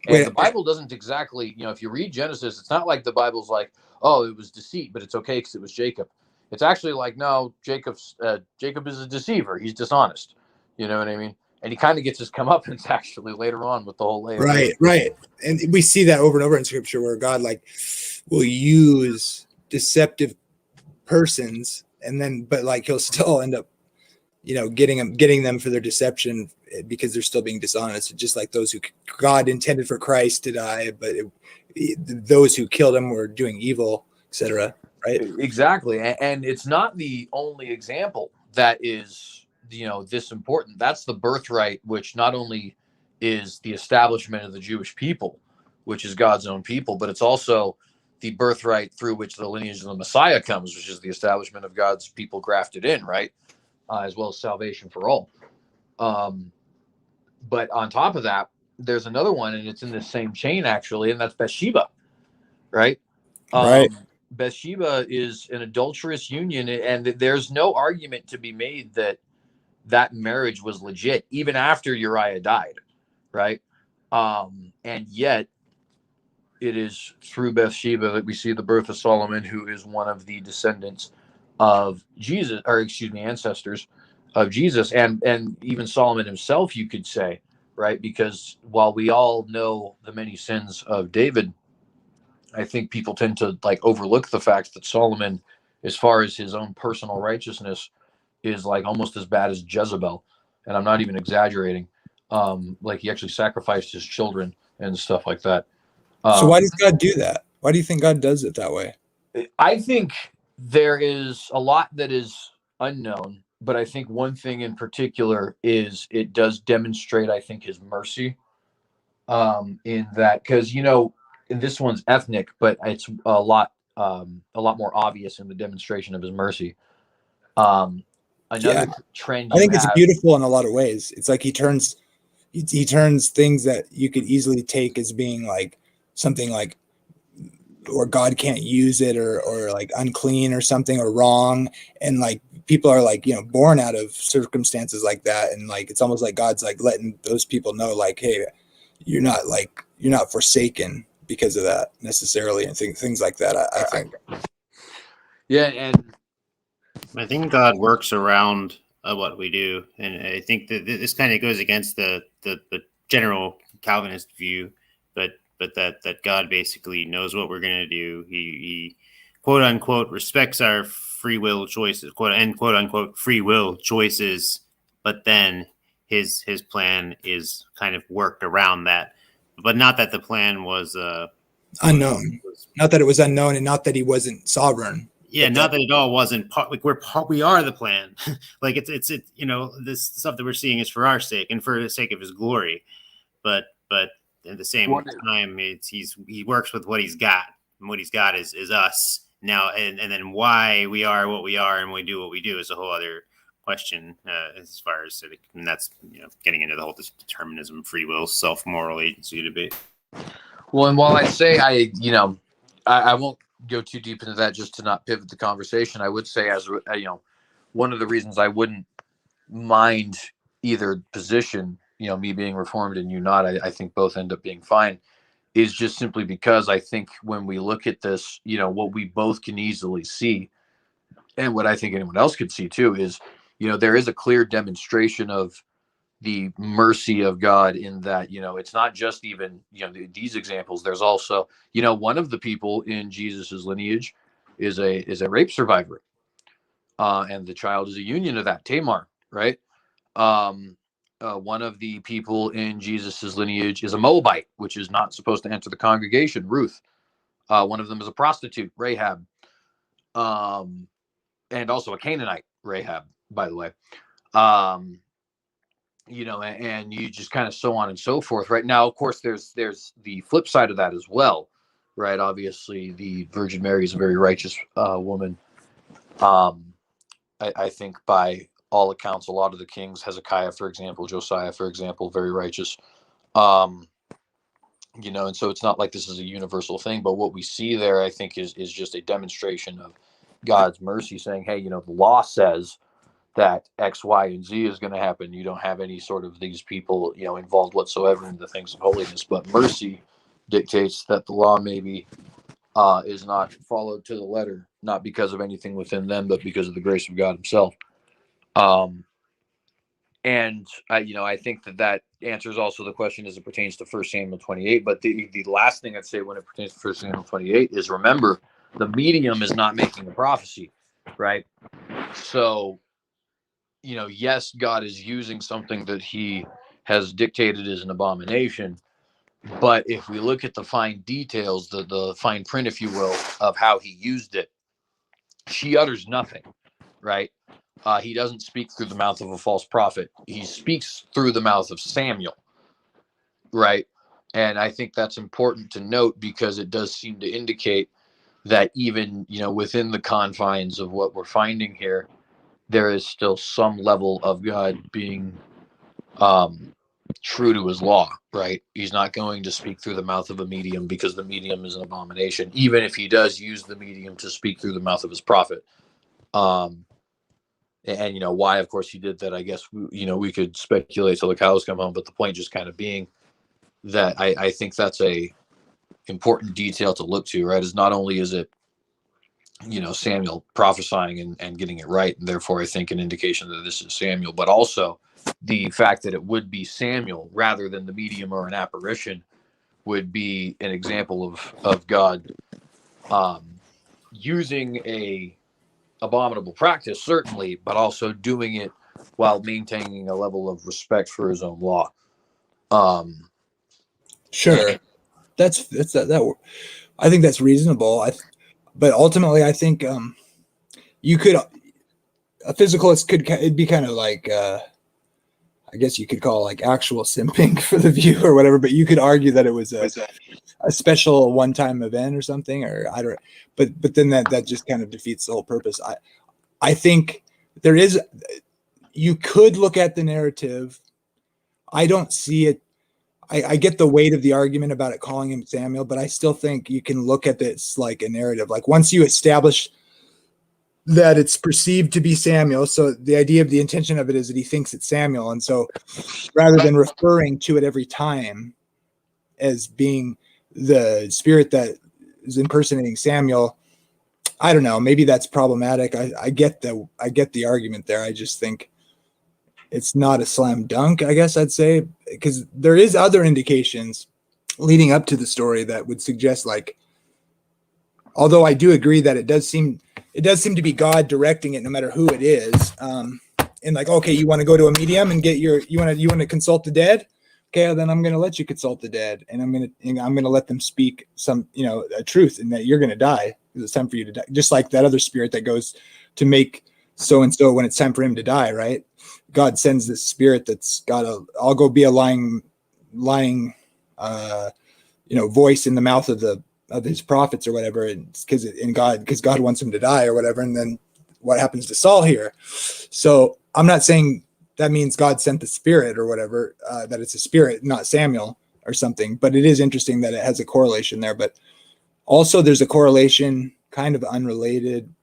And the Bible doesn't exactly, if you read Genesis, it's not like the Bible's like, oh, it was deceit, but it's okay because it was Jacob. It's actually like, no, Jacob is a deceiver. He's dishonest. You know what I mean? And he kind of gets his comeuppance actually later on with the whole layer. Right. And we see that over and over in Scripture where God will use deceptive persons, and then but he'll still end up getting them for their deception because they're still being dishonest, just like those who God intended for Christ to die, but those who killed him were doing evil, etc. Right? Exactly. And it's not the only example that is this important. That's the birthright, which not only is the establishment of the Jewish people, which is God's own people, but it's also the birthright through which the lineage of the Messiah comes, which is the establishment of God's people grafted in, right? As well as salvation for all. But on top of that, there's another one, and it's in the same chain actually, and that's Bathsheba, right? Right. Bathsheba is an adulterous union, and there's no argument to be made that marriage was legit, even after Uriah died, right? And yet, it is through Bathsheba that we see the birth of Solomon, who is one of the descendants of Jesus, or excuse me, ancestors of Jesus, and even Solomon himself, you could say, right? Because while we all know the many sins of David, I think people tend to overlook the fact that Solomon, as far as his own personal righteousness, is almost as bad as Jezebel, and I'm not even exaggerating. He actually sacrificed his children and stuff like that. So why does God do that? Why do you think God does it that way? I think there is a lot that is unknown, but I think one thing in particular is it does demonstrate, I think, his mercy in that, because this one's ethnic, but it's a lot more obvious in the demonstration of his mercy. Another trend I think it's beautiful in a lot of ways. It's like he turns things that you could easily take as being something or God can't use it or unclean or something or wrong, and people are born out of circumstances like that, and it's almost like God's letting those people know hey, you're not forsaken because of that necessarily, and things like that. I think. Yeah, and I think God works around what we do, and I think that this kind of goes against the general Calvinist view, but that God basically knows what we're going to do. He quote unquote respects our free will choices, quote unquote free will choices, but then his plan is kind of worked around that, but not that the plan was unknown, not that it was unknown, and not that he wasn't sovereign. Yeah, not that it all wasn't part. We are the plan. It's this stuff that we're seeing is for our sake and for the sake of his glory, but at the same time, he works with what he's got, and what he's got is us now, and then why we are what we are and we do what we do is a whole other question as far as, and that's getting into the whole determinism, free will, self-moral agency debate. Well, and while I say I won't go too deep into that just to not pivot the conversation, I would say, as one of the reasons I wouldn't mind either position me being reformed and you not, I think both end up being fine, is just simply because I think when we look at this, what we both can easily see, and what I think anyone else could see too, is, there is a clear demonstration of the mercy of God in that, it's not just even, these examples. There's also, one of the people in Jesus's lineage is a rape survivor. And the child is a union of that, Tamar, right? One of the people in Jesus's lineage is a Moabite, which is not supposed to enter the congregation, Ruth. One of them is a prostitute, Rahab. And also a Canaanite, Rahab, by the way. And you just kind of so on and so forth. Right now, of course, there's the flip side of that as well, right? Obviously, the Virgin Mary is a very righteous woman. I think by all accounts, a lot of the kings, Hezekiah, for example, Josiah, for example, very righteous. And so it's not like this is a universal thing, but what we see there, I think, is just a demonstration of God's mercy, saying, hey, the law says that X, Y, and Z is going to happen. You don't have any sort of these people, involved whatsoever in the things of holiness, but mercy dictates that the law maybe is not followed to the letter, not because of anything within them, but because of the grace of God himself. And I think that answers also the question as it pertains to 1 Samuel 28. But the last thing I'd say when it pertains to 1 Samuel 28 is, remember, the medium is not making the prophecy, right? So, yes, God is using something that he has dictated as an abomination. But if we look at the fine details, the fine print, if you will, of how he used it, she utters nothing, right? He doesn't speak through the mouth of a false prophet. He speaks through the mouth of Samuel, right? And I think that's important to note, because it does seem to indicate that even, within the confines of what we're finding here, there is still some level of God being true to his law, right? He's not going to speak through the mouth of a medium, because the medium is an abomination, even if he does use the medium to speak through the mouth of his prophet. And why, of course, he did that, I guess, we could speculate till the cows come home, but the point just kind of being that I think that's a important detail to look to, right? Is not only is it, Samuel prophesying and getting it right, and therefore I think an indication that this is Samuel, but also the fact that it would be Samuel rather than the medium or an apparition would be an example of God using a abominable practice, certainly, but also doing it while maintaining a level of respect for his own law. Sure, that's that. I think that's reasonable. But ultimately, I think you could, a physicalist could, it'd be kind of like, I guess you could call it like actual simping for the view or whatever. But you could argue that it was a special one-time event or something, or I don't. But then that just kind of defeats the whole purpose. I think there is. You could look at the narrative. I don't see it. I get the weight of the argument about it calling him Samuel, but I still think you can look at this like a narrative. Like once you establish that it's perceived to be Samuel, so the idea of the intention of it is that he thinks it's Samuel, and so rather than referring to it every time as being the spirit that is impersonating Samuel, I don't know. Maybe that's problematic. I get the argument there. I just think it's not a slam dunk, I guess I'd say, because there is other indications leading up to the story that would suggest, like, although I do agree that it does seem to be God directing it, no matter who it is. And like, okay, you want to go to a medium and get you want to consult the dead? Okay, well, then I'm going to let you consult the dead, and I'm going to let them speak some, a truth, and that you're going to die because it's time for you to die. Just like that other spirit that goes to make so and so when it's time for him to die, right? God sends this spirit that's got I'll go be a lying, voice in the mouth of his prophets or whatever, because God wants him to die or whatever. And then what happens to Saul here? So I'm not saying that means God sent the spirit or whatever, that it's a spirit, not Samuel or something, but it is interesting that it has a correlation there. But also there's a correlation, kind of unrelated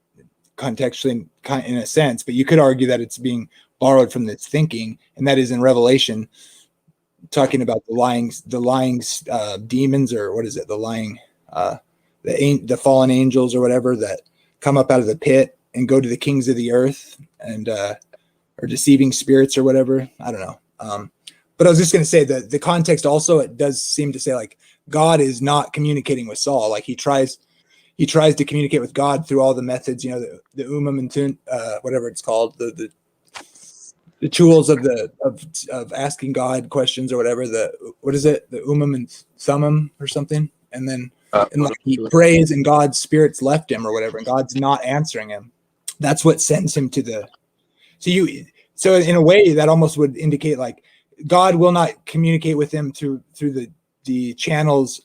contextually in a sense, but you could argue that it's being borrowed from this thinking, and that is in Revelation, talking about the lying demons, or what is it? The lying, the fallen angels or whatever that come up out of the pit and go to the kings of the earth and or deceiving spirits or whatever. I don't know. But I was just going to say that the context also, it does seem to say like God is not communicating with Saul. Like he tries to communicate with God through all the methods, the and tun, whatever it's called, the tools of asking God questions or whatever. What is it? The and thummim or something. And then he prays and God's spirits left him or whatever, and God's not answering him. That's what sends him to the. So in a way that almost would indicate like God will not communicate with him through the channels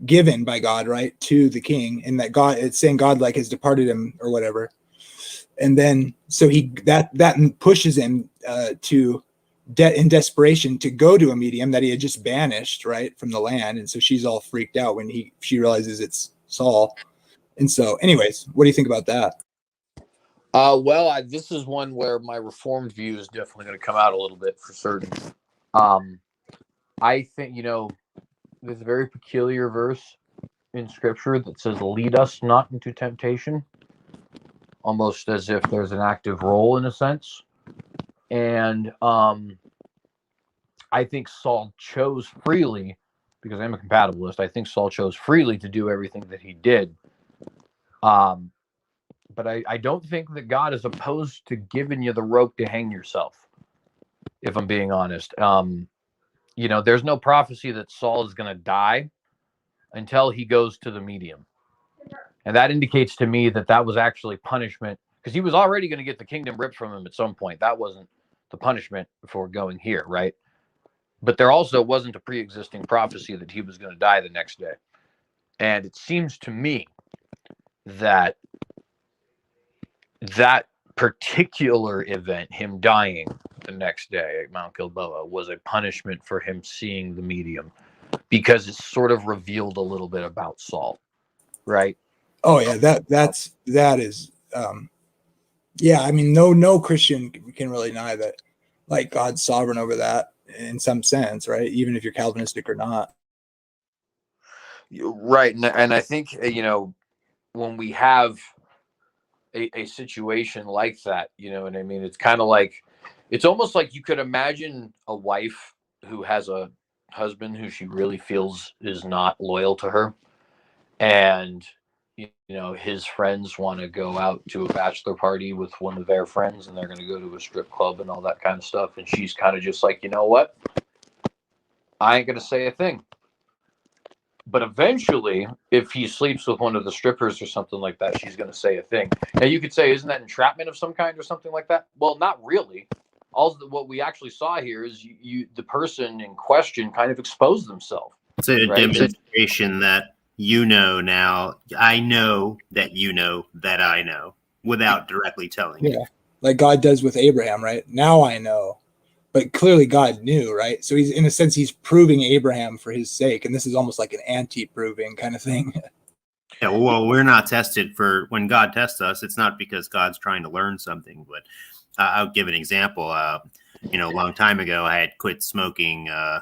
given by God, right, to the king, and that God, it's saying God like has departed him or whatever. And then so that pushes him in desperation to go to a medium that he had just banished, right, from the land. And so she's all freaked out when she realizes it's Saul. And so anyways, what do you think about that? Well, this is one where my Reformed view is definitely going to come out a little bit for certain. I think, there's a very peculiar verse in Scripture that says, "Lead us not into temptation," almost as if there's an active role in a sense. And I think Saul chose freely, because I'm a compatibilist, I think Saul chose freely to do everything that he did. But I don't think that God is opposed to giving you the rope to hang yourself, if I'm being honest. There's no prophecy that Saul is going to die until he goes to the medium. And that indicates to me that was actually punishment, because he was already going to get the kingdom ripped from him at some point. That wasn't the punishment for going here, right? But there also wasn't a pre-existing prophecy that he was going to die the next day. And it seems to me that particular event, him dying the next day at Mount Gilboa, was a punishment for him seeing the medium, because it sort of revealed a little bit about Saul, right? Oh yeah, that is yeah, I mean no Christian can really deny that, like, God's sovereign over that in some sense, right? Even if you're Calvinistic or not. Right. And I think when we have a situation like that, you know what I mean? It's kind of like, it's almost like you could imagine a wife who has a husband who she really feels is not loyal to her, and his friends want to go out to a bachelor party with one of their friends, and they're going to go to a strip club and all that kind of stuff, and she's kind of just like, you know what, I ain't going to say a thing. But eventually, if he sleeps with one of the strippers or something like that, she's going to say a thing. Now, you could say, isn't that entrapment of some kind or something like that? Well, not really. What we actually saw here is the person in question kind of exposed themselves. It's a demonstration that now, I know that that I know, without directly telling you. Yeah, like God does with Abraham, right? Now I know. But clearly God knew, right? So he's, in a sense, he's proving Abraham for his sake. And this is almost like an anti-proving kind of thing. Yeah, well, we're not tested for, when God tests us, it's not because God's trying to learn something. But I'll give an example. A long time ago, I had quit smoking. I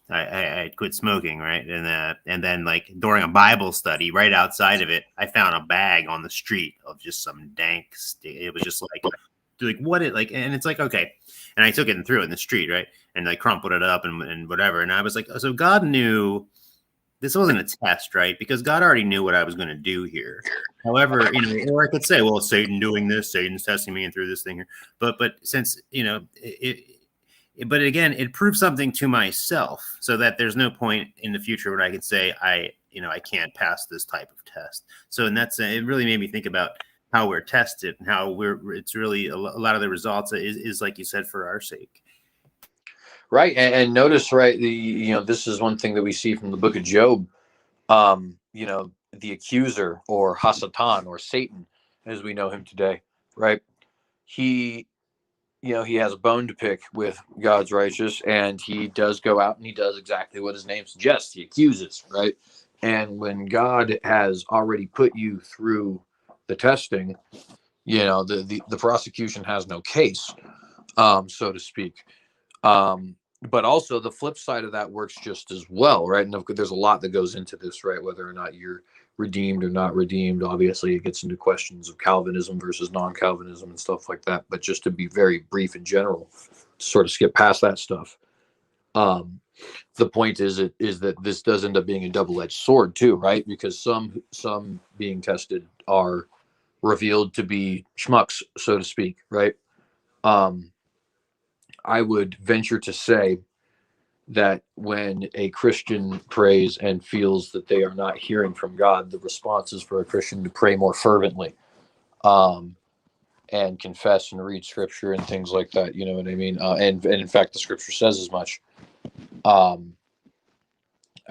had quit smoking, right? And then like during a Bible study, right outside of it, I found a bag on the street of just some dank. It was just like what it like, and it's like, okay. And I took it and threw it in the street, right? And I crumpled it up and whatever. And I was like, so God knew this wasn't a test, right? Because God already knew what I was going to do here. However, or I could say, well, Satan doing this, Satan's testing me and through this thing here. But since, but again, it proves something to myself, so that there's no point in the future where I could say I can't pass this type of test. So, and it really made me think about how we're tested and how it's really a lot of the results is like you said, for our sake. Right. And notice, right, this is one thing that we see from the book of Job. The accuser, or Hasatan, or Satan, as we know him today, right? He has a bone to pick with God's righteous, and he does go out and he does exactly what his name suggests. He accuses, right? And when God has already put you through the testing, the prosecution has no case, so to speak. but also the flip side of that works just as well, right? And there's a lot that goes into this, right? Whether or not you're redeemed or not redeemed. Obviously, it gets into questions of Calvinism versus non-Calvinism and stuff like that. But just to be very brief in general, to sort of skip past that stuff. The point is that this does end up being a double-edged sword too, right? Because some being tested are revealed to be schmucks, so to speak, right? I would venture to say that when a Christian prays and feels that they are not hearing from God, the response is for a Christian to pray more fervently, and confess and read scripture and things like that. You know what I mean? And in fact, the scripture says as much. I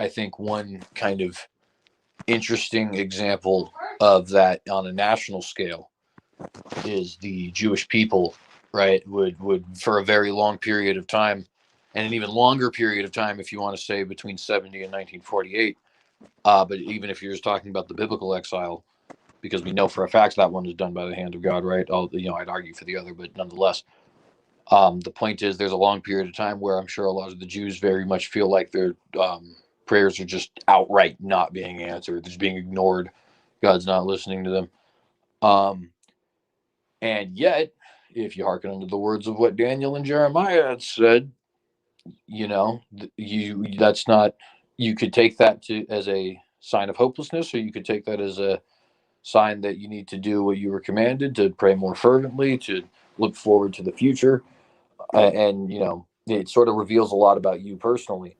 think one kind of interesting example of that on a national scale is the Jewish people, right? Would for a very long period of time, and an even longer period of time, if you want to say between 70 and 1948. But even if you're just talking about the biblical exile, because we know for a fact that one is done by the hand of God, right? I'd argue for the other, but nonetheless, the point is there's a long period of time where I'm sure a lot of the Jews very much feel like their prayers are just outright not being answered. They're just being ignored. God's not listening to them. And yet, if you hearken unto the words of what Daniel and Jeremiah had said, you could take that as a sign of hopelessness, or you could take that as a sign that you need to do what you were commanded, to pray more fervently, to look forward to the future. And it sort of reveals a lot about you personally.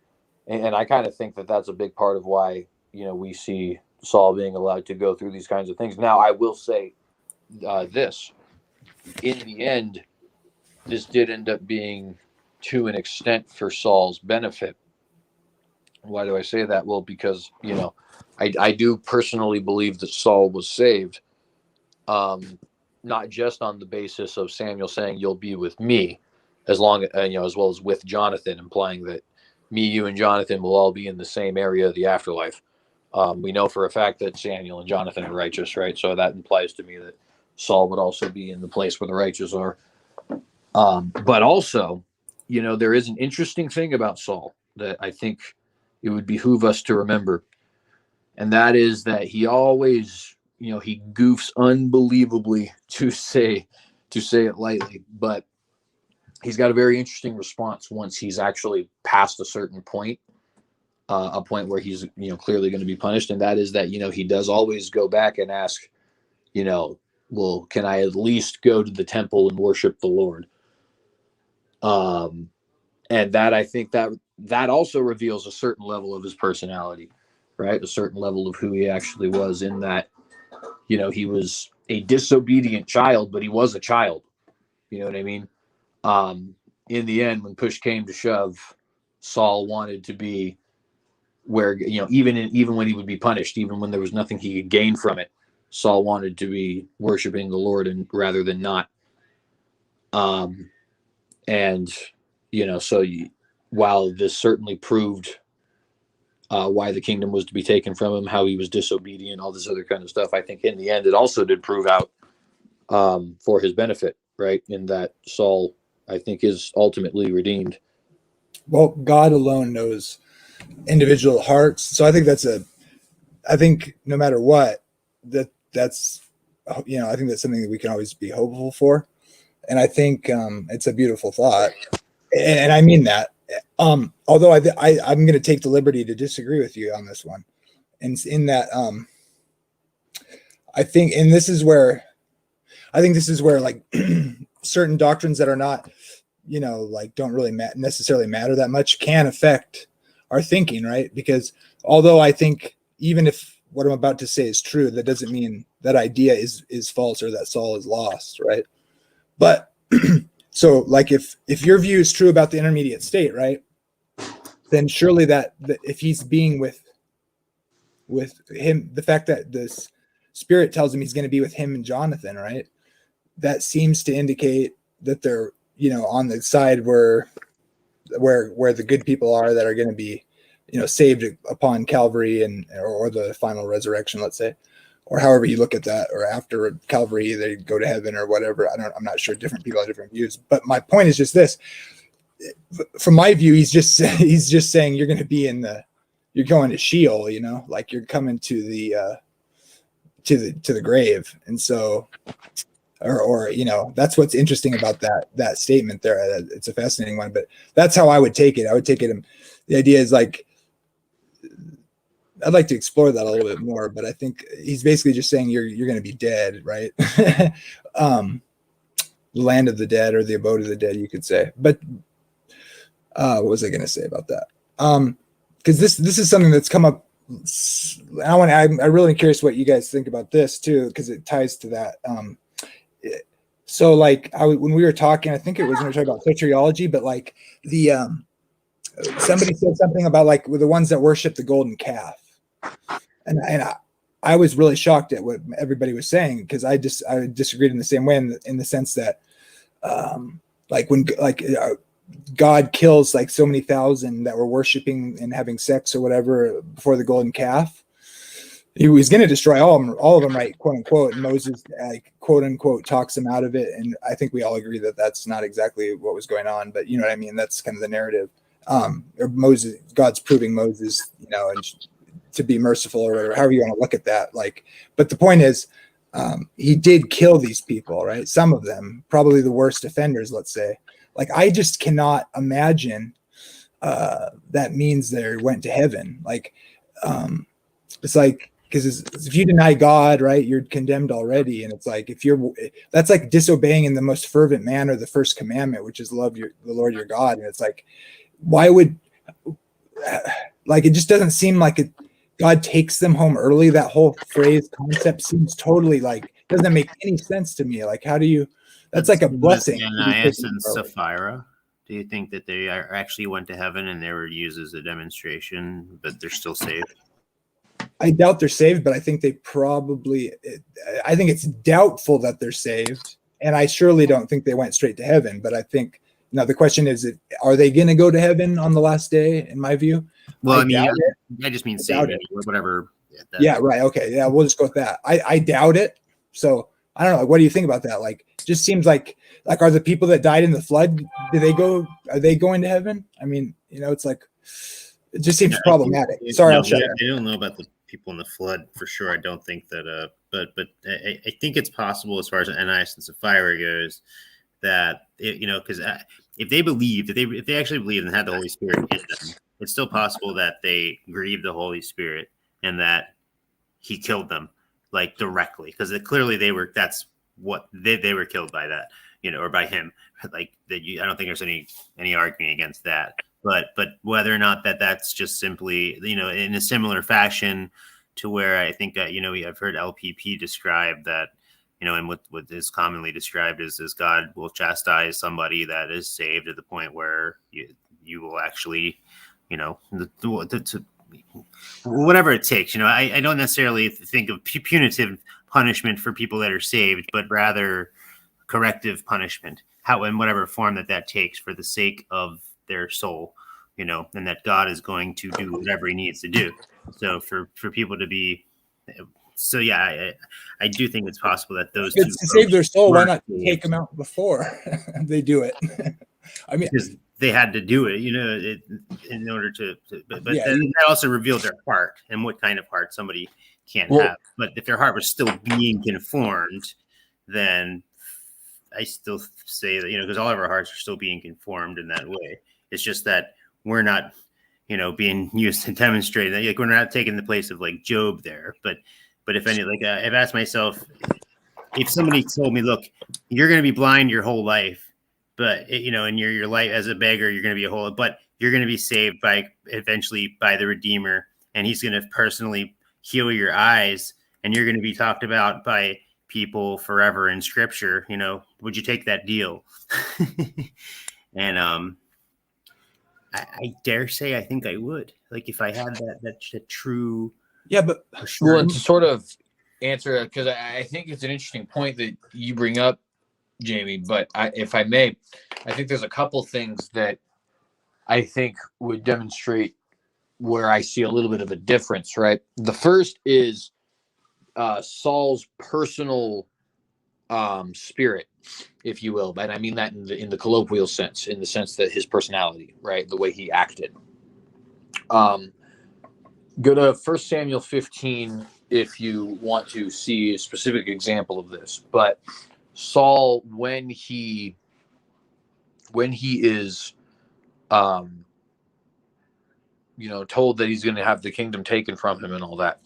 And I kind of think that that's a big part of why, we see Saul being allowed to go through these kinds of things. Now, I will say this. In the end, this did end up being, to an extent, for Saul's benefit. Why do I say that? Well, because, I do personally believe that Saul was saved, not just on the basis of Samuel saying, "You'll be with me," as well as with Jonathan, implying that me, you, and Jonathan will all be in the same area of the afterlife. We know for a fact that Samuel and Jonathan are righteous, right? So that implies to me that Saul would also be in the place where the righteous are. But also, there is an interesting thing about Saul that I think it would behoove us to remember. And that is that he always, he goofs unbelievably, to say it lightly, but he's got a very interesting response once he's actually past a certain point, a point where he's, clearly going to be punished. And that is that, he does always go back and ask, well, can I at least go to the temple and worship the Lord? And that, I think that also reveals a certain level of his personality, right? A certain level of who he actually was, in that, he was a disobedient child, but he was a child. You know what I mean? In the end, when push came to shove, Saul wanted to be where, even when he would be punished, even when there was nothing he could gain from it, Saul wanted to be worshiping the Lord and rather than not. While this certainly proved why the kingdom was to be taken from him, how he was disobedient, all this other kind of stuff, I think in the end it also did prove out for his benefit, right? In that Saul, I think, is ultimately redeemed. Well, God alone knows individual hearts. So I think I think no matter what, that's I think that's something that we can always be hopeful for. And I think it's a beautiful thought. And I mean that. Although I'm going to take the liberty to disagree with you on this one. And in that, I think this is where like certain doctrines that are not, don't really necessarily matter that much can affect our thinking, right? Because although I think even if what I'm about to say is true, that doesn't mean that idea is false or that Saul is lost, right? But so like if your view is true about the intermediate state, right, then surely that if he's being with him, the fact that this Spirit tells him he's going to be with him and Jonathan, right, that seems to indicate that they're on the side where the good people are, that are going to be saved upon Calvary or the final resurrection, let's say, or however you look at that, or after Calvary they go to heaven or whatever. I'm not sure. Different people have different views, but my point is just this: from my view, he's just saying you're going to be you're going to Sheol, like you're coming to the grave. And so, or that's what's interesting about that statement there. It's a fascinating one, but that's how I would take it. I would take it. The idea is like, I'd like to explore that a little bit more, but I think he's basically just saying you're going to be dead, right? Land of the dead, or the abode of the dead, you could say. But what was I going to say about that? Because this is something that's come up. I'm really curious what you guys think about this too, because it ties to that. So like when we were talking, I think it was when we were talking about soteriology, but like somebody said something about like with the ones that worship the golden calf. And I was really shocked at what everybody was saying, because I disagreed in the same way in the sense that God kills like so many thousand that were worshiping and having sex or whatever before the golden calf. He was going to destroy all of them, right? Quote unquote. And Moses, quote unquote, talks them out of it. And I think we all agree that that's not exactly what was going on, but you know what I mean? That's kind of the narrative. God's proving Moses, and to be merciful or whatever, however you want to look at that. But the point is, he did kill these people, right? Some of them, probably the worst offenders, let's say. Like, I just cannot imagine that means they went to heaven. It's like, because if you deny God, right, you're condemned already. And it's like, that's like disobeying in the most fervent manner the first commandment, which is love the Lord your God. And it's like, why would, it just doesn't seem like God takes them home early. That whole phrase concept seems totally doesn't make any sense to me. Like, how do you, that's like a blessing. Ananias and Sapphira, do you think that they actually went to heaven and they were used as a demonstration, but they're still saved? I doubt they're saved, but I think I think it's doubtful that they're saved. And I surely don't think they went straight to heaven, but I think, the question is, are they going to go to heaven on the last day, in my view? Well, I just mean saved, whatever. Yeah, right. Okay. Yeah, we'll just go with that. I doubt it. So I don't know. What do you think about that? Just seems like are the people that died in the flood, are they going to heaven? I mean, it's like, it just seems problematic. Sorry, I'll shut up. I don't know about the people in the flood for sure. I don't think that, but I think it's possible as far as Ananias and Sapphira goes, that because if they actually believed and had the Holy Spirit in them, it's still possible that they grieved the Holy Spirit and that he killed them directly, because clearly that's what they were killed by that, or by him. I don't think there's any arguing against that. But whether or not that's just simply, in a similar fashion to where I think that, I've heard LPP describe that, and what is commonly described as God will chastise somebody that is saved to the point where you will actually, whatever it takes. I don't necessarily think of punitive punishment for people that are saved, but rather corrective punishment, in whatever form that takes for the sake of their soul, and that God is going to do whatever he needs to do. So for people to be, I do think it's possible that those two to save their soul. Why not take them out before they do it? I mean, because they had to do it, in order to but then that also revealed their heart and what kind of heart somebody can't have. But if their heart was still being conformed, then I still say that, because all of our hearts are still being conformed in that way. It's just that we're not, being used to demonstrate that. We're not taking the place of Job there. But if any, I've asked myself, if somebody told me, look, you're going to be blind your whole life, but in your life as a beggar, you're going to be but you're going to be saved eventually by the Redeemer, and he's going to personally heal your eyes, and you're going to be talked about by people forever in Scripture. Would you take that deal? And I dare say I think I would. If I had that true. Yeah, but well, to sort of answer, because I think it's an interesting point that you bring up, Jamie. But if I may, I think there's a couple things that I think would demonstrate where I see a little bit of a difference. Right. The first is Saul's personal spirit, if you will. And I mean that in the colloquial sense, in the sense that his personality, right, the way he acted. Go to 1 Samuel 15 if you want to see a specific example of this. But Saul, when he is told that he's going to have the kingdom taken from him and all that,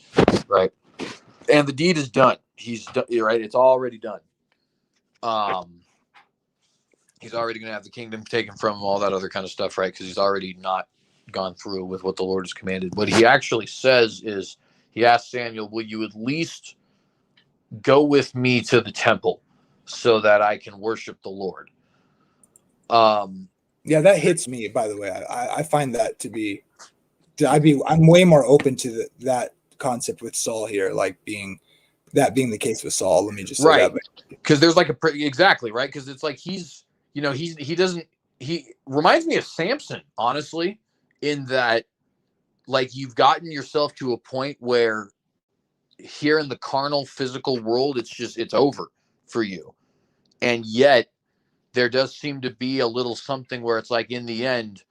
right? And the deed is done. He's done, right? It's already done. He's already going to have the kingdom taken from him, all that other kind of stuff, right? Because he's already not gone through with what the Lord has commanded. What he actually says is, he asked Samuel, will you at least go with me to the temple so that I can worship the Lord? Yeah, that hits me, by the way. I find that to be, I'm way more open to that concept with Saul here, like being the case with Saul. Let me just say right. that. Because there's like exactly, right? Because it's like he reminds me of Samson, honestly, in that, like, you've gotten yourself to a point where here in the carnal physical world, it's over for you. And yet there does seem to be a little something where it's like, in the end,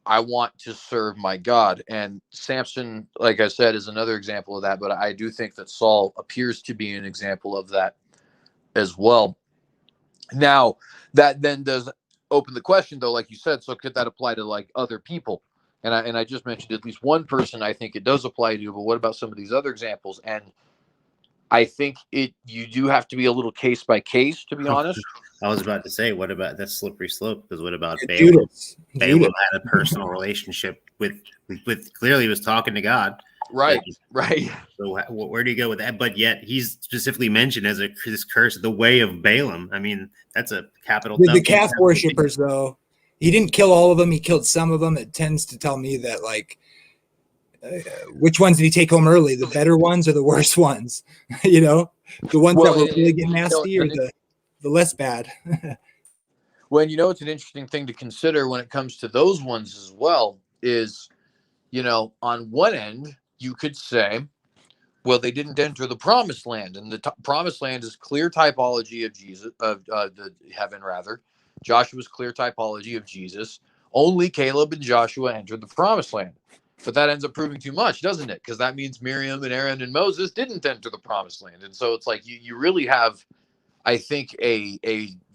I want to serve my God. And Samson, like I said, is another example of that. But I do think that Saul appears to be an example of that as well. Now, that then does open the question, though, like you said, so could that apply to like other people? And I just mentioned at least one person I think it does apply to, but what about some of these other examples? And I think you do have to be a little case by case, to be honest. I was about to say, what about that slippery slope? Because what about Balaam? Balaam had a personal relationship with clearly he was talking to God. Right, right. So where do you go with that? But yet he's specifically mentioned as this curse, the way of Balaam. I mean, that's a capital. The calf worshippers, though, he didn't kill all of them. He killed some of them. It tends to tell me that, like, which ones did he take home early? The better ones or the worse ones? The ones that were really getting nasty, or the less bad. Well, it's an interesting thing to consider when it comes to those ones as well is, on one end, you could say, well, they didn't enter the promised land, and the promised land is clear typology of Jesus, of the heaven, rather. Joshua's clear typology of Jesus. Only Caleb and Joshua entered the promised land. But that ends up proving too much, doesn't it? Because that means Miriam and Aaron and Moses didn't enter the promised land. And so it's like you really have, I think, a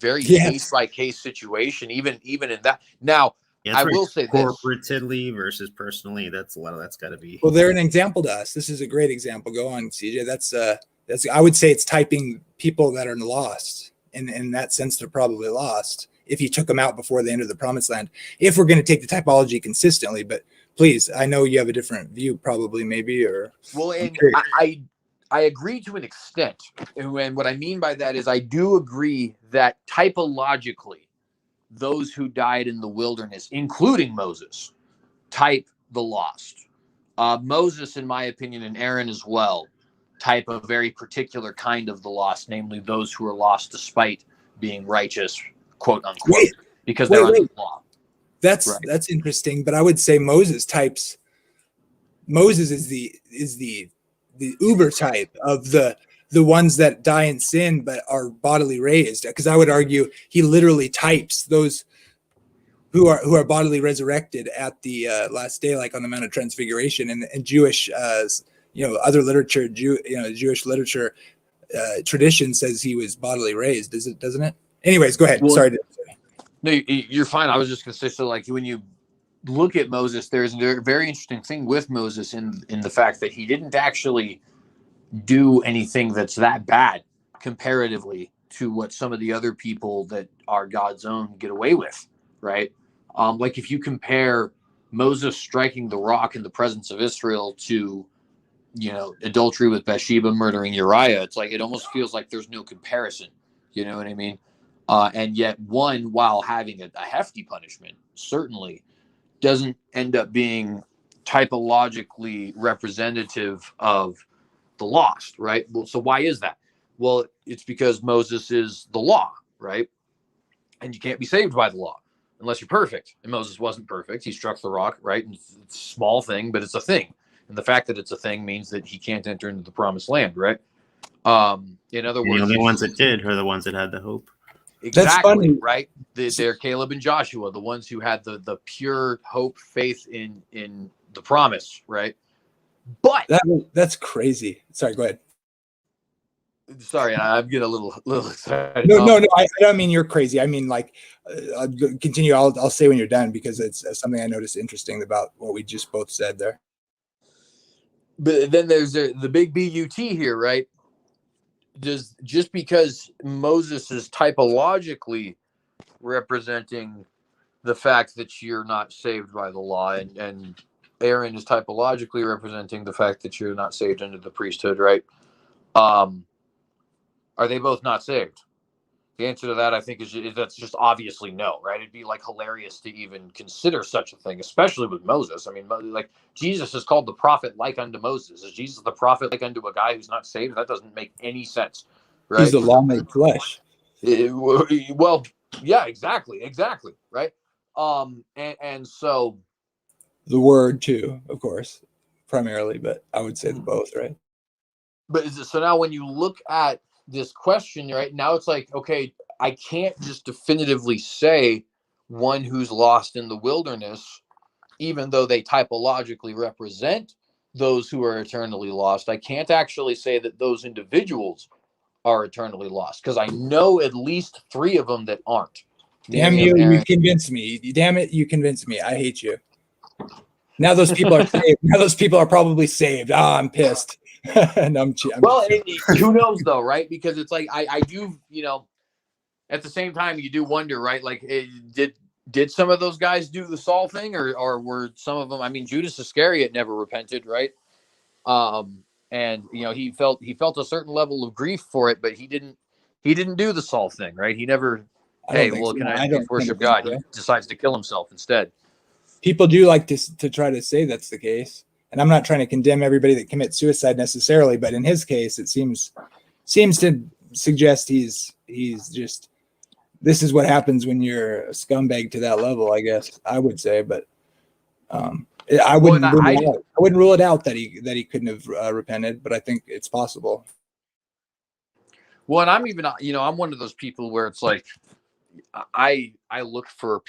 very case-by-case situation, even in that. Now, I will say this. Corporately versus personally, that's got to be. Well, they're an example to us. This is a great example. Go on, CJ. That's I would say it's typing people that are lost. In that sense, they're probably lost if you took them out before they entered the promised land. If we're going to take the typology consistently, but please, I know you have a different view, probably, maybe, or. Well, and I agree to an extent. And what I mean by that is I do agree that typologically, those who died in the wilderness, including Moses, type the lost. Moses, in my opinion, and Aaron as well, type a very particular kind of the lost, namely those who are lost despite being righteous, quote unquote, because they're under the law. That's interesting, but I would say Moses is the uber type of the ones that die in sin but are bodily raised, because I would argue he literally types those who are bodily resurrected at the last day, like on the Mount of Transfiguration, and Jewish other literature, Jewish literature tradition says he was bodily raised, doesn't it? Anyways, go ahead. Sorry. No, you're fine. I was just going to say, so like when you look at Moses, there's a very interesting thing with Moses in the fact that he didn't actually do anything that's that bad comparatively to what some of the other people that are God's own get away with, right? Like if you compare Moses striking the rock in the presence of Israel to, adultery with Bathsheba, murdering Uriah, it's like it almost feels like there's no comparison. You know what I mean? And yet one, while having a hefty punishment, certainly doesn't end up being typologically representative of the lost, right? Well, so why is that? Well, it's because Moses is the law, right? And you can't be saved by the law unless you're perfect. And Moses wasn't perfect. He struck the rock, right? And it's a small thing, but it's a thing. And the fact that it's a thing means that he can't enter into the promised land, right? In other And words, the only ones that did are the ones that had the hope. Exactly, right? They're Caleb and Joshua, the ones who had the pure hope, faith in the promise, right? But that's crazy. Sorry, go ahead. Sorry, I'm getting a little excited. No, I don't mean you're crazy. I mean, like, continue. I'll say when you're done, because it's something I noticed interesting about what we just both said there. But then there's the big BUT here, right? Just because Moses is typologically representing the fact that you're not saved by the law, and Aaron is typologically representing the fact that you're not saved under the priesthood, right? Are they both not saved? The answer to that, I think, is that's just obviously no, right? It'd be like hilarious to even consider such a thing, especially with Moses. I mean, like, Jesus is called the prophet like unto Moses. Is Jesus the prophet like unto a guy who's not saved? That doesn't make any sense, right? He's the law made flesh. Well, yeah, exactly, right? And so the word too, of course, primarily, but I would say both, right? But so now when you look at this question, right now, it's like, okay, I can't just definitively say one who's lost in the wilderness, even though they typologically represent those who are eternally lost. I can't actually say that those individuals are eternally lost, because I know at least 3 of them that aren't. Damn you, you convinced me. Damn it, you convinced me. I hate you. Now those people are saved. Now those people are probably saved. I'm pissed. No, well, who knows though, right? Because it's like I do, at the same time you do wonder, right? Like, did some of those guys do the Saul thing, or were some of them? I mean, Judas Iscariot never repented, right? And he felt a certain level of grief for it, but he didn't do the Saul thing, right? He never. Hey, well, can I worship God? He decides to kill himself instead. People do like to try to say that's the case. And I'm not trying to condemn everybody that commits suicide necessarily, but in his case, it seems to suggest he's just, this is what happens when you're a scumbag to that level, I guess I would say. But I wouldn't rule it out that he couldn't have repented, but I think it's possible. Well, and I'm even, I'm one of those people where it's like, I look for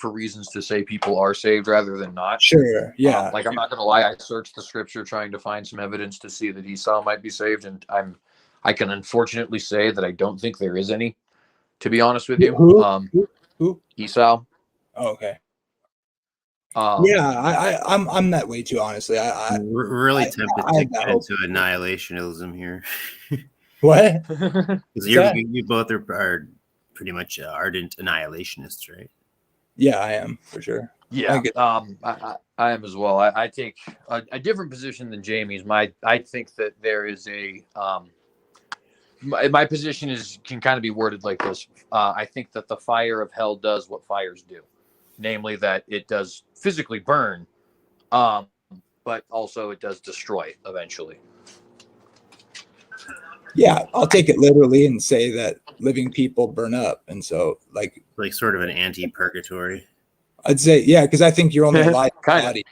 reasons to say people are saved rather than not. Sure. Yeah. Like, I'm not going to lie. I searched the scripture trying to find some evidence to see that Esau might be saved. And I can unfortunately say that I don't think there is any, to be honest with you. Who? Esau. Oh, okay. Yeah, I'm that way too, honestly. I'm really tempted to get into annihilationism here. What? Because you both are pretty much ardent annihilationists, right? Yeah, I am, for sure. Yeah, I am as well. I take a different position than Jamie's. I think that there is a my position can kind of be worded like this. I think that the fire of hell does what fires do, namely that it does physically burn, but also it does destroy eventually. Yeah, I'll take it literally and say that living people burn up, and so like sort of an anti-purgatory. I'd say, yeah, because I think you're only alive in the body.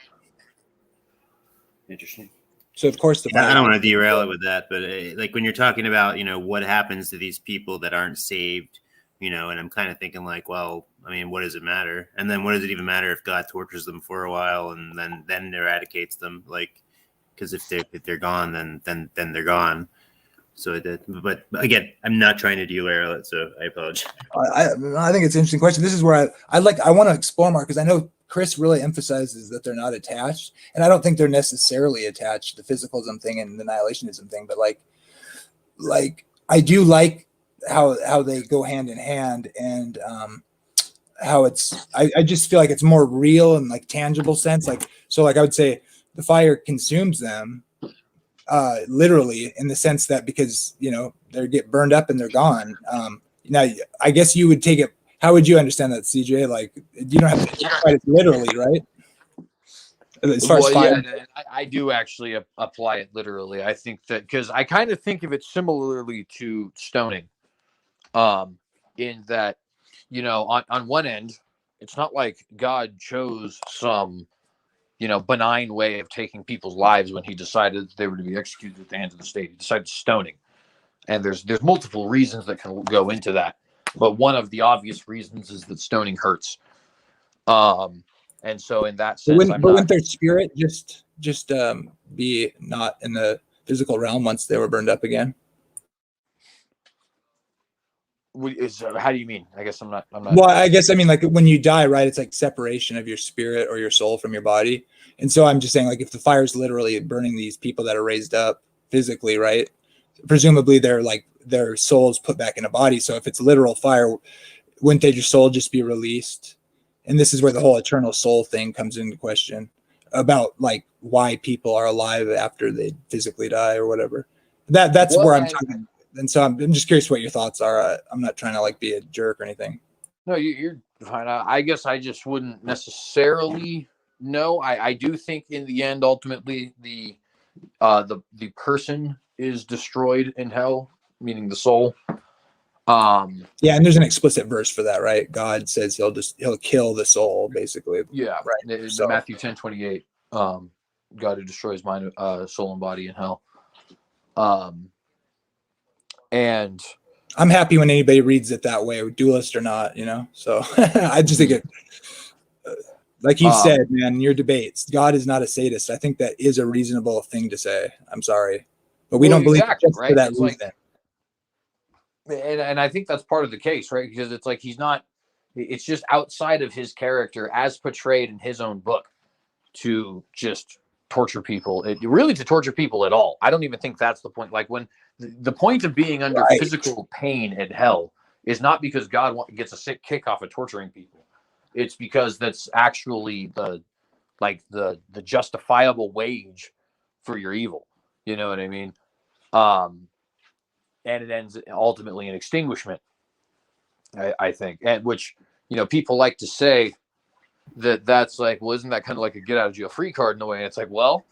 Interesting. So of course I don't want to derail it with that, but like when you're talking about what happens to these people that aren't saved, and I'm kind of thinking like, well, I mean, what does it matter? And then what does it even matter if God tortures them for a while and then eradicates them? Like, because if they're gone, then they're gone. So but again, I'm not trying to derail it, so I apologize. I think it's an interesting question. This is where I want to explore more, because I know Chris really emphasizes that they're not attached, and I don't think they're necessarily attached, the physicalism thing and the annihilationism thing, but like I do like how they go hand in hand, and how it's I just feel like it's more real and like tangible sense. Like I would say the fire consumes them. Literally, in the sense that because they get burned up and they're gone. Now, I guess you would take it. How would you understand that, CJ? Like, you don't have to quite it literally, right? As far as fire. Yeah, I do actually apply it literally. I think that because I kind of think of it similarly to stoning, in that on one end, it's not like God chose some benign way of taking people's lives when he decided that they were to be executed at the hands of the state. He decided stoning. And there's multiple reasons that can go into that. But one of the obvious reasons is that stoning hurts. And so in that sense, wouldn't their spirit just be not in the physical realm once they were burned up again? How do you mean? I guess I'm not. Well, I guess I mean like when you die, right? It's like separation of your spirit or your soul from your body. And so I'm just saying, like, if the fire is literally burning these people that are raised up physically, right? Presumably they're like their souls put back in a body. So if it's literal fire, wouldn't their soul just be released? And this is where the whole eternal soul thing comes into question about like why people are alive after they physically die or whatever. That's where I'm talking. And so I'm just curious what your thoughts are. I'm not trying to like be a jerk or anything. No, you're fine. I guess I just wouldn't necessarily know. I do think in the end, ultimately, the person is destroyed in hell, meaning the soul. Yeah, and there's an explicit verse for that, right? God says he'll kill the soul, basically. Yeah, right. So Matthew 10:28, God who destroys mind, soul, and body in hell. And I'm happy when anybody reads it that way, dualist or not, you know. So I just think it, like you said, man, in your debates, God is not a sadist. I think that is a reasonable thing to say. I'm sorry, but we don't believe exactly, just right? for that It's reason. like, and I think that's part of the case, right? Because it's like he's not. It's just outside of his character, as portrayed in his own book, to just torture people. Really to torture people at all. I don't even think that's the point. Like when the point of being under physical pain in hell is not because God gets a sick kick off of torturing people. It's because that's actually the justifiable wage for your evil. You know what I mean? And it ends ultimately in extinguishment. I think, and which people like to say that's like, well, isn't that kind of like a get out of jail free card in a way? And it's like, well,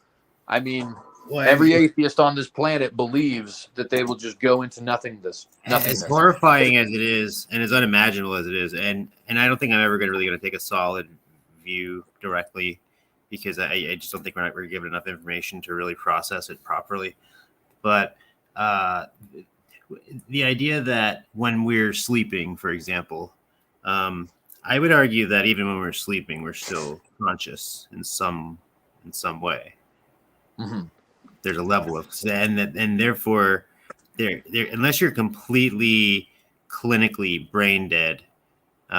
I mean, every atheist on this planet believes that they will just go into nothingness. As horrifying as it is, and as unimaginable as it is, and I don't think I'm ever really going to take a solid view directly, because I just don't think we're given enough information to really process it properly. But the idea that when we're sleeping, for example, I would argue that even when we're sleeping, we're still conscious in some way. Mm-hmm. There's a level of, and therefore, there unless you're completely clinically brain dead, but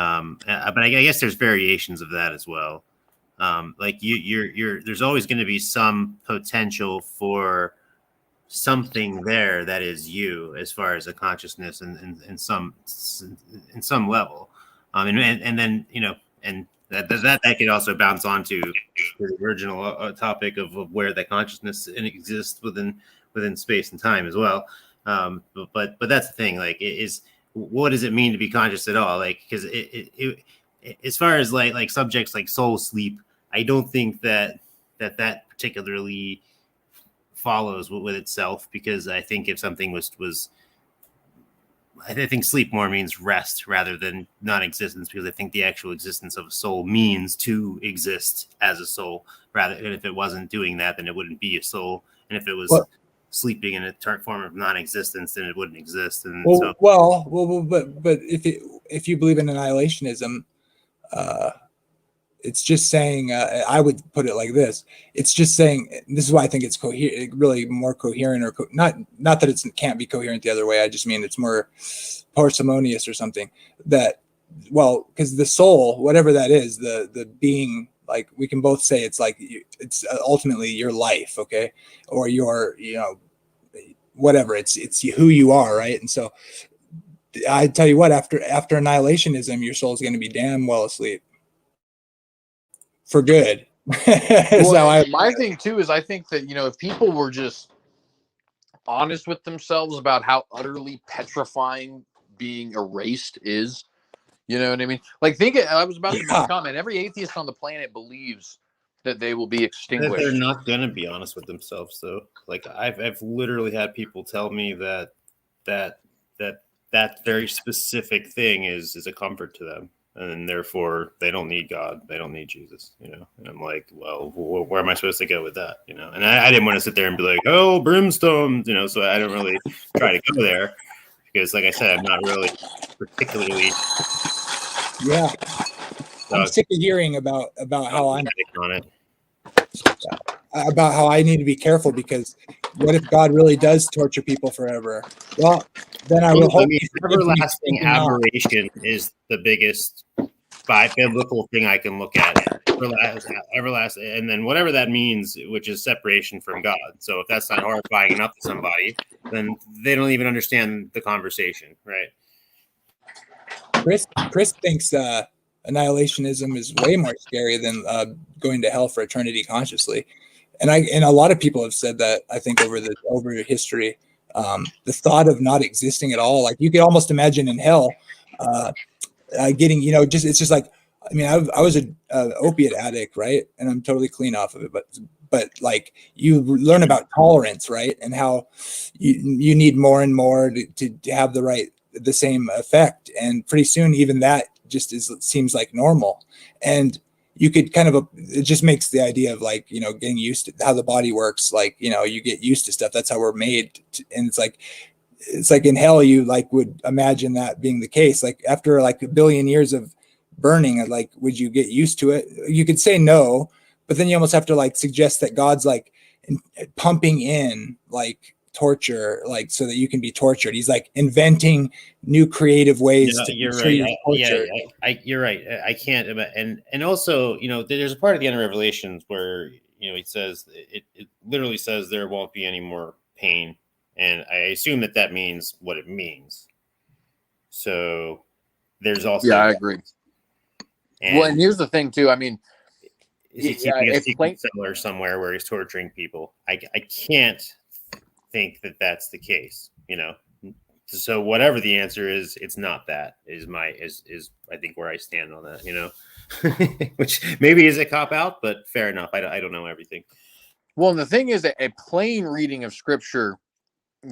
I guess there's variations of that as well. Like you're there's always going to be some potential for something there that is you, as far as a consciousness and in some level. And then and that could also bounce onto the original topic of where that consciousness exists within space and time as well. But that's the thing. Like, what does it mean to be conscious at all? Like, because it as far as like subjects like soul sleep, I don't think that particularly follows with itself, because I think if something was I think sleep more means rest rather than non-existence, because I think the actual existence of a soul means to exist as a soul, rather. And if it wasn't doing that, then it wouldn't be a soul. And if it was sleeping in a form of non-existence, then it wouldn't exist. And but if you believe in annihilationism, it's just saying, I would put it like this. It's just saying, this is why I think it's really more coherent, or not that it can't be coherent the other way. I just mean it's more parsimonious or something. That, well, because the soul, whatever that is, the being, like we can both say it's like, it's ultimately your life, okay? Or your, whatever, it's who you are, right? And so I tell you what, after annihilationism, your soul is going to be damn well asleep. For good. My thing too is I think that if people were just honest with themselves about how utterly petrifying being erased is, you know what I mean? Like, I was about to make a comment. Every atheist on the planet believes that they will be extinguished. They're not going to be honest with themselves, though. Like, I've literally had people tell me that very specific thing is a comfort to them. and therefore they don't need God, they don't need Jesus, you know. And I'm like, well, where am I supposed to go with that, you know? And I didn't want to sit there and be like, oh, brimstone, you know. So I don't really try to go there because, like I said, I'm not really particularly. Yeah, I'm sick of hearing about how I'm on it. About how I need to be careful, because what if God really does torture people forever? Well, then I will hope. I mean, everlasting aberration is the biggest biblical thing I can look at. Everlasting, and then whatever that means, which is separation from God. So if that's not horrifying enough to somebody, then they don't even understand the conversation, right? Chris thinks annihilationism is way more scary than going to hell for eternity consciously, and a lot of people have said that. I think over history, the thought of not existing at all, like you could almost imagine in hell, getting, you know, just it's just like, I mean, I was an opiate addict, right, and I'm totally clean off of it, but like you learn about tolerance, right, and how you need more and more to have the same effect, and pretty soon even that just seems like normal. And you could kind of, it just makes the idea of, like, you know, getting used to how the body works, like, you know, you get used to stuff. That's how we're made and it's like in hell, you like would imagine that being the case, like after like 1 billion years of burning, like would you get used to it? You could say no, but then you almost have to like suggest that God's like pumping in like torture, like so that you can be tortured. He's like inventing new creative ways to you're right. You're right. I can't, and also, you know, there's a part of the end of Revelations where, you know, it says it literally says there won't be any more pain, and I assume that means what it means. So there's also I agree. Well, and here's the thing too. I mean, is he keeping a secret cellar somewhere where he's torturing people? I can't think that that's the case, you know. So whatever the answer is, it's not that is I think where I stand on that, you know. Which maybe is a cop out, but fair enough. I don't know everything. Well, and the thing is that a plain reading of scripture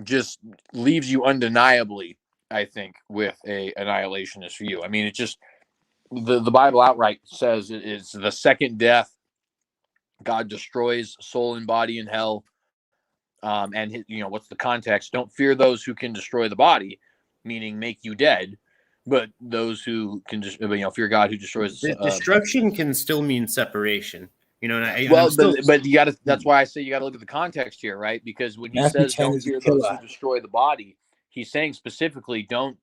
just leaves you undeniably, I think, with a annihilationist view. I mean, it just the Bible outright says it is the second death. God destroys soul and body in hell. And you know, what's the context? Don't fear those who can destroy the body, meaning make you dead, but those who can just, you know, fear God who destroys. Destruction can still mean separation, you know. But you got to. That's why I say you got to look at the context here, right? Because when he says don't fear those who destroy the body, he's saying specifically don't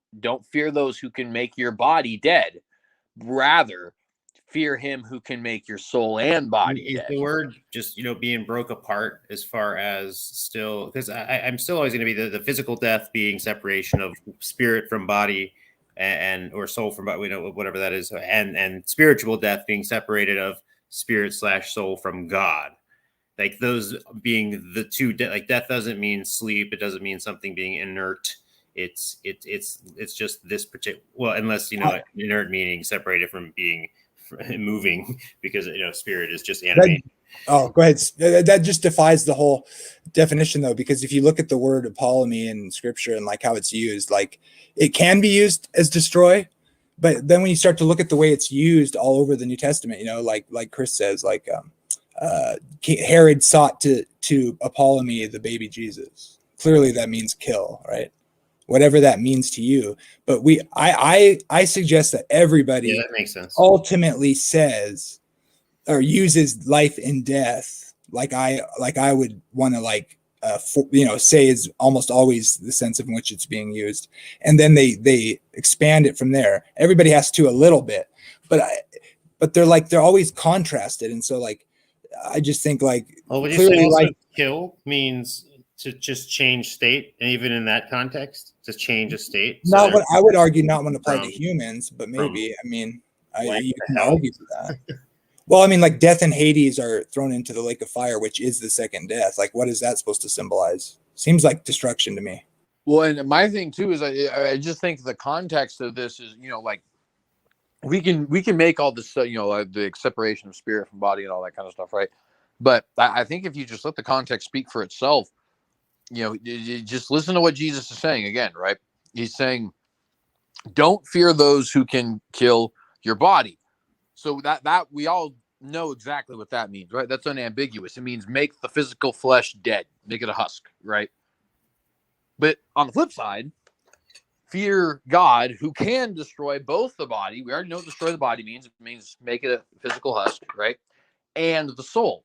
fear those who can make your body dead. Rather, fear him who can make your soul and body dead. The word just, you know, being broke apart as far as still, because I'm still always going to be the physical death being separation of spirit from body and or soul from body, you know, whatever that is, and spiritual death being separated of spirit/soul from God. Like those being the two, like death doesn't mean sleep. It doesn't mean something being inert. It's just this particular, well, unless, you know, inert meaning separated from being moving, because, you know, spirit is just animated. Go ahead. That just defies the whole definition, though, because if you look at the word apollumi in scripture and like how it's used, like it can be used as destroy, but then when you start to look at the way it's used all over the New Testament, you know, like Chris says, like Herod sought to apollumi the baby Jesus. Clearly that means kill, right? Whatever that means to you. But I suggest that everybody that makes sense. Ultimately says or uses life and death like I would want to say is almost always the sense in which it's being used, and then they expand it from there. Everybody has to a little bit, but they're always contrasted, and so like I just think like clearly like kill means to just change state, and even in that context, to change a state. Not what I would argue, not when applied to humans, but maybe. I mean, you can argue for that. Well, I mean, like death and Hades are thrown into the lake of fire, which is the second death. Like, what is that supposed to symbolize? Seems like destruction to me. Well, and my thing too is I just think the context of this is, you know, like we can make all this, you know, like the separation of spirit from body and all that kind of stuff, right? But I think if you just let the context speak for itself, you know, you just listen to what Jesus is saying again, right? He's saying, don't fear those who can kill your body. So that we all know exactly what that means, right? That's unambiguous. It means make the physical flesh dead, make it a husk, right? But on the flip side, fear God, who can destroy both the body. We already know what destroy the body means. It means make it a physical husk, right? And the soul.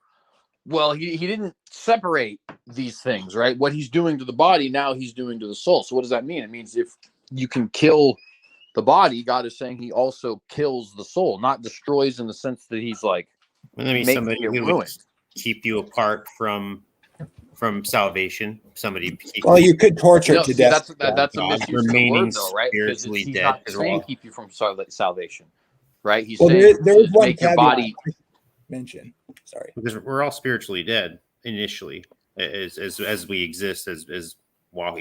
Well, he didn't separate these things, right? What he's doing to the body, now he's doing to the soul. So what does that mean? It means if you can kill the body, God is saying he also kills the soul, not destroys in the sense that he's like making somebody it who ruined. would keep you apart from salvation. Somebody. Well, you could torture it to death. That's a misuse of the word, though, right? Because Spiritually he's dead. not saying keep you from salvation, right? He's Well, saying there is one make your caveat body I should mention. Sorry, because we're all spiritually dead initially, as we exist as well,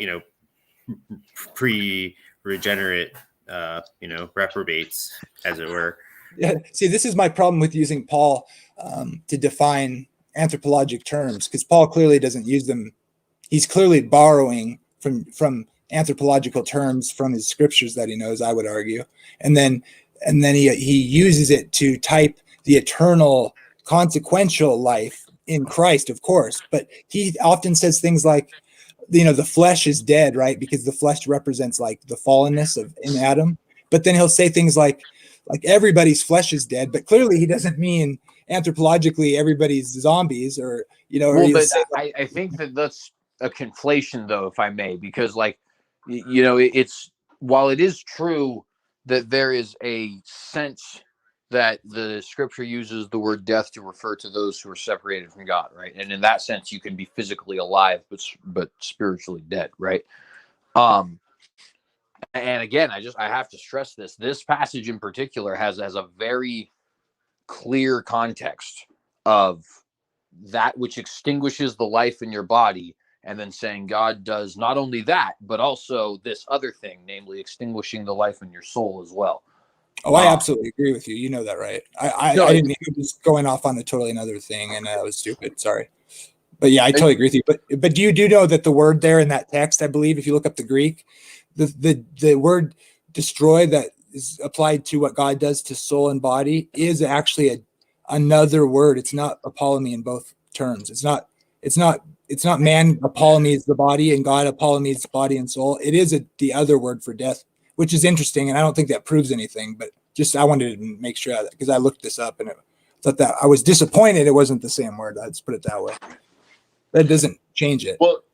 pre-regenerate, reprobates, as it were. Yeah. See, this is my problem with using Paul to define anthropologic terms, because Paul clearly doesn't use them. He's clearly borrowing from anthropological terms from his scriptures that he knows, I would argue, and then he uses it to type the eternal consequential life in Christ, of course. But he often says things like, the flesh is dead, right? Because the flesh represents like the fallenness in Adam. But then he'll say things like everybody's flesh is dead, but clearly he doesn't mean anthropologically everybody's zombies, or Well, but I think that's a conflation, though, if I may, because it's while it is true that there is a sense that the scripture uses the word death to refer to those who are separated from God, right? And in that sense, you can be physically alive, but spiritually dead, right? And again, I have to stress this passage in particular has a very clear context of that which extinguishes the life in your body, and then saying God does not only that, but also this other thing, namely extinguishing the life in your soul as well. Oh, I absolutely agree with you. You know that, right? I didn't even just going off on a totally another thing, and that was stupid. Sorry. But yeah, I totally agree with you. But do you know that the word there in that text, I believe, if you look up the Greek, the word destroy that is applied to what God does to soul and body is actually another word. It's not apolemy in both terms. It's not man apolemies the body and God apolemies body and soul. It is the other word for death, which is interesting, and I don't think that proves anything, but just I wanted to make sure that, because I looked this up and thought that I was disappointed it wasn't the same word. Let's put it that way. That doesn't change it. Well,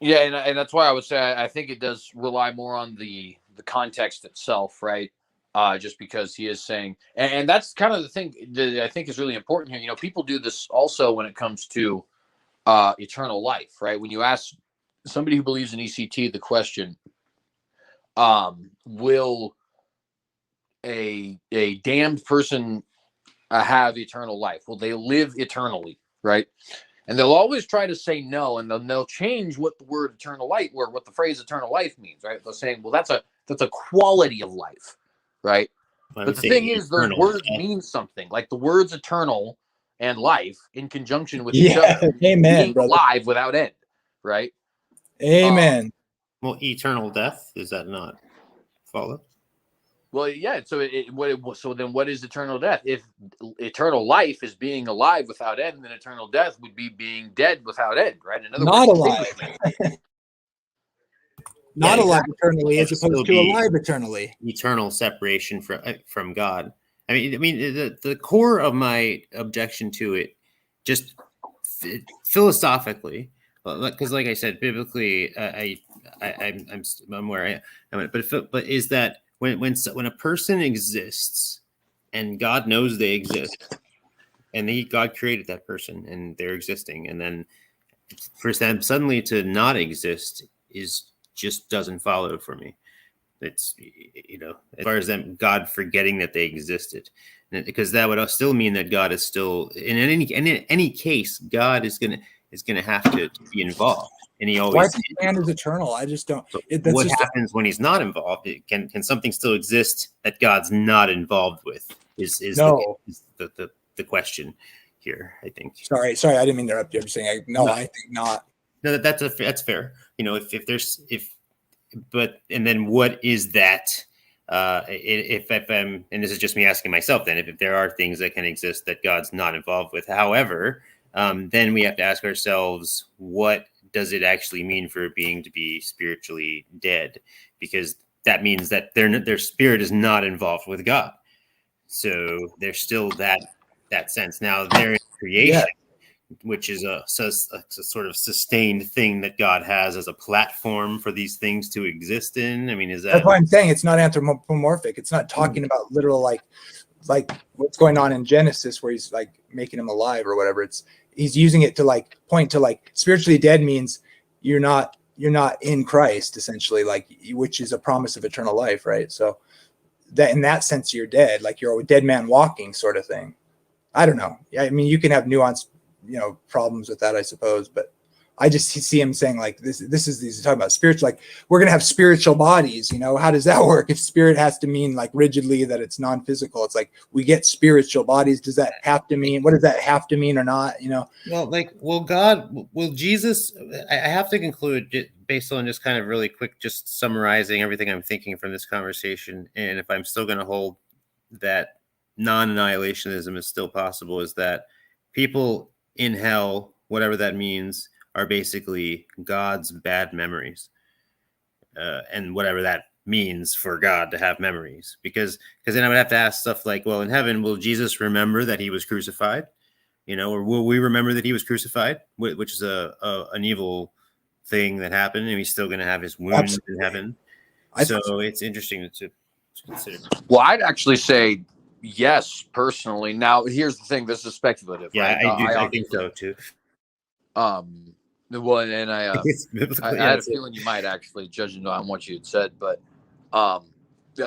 yeah, and that's why I would say I think it does rely more on the context itself, right? Just because he is saying, and that's kind of the thing that I think is really important here. People do this also when it comes to eternal life, right? When you ask somebody who believes in ECT the question, will a damned person have eternal life? Will they live eternally, right? And they'll always try to say no, and they'll change what the word eternal life, or what the phrase eternal life means, right? They're saying, well, that's a quality of life, right? But the thing is, those words mean something. Like the words eternal and life in conjunction with each other, amen, being brother. alive without end, right? Amen. Well, eternal death, does that not follow? Well, yeah. So so then what is eternal death? If eternal life is being alive without end, then eternal death would be being dead without end, right? In other Not words, alive. Not alive eternally, as opposed to alive eternally. Eternal separation from God. I mean, the core of my objection to it, just philosophically, because like I said, biblically, I'm where I am. But is that when a person exists and God knows they exist, and God created that person and they're existing, and then for them suddenly to not exist just doesn't follow for me. It's as far as them God forgetting that they existed, because that would still mean that God is still in any case God is gonna have to be involved. And he always man is eternal. I just don't. What happens when he's not involved? Can something still exist that God's not involved with? Is the question here? I think. Sorry, I didn't mean to interrupt you. I'm saying I think not. No, that's fair. But then what is that if I'm, and this is just me asking myself, then if there are things that can exist that God's not involved with, however, then we have to ask ourselves, what does it actually mean for a being to be spiritually dead? Because that means that their spirit is not involved with God. So there's still that sense. Now they're in creation, which is a sort of sustained thing that God has as a platform for these things to exist in. I mean, is that? That's why I'm saying it's not anthropomorphic. It's not talking about literal like what's going on in Genesis where he's like making him alive or whatever. He's using it to like point to like spiritually dead means you're not in Christ essentially, like, which is a promise of eternal life, right? So that in that sense you're dead, like you're a dead man walking sort of thing. I don't know. I mean, you can have nuanced, problems with that, I suppose, but I just see him saying like he's talking about spiritual, like we're going to have spiritual bodies, how does that work? If spirit has to mean like rigidly that it's non-physical, it's like we get spiritual bodies. Does that have to mean, what does that have to mean or not? Will Jesus, I have to conclude based on just kind of really quick, just summarizing everything I'm thinking from this conversation. And if I'm still going to hold that non-annihilationism is still possible, is that people in hell, whatever that means, are basically God's bad memories, and whatever that means for God to have memories, because then I would have to ask stuff like, well, in heaven, will Jesus remember that he was crucified, or will we remember that he was crucified, which is an evil thing that happened, and he's still going to have his wounds in heaven. So it's interesting to consider. Well, I'd actually say yes, personally. Now, here's the thing: this is speculative. Yeah, right? I think so too. Well, and I had a feeling you might actually, judging on what you had said, but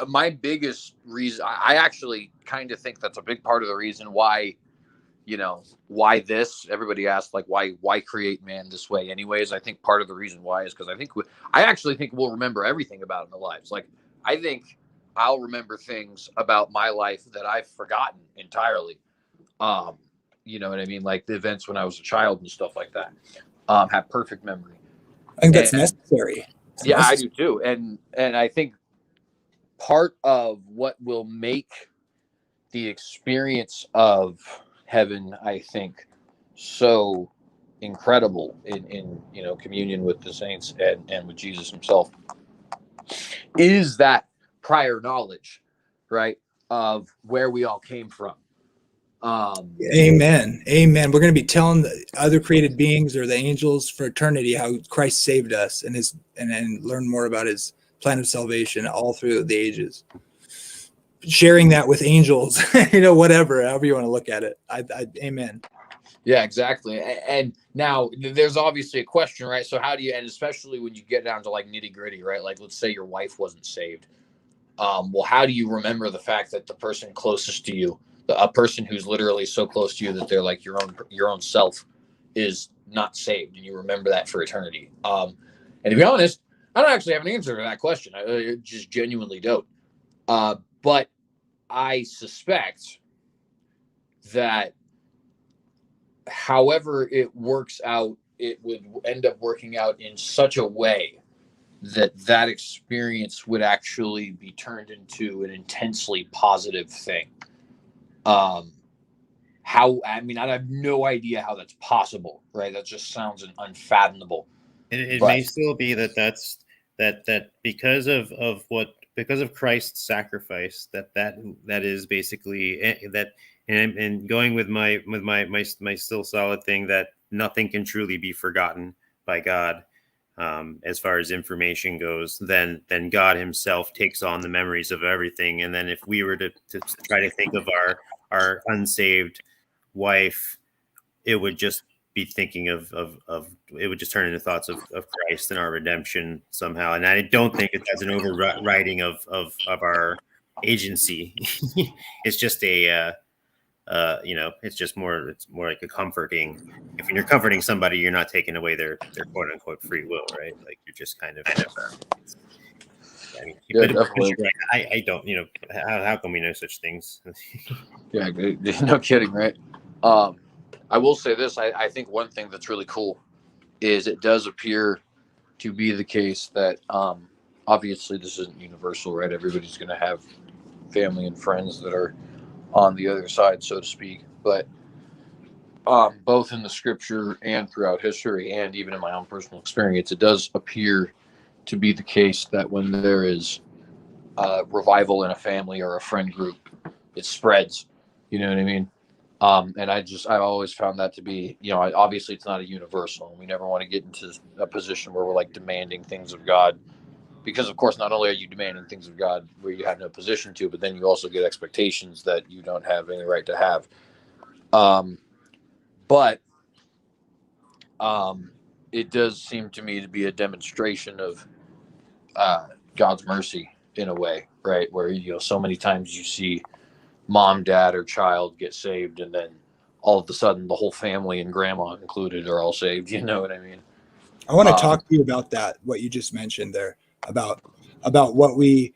my biggest reason, I actually kind of think that's a big part of the reason why, why this. Everybody asked like why create man this way, anyways. I think part of the reason why is because I actually think we'll remember everything about in our lives. Like I think I'll remember things about my life that I've forgotten entirely. You know what I mean? Like the events when I was a child and stuff like that. Have perfect memory. I think that's necessary. Yeah, I do too. And I think part of what will make the experience of heaven, I think, so incredible in communion with the saints and with Jesus himself is that prior knowledge, right, of where we all came from. Amen. We're going to be telling the other created beings or the angels for eternity how Christ saved us and learn more about his plan of salvation all through the ages. Sharing that with angels, whatever, however you want to look at it. Amen. Yeah, exactly. And now there's obviously a question, right? So how do you, and especially when you get down to like nitty gritty, right? Like let's say your wife wasn't saved. Well, how do you remember the fact that the person closest to you, a person who's literally so close to you that they're like your own self, is not saved, and you remember that for eternity? And to be honest, I don't actually have an answer to that question. I just genuinely don't. But I suspect that however it works out, it would end up working out in such a way that experience would actually be turned into an intensely positive thing. I have no idea how that's possible, right? That just sounds unfathomable. It may still be that because of Christ's sacrifice, that is basically that, and going with my still solid thing that nothing can truly be forgotten by God. As far as information goes, then God himself takes on the memories of everything. And then if we were to try to think of our unsaved wife, it would just be thinking of it would just turn into thoughts of Christ and our redemption somehow. And I don't think that's an overriding of our agency. It's just it's more like a comforting. If you're comforting somebody, you're not taking away their quote unquote free will, right? Like you're just kind of. I don't. How can we know such things? Yeah, no kidding, right? I will say this. I think one thing that's really cool is it does appear to be the case that obviously this isn't universal, right? Everybody's going to have family and friends that are on the other side, so to speak. But both in the scripture and throughout history, and even in my own personal experience, it does appear to be the case that when there is revival in a family or a friend group, it spreads. You know what I mean? And I've always found that to be, obviously it's not a universal, and we never want to get into a position where we're like demanding things of God, because of course not only are you demanding things of God where you have no position to, but then you also get expectations that you don't have any right to have. But it does seem to me to be a demonstration of God's mercy in a way, right? Where, so many times you see mom, dad, or child get saved, and then all of a sudden the whole family and grandma included are all saved. You know what I mean? I want to talk to you about that, what you just mentioned there, about what we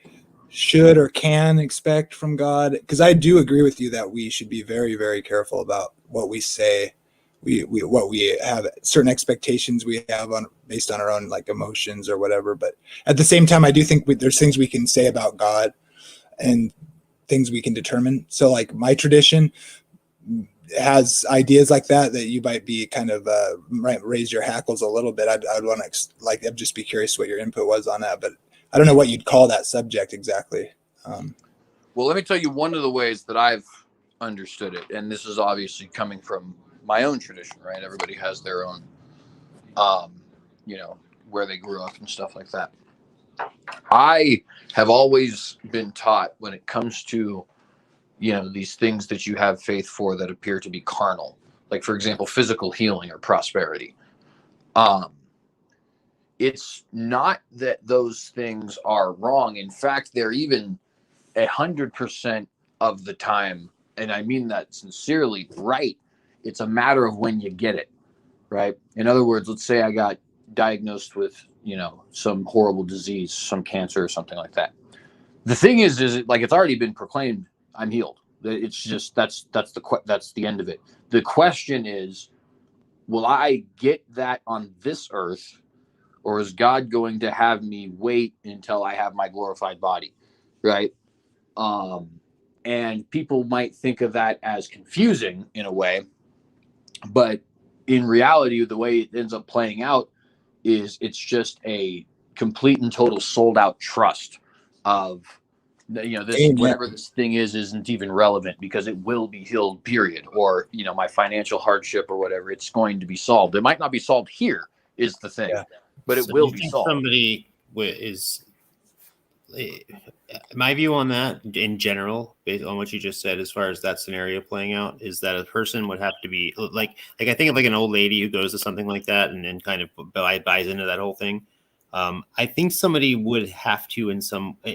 should or can expect from God. Because I do agree with you that we should be very, very careful about what we say. What we have, certain expectations we have based on our own like emotions or whatever. But at the same time, I do think there's things we can say about God and things we can determine. So like my tradition has ideas like that you might be kind of might raise your hackles a little bit. I'd want to I'd just be curious what your input was on that, but I don't know what you'd call that subject exactly. Well, let me tell you one of the ways that I've understood it, and this is obviously coming from my own tradition, right? Everybody has their own, where they grew up and stuff like that. I have always been taught when it comes to, these things that you have faith for that appear to be carnal, like, for example, physical healing or prosperity. It's not that those things are wrong. In fact, they're even 100% of the time, and I mean that sincerely, right. It's a matter of when you get it, right? In other words, let's say I got diagnosed with, some horrible disease, some cancer or something like that. The thing is it like it's already been proclaimed I'm healed. It's just that's the end of it. The question is, will I get that on this earth, or is God going to have me wait until I have my glorified body, right? And people might think of that as confusing in a way, but in reality, the way it ends up playing out is it's just a complete and total sold out trust of, this, whatever this thing isn't even relevant because it will be healed, period. Or, my financial hardship or whatever, it's going to be solved. It might not be solved here is the thing, but it will be solved. Somebody is, my view on that in general, based on what you just said, as far as that scenario playing out, is that a person would have to be like I think of like an old lady who goes to something like that and kind of buys into that whole thing. I think somebody would have to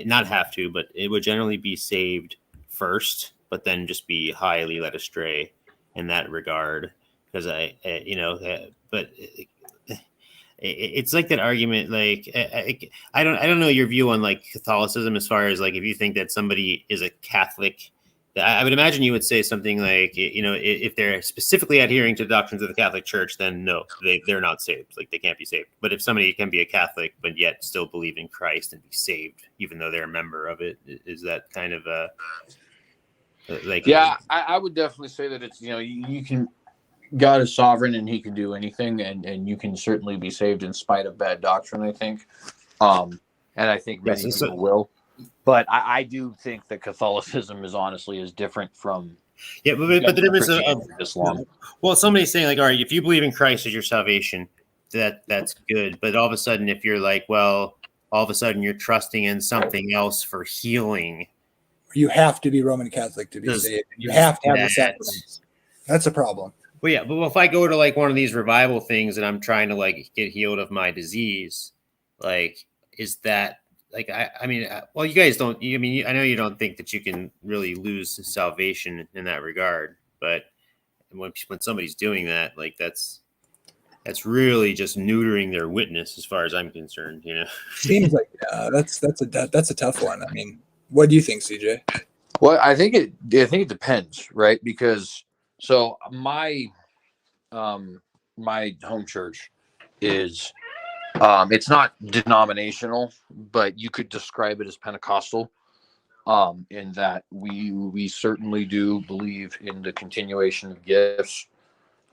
not have to, but it would generally be saved first, but then just be highly led astray in that regard. Because but it's like that argument. Like I don't know your view on like Catholicism as far as like if you think that somebody is a Catholic. I would imagine you would say something like, if they're specifically adhering to the doctrines of the Catholic Church, then no, they're not saved. Like they can't be saved. But if somebody can be a Catholic, but yet still believe in Christ and be saved, even though they're a member of it, is that kind of like? Yeah, I would definitely say that it's, you can, God is sovereign and he can do anything, and you can certainly be saved in spite of bad doctrine, I think. And I think many people will. But I do think that Catholicism is different from but the difference of Islam. Well, somebody's saying like, all right, if you believe in Christ as your salvation, that's good. But all of a sudden, if you're like, well, all of a sudden you're trusting in something else for healing. You have to be Roman Catholic to be saved. You have to have the sacraments. That's a problem. Well, yeah, but if I go to like one of these revival things and I'm trying to like get healed of my disease, like, is that like, I mean, well, you guys don't, I know you don't think that you can really lose salvation in that regard, but when somebody's doing that, like that's really just neutering their witness as far as I'm concerned, Seems like, that's a tough one. I mean, what do you think, CJ? Well, I think it depends, right? Because so my home church is It's not denominational, but you could describe it as Pentecostal, in that we certainly do believe in the continuation of gifts,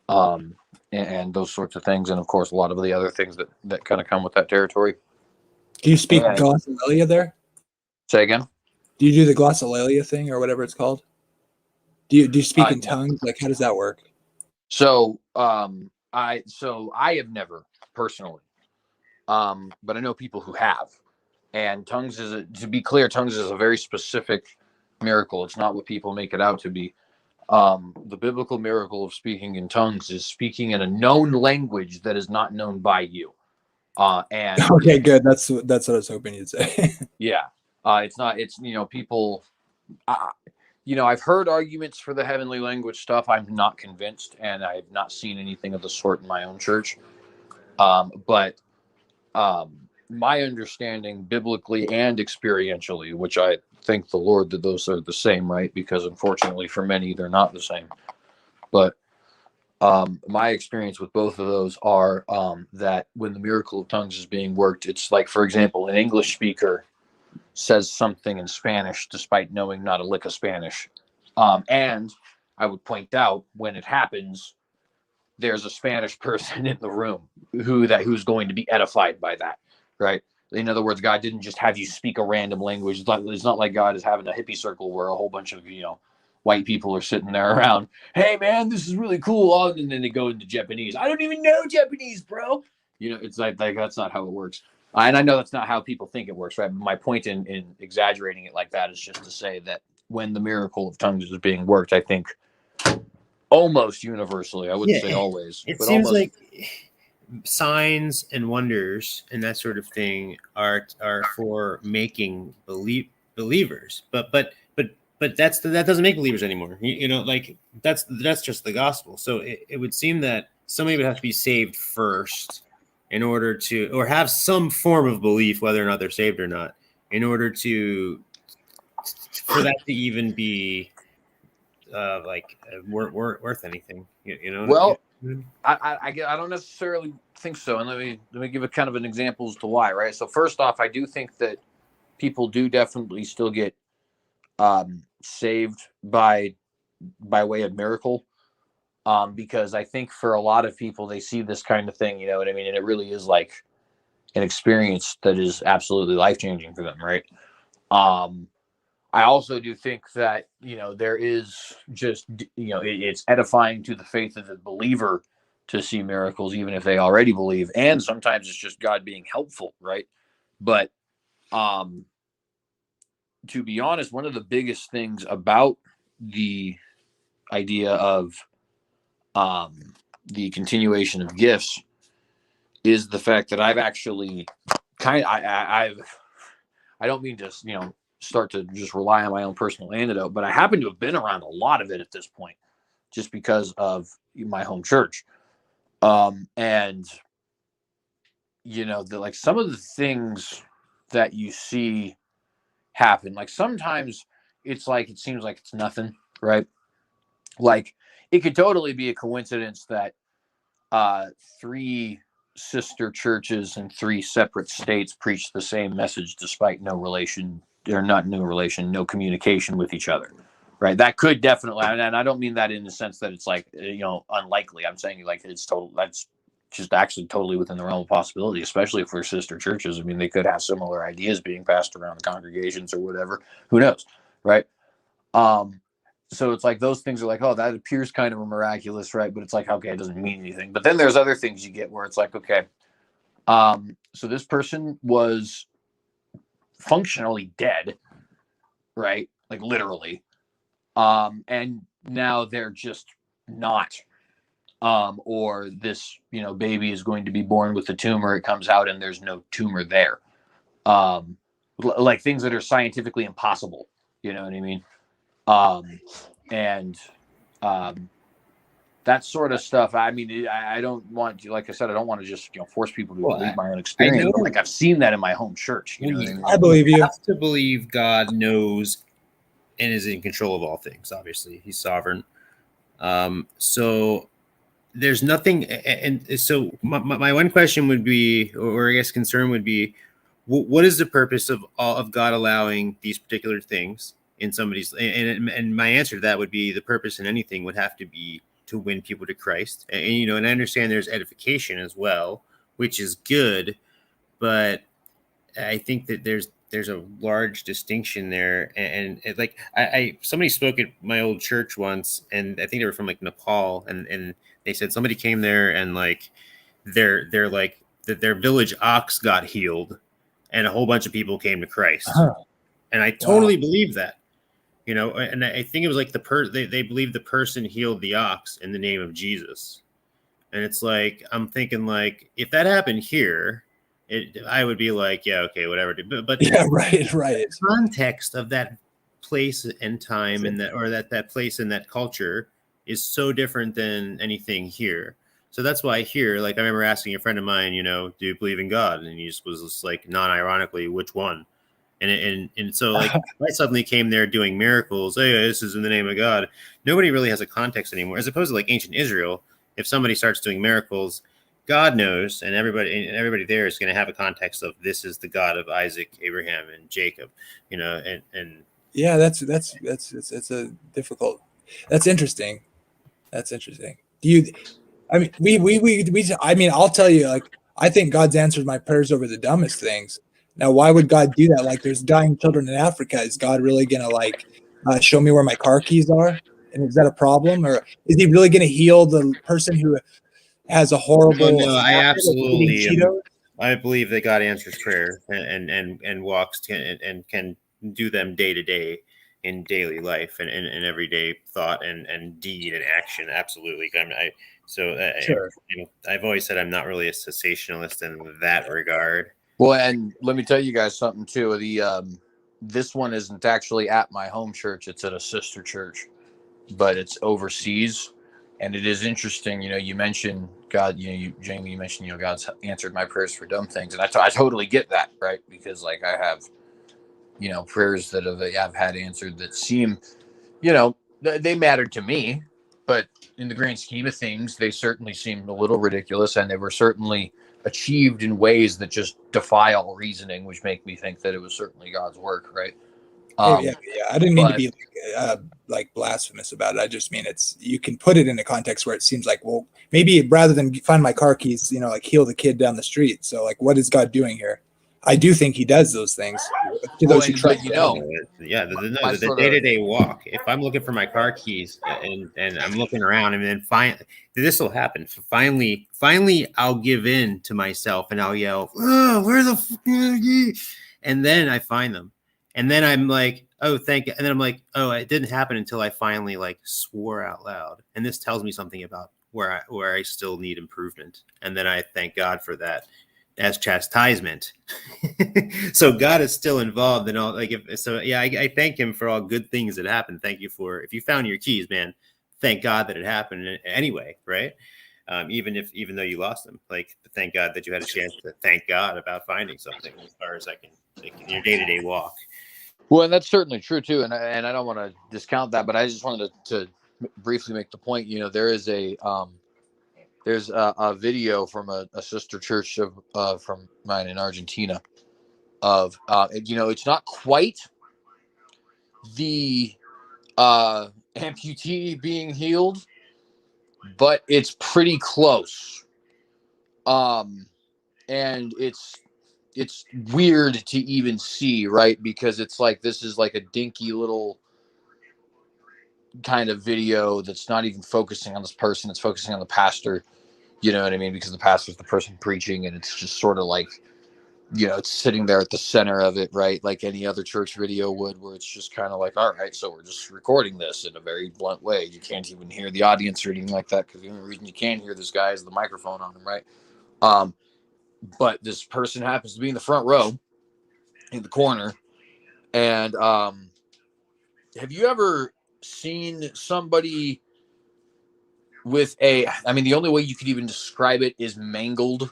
and those sorts of things, and of course a lot of the other things that kind of come with that territory. Do you speak And- glossolalia there? Say again? Do you do the glossolalia thing or whatever it's called? Do you speak in tongues? Like, how does that work? So I have never personally, but I know people who have. And tongues to be clear, tongues is a very specific miracle. It's not what people make it out to be. The biblical miracle of speaking in tongues is speaking in a known language that is not known by you. And Okay, good. That's what I was hoping you'd say. yeah, it's people. I've heard arguments for the heavenly language stuff. I'm not convinced, and I have not seen anything of the sort in my own church. But my understanding, biblically and experientially, which I thank the Lord that those are the same, right? Because unfortunately, for many, they're not the same. But my experience with both of those are that when the miracle of tongues is being worked, it's like, for example, an English speaker says something in Spanish despite knowing not a lick of Spanish. And I would point out, when it happens, there's a Spanish person in the room who's going to be edified by that, right? In other words, God didn't just have you speak a random language. It's not like God is having a hippie circle where a whole bunch of white people are sitting there around. Hey man, this is really cool, and then they go into Japanese. I don't even know Japanese, bro. It's like that's not how it works. And I know that's not how people think it works, right? My point in exaggerating it like that is just to say that when the miracle of tongues is being worked, I think almost universally, I wouldn't say always. It but seems almost, like signs and wonders and that sort of thing are for making believers, but that doesn't make believers anymore. Like that's just the gospel. So it would seem that somebody would have to be saved first in order to, or have some form of belief, whether or not they're saved or not, in order for that to even be worth anything. Well, I don't necessarily think so, and let me give a kind of an example as to why. Right. So first off, I do think that people do definitely still get saved by way of miracle, because I think for a lot of people, they see this kind of thing, you know what I mean, and it really is like an experience that is absolutely life-changing for them, right? I also do think that there is just it's edifying to the faith of the believer to see miracles, even if they already believe, and sometimes it's just God being helpful, right? But to be honest, one of the biggest things about the idea of the continuation of gifts is the fact that I've actually I don't mean to start to just rely on my own personal anecdote, but I happen to have been around a lot of it at this point, just because of my home church, and like some of the things that you see happen, like sometimes it's like it seems like it's nothing, right? Like it could totally be a coincidence that 3 sister churches in 3 separate states preach the same message despite no communication with each other, right? That could definitely, and I don't mean that in the sense that it's like unlikely. I'm saying like that's just actually totally within the realm of possibility, especially if we're sister churches. I mean, they could have similar ideas being passed around the congregations or whatever. Who knows, right? So it's like those things are like, oh, that appears kind of a miraculous, right? But it's like, okay, it doesn't mean anything. But then there's other things you get where it's like, okay, so this person was functionally dead, right? Like literally. And now they're just not. Or this, baby is going to be born with a tumor. It comes out and there's no tumor there. Like things that are scientifically impossible. You know what I mean? And that sort of stuff. I mean, I don't want to, like I said, I don't want to just force people to believe my own experience. But like I've seen that in my home church. You know what I mean? I believe you. You have to believe God knows and is in control of all things. Obviously, He's sovereign. So there's nothing. And so my one question would be, or I guess concern would be, what is the purpose of God allowing these particular things in somebody's, and my answer to that would be the purpose in anything would have to be to win people to Christ. And you know, and I understand there's edification as well, which is good, but I think that there's a large distinction there. And like I somebody spoke at my old church once, and I think they were from like Nepal, and they said somebody came there and like their village ox got healed, and a whole bunch of people came to Christ. And I totally believe that, you know, and I think it was like they believed the person healed the ox in the name of Jesus. And it's like, I'm thinking like, if that happened here, I would be like, yeah, okay, whatever. But yeah, right. The context of that place and time and that place and that culture is so different than anything here. So that's why here, like I remember asking a friend of mine, you know, do you believe in God? And he just was just like, non-ironically, which one? And so like I suddenly came there doing miracles. Hey, this is in the name of God. Nobody really has a context anymore, as opposed to like ancient Israel. If somebody starts doing miracles, God knows, and everybody there is going to have a context of this is the God of Isaac, Abraham, and Jacob, you know, and yeah, that's a difficult. That's interesting. That's interesting. I mean, I'll tell you, like, I think God's answered my prayers over the dumbest things. Now, why would God do that? Like, there's dying children in Africa. Is God really gonna like show me where my car keys are? And is that a problem, or is He really gonna heal the person who has a horrible? No, I absolutely. I believe that God answers prayer and walks and can do them day to day in daily life and in everyday thought and deed and action. Absolutely. Sure. You know, I've always said I'm not really a cessationalist in that regard. Well, and let me tell you guys something too. This one isn't actually at my home church; it's at a sister church, but it's overseas, and it is interesting. You know, you mentioned God. You know, Jamie, you mentioned God's answered my prayers for dumb things, and I totally get that, right? Because like I have, prayers that I've had answered that seem, they mattered to me, but in the grand scheme of things, they certainly seemed a little ridiculous, and they were certainly achieved in ways that just defy all reasoning, which make me think that it was certainly God's work, right? Yeah. I didn't mean to be like blasphemous about it. I just mean you can put it in a context where it seems like, well, maybe rather than find my car keys, like heal the kid down the street. So like, what is God doing here? I do think He does those things to those who trust Him. The day-to-day walk. If I'm looking for my car keys and I'm looking around, and then this will happen. Finally, I'll give in to myself and I'll yell, "Oh, where the fuck are you?" And then I find them, and then I'm like, "Oh, thank you." And then I'm like, "Oh, it didn't happen until I finally like swore out loud." And this tells me something about where I still need improvement, and then I thank God for that as chastisement. So God is still involved in all. I thank Him for all good things that happen. Thank you for, if you found your keys, man, thank God that it happened anyway, right? Even though you lost them, like, thank God that you had a chance to thank God about finding something, as far as I can, like, in your day-to-day walk. Well, and that's certainly true too, and I don't want to discount that, but I just wanted to briefly make the point. There's a video from a sister church from mine in Argentina of it's not quite the amputee being healed, but it's pretty close. And it's weird to even see, right? Because it's like, this is like a dinky little kind of video that's not even focusing on this person. It's focusing on the pastor. You know what I mean? Because the pastor's the person preaching, and it's just sort of like, it's sitting there at the center of it, right? Like any other church video would, where it's just kind of like, all right, so we're just recording this in a very blunt way. You can't even hear the audience or anything like that, because the only reason you can hear this guy is the microphone on him, right? But this person happens to be in the front row, in the corner, and have you ever seen somebody with the only way you could even describe it is mangled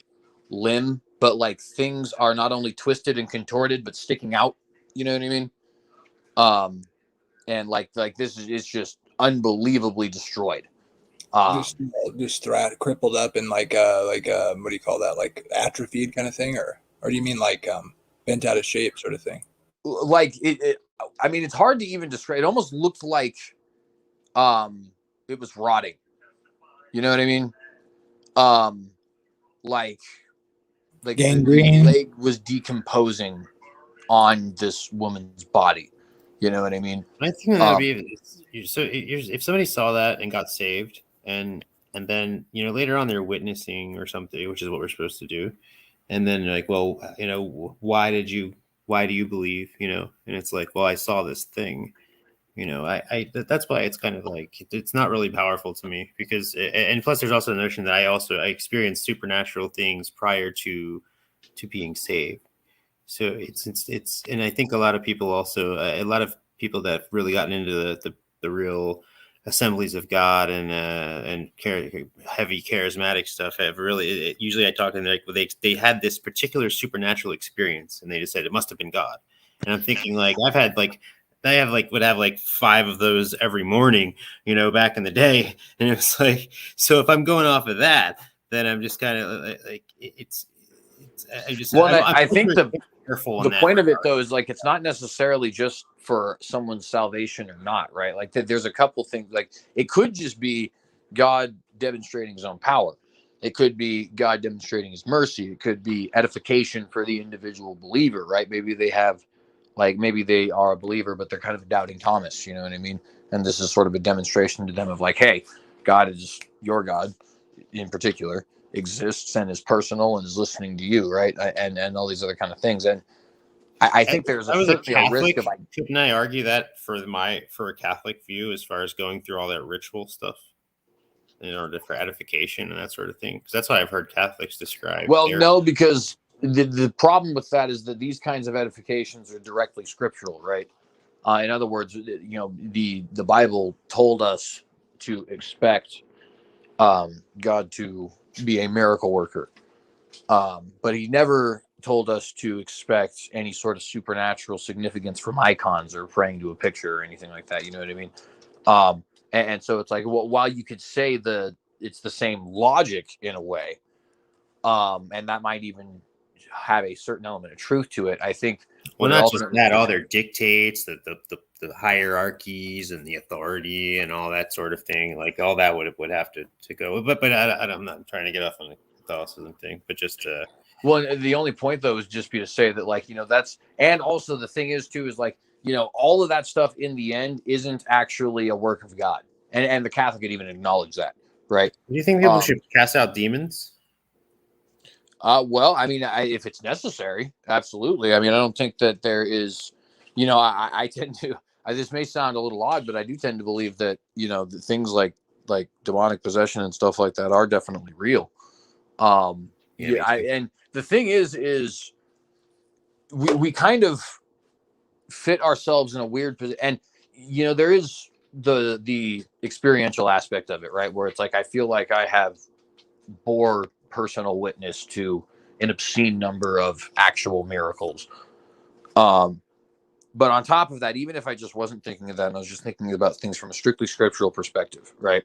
limb, but like things are not only twisted and contorted, but sticking out, you know what I mean? And like this is just unbelievably destroyed. Just crippled up and like what do you call that? Like atrophied kind of thing, or do you mean like bent out of shape sort of thing? Like I mean, it's hard to even describe. It almost looked like it was rotting. You know what I mean? Like gangrene. The leg was decomposing on this woman's body. You know what I mean? I think that would be so. If somebody saw that and got saved, and then later on they're witnessing or something, which is what we're supposed to do, and then like, well, why do you believe? And it's like, well, I saw this thing. That's why it's kind of like it's not really powerful to me because, and plus there's also the notion that I experienced supernatural things prior to being saved. So it's and I think a lot of people also a lot of people that have really gotten into the real assemblies of God and heavy charismatic stuff have really usually I talk to them like they had this particular supernatural experience and they just said it must have been God. And I'm thinking like would have like 5 of those every morning, back in the day. And it's like, so if I'm going off of that, then I'm just kind of like, I think the point of it though is like, it's not necessarily just for someone's salvation or not, right? Like there's a couple things, like it could just be God demonstrating his own power. It could be God demonstrating his mercy. It could be edification for the individual believer, right? Maybe they are a believer, but they're kind of doubting Thomas, you know what I mean? And this is sort of a demonstration to them of like, hey, God is your God in particular, exists and is personal and is listening to you, right? And all these other kind of things. And I think there's certainly a risk of couldn't I argue that for a Catholic view as far as going through all that ritual stuff in order for edification and that sort of thing? Because that's what I've heard Catholics describe. Well, no, because the problem with that is that these kinds of edifications are directly scriptural, right? In other words, the Bible told us to expect God to be a miracle worker, but he never told us to expect any sort of supernatural significance from icons or praying to a picture or anything like that. You know what I mean? And so it's like, well, while you could say it's the same logic in a way, and that might even have a certain element of truth to it. I think. Well, not just that, all their dictates, the hierarchies and the authority and all that sort of thing, like all that would have to go. But I'm not trying to get off on the Catholicism thing, but just. Well, the only point though is just be to say that, like, that's, and also the thing is too is like, all of that stuff in the end isn't actually a work of God, and the Catholic would even acknowledge that, right? Do you think people should cast out demons? Well, I mean, if it's necessary, absolutely. I mean, I don't think that there is, I tend to, this may sound a little odd, but I do tend to believe that, the things like demonic possession and stuff like that are definitely real. And the thing is we kind of fit ourselves in a weird position. And, there is the experiential aspect of it, right? Where it's like, I feel like I have bore personal witness to an obscene number of actual miracles. But on top of that, even if I just wasn't thinking of that and I was just thinking about things from a strictly scriptural perspective, right?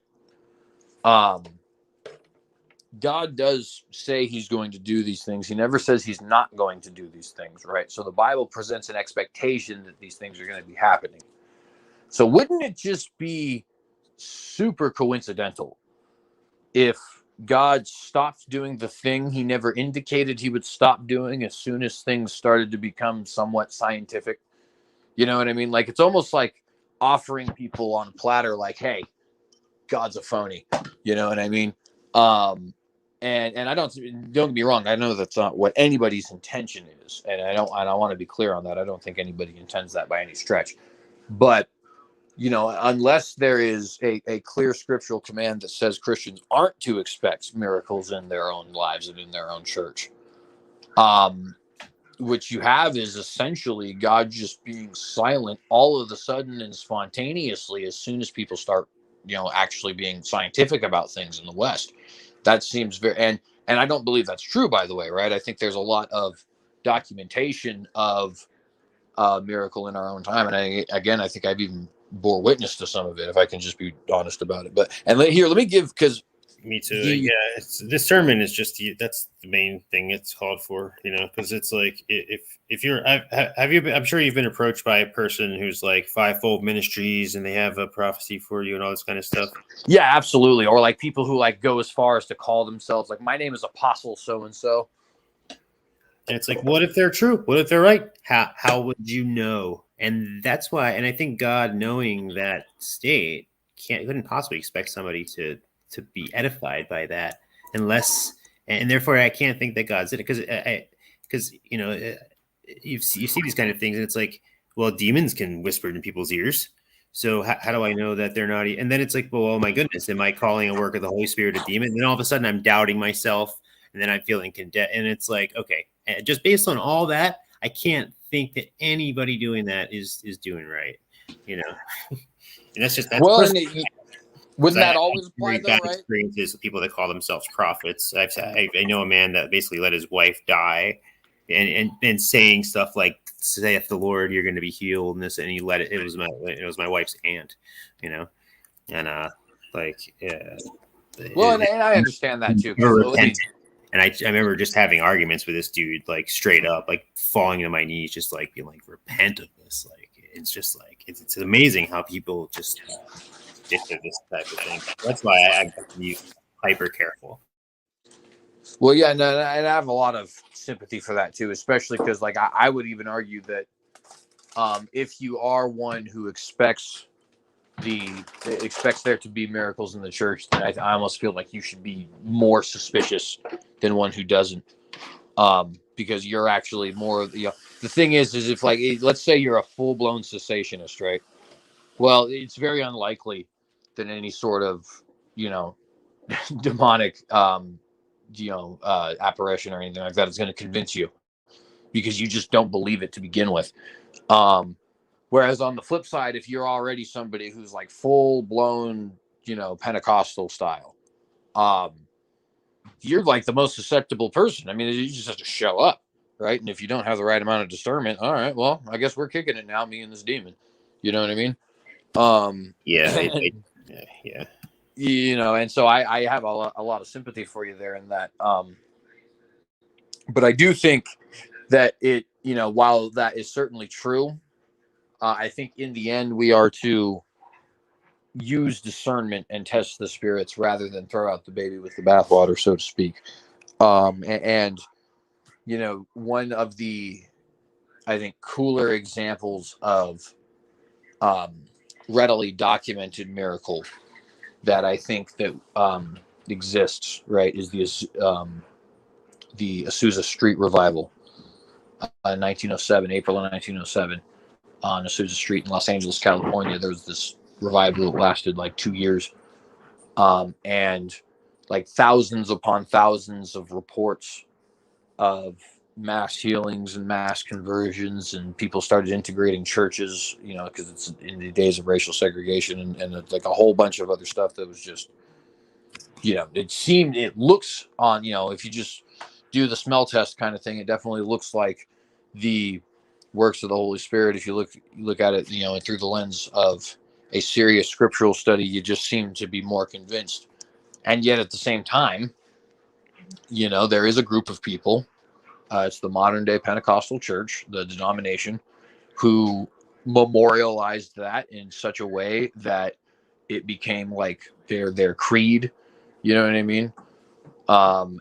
God does say he's going to do these things. He never says he's not going to do these things, right? So the Bible presents an expectation that these things are going to be happening. So wouldn't it just be super coincidental if God stopped doing the thing he never indicated he would stop doing as soon as things started to become somewhat scientific? You know what I mean? Like, it's almost like offering people on a platter, like, hey, God's a phony. You know what I mean? And I don't get me wrong. I know that's not what anybody's intention is. And I want to be clear on that. I don't think anybody intends that by any stretch. But, unless there is a clear scriptural command that says Christians aren't to expect miracles in their own lives and in their own church, what you have is essentially God just being silent all of a sudden and spontaneously as soon as people start, actually being scientific about things in the West. That seems very, and I don't believe that's true, by the way, right? I think there's a lot of documentation of miracle in our own time. And I think I've even bore witness to some of it, if I can just be honest about it. But let me give, because me too. It's discernment is just that's the main thing it's called for, because it's like if you're I'm sure you've been approached by a person who's like fivefold ministries and they have a prophecy for you and all this kind of stuff. Yeah, absolutely. Or like people who like go as far as to call themselves like, my name is Apostle so and so. And it's like, what if they're true? What if they're right? How would you know? And that's why, and I think God, knowing that state, couldn't possibly expect somebody to be edified by that, unless, and therefore I can't think that God's in it, because you see these kind of things, and it's like, well, demons can whisper in people's ears. So how do I know that they're not? And then it's like, well, oh my goodness, am I calling a work of the Holy Spirit a demon? And then all of a sudden I'm doubting myself, and then I'm feeling condemned. And it's like, okay, just based on all that, I can't think that anybody doing that is doing right, And that's well. Wouldn't that always apply though, right? Experiences with people that call themselves prophets. I know a man that basically let his wife die, and saying stuff like, "Saith the Lord, you're going to be healed," and this, and he let it. It was my wife's aunt, and Well, and I understand that too. And I remember just having arguments with this dude, like straight up, like falling to my knees, just like being like, repent of this. Like it's just like it's amazing how people just stick to this type of thing. That's why I have to be hyper careful. Well, yeah, no, and I have a lot of sympathy for that too, especially because like I would even argue that if you are one who expects there to be miracles in the church, then I almost feel like you should be more suspicious than one who doesn't, because you're actually more. The thing is if like let's say you're a full-blown cessationist, right? Well, it's very unlikely that any sort of demonic apparition or anything like that is going to convince you, because you just don't believe it to begin with. Whereas on the flip side, if you're already somebody who's like full blown, Pentecostal style, you're like the most susceptible person. I mean, you just have to show up, right? And if you don't have the right amount of discernment, all right, well, I guess we're kicking it now, me and this demon. You know what I mean? Yeah. And so I have a lot of sympathy for you there in that. But I do think that it, while that is certainly true, I think in the end we are to use discernment and test the spirits rather than throw out the baby with the bathwater, so to speak. And one of the, I think, cooler examples of readily documented miracle that I think that exists, right, is the Azusa Street revival in 1907, April of 1907, on Azusa Street in Los Angeles, California. There was this revival that lasted like 2 years, and like thousands upon thousands of reports of mass healings and mass conversions, and people started integrating churches, because it's in the days of racial segregation and like a whole bunch of other stuff that was just, it looks on, if you just do the smell test kind of thing, it definitely looks like the works of the Holy Spirit. If you look at it, through the lens of a serious scriptural study, you just seem to be more convinced. And yet at the same time, there is a group of people, it's the modern day Pentecostal church, the denomination, who memorialized that in such a way that it became like their creed. You know what I mean?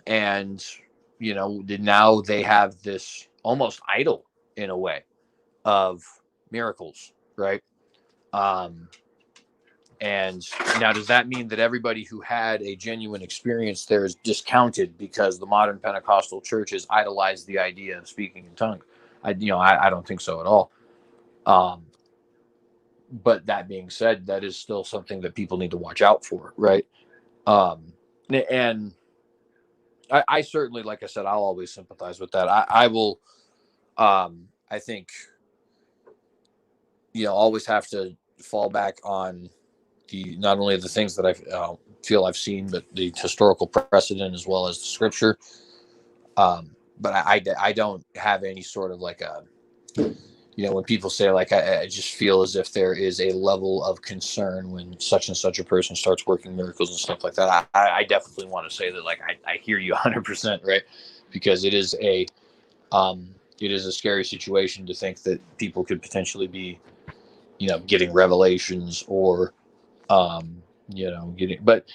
And now they have this almost idol in a way of miracles, right? And now, does that mean that everybody who had a genuine experience there is discounted because the modern Pentecostal churches idolize the idea of speaking in tongues? I don't think so at all. But that being said, that is still something that people need to watch out for, right? And I certainly, like I said, I'll always sympathize with that. I will. I think always have to fall back on not only the things that I feel I've seen, but the historical precedent as well as the scripture. But I don't have any sort of like you know, when people say like, I just feel as if there is a level of concern when such and such a person starts working miracles and stuff like that. I definitely want to say that, like, I hear you 100%, right? Because it is a scary situation to think that people could potentially be, you know, getting revelations or, you know, but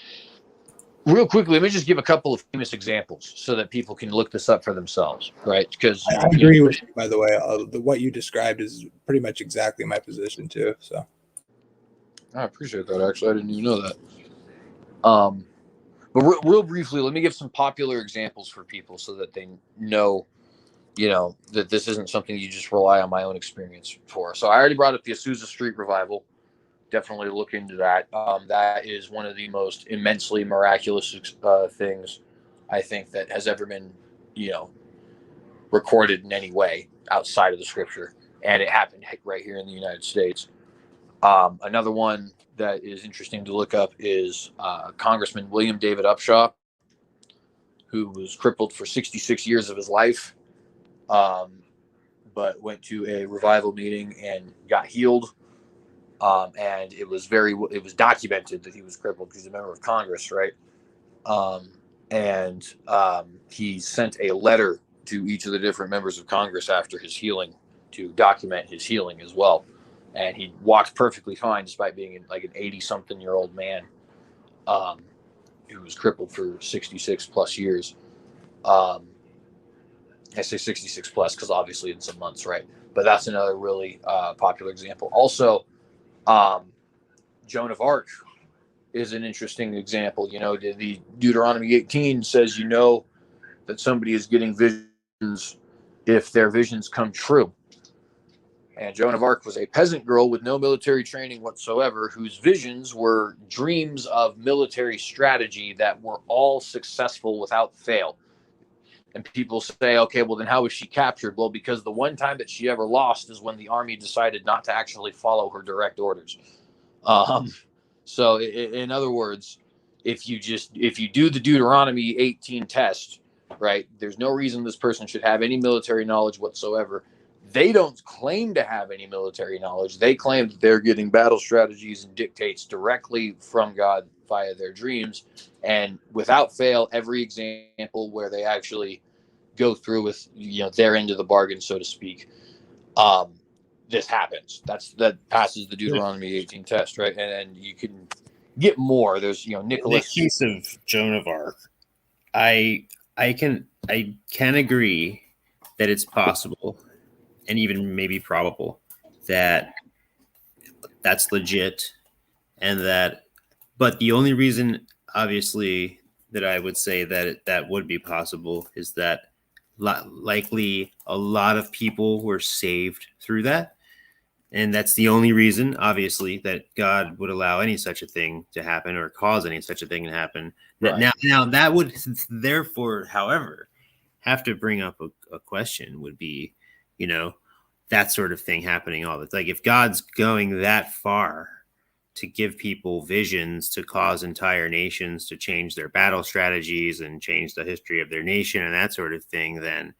real quickly, let me just give a couple of famous examples so that people can look this up for themselves, right? Because I agree with you, by the way. What you described is pretty much exactly my position too. So I appreciate that. Actually, I didn't even know that. But real briefly, let me give some popular examples for people so that they know, you know, that this isn't something you just rely on my own experience for. So I already brought up the Azusa Street revival. Definitely look into that. That is one of the most immensely miraculous things I think that has ever been, you know, recorded in any way outside of the scripture. And it happened right here in the United States. Another one that is interesting to look up is Congressman William David Upshaw, who was crippled for 66 years of his life, but went to a revival meeting and got healed. And it was documented that he was crippled because he's a member of Congress, right? And he sent a letter to each of the different members of Congress after his healing to document his healing as well. And he walked perfectly fine despite being like an 80-something-year-old man who was crippled for 66 plus years. I say 66 plus because obviously in some months, right? But that's another really popular example. Also, Joan of Arc is an interesting example. You know, the Deuteronomy 18 says, you know, that somebody is getting visions if their visions come true. And Joan of Arc was a peasant girl with no military training whatsoever, whose visions were dreams of military strategy that were all successful without fail. And people say, okay, well, then how was she captured? Well, because the one time that she ever lost is when the army decided not to actually follow her direct orders. So in other words, if you do the Deuteronomy 18 test, right, there's no reason this person should have any military knowledge whatsoever. They don't claim to have any military knowledge. They claim that they're getting battle strategies and dictates directly from God via their dreams. And without fail, every example where they actually go through with, you know, their end of the bargain, so to speak, this happens. That passes the Deuteronomy 18 test, right? And you can get more. There's, you know, Nicholas. In the case of Joan of Arc, I can agree that it's possible and even maybe probable that that's legit, and that, but the only reason, obviously, that I would say that that would be possible is that likely a lot of people were saved through that. And that's the only reason, obviously, that God would allow any such a thing to happen or cause any such a thing to happen. Right. Now that would therefore, however, have to bring up a question would be, you know, that sort of thing happening all the time. Like if God's going that far to give people visions to cause entire nations to change their battle strategies and change the history of their nation and that sort of thing, then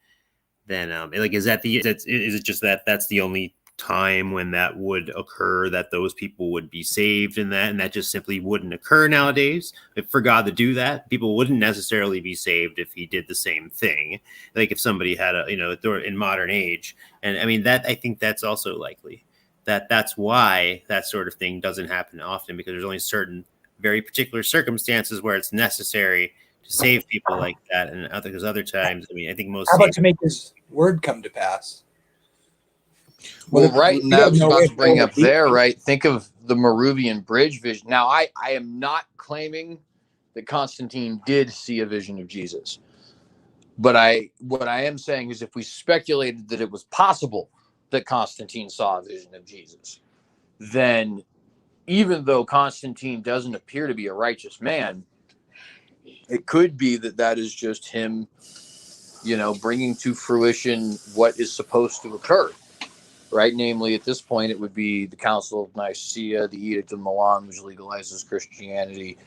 like, is it just that that's the only time when that would occur, that those people would be saved and that just simply wouldn't occur nowadays? If for God to do that, people wouldn't necessarily be saved if he did the same thing. Like if somebody had in modern age, and I mean that I think that's also likely that's why that sort of thing doesn't happen often, because there's only certain very particular circumstances where it's necessary to save people like that, and other times, I mean, I think most. How about to make this word come to pass? Well, right, and that was about to bring up there, right? Think of the Moravian Bridge vision. Now, I am not claiming that Constantine did see a vision of Jesus, but what I am saying is if we speculated that it was possible that Constantine saw a vision of Jesus, then even though Constantine doesn't appear to be a righteous man, it could be that is just him, you know, bringing to fruition what is supposed to occur. Right, namely, at this point, it would be the Council of Nicaea, the Edict of Milan, which legalizes Christianity,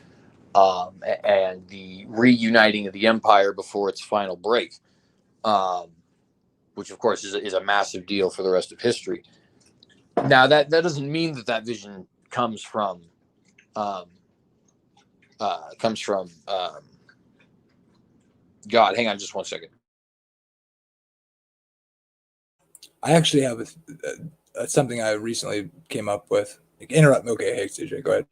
and the reuniting of the empire before its final break. which of course is a massive deal for the rest of history. Now that doesn't mean that vision comes from God. Hang on just one second. I actually have something I recently came up with. Interrupt. Okay, hey, CJ, go ahead.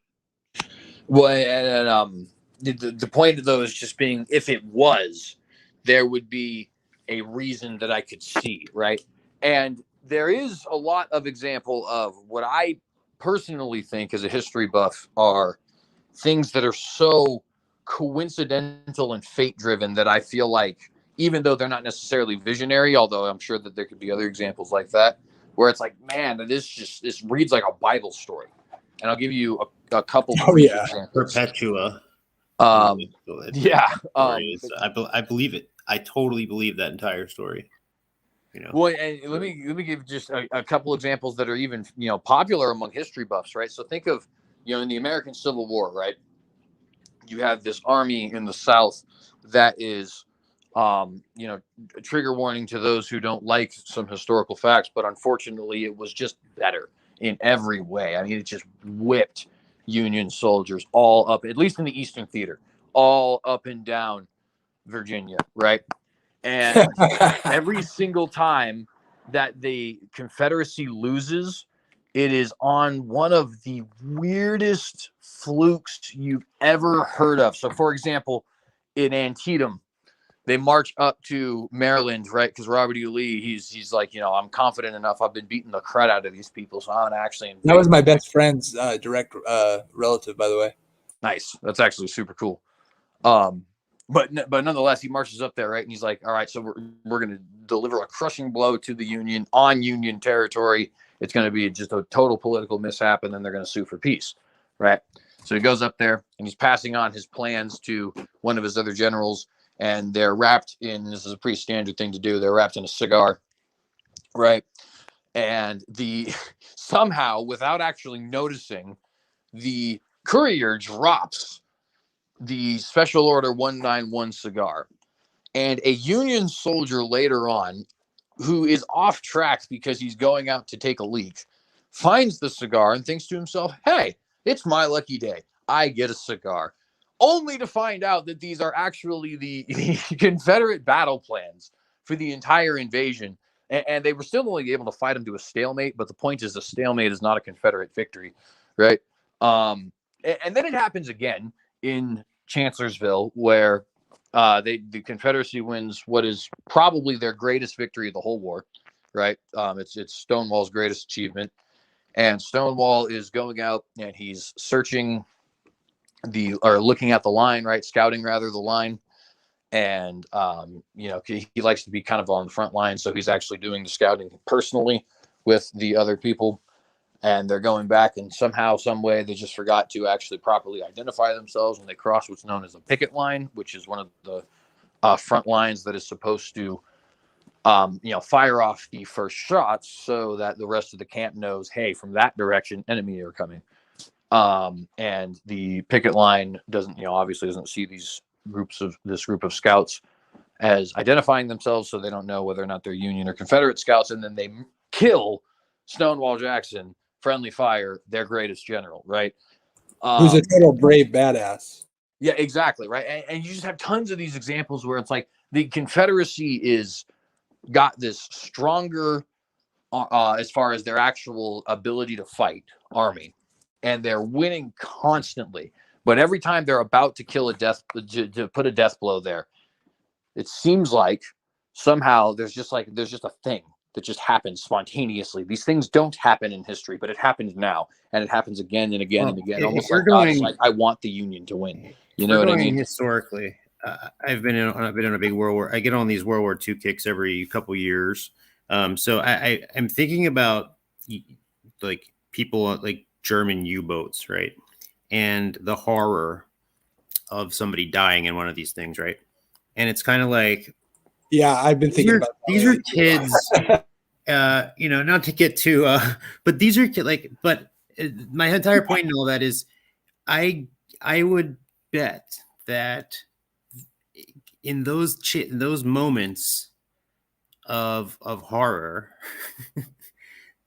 Well, and the point though is just being, if it was, there would be a reason that I could see, right? And there is a lot of example of what I personally think as a history buff are things that are so coincidental and fate driven that I feel like, even though they're not necessarily visionary, although I'm sure that there could be other examples like that, where it's like, man, this reads like a Bible story. And I'll give you a couple brief examples. Perpetua. Yeah. I believe it. I totally believe that entire story. Well, and let me give just a couple examples that are even popular among history buffs, right? So think of in the American Civil War, right? You have this army in the South that is, trigger warning to those who don't like some historical facts, but unfortunately, it was just better in every way. I mean, it just whipped Union soldiers all up, at least in the Eastern Theater, all up and down Virginia, right? And every single time that the Confederacy loses, it is on one of the weirdest flukes you've ever heard of. So, for example, in Antietam, they march up to Maryland, right? Because Robert E. Lee, he's like, I'm confident enough. I've been beating the crud out of these people, so I'm actually invade. That was my best friend's direct relative, by the way. Nice. That's actually super cool. But nonetheless, he marches up there, right? And he's like, all right, so we're going to deliver a crushing blow to the Union on Union territory. It's going to be just a total political mishap, and then they're going to sue for peace, right? So he goes up there, and he's passing on his plans to one of his other generals, and they're wrapped in, this is a pretty standard thing to do, they're wrapped in a cigar, right? And somehow, without actually noticing, the courier drops the Special Order 191 cigar, and a Union soldier later on, who is off track because he's going out to take a leak, finds the cigar and thinks to himself, hey, it's my lucky day. I get a cigar. Only to find out that these are actually the Confederate battle plans for the entire invasion. And they were still only able to fight them to a stalemate, but the point is a stalemate is not a Confederate victory, right? And then it happens again in Chancellorsville, where the Confederacy wins what is probably their greatest victory of the whole war, right? It's Stonewall's greatest achievement, and Stonewall is going out and he's searching looking at the line, right? Scouting rather the line, and he likes to be kind of on the front line, so he's actually doing the scouting personally with the other people. And they're going back, and somehow, some way, they just forgot to actually properly identify themselves when they cross what's known as a picket line, which is one of the front lines that is supposed to, fire off the first shots so that the rest of the camp knows, hey, from that direction, enemy are coming. And the picket line obviously doesn't see this group of scouts as identifying themselves, so they don't know whether or not they're Union or Confederate scouts, and then they kill Stonewall Jackson. Friendly fire, their greatest general, right? Who's a total brave badass. Yeah, exactly, right? And you just have tons of these examples where it's like the Confederacy is got this stronger as far as their actual ability to fight army, and they're winning constantly. But every time they're about to kill to put a death blow there, it seems like somehow there's just a thing that just happens spontaneously. These things don't happen in history, but it happens now, and it happens again and again and again. Almost like God is like, I want the Union to win. You know what I mean? Historically, I've been on a big World War. I get on these World War II kicks every couple years. So I'm thinking about like people like German U-boats, right? And the horror of somebody dying in one of these things, right? And it's kind of like, yeah, I've been thinking about that. These are kids, not to get too, but these are but my entire point in all that is I would bet that in those moments, of horror,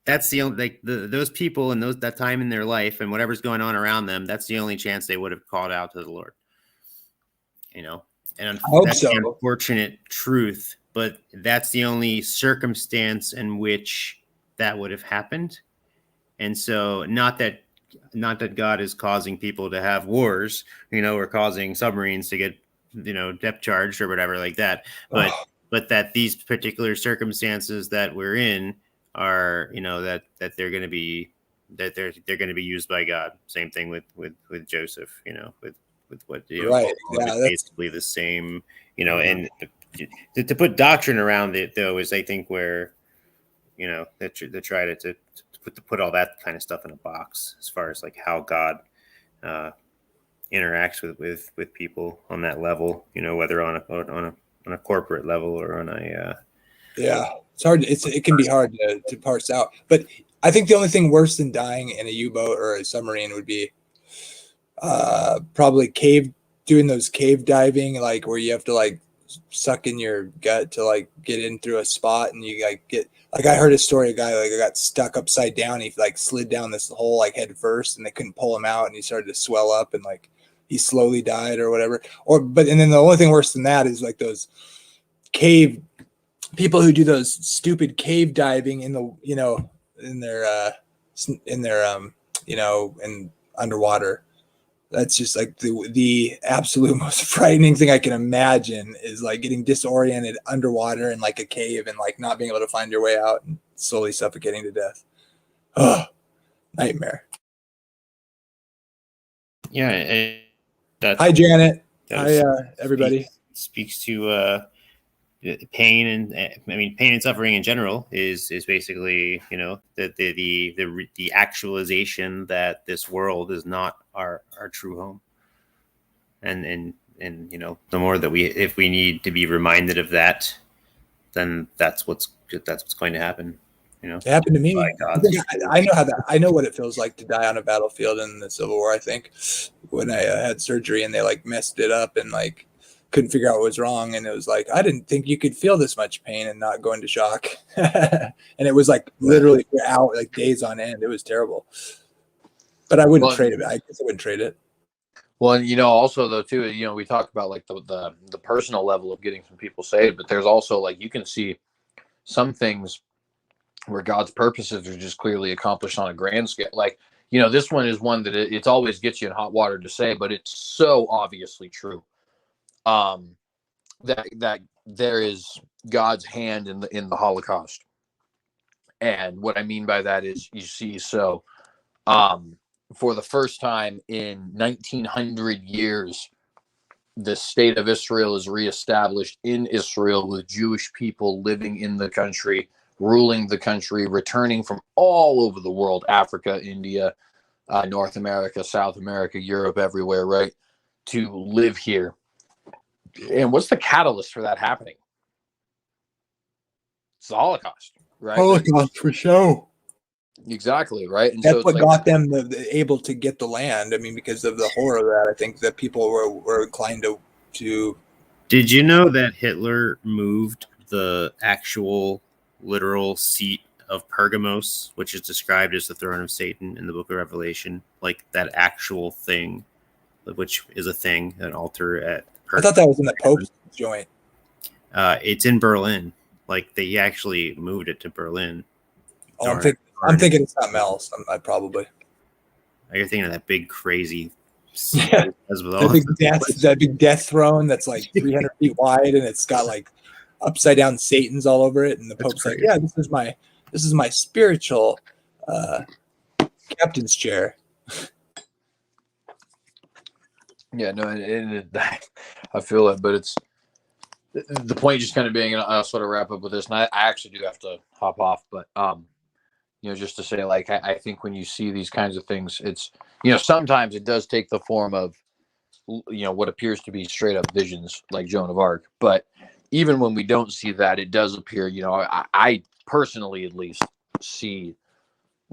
that's the only, like, those people and that time in their life and whatever's going on around them, that's the only chance they would have called out to the Lord. And that's the unfortunate truth, but that's the only circumstance in which that would have happened. And so not that God is causing people to have wars, or causing submarines to get, depth charged or whatever like that, but that these particular circumstances that we're in are, that they're going to be, that they're going to be used by God. Same thing with Joseph, with what, right. Yeah, basically the same, and to put doctrine around it, though, is I think where, they try to put all that kind of stuff in a box as far as like how God interacts with people on that level, whether on a corporate level or on a yeah, it's hard. It can be hard to parse out. But I think the only thing worse than dying in a U-boat or a submarine would be probably doing those cave diving, like where you have to like suck in your gut to like get in through a spot, and you like get, like, I heard a story, a guy like got stuck upside down. He like slid down this hole like head first, and they couldn't pull him out, and he started to swell up, and like he slowly died or whatever. And then the only thing worse than that is like those cave people who do those stupid cave diving in the in their underwater. That's just like the absolute most frightening thing I can imagine, is like getting disoriented underwater in like a cave and like not being able to find your way out and slowly suffocating to death. Oh, nightmare. Yeah. Hi, Janet. Hi, everybody. Speaks to pain, and pain and suffering in general is basically, the actualization that this world is not our true home. And the more that if we need to be reminded of that, then that's what's going to happen. It happened to me. I know what it feels like to die on a battlefield in the Civil War. I think when I had surgery and they like messed it up and like couldn't figure out what was wrong, and it was like, I didn't think you could feel this much pain and not go into shock. And it was like literally out like days on end. It was terrible. But I wouldn't trade it. I guess I wouldn't trade it. Well, and also though too, we talk about like the personal level of getting some people saved, but there's also like you can see some things where God's purposes are just clearly accomplished on a grand scale. Like, this one is one that it's always gets you in hot water to say, but it's so obviously true. That there is God's hand in the Holocaust. And what I mean by that is, you see, so for the first time in 1900 years, the state of Israel is reestablished in Israel, with Jewish people living in the country, ruling the country, returning from all over the world, Africa, India, North America, South America, Europe, everywhere, right, to live here. And what's the catalyst for that happening? It's the Holocaust, right? Holocaust for sure. Exactly, right. And that's so what got them able to get the land. Because of the horror of that, I think that people were inclined to. Did you know that Hitler moved the actual literal seat of Pergamos, which is described as the throne of Satan in the book of Revelation, like that actual thing, which is a thing, an altar at I thought that was in the Pope's joint. It's in Berlin. Like they actually moved it to Berlin. Oh, I'm thinking it's something else. I probably. You're thinking of that big crazy. Yeah, that big death throne that's like 300 feet wide, and it's got like upside down Satans all over it. And the Pope's like, "Yeah, this is my spiritual captain's chair." Yeah, no, I feel it, but it's the point just kind of being, and I'll sort of wrap up with this, and I actually do have to hop off, but just to say, like, I think when you see these kinds of things, it's, sometimes it does take the form of, what appears to be straight up visions, like Joan of Arc, but even when we don't see that, it does appear, I personally at least see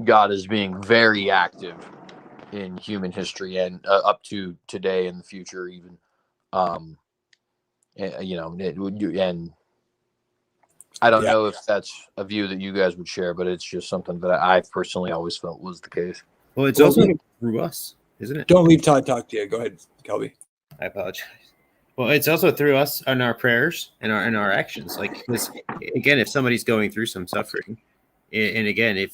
God as being very active in human history and up to today and the future even. And I don't know if that's a view that you guys would share, but it's just something that I personally always felt was the case. Well, it's also through us, isn't it? Don't leave Todd talk to you. Go ahead, Kelby. I apologize. Well, it's also through us and our prayers and our actions. Like, because again, if somebody's going through some suffering, and again,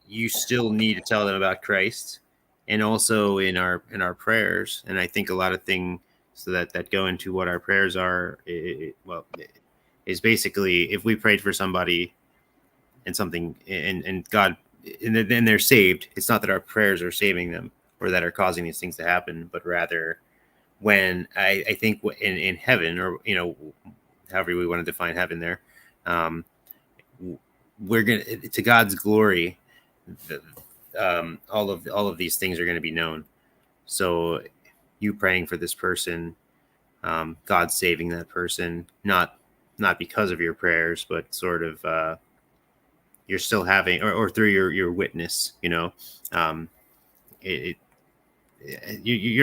you still need to tell them about Christ, and also in our prayers. And I think a lot of things that go into what our prayers are, is basically if we prayed for somebody and something and God and then they're saved, it's not that our prayers are saving them or that are causing these things to happen, but rather when I think in heaven, or however we want to define heaven there, we're gonna, to God's glory, all of these things are going to be known. So you praying for this person, God saving that person, not because of your prayers, but sort of you're still having, or through your witness, you're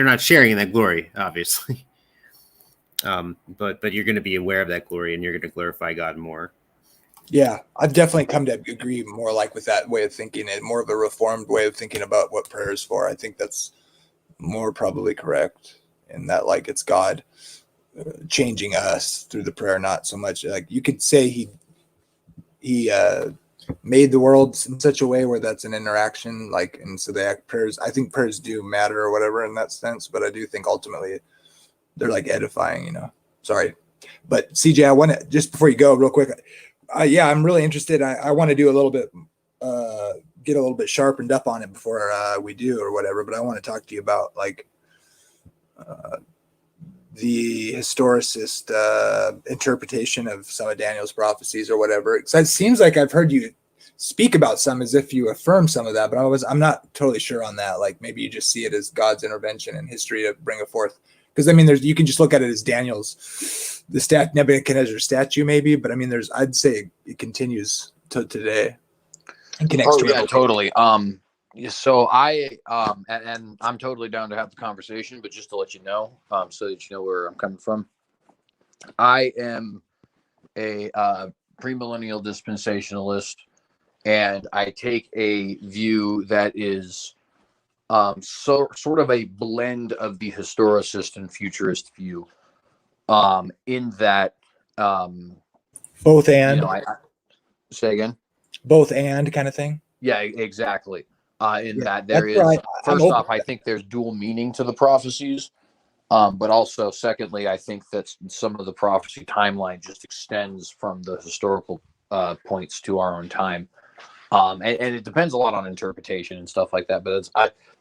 not sharing in that glory, obviously, but you're going to be aware of that glory, and you're going to glorify God more. Yeah, I've definitely come to agree more like with that way of thinking, and more of a reformed way of thinking about what prayer is for. I think that's more probably correct, in that like it's God changing us through the prayer, not so much like you could say he made the world in such a way where that's an interaction, like, and so prayers, I think prayers do matter or whatever in that sense, but I do think ultimately they're like edifying, sorry. But CJ, I want to, just before you go real quick, I'm really interested. I want to do a little bit, get a little bit sharpened up on it before we do or whatever, but I want to talk to you about like the historicist interpretation of some of Daniel's prophecies or whatever. So it seems like I've heard you speak about some as if you affirm some of that, but I'm not totally sure on that. Like maybe you just see it as God's intervention in history to bring it forth. Because I mean, you can just look at it as Daniel's, the Nebuchadnezzar statue, maybe. But I mean, I'd say it continues to today. And connects to yeah, totally. So and I'm totally down to have the conversation, but just to let you know, so that you know where I'm coming from, I am a premillennial dispensationalist, and I take a view that is sort of a blend of the historicist and futurist view, in that both and I say again, both and kind of thing. Yeah, exactly. That there is, first off, I think there's dual meaning to the prophecies, but also secondly, I think that some of the prophecy timeline just extends from the historical points to our own time. And it depends a lot on interpretation and stuff like that. But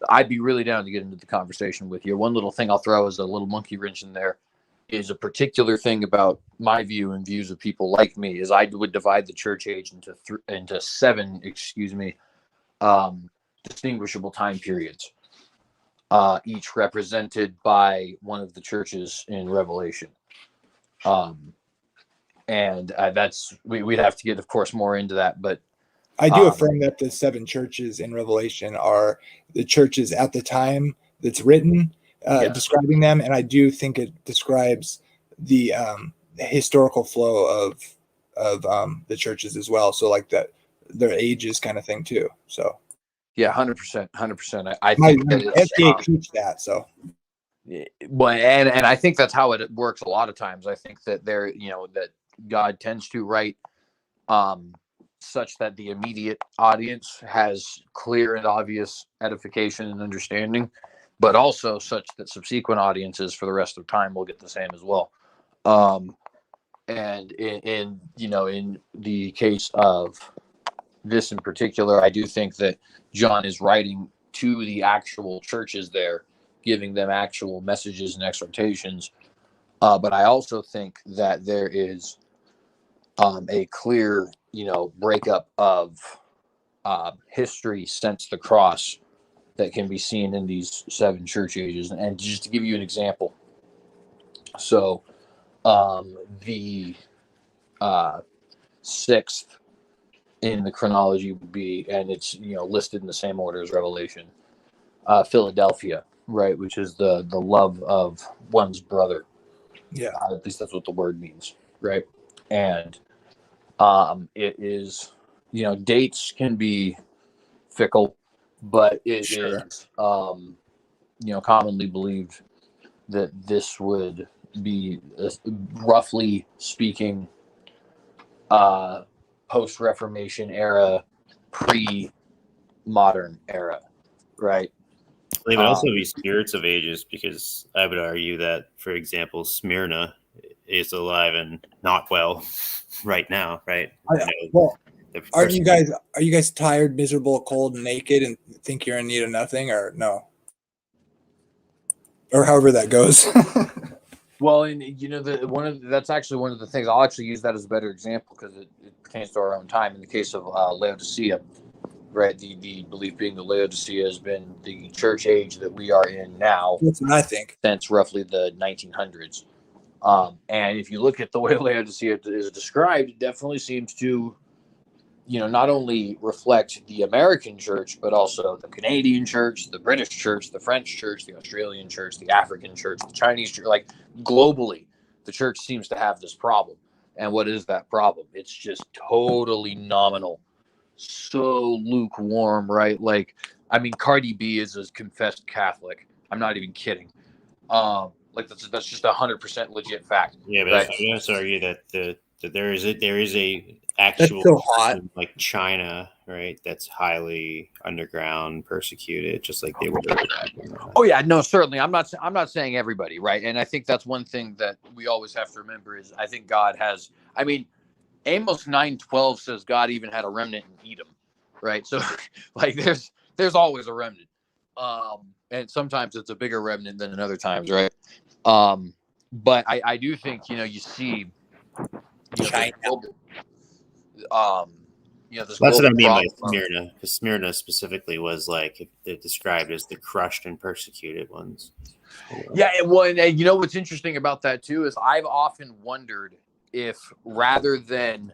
I'd be really down to get into the conversation with you. One little thing I'll throw as a little monkey wrench in there is a particular thing about my view and views of people like me is I would divide the church age into seven, distinguishable time periods, each represented by one of the churches in Revelation. And we'd have to get, of course, more into that, but I do affirm that the seven churches in Revelation are the churches at the time that's written, describing them, and I do think it describes the historical flow of the churches as well. So like that, their ages kind of thing too. So yeah, 100%. I think SJ teach that. So well, and I think that's how it works a lot of times. I think that that God tends to write such that the immediate audience has clear and obvious edification and understanding, but also such that subsequent audiences for the rest of time will get the same as well. And in the case of this in particular, I do think that John is writing to the actual churches there, giving them actual messages and exhortations. But I also think that there is a clear, breakup of history since the cross that can be seen in these seven church ages. And just to give you an example, so the sixth in the chronology would be, and it's listed in the same order as Revelation, Philadelphia, right, which is the love of one's brother. Yeah, at least that's what the word means, right? And It is, dates can be fickle, but it is, commonly believed that this would be, roughly speaking, post-Reformation era, pre-modern era, right? They would also be spirits of ages, because I would argue that, for example, Smyrna is alive and not well right now, right? Well, are you guys tired, miserable, cold, and naked, and think you're in need of nothing, or no? Or however that goes. Well, and that's actually one of the things. I'll actually use that as a better example because it pertains to our own time. In the case of Laodicea, right? The belief being that Laodicea has been the church age that we are in now. That's what I think. Since roughly the 1900s. And if you look at the way Laodicea is described, it definitely seems to, not only reflect the American church, but also the Canadian church, the British church, the French church, the Australian church, the African church, the Chinese church. Like globally, the church seems to have this problem. And what is that problem? It's just totally nominal. So lukewarm, right? Like, I mean, Cardi B is a confessed Catholic. I'm not even kidding. Like that's just 100% legit fact. Yeah, but right? I would also argue that there is a actual so hot. like China, right? That's highly underground, persecuted, just like they were. Oh yeah, no, certainly. I'm not saying everybody, right? And I think that's one thing that we always have to remember is I think God has. I mean, Amos 9:12 says God even had a remnant in Edom, right? So, like, there's always a remnant, and sometimes it's a bigger remnant than in other times, right? But I do think you see, China. This That's what I mean by problem. Smyrna, because Smyrna specifically was like they're described as the crushed and persecuted ones. Yeah, well, and what's interesting about that too is I've often wondered if rather than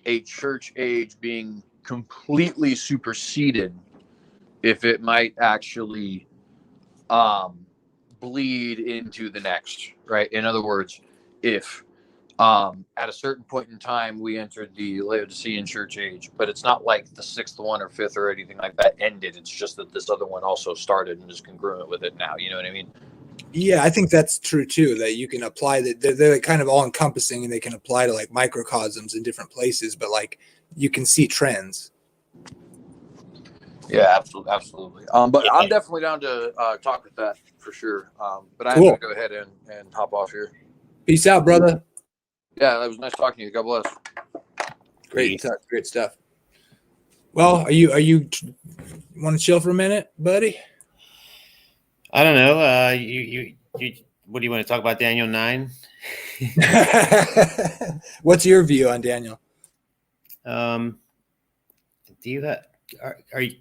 a church age being completely superseded, if it might actually bleed into the next, right? In other words, if at a certain point in time we entered the Laodicean church age, but it's not like the sixth one or fifth or anything like that ended. It's just that this other one also started and is congruent with it now. You know what I mean? Yeah, I think that's true too. That you can apply that they're kind of all encompassing, and they can apply to like microcosms in different places. But like you can see trends. Yeah, absolutely. But I'm definitely down to talk with that for sure. But I'm going to go ahead and hop off here. Peace out, brother. Yeah, it was nice talking to you. God bless. Great stuff. Well, are you want to chill for a minute, buddy? I don't know. You what do you want to talk about, Daniel 9? What's your view on Daniel? Do you have?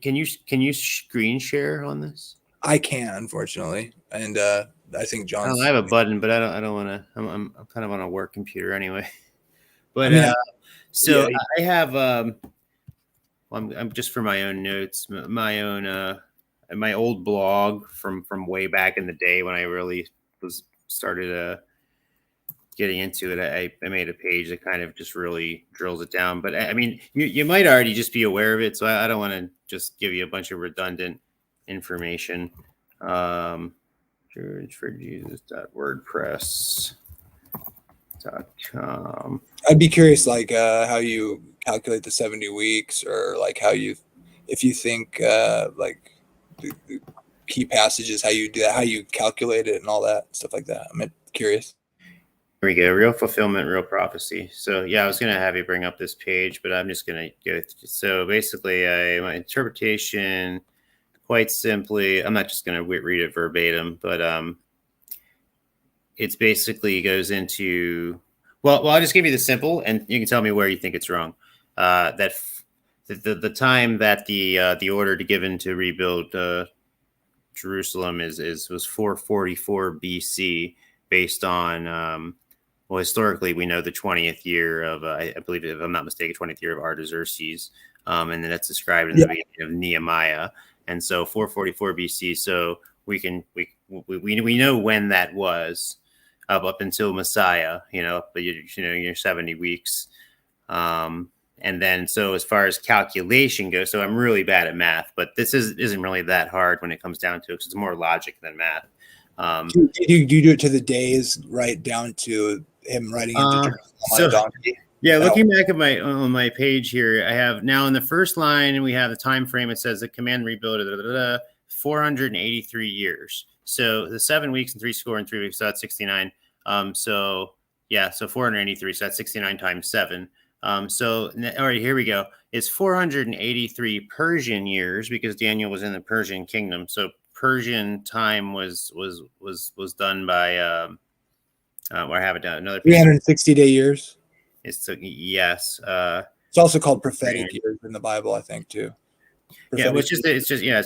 Can you screen share on this? I can, unfortunately, and I think John's. I have a button, but I don't want to. I'm kind of on a work computer anyway. But I have. I'm just for my own notes, my own my old blog from way back in the day when I really started getting into it. I made a page that kind of just really drills it down. But I mean, you might already just be aware of it, so I don't want to just give you a bunch of redundant information. GeorgeForJesus.wordpress.com. I'd be curious, like how you calculate the 70 weeks, or like if you think like the key passages, how you do that, how you calculate it, and all that stuff like that. I'm curious. Here we go. Real fulfillment, real prophecy. So yeah, I was going to have you bring up this page, but I'm just going to go. So basically, my interpretation, quite simply, I'm not just going to read it verbatim, but it's basically goes into. Well, I'll just give you the simple, and you can tell me where you think it's wrong. That the time that the order to given to rebuild Jerusalem was 444 BC, based on well, historically we know the 20th year of I believe, if I'm not mistaken, 20th year of Artaxerxes, and then that's described in the beginning of Nehemiah, and so 444 BC. So we know when that was up until Messiah, but your 70 weeks. And then, so as far as calculation goes, so I'm really bad at math, but this isn't really that hard when it comes down to it, because it's more logic than math. Do you do it to the days, right down to him riding into Jerusalem on a donkey? Yeah, looking back at on my page here, I have now in the first line, we have the time frame. It says the command rebuild 483 years. So the 7 weeks and 3 weeks, so that's 69. So 483. So that's 69 times 7. All right, here we go. It's 483 Persian years, because Daniel was in the Persian kingdom. So Persian time was done by where I have it down, another 360-day years. Yes. It's also called prophetic years in the Bible, I think, too. Yeah, it's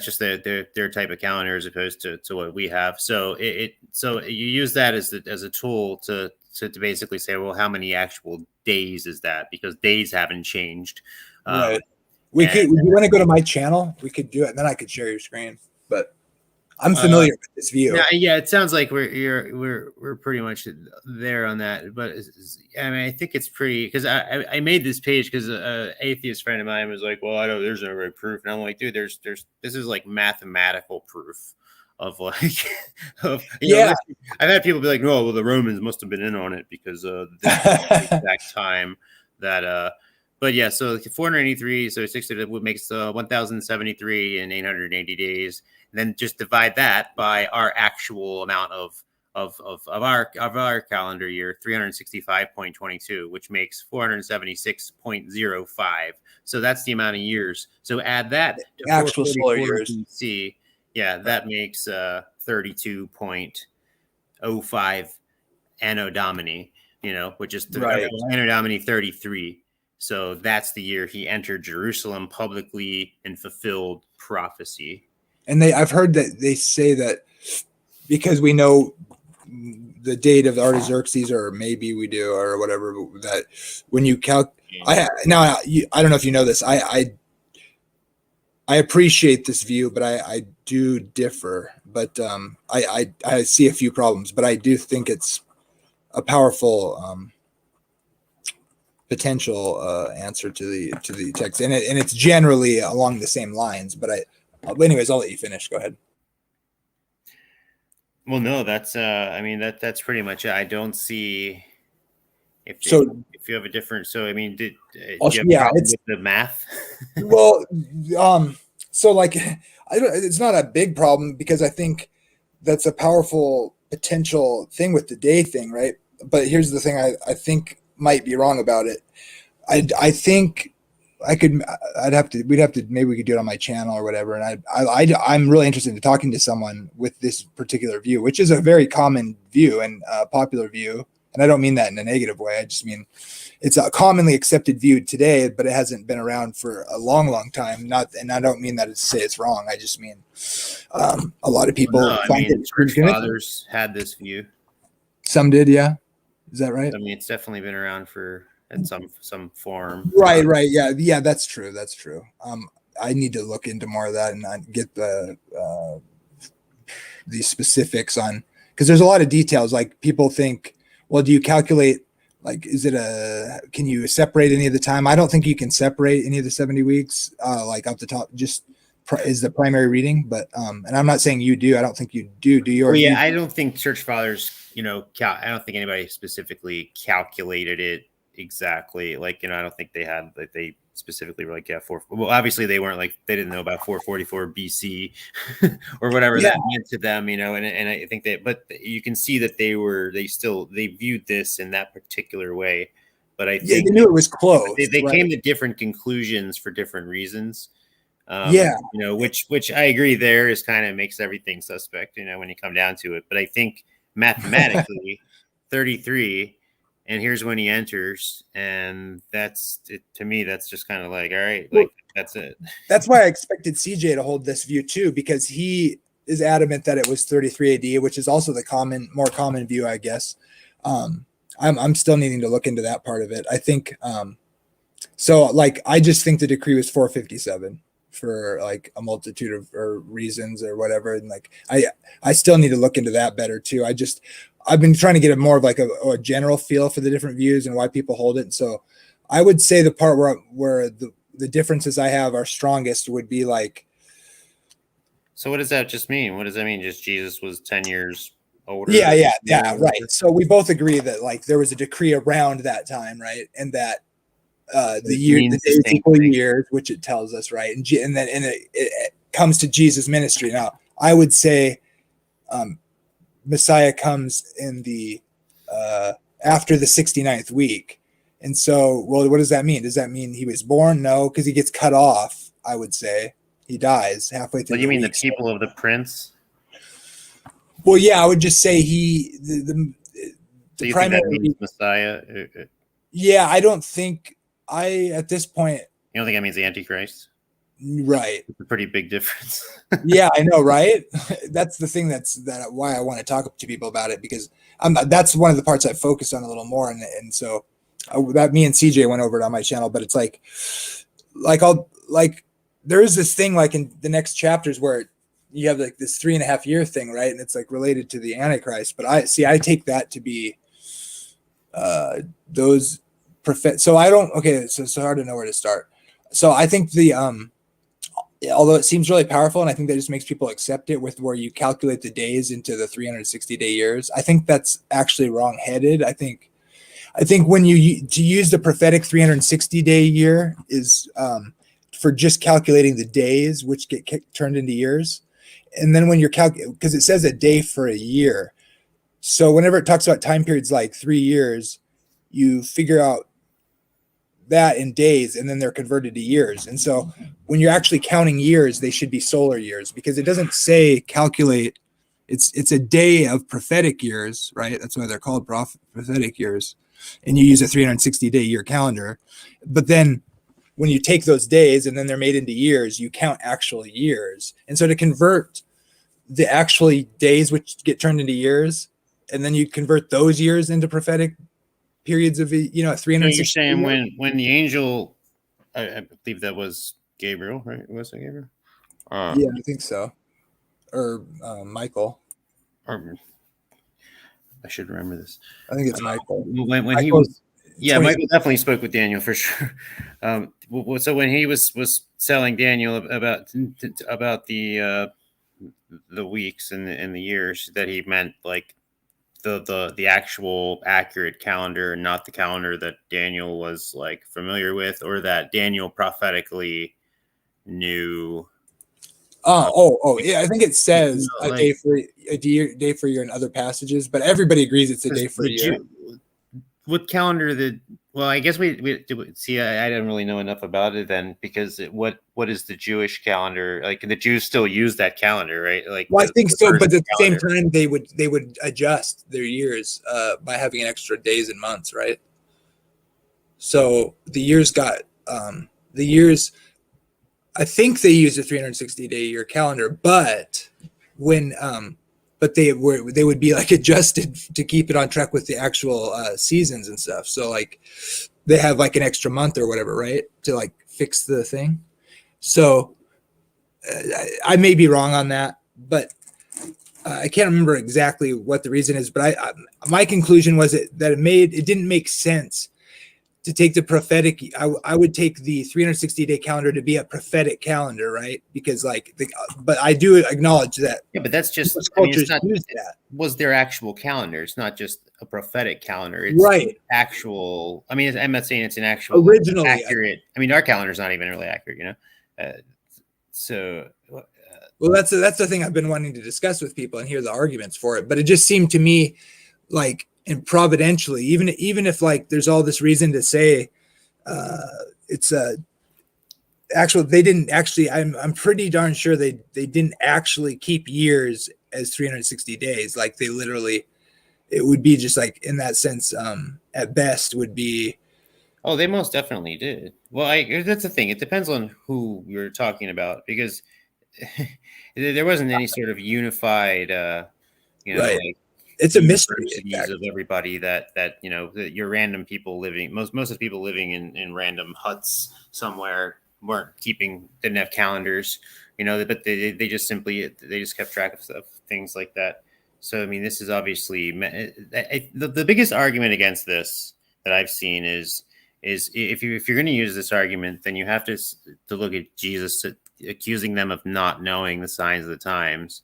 just their type of calendar as opposed to what we have. So so you use that as a tool to basically say, well, how many actual days is that? Because days haven't changed. Right. If you want to go to my channel, we could do it, and then I could share your screen. But I'm familiar with this view. Yeah, it sounds like we're pretty much there on that. But I mean, I think it's pretty, because I made this page because an atheist friend of mine was like, "Well, I don't. There's no right proof," and I'm like, "Dude, this is like mathematical proof of like you know, I've had people be like, "No, well, the Romans must have been in on it because this is the exact time that." But yeah, so 483, so 60 would makes 1,073 in 880 days. And then just divide that by our actual amount of our calendar year, 365.22, which makes 476.05. So that's the amount of years. So add that to actual solar years. BC. Yeah, that makes 32.05 Anno Domini, which is Anno Domini 33. So that's the year he entered Jerusalem publicly and fulfilled prophecy. And I've heard that they say that because we know the date of Artaxerxes, or maybe we do, or whatever, that when you I don't know if you know this. I appreciate this view, but I do differ. But I see a few problems, but I do think it's a powerful potential answer to the text, and it's generally along the same lines. But anyways, I'll let you finish. Go ahead. Well, no, that's I mean that's pretty much it. I don't see if you have a different. So I mean, do you have a problem with the math? Well, so like it's not a big problem, because I think that's a powerful potential thing with the day thing, right? But here's the thing: I think might be wrong about it. I think we'd have to, maybe we could do it on my channel or whatever. And I'm really interested in talking to someone with this particular view, which is a very common view and popular view. And I don't mean that in a negative way. I just mean it's a commonly accepted view today, but it hasn't been around for a long, long time. And I don't mean that to say it's wrong. I just mean a lot of people find it. Church fathers had this view. Some did, yeah. Is that right? I mean, it's definitely been around in some form. Right. Yeah, that's true. I need to look into more of that and get the specifics on, because there's a lot of details. Like people think, well, do you calculate, like, can you separate any of the time? I don't think you can separate any of the 70 weeks, like off the top, just is the primary reading. But, and I'm not saying you do, I don't think you do you? I don't think church fathers, I don't think anybody specifically calculated it exactly. Like, I don't think they had, like, they specifically were like, well, obviously they weren't like, they didn't know about 444 BC or whatever that meant to them, and I think but you can see that they viewed this in that particular way. But I think they knew it was close. They came to different conclusions for different reasons. Which I agree there is kind of makes everything suspect, when you come down to it. But I think mathematically 33, and here's when he enters, and that's it. To me, that's just kind of like, all right, like that's it. That's why I expected CJ to hold this view too, because he is adamant that it was 33 AD, which is also the more common view, I guess. I'm still needing to look into that part of it. I think so. Like, I just think the decree was 457 for like a multitude of reasons or whatever, and like I still need to look into that better too. I've been trying to get a more of like a general feel for the different views and why people hold it. And so I would say the part where the differences I have are strongest would be like. So what does that just mean? What does that mean? Just Jesus was 10 years older? Yeah, right. So we both agree that like there was a decree around that time, right? And that the days equal years, which it tells us, right? And then it comes to Jesus' ministry. Now, I would say Messiah comes in the after the 69th week. And so, well, what does that mean? Does that mean he was born? No, because he gets cut off, I would say. He dies halfway through. What do you mean the people of the prince? Well, yeah, I would just say the So you primary think that means Messiah? Yeah, I don't think at this point. You don't think that means the Antichrist? Right. It's a pretty big difference. Yeah, I know, right? That's the thing why I want to talk to people about it, because that's one of the parts I focused on a little more, and so that me and CJ went over it on my channel. But it's like there is this thing like in the next chapters where you have like this 3.5 year thing, right? And it's like related to the Antichrist. But I take that to be those prophet. So I don't. Okay, so it's hard to know where to start. So I think although it seems really powerful, and I think that just makes people accept it with where you calculate the days into the 360-day years. I think that's actually wrong-headed. I think when to use the prophetic 360-day year is for just calculating the days, which get turned into years. And then when you're because it says a day for a year. So whenever it talks about time periods like 3 years, you figure out that in days, and then they're converted to years. And so when you're actually counting years, they should be solar years, because it doesn't say calculate. It's a day of prophetic years, right? That's why they're called prophetic years. And you use a 360-day year calendar. But then when you take those days and then they're made into years, you count actual years. And so to convert the actually days, which get turned into years, and then you convert those years into prophetic periods of 360. So you're saying when the angel, I believe that was Gabriel, right? Was it Gabriel? Yeah, I think so. Or Michael. Or I should remember this. I think it's Michael. When he was, Michael definitely spoke with Daniel for sure. So when he was telling Daniel about the weeks and the years, that he meant like the actual accurate calendar, not the calendar that Daniel was like familiar with, or that Daniel prophetically knew. Yeah, I think it says a day for a year in other passages, but everybody agrees it's a day for a year. What calendar well, I guess we see. I didn't really know enough about it then, because what is the Jewish calendar? Like the Jews still use that calendar, right? Like, well, I think so, but at the same time, they would adjust their years by having extra days and months, right? So the years got I think they used a 360-day year calendar, but they would be like adjusted to keep it on track with the actual seasons and stuff. So like they have like an extra month or whatever, right, to like fix the thing. So I may be wrong on that, but I can't remember exactly what the reason is. But my conclusion was that it didn't make sense to take the prophetic. I would take the 360-day calendar to be a prophetic calendar, right? Because but I do acknowledge that. Yeah, but that's just cultures use that. Was their actual calendar? It's not just a prophetic calendar. It's right. Actual. I mean, I'm not saying it's an actual originally accurate. I mean, our calendar is not even really accurate, Well, that's the thing I've been wanting to discuss with people and hear the arguments for it. But it just seemed to me like, and providentially, even if like there's all this reason to say it's they didn't actually. I'm pretty darn sure they didn't actually keep years as 360 days. Like they literally, it would be just like in that sense. At best, would be. Oh, they most definitely did. Well, that's the thing. It depends on who you're talking about, because there wasn't any sort of unified, right. Like, it's a mystery of everybody that your random people living, most of the people living in random huts somewhere didn't have calendars, but they just kept track of stuff, things like that. So I mean, this is obviously the biggest argument against this that I've seen is is if you're going to use this argument, then you have to look at Jesus accusing them of not knowing the signs of the times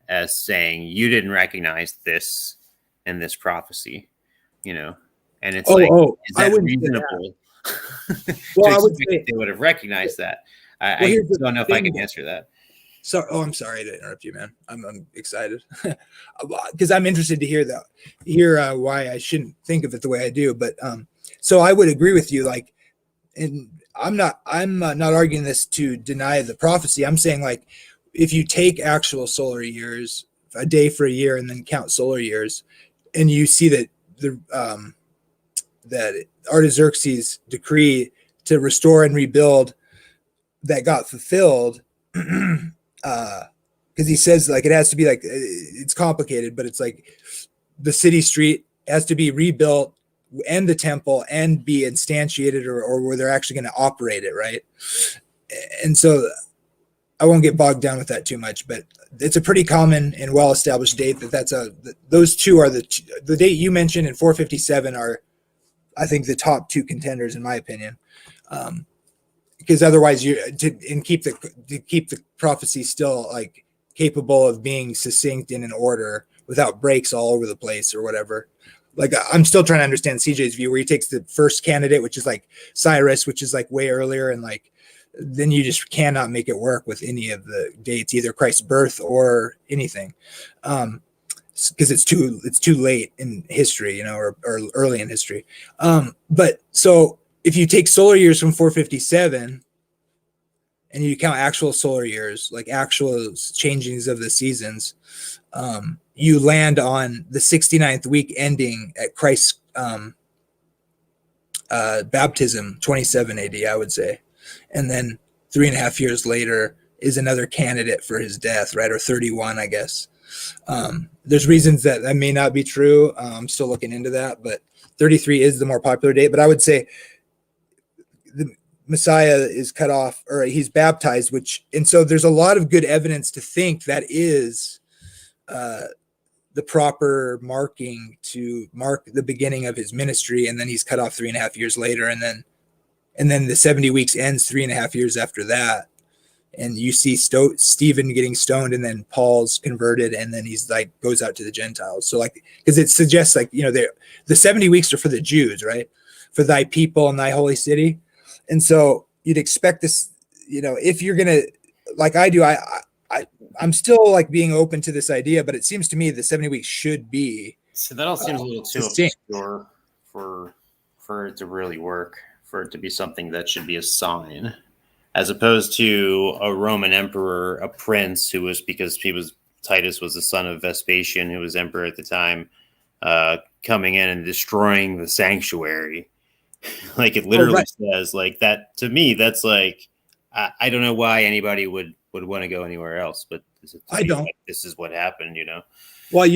as saying you didn't recognize this in this prophecy, and it's is that reasonable? Well, I would say they would have recognized that. I don't know if I can answer that. So, I'm sorry to interrupt you, man. I'm excited because I'm interested to hear why I shouldn't think of it the way I do. But so I would agree with you. And I'm not arguing this to deny the prophecy. I'm saying if you take actual solar years, a day for a year, and then count solar years, and you see that that Artaxerxes' decree to restore and rebuild that got fulfilled. Because he says it has to be it's complicated, but it's the city street has to be rebuilt and the temple and be instantiated or where they're actually going to operate it, right? And so I won't get bogged down with that too much, but it's a pretty common and well-established date those two are the date you mentioned and 457 are, I think, the top two contenders in my opinion. Because otherwise keep the prophecy still capable of being succinct in an order without breaks all over the place or whatever. I'm still trying to understand CJ's view where he takes the first candidate, which is Cyrus, which is way earlier. And then you just cannot make it work with any of the dates, either Christ's birth or anything. Because it's too late in history, or early in history. But so if you take solar years from 457 and you count actual solar years, actual changings of the seasons, you land on the 69th week ending at Christ's baptism, 27 AD, I would say. And then 3.5 years later is another candidate for his death, right? Or 31, I guess. There's reasons that may not be true. I'm still looking into that, but 33 is the more popular date. But I would say the Messiah is cut off, or he's baptized, and so there's a lot of good evidence to think that is the proper marking to mark the beginning of his ministry, and then he's cut off 3.5 years later, and then the 70 weeks ends 3.5 years after that, and you see Stephen getting stoned, and then Paul's converted, and then he's goes out to the Gentiles. So because it suggests the 70 weeks are for the Jews, right? For thy people and thy holy city. And so you'd expect this, if you're going to, I do, I'm still being open to this idea, but it seems to me the 70 weeks should be. So that all seems a little too obscure for it to really work, for it to be something that should be a sign, as opposed to a Roman emperor, a prince who was, because Titus was the son of Vespasian, who was emperor at the time, coming in and destroying the sanctuary. It literally says that. To me, that's I don't know why anybody would want to go anywhere else, but I don't. This is what happened, Well,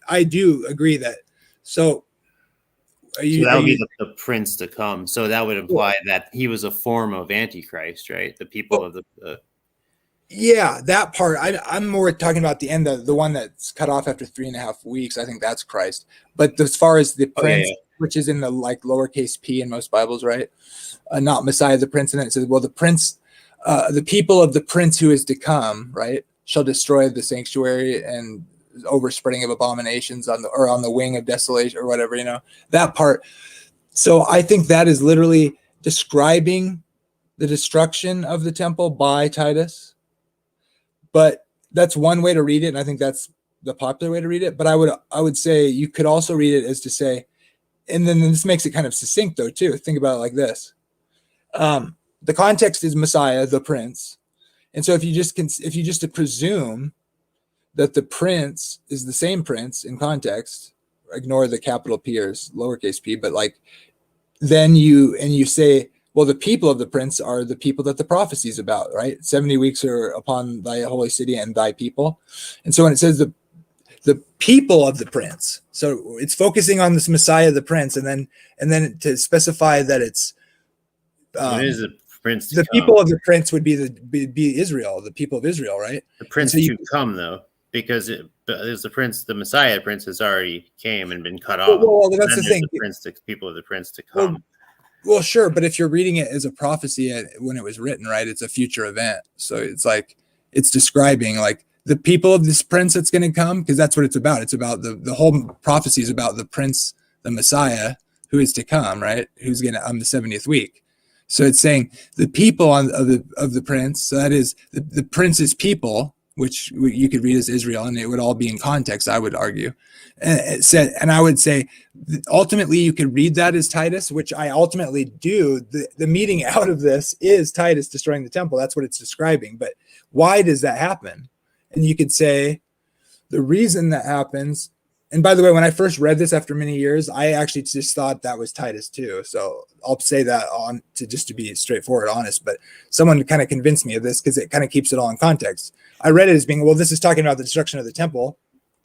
I do agree that. So that would be the prince to come. So that would imply that he was a form of Antichrist, right? The people of the. Yeah, that part. I'm more talking about the end, the one that's cut off after 3.5 weeks. I think that's Christ. But as far as the prince, which is in the lowercase p in most Bibles, right? Not Messiah, the prince. And then it says, well, the prince, the people of the prince who is to come, right, shall destroy the sanctuary and overspreading of abominations on the wing of desolation or whatever, that part. So I think that is literally describing the destruction of the temple by Titus. But that's one way to read it, and I think that's the popular way to read it. But I would say you could also read it as to say, and then this makes it kind of succinct though too. Think about it like this: the context is Messiah, the prince, and so if you just presume that the prince is the same prince in context, ignore the capital P or lowercase p, but then you say, well, the people of the prince are the people that the prophecy is about, right? 70 weeks are upon thy holy city and thy people. And so when it says the people of the prince, so it's focusing on this Messiah, the prince, and then to specify that it's it is a prince. The people of the prince would be Israel, the people of Israel, right? The prince to come, though, because there's the prince, the Messiah prince has already came and been cut off. Well, that's the thing. The people of the prince to come. Well, sure, but if you're reading it as a prophecy when it was written, right, it's a future event. So it's like it's describing like the people of this prince that's going to come, because that's what it's about. It's about the whole prophecy is about the prince, the Messiah, who is to come, right? Who's going to on the 70th week. So it's saying the people of the prince. So that is the prince's people, which you could read as Israel, and it would all be in context, I would argue. And I would say ultimately you could read that as Titus, which I ultimately do. The meeting out of this is Titus destroying the temple. That's what it's describing. But why does that happen? And you could say the reason that happens, and by the way, when I first read this after many years, I actually just thought that was Titus too. So I'll say that on to just to be straightforward, honest, but someone kind of convinced me of this because it kind of keeps it all in context. I read it as being, well, this is talking about the destruction of the temple.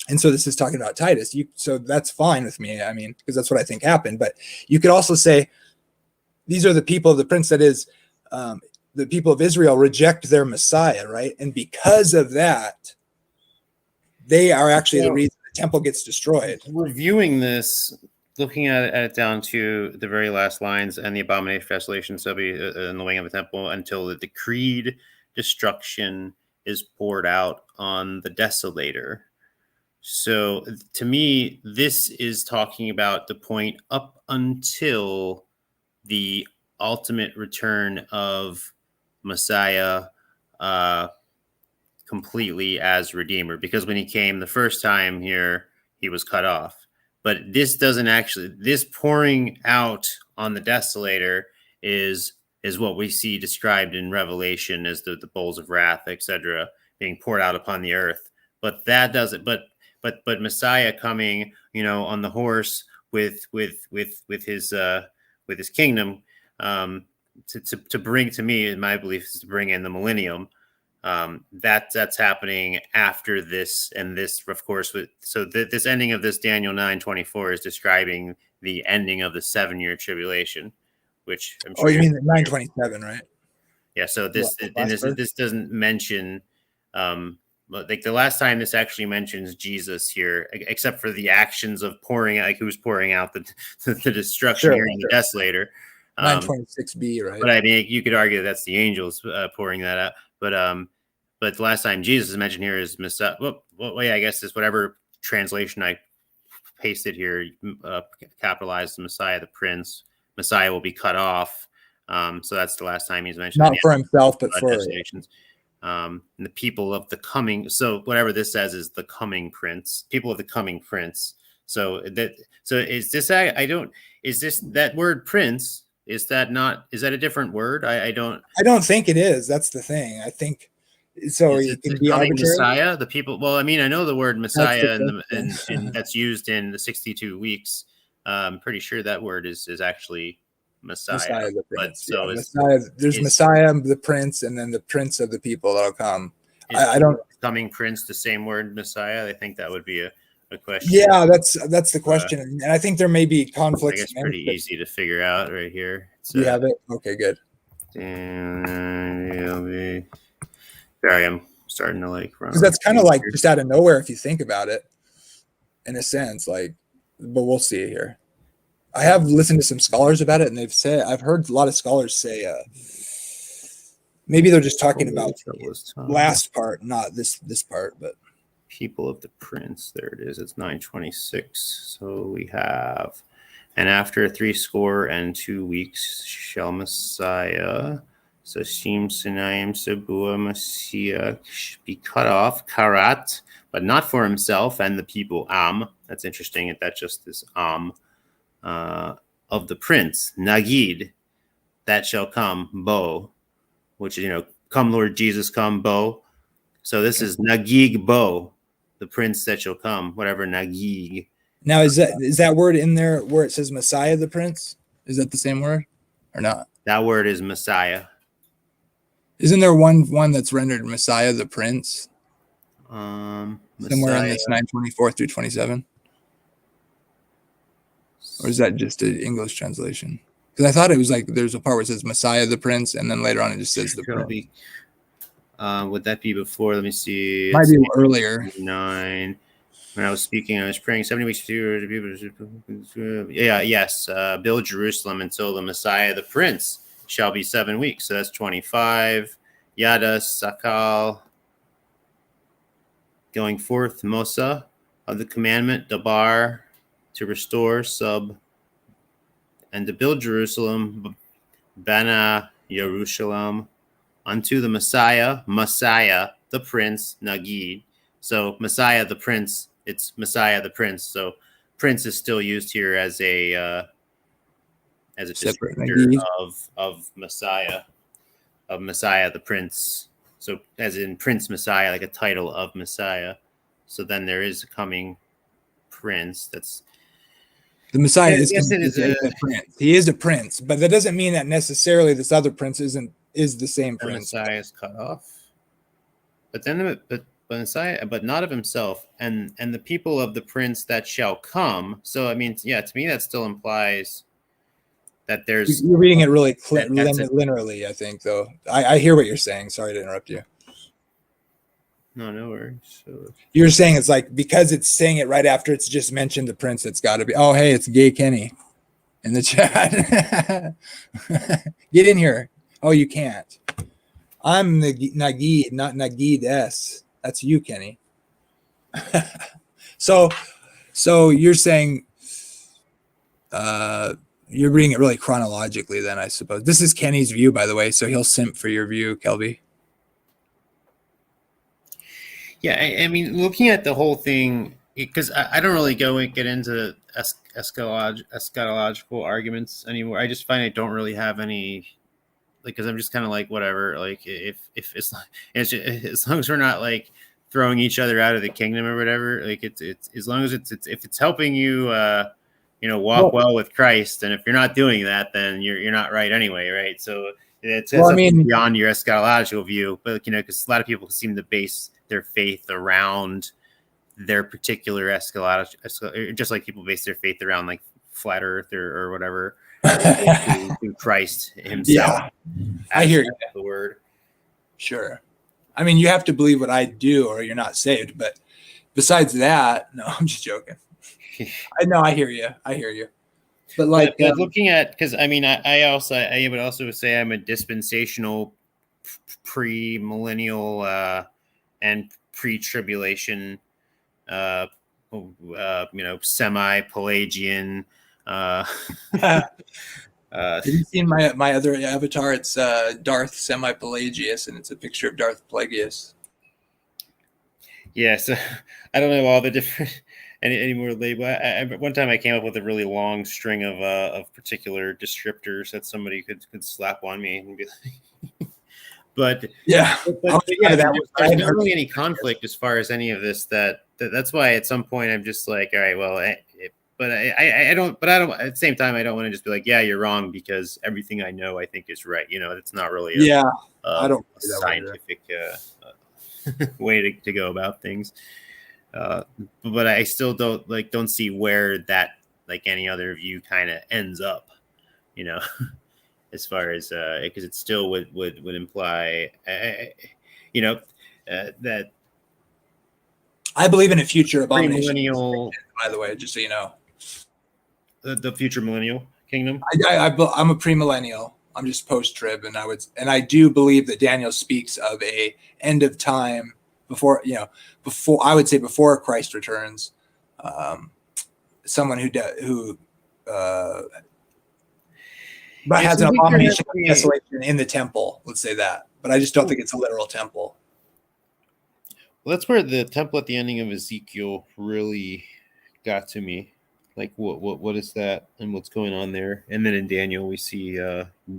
And so this is talking about Titus. So that's fine with me. I mean, because that's what I think happened. But you could also say these are the people of the prince, that is, the people of Israel reject their Messiah, right? And because of that, they are actually the reason the temple gets destroyed. Reviewing this, looking at it down to the very last lines, and the abomination of desolation shall be in the wing of the temple until the decreed destruction is poured out on the desolator. So to me, this is talking about the point up until the ultimate return of Messiah completely as Redeemer. Because when he came the first time here, he was cut off. But this doesn't actually, this pouring out on the desolator is what we see described in Revelation as the bowls of wrath, etc., being poured out upon the earth. But that doesn't, but Messiah coming, on the horse with his kingdom, to bring, to me, in my belief, is to bring in the millennium. That's happening after this, and this, of course, this ending of this Daniel 9:24 is describing the ending of the 7-year tribulation, which I'm sure. Oh, you mean 9:27, right? Yeah. So this doesn't mention. Like the last time this actually mentions Jesus here, except for the actions of pouring, like who's pouring out the destruction here in the desolator. 9:26b, right? But I mean, you could argue that's the angels pouring that out. But the last time Jesus is mentioned here is Messiah. Well, yeah, I guess it's whatever translation I pasted here, capitalized Messiah, the Prince. Messiah will be cut off. So that's the last time he's mentioned. Not for himself, but for and the people of the coming. So whatever this says is the coming Prince. People of the coming Prince. So is this? Is this that word Prince? Is that a different word? I don't think it is. That's the thing. I think so. It can be arbitrary. Messiah, the people. Well, I mean, I know the word Messiah and that's used in the 62 weeks. I'm pretty sure that word is actually Messiah. The Prince. But, Messiah, there's Messiah, the Prince, and then the Prince of the people that'll come. I don't. Coming Prince, the same word Messiah. I think that would be a question. Yeah, that's the question, and I think there may be conflicts. I guess pretty easy to figure out right here. You have it? Okay, good. Sorry, I'm starting to like run. Because that's kind of like just out of nowhere if you think about it, in a sense. Like, but we'll see here. I have listened to some scholars about it, and I've heard a lot of scholars say maybe they're just talking about the last part, not this part, but. People of the Prince, there it is. It's 9:26. So we have, and after 62 weeks shall Messiah, Sashim Sinayim Sabua Messiah, be cut off, Karat, but not for himself and the people, That's interesting. That just is of the Prince, Nagid, that shall come, Bo, which is, come Lord Jesus, come, Bo. So this is Nagig Bo, the Prince that shall come, whatever Nagig. Now, is that word in there where it says Messiah, the Prince? Is that the same word or not? That word is Messiah. Isn't there one that's rendered Messiah, the Prince? Messiah. Somewhere in this 9:24 through 27? Or is that just an English translation? Because I thought it was like there's a part where it says Messiah, the Prince, and then later on it just says the Prince. Would that be before? Let me see. Might be earlier. 9. When I was speaking, I was praying 70 weeks to people. Yes. Build Jerusalem until the Messiah, the Prince, shall be 7 weeks. So that's 25. Yada Sakal. Going forth, Mosa of the commandment, Dabar, to restore, sub, and to build Jerusalem, Bana Jerusalem, unto the Messiah, the Prince, Nagid. So Messiah, the Prince, it's Messiah, the Prince. So Prince is still used here as a descriptor of Messiah, the Prince. So as in Prince Messiah, like a title of Messiah. So then there is a coming Prince. That's the Messiah Yeah, I is, guess it is a prince. He is a prince, but that doesn't mean that necessarily this other prince is the same the prince. Messiah is cut off. But then but Messiah, but not of himself, and the people of the prince that shall come. So I mean, yeah, to me that still implies that there's You're reading it really linearly, I think, though. I hear what you're saying. Sorry to interrupt you. No worries. So You're saying it's like because it's saying it right after it's just mentioned the prince, it's got to be. Oh, hey, it's Gay Kenny in the chat. Get in here. Oh, you can't. I'm Nagid, not Nagid S. That's you, Kenny. So you're saying you're reading it really chronologically then, I suppose. This is Kenny's view, by the way, so he'll simp for your view, Kelby. yeah, I mean, looking at the whole thing, because I don't really get into eschatological arguments anymore. I just find I don't really have any, like, because I'm just kind of like whatever. Like if it's as long as we're not like throwing each other out of the kingdom or whatever, like it's as long as if it's helping you walk well with Christ, and if you're not doing that, then you're not right anyway, right? So it's beyond your eschatological view, but because a lot of people seem to base their faith around their particular eschatology, just like people base their faith around like flat Earth or whatever, through Christ Himself. Yeah, I hear you. The word. Sure. I mean, you have to believe what I do, or you're not saved. But besides that, no, I'm just joking. I hear you. But like looking at, because I mean, I would also say I'm a dispensational, pre-millennial, and pre-tribulation, semi-Pelagian. Have you seen my other avatar? It's Darth Semi-Pelagius, and it's a picture of Darth Plagueis. Yeah, so I don't know all the different any more label. One time I came up with a really long string of particular descriptors that somebody could slap on me and be like. But yeah, there's not really any conflict as far as any of this. That's why at some point I'm just like, all right, well, I don't at the same time I don't want to just be like, yeah, you're wrong, because everything I know I think is right. It's not really I don't a scientific way to go about things. But I still don't see where that, like any other view, kind of ends up, as far as because it still would imply that I believe in a future abomination. Millennial, by the way, just so you know, the future millennial kingdom. I'm a premillennial. I'm just post-trib, and I do believe that Daniel speaks of a end of time before I would say before Christ returns. Someone who has an abomination of desolation in the temple. Let's say that, but I just don't think it's a literal temple. Well, that's where the temple at the ending of Ezekiel really got to me. Like, what is that, and what's going on there? And then in Daniel, we see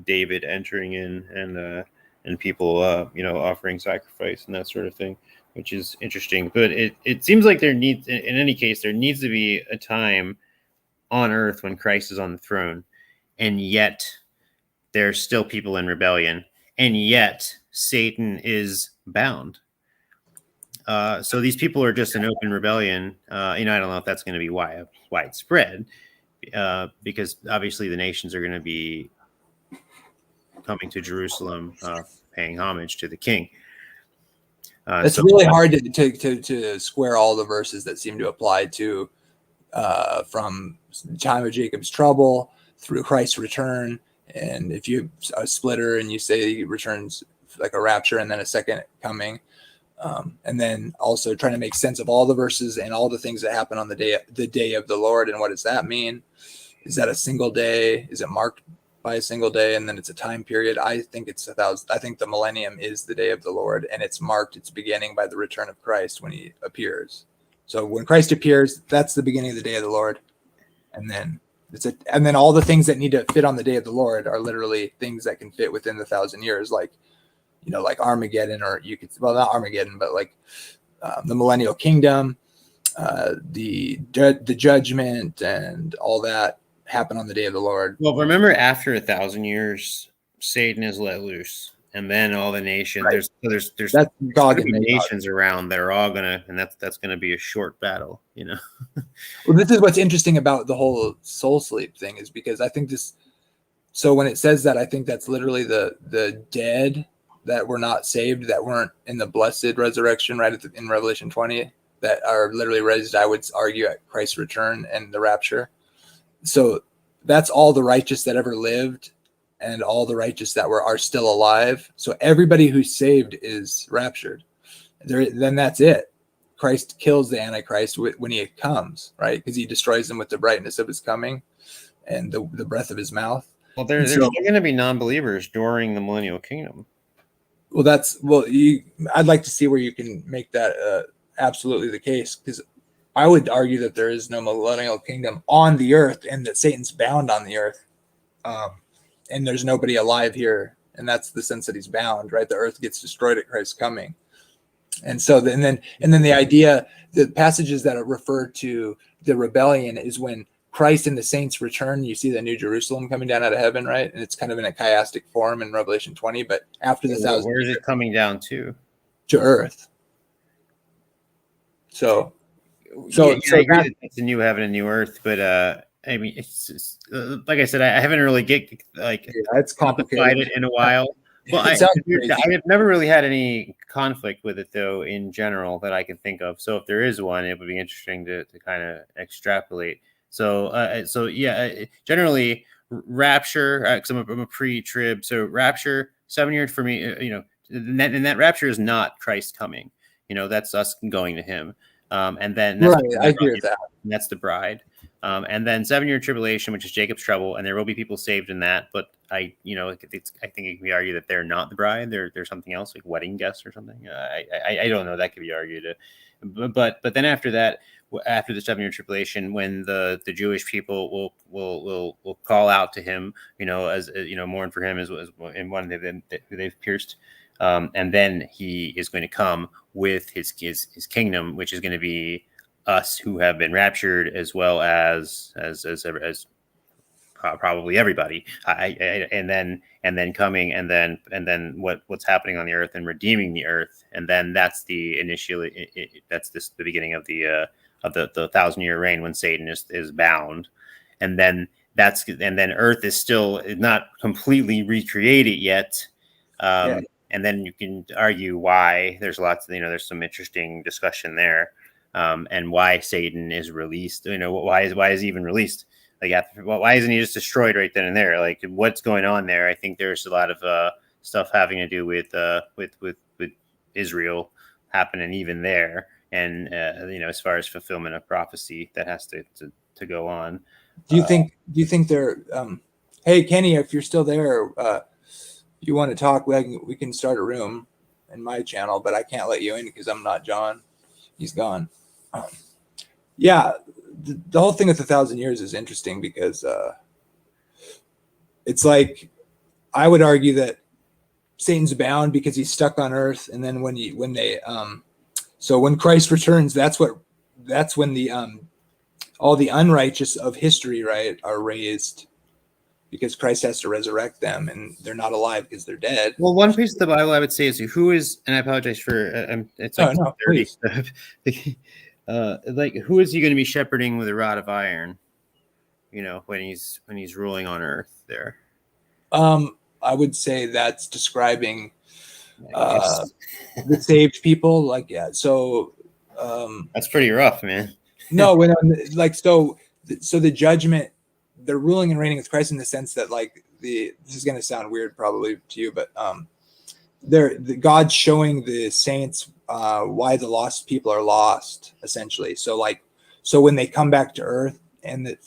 David entering in and people offering sacrifice and that sort of thing, which is interesting. But it seems like in any case there needs to be a time on earth when Christ is on the throne, and yet there's still people in rebellion, and yet Satan is bound. So these people are just in open rebellion. I don't know if that's going to be widespread, because obviously the nations are going to be coming to Jerusalem, paying homage to the king. It's really hard to square all the verses that seem to apply to from the time of Jacob's trouble through Christ's return. And if you a splitter and you say he returns like a rapture and then a second coming, and then also trying to make sense of all the verses and all the things that happen on the day of the Lord, and what does that mean? Is that a single day? Is it marked by a single day, and then it's a time period? I think it's 1,000. I think the millennium is the day of the Lord, and it's marked its beginning by the return of Christ when he appears. So when Christ appears, that's the beginning of the day of the Lord, and then and then all the things that need to fit on the day of the Lord are literally things that can fit within the 1,000 years, like like Armageddon, or you could not Armageddon, but like the millennial kingdom, the judgment, and all that happen on the day of the Lord. Well, remember, after 1,000 years, Satan is let loose, and then all the nations. Right. There's that's gonna be nations around that are all gonna, and that's gonna be a short battle, Well, this is what's interesting about the whole soul sleep thing, is because I think this. So when it says that, I think that's literally the dead that were not saved, that weren't in the blessed resurrection, right in Revelation 20, that are literally raised, I would argue, at Christ's return and the rapture. So that's all the righteous that ever lived, and all the righteous that are still alive. So everybody who's saved is raptured. Then that's it. Christ kills the Antichrist when he comes, right? Because he destroys them with the brightness of his coming and the breath of his mouth. Well, there's going to be non-believers during the millennial kingdom. Well, I'd like to see where you can make that absolutely the case, because I would argue that there is no millennial kingdom on the earth, and that Satan's bound on the earth, and there's nobody alive here, and that's the sense that he's bound, right? The earth gets destroyed at Christ's coming, and so then the idea, the passages that refer to the rebellion is when Christ and the saints return. You see the New Jerusalem coming down out of heaven, right? And it's kind of in a chiastic form in Revelation 20. But after the 1,000, where is it coming down to? To earth. So I agree it's a new heaven and new earth, but I mean, it's like I said, I haven't really it's complicated in a while. Well, I have never really had any conflict with it, though, in general, that I can think of. So if there is one, it would be interesting to kind of extrapolate. So generally rapture, because I'm a pre-trib. So rapture, 7 years for me, and that rapture is not Christ coming. That's us going to him. And then that's I agree with that. And that's the bride. And then 7-year tribulation, which is Jacob's trouble, and there will be people saved in that. But I think it can be argued that they're not the bride. They're something else, like wedding guests or something. I don't know. That could be argued. But then after that, after the 7-year tribulation, when the Jewish people will call out to him, as mourn for him as in one who they've pierced. And then he is going to come with his kingdom, which is going to be us who have been raptured, as well as probably everybody. And then coming, and then what's happening on the earth and redeeming the earth, and then that's the beginning of the 1,000-year reign, when Satan is bound, and then earth is still not completely recreated yet. And then you can argue why. There's there's some interesting discussion there, and why Satan is released. Why is he even released? Why isn't he just destroyed right then and there? Like, what's going on there? I think there's a lot of stuff having to do with Israel happening even there, and as far as fulfillment of prophecy that has to go on. Do you think they're? Hey, Kenny, if you're still there. You want to talk, we can start a room in my channel, but I can't let you in because I'm not John. He's gone. The whole thing with 1,000 years is interesting because it's like, I would argue that Satan's bound because he's stuck on earth, and then when Christ returns, that's when the all the unrighteous of history, right, are raised, because Christ has to resurrect them, and they're not alive because they're dead. Well, one piece of the Bible I would say is, who is, and I apologize for it's like 30 stuff. Who is he going to be shepherding with a rod of iron? When he's ruling on earth there. I would say that's describing the saved people, like so that's pretty rough, man. No, when like so the judgment, they're ruling and reigning with Christ in the sense that like this is going to sound weird probably to you, but God's showing the saints why the lost people are lost, essentially. So when they come back to earth and the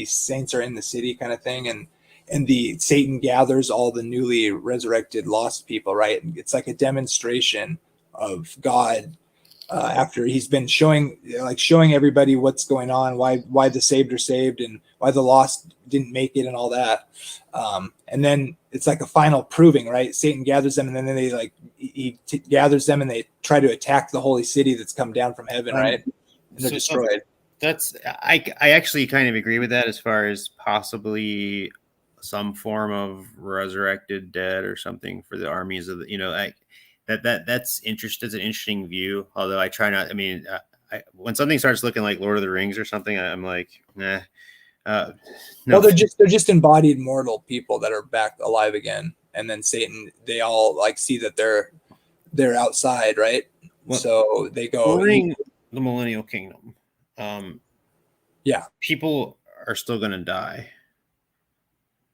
saints are in the city kind of thing, and the Satan gathers all the newly resurrected lost people, right? It's like a demonstration of God after he's been showing everybody what's going on, why the saved are saved and why the lost didn't make it and all that. And then it's like a final proving, right? Satan gathers them, and then he gathers them and they try to attack the holy city that's come down from heaven, right? And they're destroyed. I actually kind of agree with that as far as possibly some form of resurrected dead or something for the armies of the, that's interesting. It's an interesting view. Although I try not. I mean, when something starts looking like Lord of the Rings or something, I'm like, nah. No. Well, they're just embodied mortal people that are back alive again, and then Satan. They all like see that they're outside, right? Well, so they go during the millennial kingdom. Yeah, people are still going to die,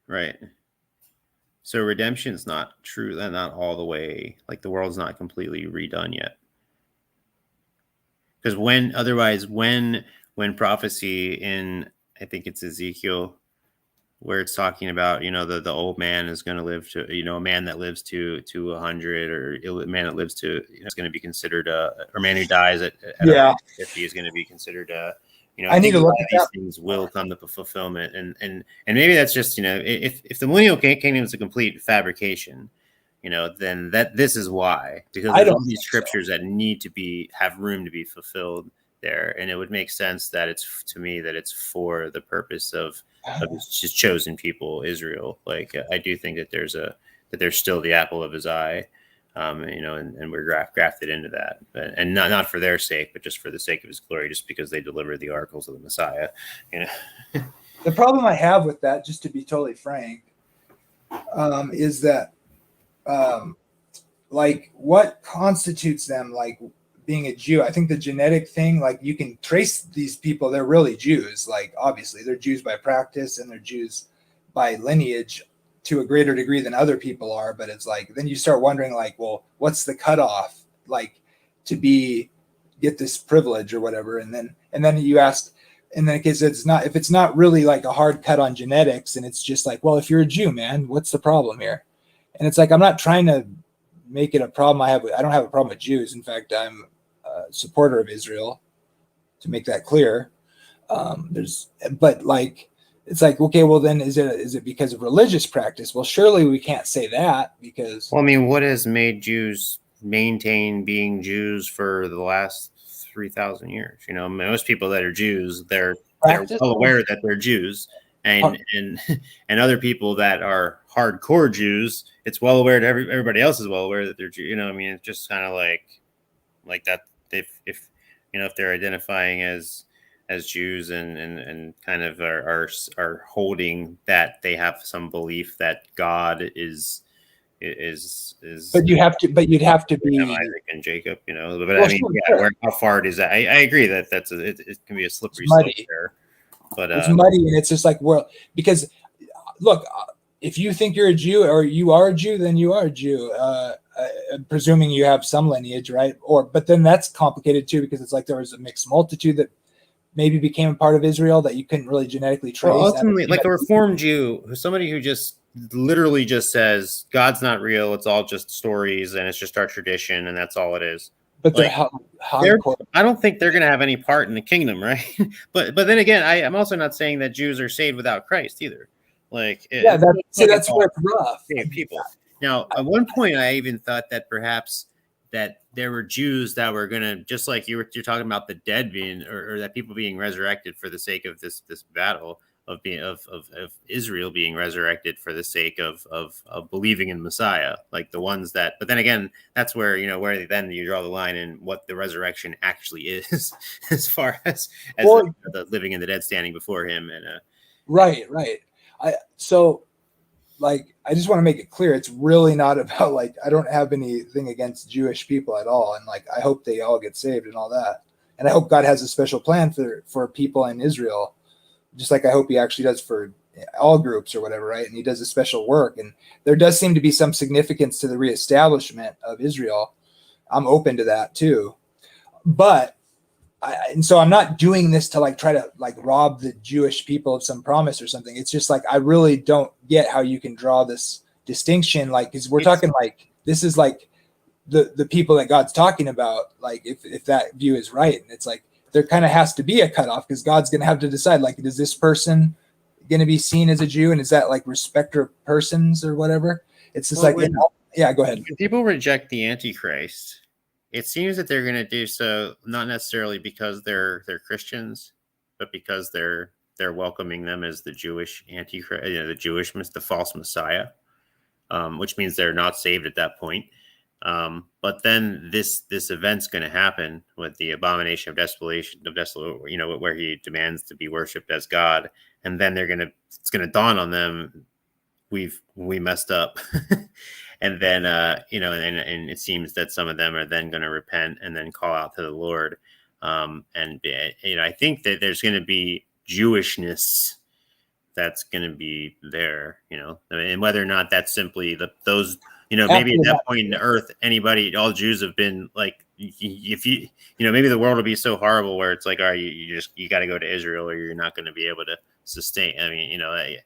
right? So redemption's not true. That not all the way. Like the world's not completely redone yet. Because when prophecy in, I think it's Ezekiel, where it's talking about, the old man is going to live to, a man that lives to 100, or a man that lives to, is going to be considered or a man who dies at 50 is going to be considered I need to look at these that. things will come to fulfillment, and maybe that's just if the millennial kingdom is a complete fabrication, then this is why, because there's all these scriptures that need to have room to be fulfilled there, and it would make sense that it's for the purpose of his chosen people, Israel. Like I do think that there's still the apple of his eye. And we're grafted into that, and not for their sake, but just for the sake of his glory, just because they delivered the oracles of the Messiah. The problem I have with that, just to be totally frank, is that like what constitutes them like being a Jew? I think the genetic thing, like you can trace these people, they're really Jews. Like obviously they're Jews by practice and they're Jews by lineage to a greater degree than other people are, but it's like then you start wondering like, well, what's the cutoff like to get this privilege or whatever, and then you ask, and then in case if it's not really like a hard cut on genetics, and it's just like, well, if you're a Jew, man, what's the problem here? And it's like I'm not trying to make it a problem. I don't have a problem with Jews. In fact, I'm a supporter of Israel, to make that clear. But like. It's like, okay, well then is it because of religious practice? Well, surely we can't say that because. Well, I mean, what has made Jews maintain being Jews for the last 3,000 years? Most people that are Jews, they're well aware that they're Jews, and other people that are hardcore Jews, it's well aware that everybody else is well aware that they're Jews. I mean, it's just kind of like that. If they're identifying as Jews and kind of are holding that they have some belief that God is. But you'd have to be Isaac and Jacob, But well, I mean, sure. How far does that? I agree that it can be a slippery slope there. But it's muddy, and it's just like because look, if you think you're a Jew or you are a Jew, then you are a Jew. Presuming you have some lineage, right? But then that's complicated too, because it's like there was a mixed multitude that maybe became a part of Israel that you couldn't really genetically trace. Well, ultimately, like a Reformed Jew, somebody who just literally just says God's not real, it's all just stories and it's just our tradition and that's all it is. But I don't think they're going to have any part in the kingdom, right? but then again, I'm also not saying that Jews are saved without Christ either. Like, that's where it's rough. People. Now, at one point, I even thought that perhaps that there were Jews that were going to, just like you're talking about the dead being, or that people being resurrected for the sake of this battle of Israel being resurrected for the sake of believing in Messiah, like the ones that. But then again, that's where then you draw the line in what the resurrection actually is, as far as the living and the dead standing before Him. And right. So like, I just want to make it clear, it's really not about, like, I don't have anything against Jewish people at all, and like I hope they all get saved and all that, and I hope God has a special plan for people in Israel, just like I hope He actually does for all groups or whatever, right? And He does a special work, and there does seem to be some significance to the reestablishment of Israel. I'm open to that too, but and so I'm not doing this to like try to like rob the Jewish people of some promise or something. It's just like I really don't get how you can draw this distinction, like, because we're talking like this is like the people that God's talking about, like if that view is right, and it's like there kind of has to be a cutoff because God's going to have to decide, like, is this person going to be seen as a Jew, and is that like respecter of persons or whatever? It's just yeah, go ahead. When people reject the Antichrist, it seems that they're going to do so not necessarily because they're Christians, but because they're welcoming them as the Jewish Antichrist, the false Messiah, which means they're not saved at that point. But then this event's going to happen with the abomination of desolation, where He demands to be worshipped as God, and then it's going to dawn on them, we messed up. And then, and it seems that some of them are then going to repent and then call out to the Lord. I think that there's going to be Jewishness that's going to be there, and whether or not that's simply those, maybe at that point in the earth, all Jews have been like, if maybe the world will be so horrible where it's like, all right, you got to go to Israel or you're not going to be able to sustain. I mean,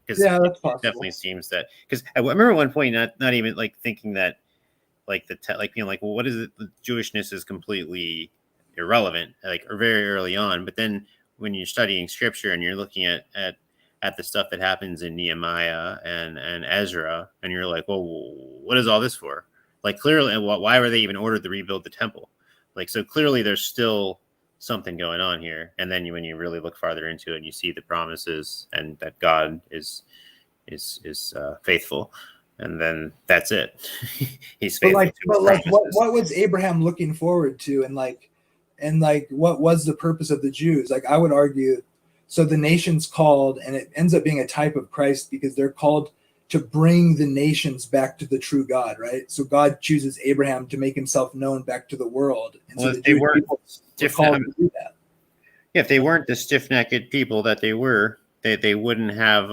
because it definitely seems that, because I remember at one point not even like thinking that like well, what is it? The Jewishness is completely irrelevant, like, or very early on. But then when you're studying scripture and you're looking at the stuff that happens in Nehemiah and Ezra, and you're like, well, what is all this for? Like, clearly, why were they even ordered to rebuild the temple? Like, so clearly there's still something going on here. And then when you really look farther into it and you see the promises and that God is faithful, and then that's it. He's faithful. But what was Abraham looking forward to, and what was the purpose of the Jews? Like, I would argue, so the nation's called, and it ends up being a type of Christ because they're called to bring the nations back to the true God, right? So God chooses Abraham to make Himself known back to the world. And so if they weren't if they weren't the stiff-necked people that they were, they wouldn't have.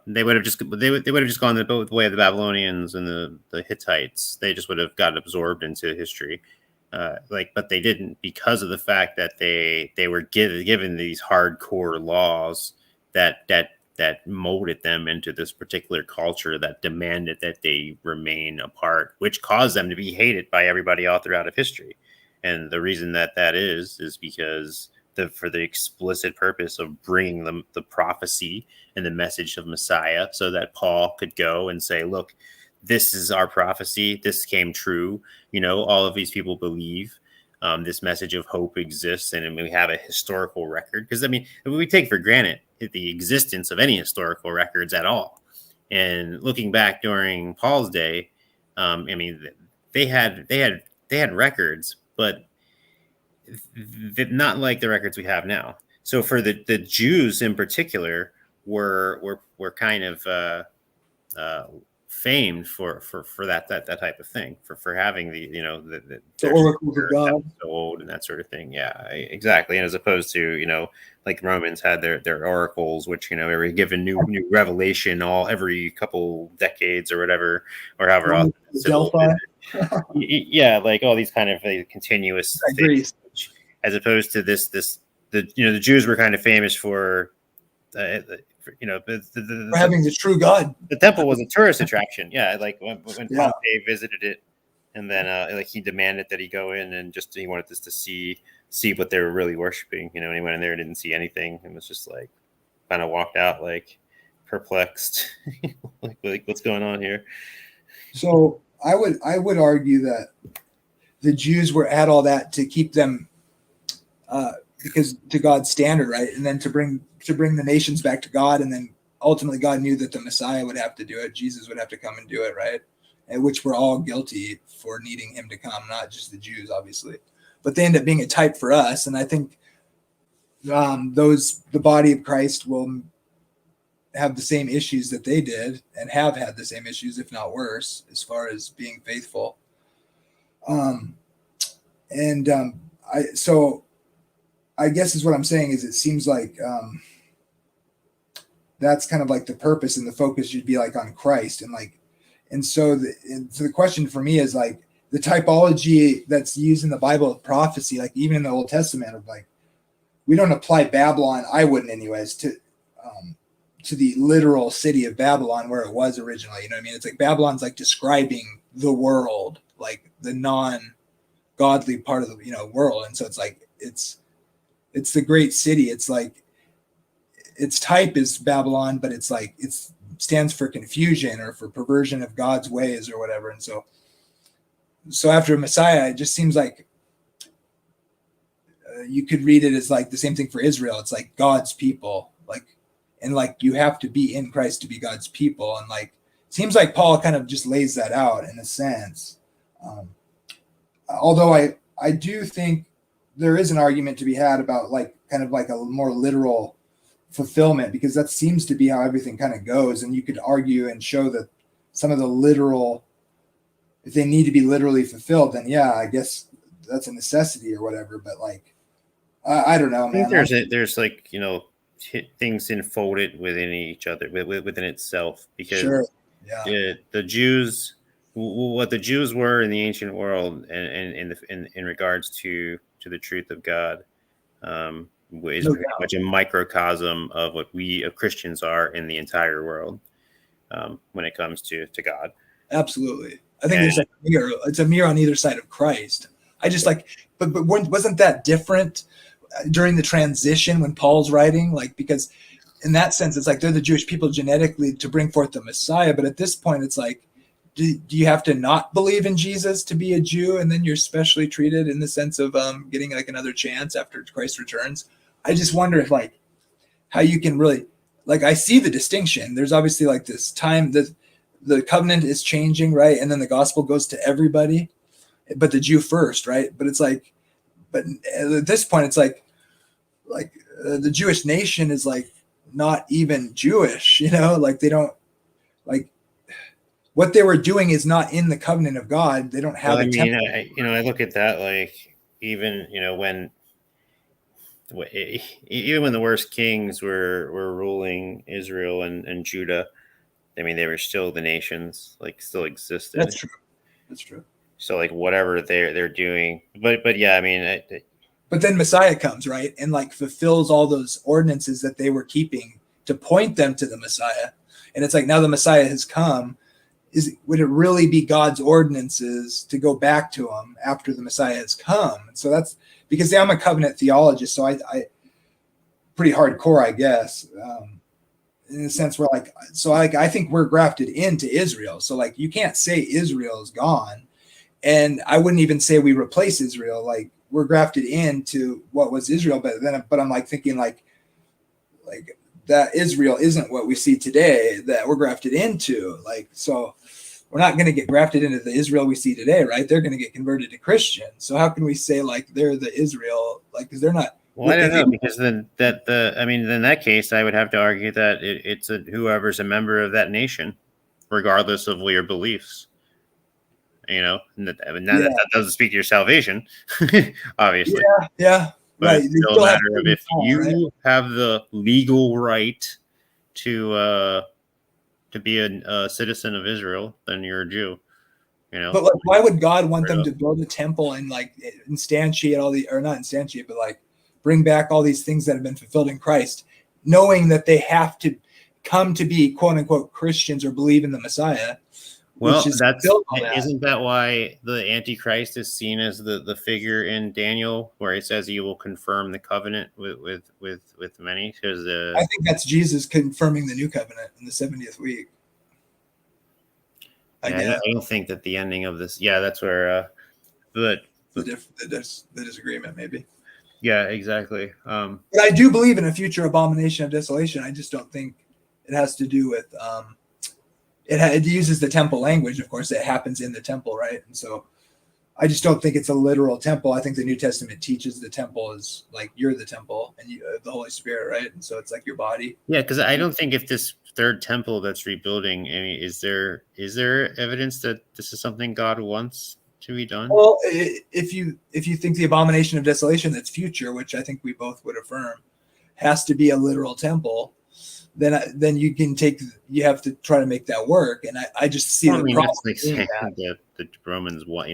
They would have just gone the way of the Babylonians and the Hittites. They just would have got absorbed into history. But they didn't, because of the fact that they were given these hardcore laws that molded them into this particular culture that demanded that they remain apart, which caused them to be hated by everybody all throughout history. And the reason that is because for the explicit purpose of bringing them the prophecy and the message of Messiah, so that Paul could go and say, look, this is our prophecy. This came true. All of these people believe this message of hope exists, and we have a historical record. Because, I mean, we take for granted the existence of any historical records at all. And looking back during Paul's day, they had records, but not like the records we have now. So for the Jews in particular were kind of famed for that type of thing, for having the oracles of God so old and that sort of thing. Yeah, exactly. And as opposed to like Romans had their oracles, which were given new revelation every couple decades or whatever, or however often. Delphi. Yeah, like all these kind of continuous things, as opposed to the Jews were kind of famous for. For having the true God. The temple was a tourist attraction. Yeah, like when Pompey visited it, and then he demanded that he go in and he wanted us to see what they were really worshiping. And he went in there and didn't see anything, and was just like kind of walked out like perplexed, like what's going on here. So I would argue that the Jews were at all that to keep them because to God's standard, right? And then to bring the nations back to God, and then ultimately God knew that the Messiah would have to do it. Jesus would have to come and do it, right? And which we're all guilty for needing Him to come, not just the Jews, obviously. But they end up being a type for us, and I think the body of Christ will have the same issues that they did, and have had the same issues, if not worse, as far as being faithful. So I guess is what I'm saying is it seems like that's kind of like the purpose, and the focus should be like on Christ, and so the question for me is like the typology that's used in the Bible of prophecy, like even in the Old Testament, of like we don't apply Babylon, I wouldn't anyways, to the literal city of Babylon where it was originally. You know what I mean? It's like Babylon's like describing the world, like the non-godly part of the world, and so it's like it's the great city. It's like its type is Babylon, but it's like it stands for confusion or for perversion of God's ways or whatever. And so after Messiah, it just seems like you could read it as like the same thing for Israel. It's like God's people, and you have to be in Christ to be God's people. And like, seems like Paul kind of just lays that out in a sense. Although I do think there is an argument to be had about like kind of like a more literal fulfillment, because that seems to be how everything kind of goes. And you could argue and show that some of the literal, if they need to be literally fulfilled, then yeah, I guess that's a necessity or whatever. But like, I don't know, man. I think there's like, things enfolded within each other, within itself, because sure. Yeah. The Jews, what the Jews were in the ancient world, and in regards to the truth of God, is pretty much a microcosm of what we Christians are in the entire world, when it comes to God. Absolutely. I think there's a mirror. It's a mirror on either side of Christ. I just like, but wasn't that different during the transition when Paul's writing? Like, because in that sense, it's like they're the Jewish people genetically to bring forth the Messiah. But at this point, it's like, do you have to not believe in Jesus to be a Jew, and then you're specially treated in the sense of getting like another chance after Christ returns? I just wonder if like how you can really, like, I see the distinction. There's obviously like this time that the covenant is changing, right? And then the gospel goes to everybody, but the Jew first, right? But it's like, but at this point, it's like the Jewish nation is like not even Jewish, like they don't, like what they were doing is not in the covenant of God. They don't have. Well, I look at that like even when the worst kings were ruling Israel and Judah, I mean they were still the nations, like still existed. That's true. That's true. So like whatever they're doing, but yeah, I mean. But then Messiah comes, right, and like fulfills all those ordinances that they were keeping to point them to the Messiah. And it's like now the Messiah has come. Would it really be God's ordinances to go back to him after the Messiah has come? And so that's because I'm a covenant theologist, so I pretty hardcore, I guess, in the sense where I think we're grafted into Israel. So like you can't say Israel is gone, and I wouldn't even say we replace Israel. Like we're grafted into what was Israel, but I'm like thinking like that Israel isn't what we see today, that we're grafted into. Like, so we're not going to get grafted into the Israel we see today, right? They're going to get converted to Christian. So how can we say like they're the Israel, like, because they're not. Well, I don't know, because then in that case, I would have to argue that it's whoever's a member of that nation, regardless of your beliefs. That doesn't speak to your salvation, obviously. Yeah. But Right. it's still a matter of if you have the legal right to be a citizen of Israel, then you're a Jew. But like, why would God want them to build a temple and like instantiate not instantiate, but like bring back all these things that have been fulfilled in Christ, knowing that they have to come to be quote unquote Christians or believe in the Messiah? Well, isn't that why the Antichrist is seen as the figure in Daniel, where it says he will confirm the covenant with many? Because I think that's Jesus confirming the new covenant in the 70th week. I don't think that the ending of this. Yeah, that's where the disagreement maybe. Yeah, exactly. But I do believe in a future abomination of desolation. I just don't think it has to do with. It uses the temple language, of course. It happens in the temple, right? And so I just don't think it's a literal temple. I think the New Testament teaches the temple is like you're the temple and you, the Holy Spirit, right? And so it's like your body. Yeah, because I don't think if this third temple that's rebuilding, I mean, is there evidence that this is something God wants to be done? Well, if you think the abomination of desolation that's future, which I think we both would affirm, has to be a literal temple, then you have to try to make that work. And I just see the problem. That's like saying that the Romans want,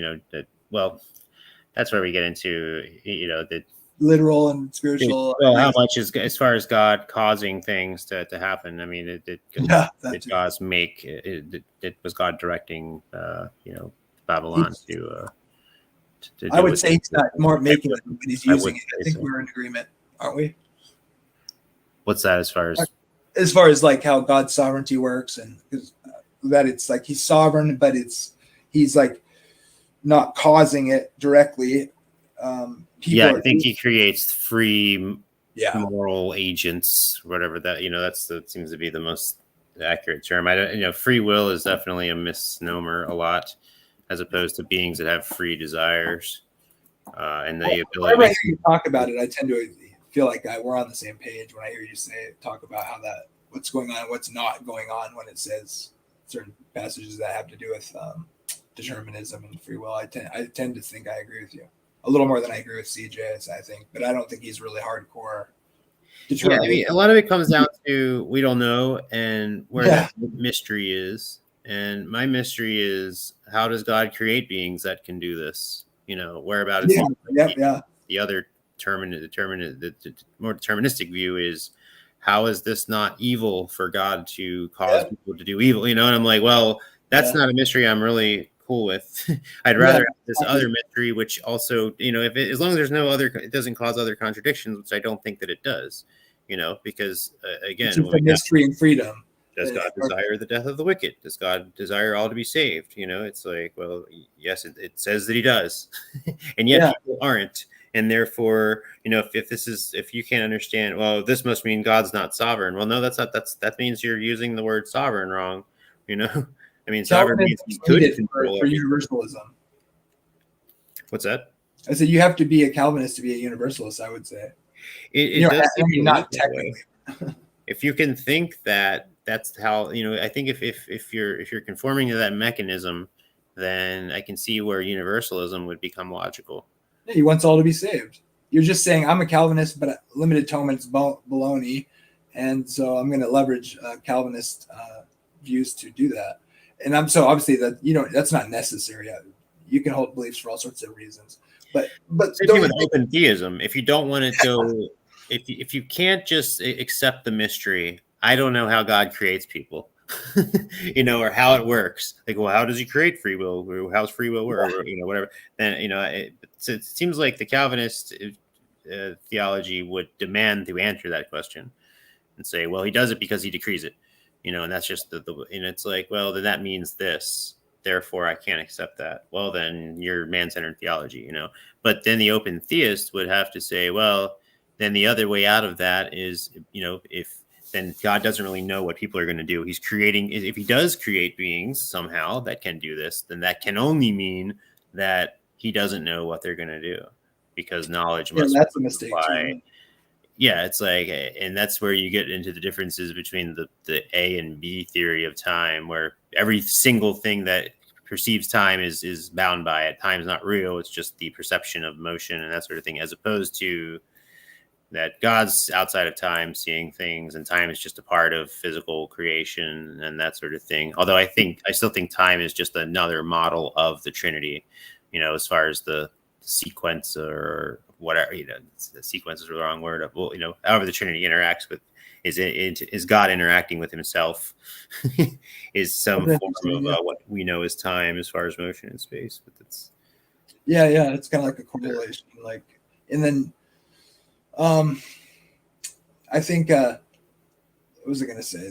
that's where we get into, the literal and spiritual. Well, how much is as far as God causing things to happen? I mean, did God make it? Was God directing, Babylon to I would say he's not more making it, but he's using it. I think we're in agreement, aren't we? What's that as far as like how God's sovereignty works, and that it's like he's sovereign, but he's like not causing it directly. I think he creates free moral agents, whatever that seems to be the most accurate term. I don't, free will is definitely a misnomer a lot, as opposed to beings that have free desires and the ability. Whenever I hear you talk about it, I tend to feel like we're on the same page when I hear you talk about what's going on, what's not going on when it says certain passages that have to do with determinism and free will. I tend to think I agree with you a little more than I agree with CJ, I think, but I don't think he's really hardcore. Yeah, I mean, a lot of it comes down to we don't know and where that mystery is. And my mystery is, how does God create beings that can do this? Whereabouts? The other the more deterministic view is, how is this not evil for God to cause people to do evil? And I'm like, well, that's not a mystery I'm really cool with. I'd rather have this other mystery, which also, as long as there's no other, it doesn't cause other contradictions, which I don't think that it does. Because again, it's a mystery and freedom. Does God desire the death of the wicked? Does God desire all to be saved? It's like, well, yes, it says that he does, and yet people aren't. And therefore, if you can't understand, well, this must mean God's not sovereign. Well, no, that means you're using the word sovereign wrong. I mean, sovereign means he could control for universalism. What's that? I said you have to be a Calvinist to be a universalist, I would say. It does seem not technically. If you can think that that's how, I think if you're conforming to that mechanism, then I can see where universalism would become logical. Yeah, he wants all to be saved. You're just saying I'm a Calvinist, but limited atonement's baloney, and so I'm going to leverage Calvinist views to do that. And so obviously that that's not necessary. You can hold beliefs for all sorts of reasons, but same with open theism. If you don't want to go, if you can't just accept the mystery, I don't know how God creates people, or how it works. Like, well, how does he create free will? How's free will work? Or, whatever. Then it seems like the Calvinist theology would demand to answer that question and say, well, he does it because he decrees it. And that's just it's like, well, then that means this, therefore I can't accept that. Well, then you're man-centered theology, but then the open theist would have to say, well, then the other way out of that is, if then God doesn't really know what people are going to do. He's creating, if he does create beings somehow that can do this, then that can only mean that he doesn't know what they're going to do, because knowledge must that's a mistake too. Yeah, it's like, and that's where you get into the differences between the A and B theory of time, where every single thing that perceives time is bound by it. Time's not real. It's just the perception of motion and that sort of thing, as opposed to that God's outside of time, seeing things, and time is just a part of physical creation and that sort of thing. Although I still think time is just another model of the Trinity, as far as the sequence or whatever, the sequence is the wrong word. Well, however the Trinity interacts with, is God interacting with himself, is some form of what we know as time as far as motion in space. But it's it's kind of like a correlation. And then I think what was I going to say?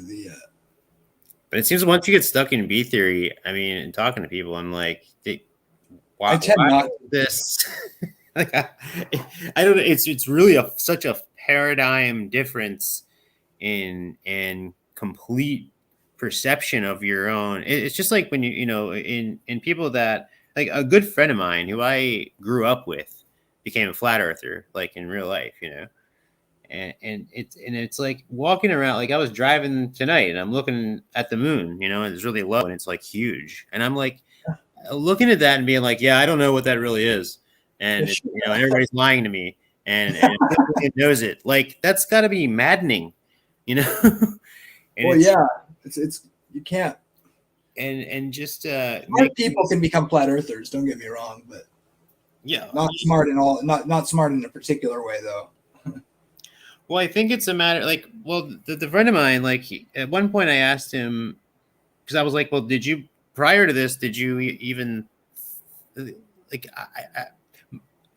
But it seems once you get stuck in B theory, I mean, and talking to people, I'm like, why, I tend not this. Like, I don't know. It's really such a paradigm difference in complete perception of your own. It's just like when in people that, like, a good friend of mine who I grew up with became a flat earther, like in real life, And it's like walking around. Like I was driving tonight, and I'm looking at the moon, and it's really low, and it's like huge, and I'm like looking at that and being like, yeah, I don't know what that really is, and everybody's lying to me, and nobody knows it. Like that's got to be maddening, And well, yeah, it's you can't. And just people can become flat earthers. Don't get me wrong, but yeah, not smart in all. Not smart in a particular way, though. Well, I think it's a matter the friend of mine, at one point I asked him, because I was like, well, prior to this, did you even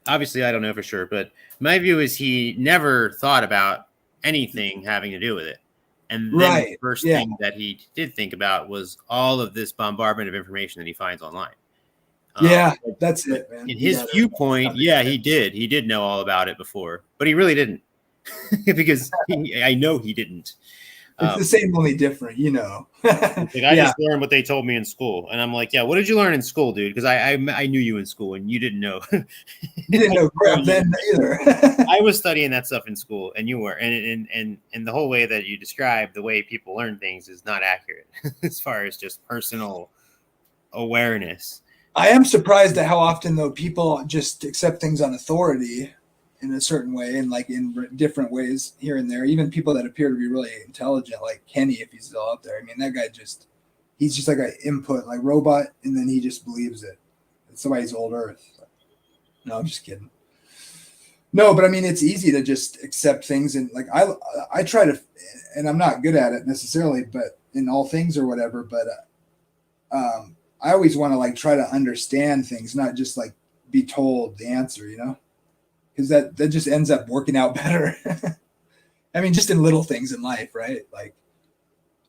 obviously I don't know for sure, but my view is he never thought about anything having to do with it. And then the first thing that he did think about was all of this bombardment of information that he finds online. That's it, man. In his viewpoint, he did know all about it before, but he really didn't. Because I know he didn't. It's the same, only different, I just learned what they told me in school, and I'm like, yeah, what did you learn in school, dude? Because I knew you in school, and you didn't know. You didn't know crap then either. I was studying that stuff in school, and you were, and the whole way that you describe the way people learn things is not accurate as far as just personal awareness. I am surprised at how often, though, people just accept things on authority in a certain way, and like in different ways here and there. Even people that appear to be really intelligent, like Kenny, if he's still out there. I mean, that guy he's just like an input, like robot, and then he just believes it. That's why he's old Earth. No, I'm just kidding. No, but I mean, it's easy to just accept things, and like I try to, and I'm not good at it necessarily, but in all things or whatever. But I always want to like try to understand things, not just like be told the answer, because that just ends up working out better. I mean, just in little things in life, right? Like,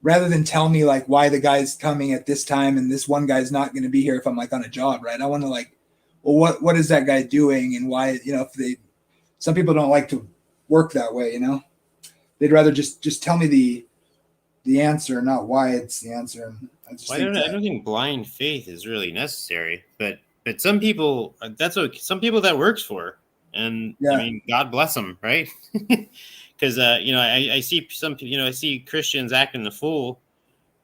rather than tell me like why the guy's coming at this time and this one guy's not going to be here if I'm like on a job, right? I want to like, well, what is that guy doing, and why? Some people don't like to work that way, They'd rather just tell me the answer, not why it's the answer. And I don't think blind faith is really necessary, but some people, that's what some people that works for. And I mean, God bless them, right? Because I see I see Christians acting the fool,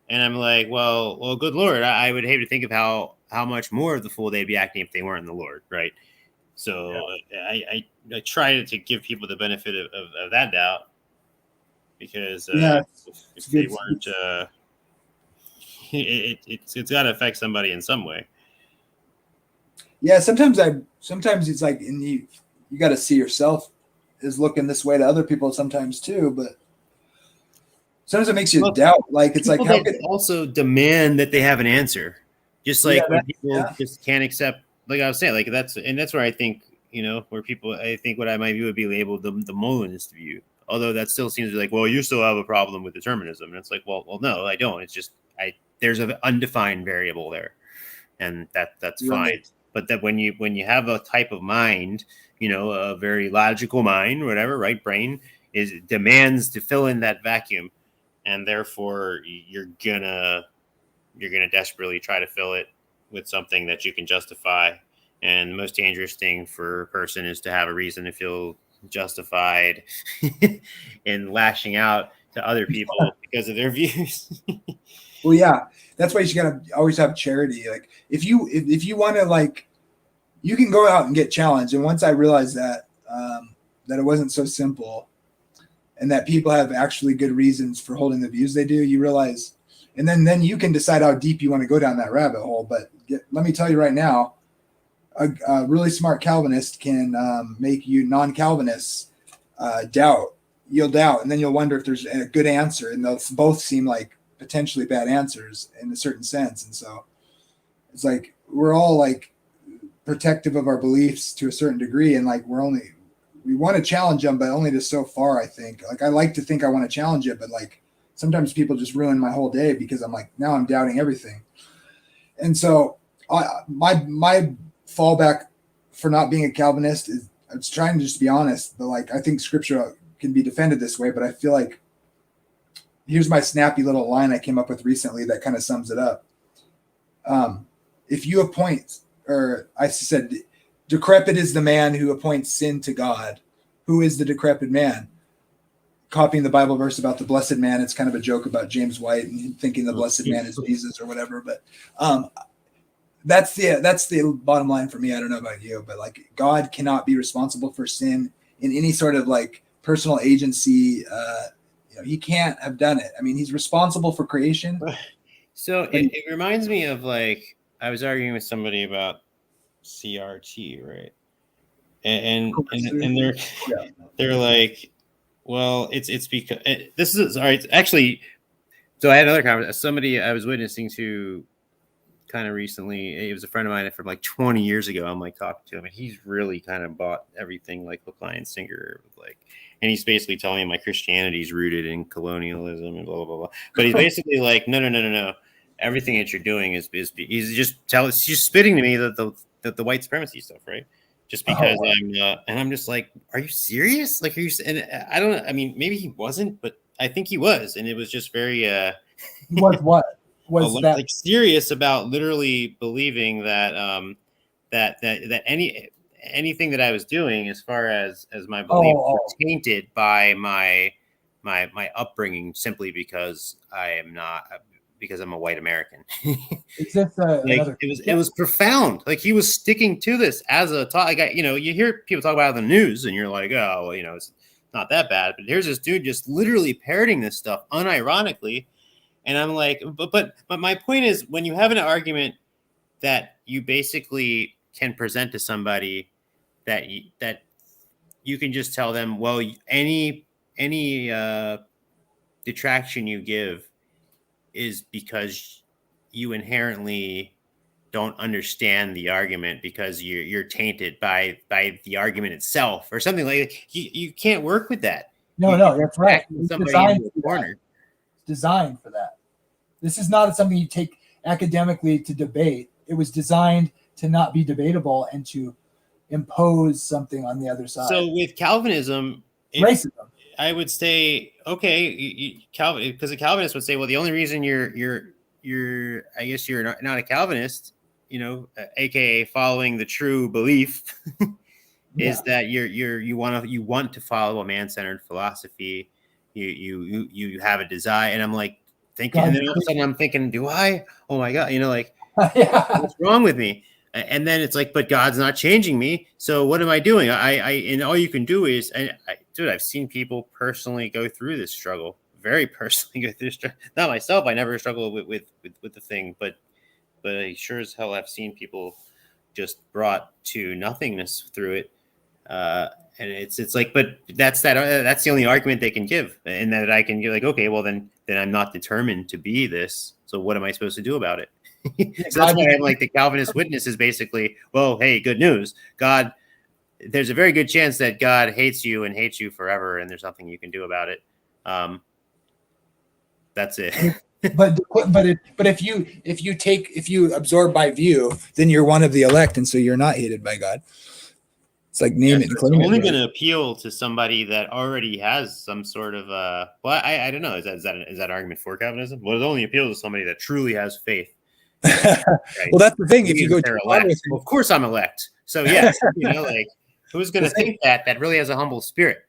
and I'm like, well, good Lord, I would hate to think of how much more of the fool they'd be acting if they weren't in the Lord, right? So I try to give people the benefit of that doubt, because if they weren't, it's got to affect somebody in some way. Yeah, sometimes it's like you got to see yourself as looking this way to other people sometimes too, but sometimes it makes you doubt. Like it's like how could also demand that they have an answer, just like when people just can't accept. Like I was saying, like that's where I think where people I think what I might view would be labeled the Molinist view. Although that still seems like, well, you still have a problem with determinism, and it's like, well, no, I don't. It's just there's an undefined variable there, and that's fine. But that when you have a type of mind, a very logical mind, whatever, right brain demands to fill in that vacuum, and therefore you're gonna desperately try to fill it with something that you can justify. And the most dangerous thing for a person is to have a reason to feel justified in lashing out to other people because of their views. Well, yeah, that's why you gotta always have charity. Like if you want to, like, you can go out and get challenged. And once I realized that it wasn't so simple, and that people have actually good reasons for holding the views they do, you realize, and then you can decide how deep you want to go down that rabbit hole. But let me tell you right now, a really smart Calvinist can make you non-Calvinists doubt. You'll doubt, and then you'll wonder if there's a good answer, and they'll both seem like potentially bad answers in a certain sense. And so it's like we're all like protective of our beliefs to a certain degree, and like we want to challenge them, but only to so far. I think, like, I like to think I want to challenge it, but like sometimes people just ruin my whole day because I'm like, now I'm doubting everything. And so my fallback for not being a Calvinist is I'm just trying to just be honest, but like I think scripture can be defended this way, but I feel like here's my snappy little line I came up with recently that kind of sums it up. If you appoint, or I said, decrepit is the man who appoints sin to God. Who is the decrepit man? copying the Bible verse about the blessed man. It's kind of a joke about James White and thinking the blessed man is Jesus or whatever. But that's the bottom line for me. I don't know about you, but like God cannot be responsible for sin in any sort of like personal agency. He can't have done it. I mean, he's responsible for creation. So it reminds me of like I was arguing with somebody about CRT, right? And they're like, well, it's because this is all right. Actually, so I had another conversation. Somebody I was witnessing to kind of recently. It was a friend of mine from like 20 years ago. I'm like talking to him, and he's really kind of bought everything like LaPlante and Singer, like, and he's basically telling me my Christianity is rooted in colonialism and blah blah blah blah. But he's basically like, no. Everything that you're doing is he's just spitting to me that the white supremacy stuff, right? Just because I'm just like, are you serious? Like, are you? And I don't know. I mean, maybe he wasn't, but I think he was, and it was just very what was that? Like serious about literally believing that that anything that I was doing as far as my belief was tainted by my upbringing simply because I'm a white American. Is this it was profound. Like he was sticking to this as a talk. Like you hear people talk about it on the news, and you're like, oh, well, it's not that bad. But here's this dude just literally parroting this stuff unironically, and I'm like, but my point is, when you have an argument that you basically can present to somebody that you can just tell them, well, any detraction you give is because you inherently don't understand the argument because you're tainted by the argument itself or something like that. You can't work with that. No, that's right. It's designed for that. This is not something you take academically to debate. It was designed to not be debatable and to impose something on the other side. So with Calvinism, racism. I would say, okay, Calvin, because a Calvinist would say, well, the only reason you're I guess you're not a Calvinist, aka following the true belief, is that you want to follow a man-centered philosophy. You have a desire, and I'm like thinking, and then all of a sudden I'm thinking, do I? Oh my God, what's wrong with me? And then it's like, but God's not changing me. So what am I doing? And all you can do is, dude, I've seen people personally go through this struggle, very personally go through this struggle. Not myself. I never struggled with the thing, but I sure as hell have seen people just brought to nothingness through it. And it's like, but that's the only argument they can give. And that I can be like, okay, well then I'm not determined to be this. So what am I supposed to do about it? So that's why I'm like the Calvinist witness is basically, well, hey, good news. God, there's a very good chance that God hates you and hates you forever, and there's nothing you can do about it. That's it. but if you absorb by view, then you're one of the elect, and so you're not hated by God. It's like name it and claim it. It's only going to appeal to somebody that already has some sort of I don't know. Is that argument for Calvinism? Well, it only appeals to somebody that truly has faith. Right? Well, that's the thing. If you go to well, of course I'm elect. So yes, like who's going to think that really has a humble spirit?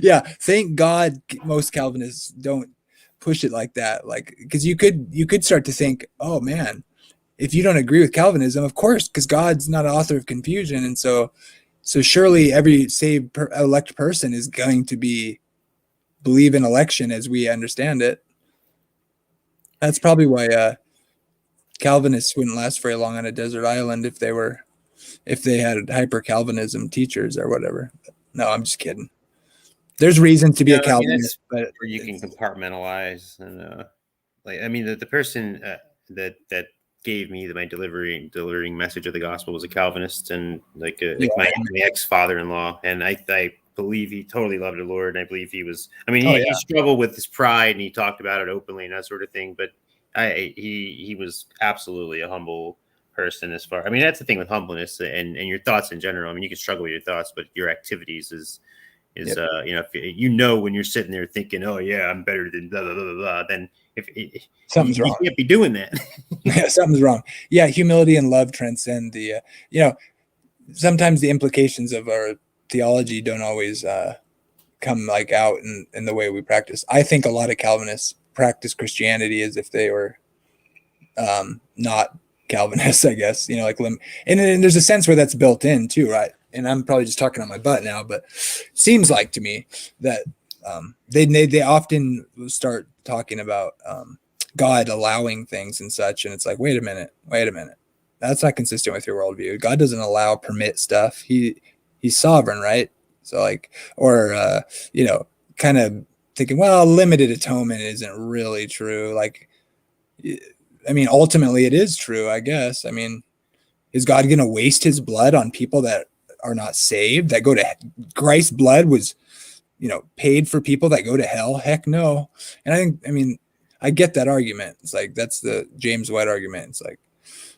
Yeah, thank God most Calvinists don't push it like that. Like, because you could start to think, oh man, if you don't agree with Calvinism, of course, because God's not an author of confusion, and so surely every saved elect person is going to believe in election as we understand it. That's probably why Calvinists wouldn't last very long on a desert island if they had hyper Calvinism teachers or whatever. No, I'm just kidding. There's reason to be a Calvinist, but where you can compartmentalize and the person that gave me my delivering message of the gospel was a Calvinist, and my ex-father-in-law, and I believe he totally loved the Lord, and I believe he was. I mean, he struggled with his pride, and he talked about it openly and that sort of thing. But he was absolutely a humble person. As far, I mean, that's the thing with humbleness and your thoughts in general. I mean, you can struggle with your thoughts, but your activities is if when you're sitting there thinking, oh yeah, I'm better than blah blah blah blah, then something's wrong. You can't be doing that. Yeah, something's wrong. Yeah, humility and love transcend the. Sometimes the implications of our theology don't always come like out in the way we practice. I think a lot of Calvinists practice Christianity as if they were not Calvinists, I guess, you know, like and there's a sense where that's built in too, right? And I'm probably just talking on my butt now, but it seems like to me that they often start talking about God allowing things and such, and it's like, wait a minute, that's not consistent with your worldview. God doesn't allow, permit stuff. He's sovereign, right? So like, or you know, kind of thinking, well, limited atonement isn't really true. Like, I mean, ultimately it is true, I guess. I mean, is God going to waste his blood on people that are not saved, that go to Christ's blood was, you know, paid for people that go to hell? Heck no. And I get that argument. It's like, that's the James White argument. It's like,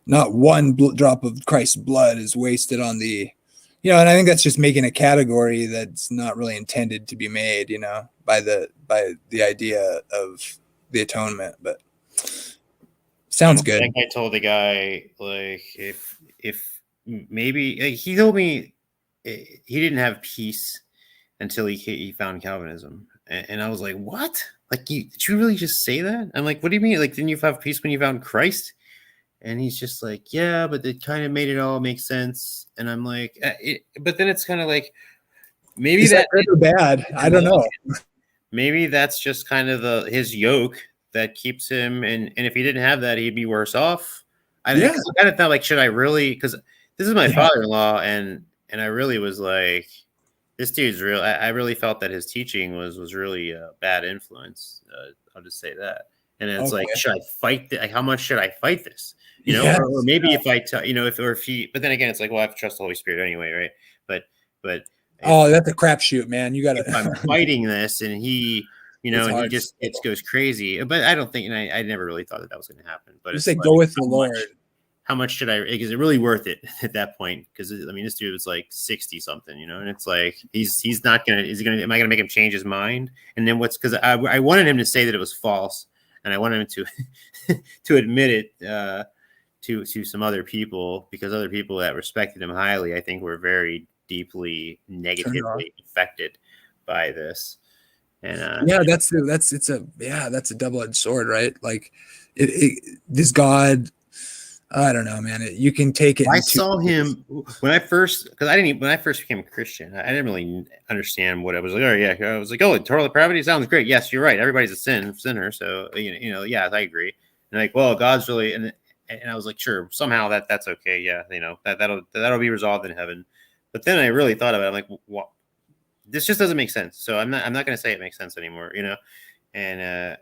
not one drop of Christ's blood is wasted on the, you know, and I think that's just making a category that's not really intended to be made, you know, by the idea of the atonement. But sounds good. I think I told the guy, like, if maybe, like, he told me he didn't have peace until he found Calvinism, and I was like, what? Like, did you really just say that? I'm like, what do you mean? Like, didn't you have peace when you found Christ? And he's just like, yeah, but it kind of made it all make sense. And I'm like, but then it's kind of like, maybe is that good or bad? I don't know. Maybe that's just kind of his yoke that keeps him. And if he didn't have that, he'd be worse off. I kind of thought, like, should I really? Because this is my father-in-law, and I really was like, this dude's real. I really felt that his teaching was really a bad influence. I'll just say that. And it's like, should I fight? How much should I fight this? You know, or maybe if I tell, you know, if he, but then again, it's like, well, I have to trust the Holy Spirit anyway, right? But oh, that's a crapshoot, man. You got to. If I'm fighting this, and he, you know, and he just goes crazy. But I don't think, and I never really thought that was going to happen. But just say, like, go with the Lord. How much should I? Is it really worth it at that point? Because I mean, this dude was like 60 something, you know, and it's like he's not gonna. Is he gonna? Am I gonna make him change his mind? And then what's? Because I wanted him to say that it was false, and I wanted him to admit it. To some other people, because other people that respected him highly, I think, were very deeply negatively affected by this. And that's a double-edged sword, right? Like, this God, I don't know, man. You can take it. I saw him when I first became a Christian. I didn't really understand what I was like. Oh yeah, I was like, oh, total depravity sounds great. Yes, you're right. Everybody's a sinner. So you know, yeah, I agree. And like, well, God's really and I was like, sure, somehow that's okay. Yeah, you know, that'll be resolved in heaven. But then I really thought about it. I'm like, well, this just doesn't make sense. So I'm not going to say it makes sense anymore, you know. And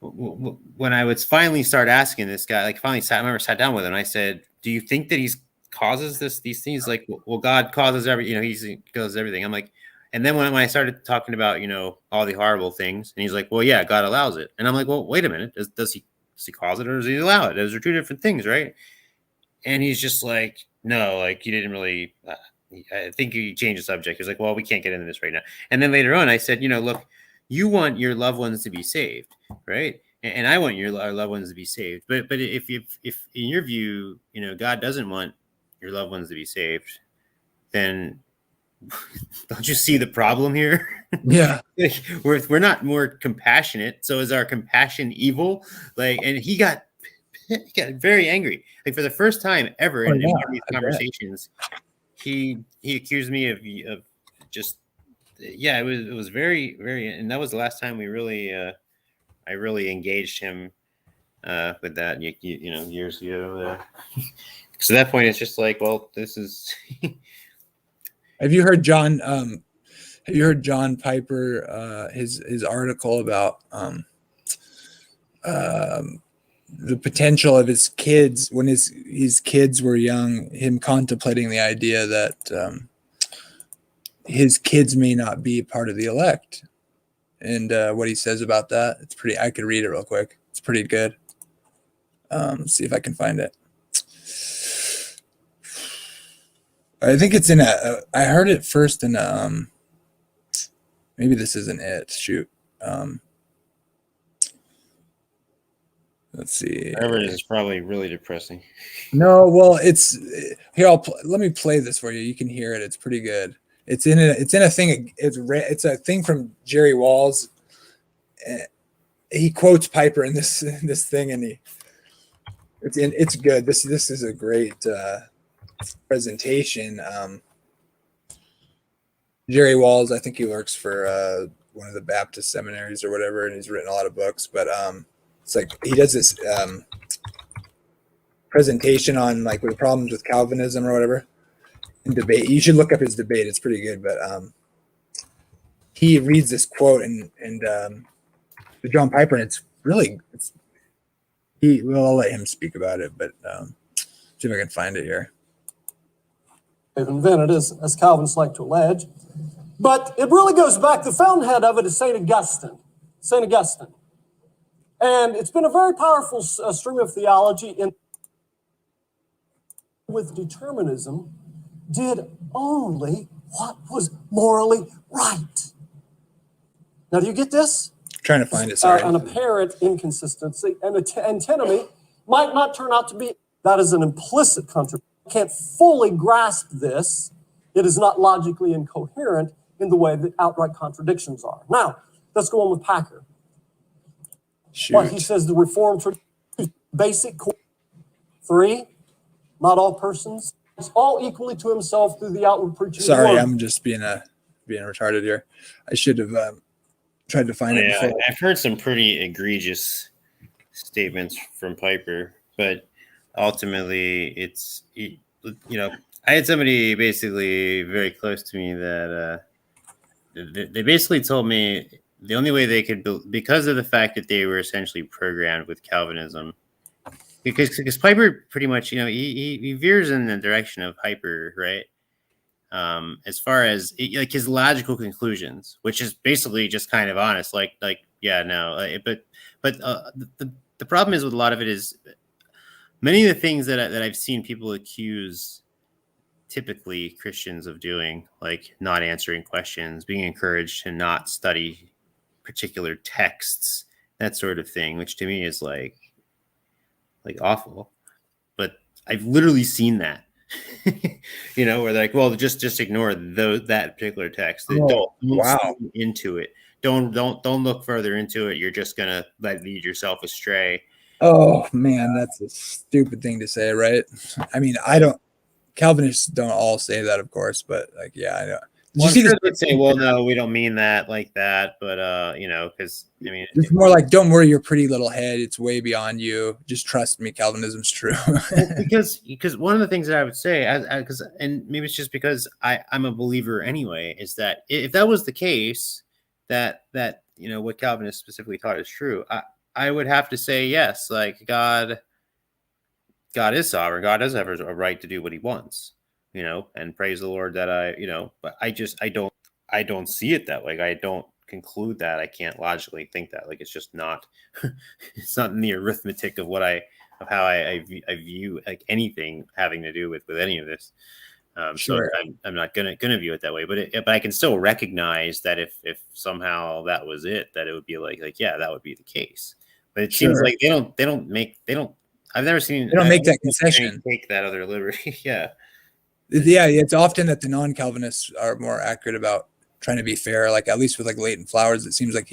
when I would finally start asking this guy, like, I remember sat down with him. And I said, do you think that he causes these things? Like, well, God causes he causes everything. I'm like, and then when I started talking about, you know, all the horrible things, and he's like, well, yeah, God allows it. And I'm like, well, wait a minute, does he cause it or does he allow it? Those are two different things, right? And he's just like, no, like, he didn't really. I think he changed the subject. He's like, well, we can't get into this right now. And then later on, I said, you know, look, you want your loved ones to be saved, right? And I want our loved ones to be saved. But if in your view, you know, God doesn't want your loved ones to be saved, then don't you see the problem here? Yeah. we're not more compassionate. So is our compassion evil? Like, and he got very angry. Like, for the first time ever in one of these conversations, he accused me of just, yeah, it was very, very, and that was the last time we really, I really engaged him with that, you know, years ago. So at that point, it's just like, well, this is. Have you heard John? Have you heard John Piper? His article about the potential of his kids when his kids were young. Him contemplating the idea that his kids may not be part of the elect, and what he says about that. It's pretty. I could read it real quick. It's pretty good. Let's see if I can find it. I think it's in I heard it first in maybe this isn't it. Shoot. Let's see. Whatever it is, probably really depressing. No, well, it's here. Let me play this for you. You can hear it. It's pretty good. It's in a thing. It's a thing from Jerry Walls. He quotes Piper in this thing, and it's good. This is a great presentation. Jerry Walls, I think he works for one of the Baptist seminaries or whatever, and he's written a lot of books. But it's like he does this presentation on like the problems with Calvinism or whatever. In debate, you should look up his debate. It's pretty good. But he reads this quote and John Piper, and I'll let him speak about it. But see if I can find it here. They've invented, as Calvinists like to allege, but it really goes back. The fountainhead of it is Saint Augustine. And it's been a very powerful stream of theology with determinism. Did only what was morally right. Now, do you get this? I'm trying to find it. Sorry. An apparent inconsistency and antinomy might not turn out to be. That is an implicit contradiction. Can't fully grasp this. It is not logically incoherent in the way that outright contradictions are. Now, let's go on with Packer. What he says, the Reformed tradition, basic core. 3, not all persons. It's all equally to himself through the outward preaching. Sorry, word. I'm just being retarded here. I should have tried to find it before. I've heard some pretty egregious statements from Piper, but ultimately it's, I had somebody basically very close to me that they basically told me the only way they could, because of the fact that they were essentially programmed with Calvinism, because Piper pretty much, he veers in the direction of Piper, right? As far as like his logical conclusions, which is basically just kind of honest, but the problem is with a lot of it is many of the things that I've seen people accuse typically Christians of doing, like not answering questions, being encouraged to not study particular texts, that sort of thing, which to me is like awful. But I've literally seen that, where they're like, well, just ignore that particular text. Don't into it. Don't look further into it. You're just gonna lead yourself astray. Oh man, that's a stupid thing to say, right? I mean, Calvinists don't all say that, of course, but I know. Well, I'm sure they'd say, well, no, we don't mean that like that, but because it's more like, don't worry your pretty little head, it's way beyond you. Just trust me, Calvinism's true. because one of the things that I would say, and maybe it's just because I'm a believer anyway, is that if that was the case, that what Calvinists specifically taught is true, I would have to say yes, like God is sovereign. God does have a right to do what he wants, and praise the Lord that but I don't see it that way. I don't conclude that. I can't logically think that. Like, it's just not, it's not in the arithmetic of how I view like anything having to do with any of this. Sure. So I'm not gonna view it that way, but I can still recognize that if somehow that was it, that it would be like that would be the case. But it seems like they don't. I've never seen. They don't make that concession. Take that other liberty. Yeah. Yeah, it's often that the non-Calvinists are more accurate about trying to be fair. Like, at least with like Leighton Flowers, it seems like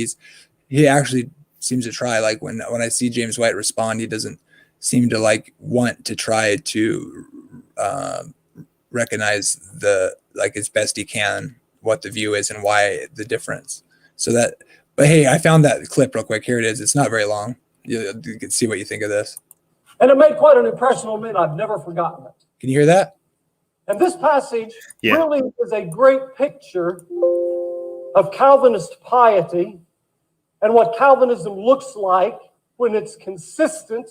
he actually seems to try. Like when I see James White respond, he doesn't seem to like want to try to recognize as best he can what the view is and why the difference. But hey, I found that clip real quick. Here it is. It's not very long. You can see what you think of this. And it made quite an impression on me, and I've never forgotten it. Can you hear that? And this passage really is a great picture of Calvinist piety and what Calvinism looks like when it's consistent.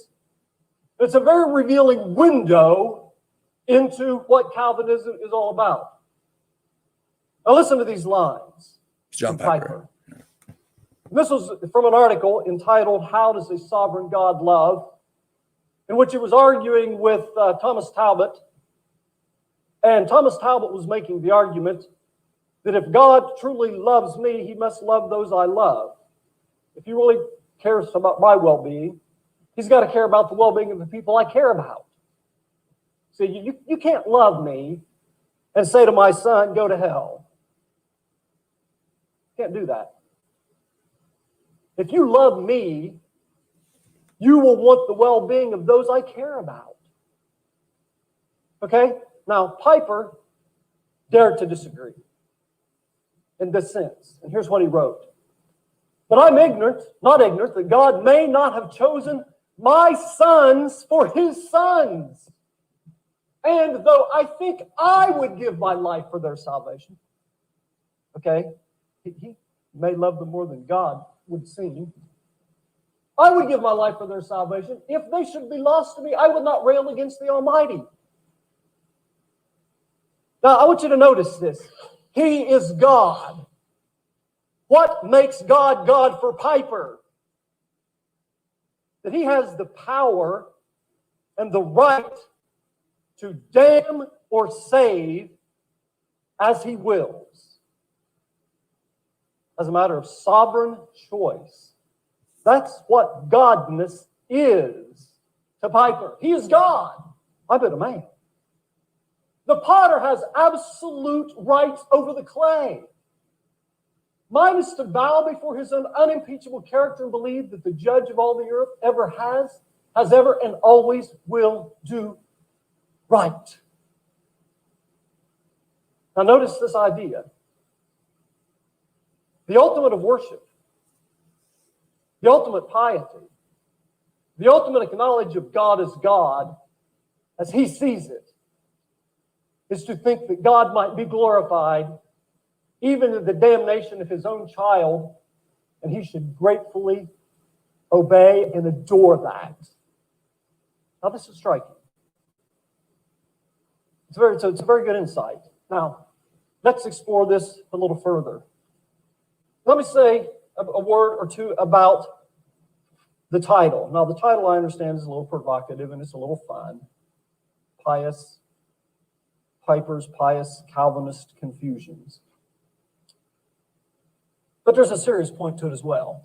It's a very revealing window into what Calvinism is all about. Now listen to these lines. John Piper. This was from an article entitled, "How Does a Sovereign God Love?" in which he was arguing with Thomas Talbot. And Thomas Talbot was making the argument that if God truly loves me, he must love those I love. If he really cares about my well-being, he's got to care about the well-being of the people I care about. See, you can't love me and say to my son, go to hell. Can't do that. If you love me, you will want the well-being of those I care about. Okay? Now, Piper dared to disagree in this sense. And here's what he wrote. But I'm not ignorant, that God may not have chosen my sons for his sons. And though I think I would give my life for their salvation, okay, he may love them more than God would seem. I would give my life for their salvation. If they should be lost to me, I would not rail against the Almighty. Now, I want you to notice this. He is God. What makes God God for Piper? That he has the power and the right to damn or save as he wills, as a matter of sovereign choice. That's what godness is to Piper. He is God. I bet a man. The potter has absolute rights over the clay. Mine is to bow before his own unimpeachable character and believe that the judge of all the earth ever has ever, and always will do right. Now notice this idea. The ultimate of worship, the ultimate piety, the ultimate knowledge of God as God, as he sees it, is to think that God might be glorified even in the damnation of his own child, and he should gratefully obey and adore that. Now, this is striking. It's a very good insight. Now, let's explore this a little further. Let me say a word or two about the title. Now, the title, I understand, is a little provocative and it's a little fun. Piper's Pious Calvinist Confusions. But there's a serious point to it as well.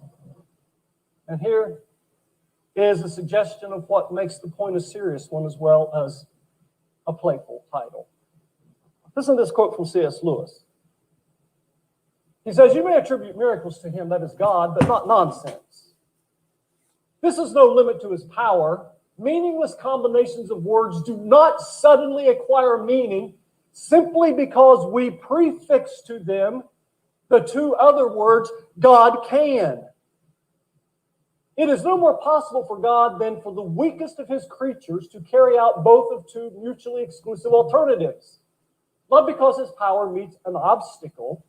And here is a suggestion of what makes the point a serious one as well as a playful title. Listen to this quote from C.S. Lewis. He says, "You may attribute miracles to him, that is God, but not nonsense. This is no limit to his power. Meaningless combinations of words do not suddenly acquire meaning simply because we prefix to them the two other words, God can. It is no more possible for God than for the weakest of his creatures to carry out both of two mutually exclusive alternatives. Not because his power meets an obstacle,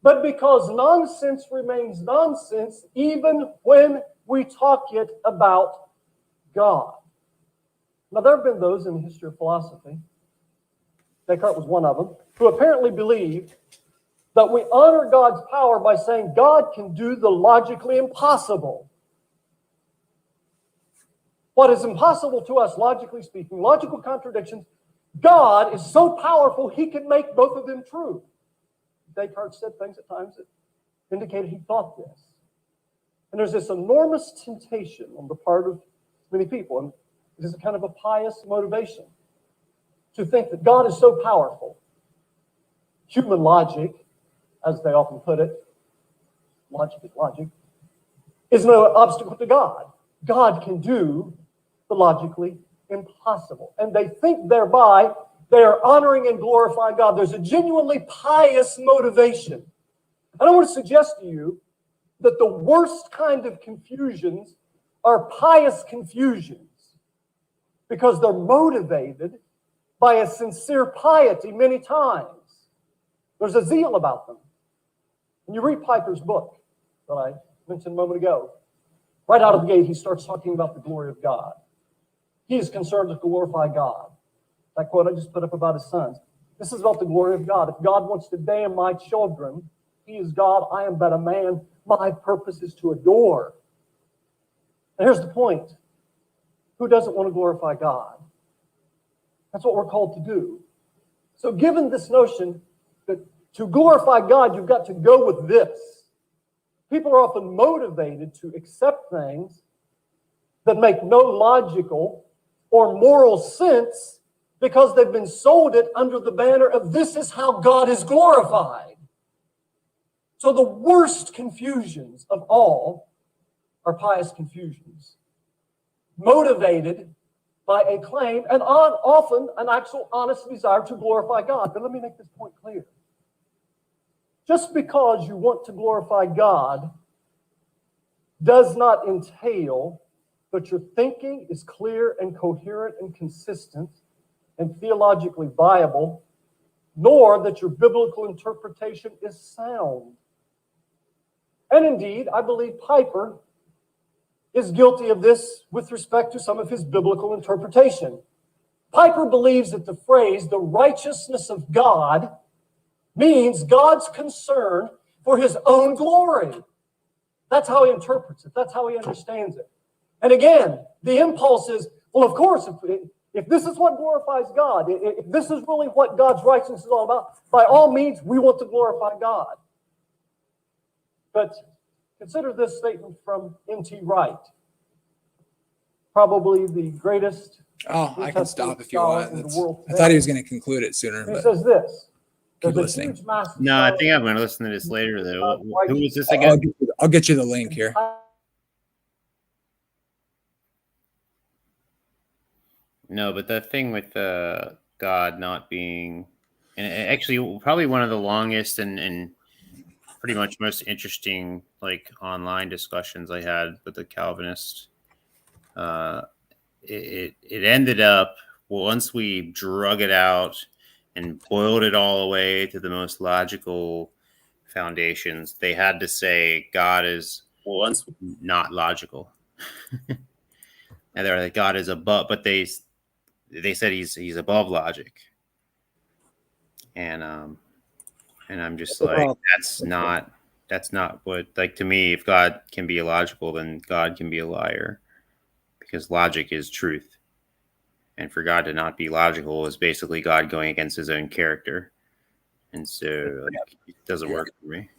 but because nonsense remains nonsense even when we talk it about God." Now, there have been those in the history of philosophy, Descartes was one of them, who apparently believed that we honor God's power by saying God can do the logically impossible. What is impossible to us, logically speaking, logical contradictions, God is so powerful he can make both of them true. Descartes said things at times that indicated he thought this. And there's this enormous temptation on the part of many people, and it is a kind of a pious motivation to think that God is so powerful. Human logic, as they often put it, logic, is no obstacle to God. God can do the logically impossible. And they think thereby they are honoring and glorifying God. There's a genuinely pious motivation. And I want to suggest to you that the worst kind of confusions are pious confusions because they're motivated by a sincere piety many times. There's a zeal about them. When you read Piper's book that I mentioned a moment ago, right out of the gate, he starts talking about the glory of God. He is concerned to glorify God. That quote I just put up about his sons. This is about the glory of God. If God wants to damn my children, he is God, I am but a man. My purpose is to adore. And here's the point. Who doesn't want to glorify God? That's what we're called to do. So given this notion that to glorify God, you've got to go with this. People are often motivated to accept things that make no logical or moral sense because they've been sold it under the banner of this is how God is glorified. So the worst confusions of all are pious confusions, motivated by a claim and often an actual honest desire to glorify God. But let me make this point clear. Just because you want to glorify God does not entail that your thinking is clear and coherent and consistent and theologically viable, nor that your biblical interpretation is sound. And indeed, I believe Piper is guilty of this with respect to some of his biblical interpretation. Piper believes that the phrase, the righteousness of God, means God's concern for his own glory. That's how he interprets it. That's how he understands it. And again, the impulse is, well, of course, if this is what glorifies God, if this is really what God's righteousness is all about, by all means, we want to glorify God. But consider this statement from N.T. Wright, probably the greatest. Oh, I can stop if you want. In the world I thought he was going to conclude it sooner. He But says this. keep There's a listening. huge massive No, I think I'm going to listen to this later, though. Who is this again? I'll get you the link here. No, but the thing with God not being, and actually probably one of the longest and pretty much most interesting like online discussions I had with the Calvinist. It ended up, once we drug it out and boiled it all away to the most logical foundations, they had to say God is not logical. And they're like, God is above, but they said he's above logic. And I'm just like, that's not what, like, to me, if God can be illogical, then God can be a liar, because logic is truth. And for God to not be logical is basically God going against his own character. And so like, it doesn't work for me.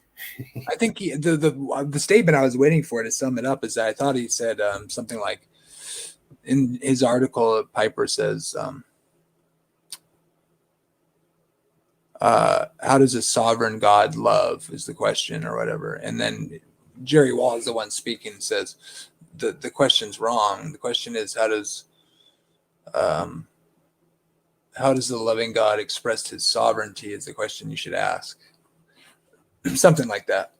I think the statement I was waiting for to sum it up is that I thought he said something like, in his article, Piper says, how does a sovereign God love is the question, or whatever. And then Jerry Wall is the one speaking and says the question's wrong. The question is, how does the loving God express his sovereignty is the question you should ask. Something like that.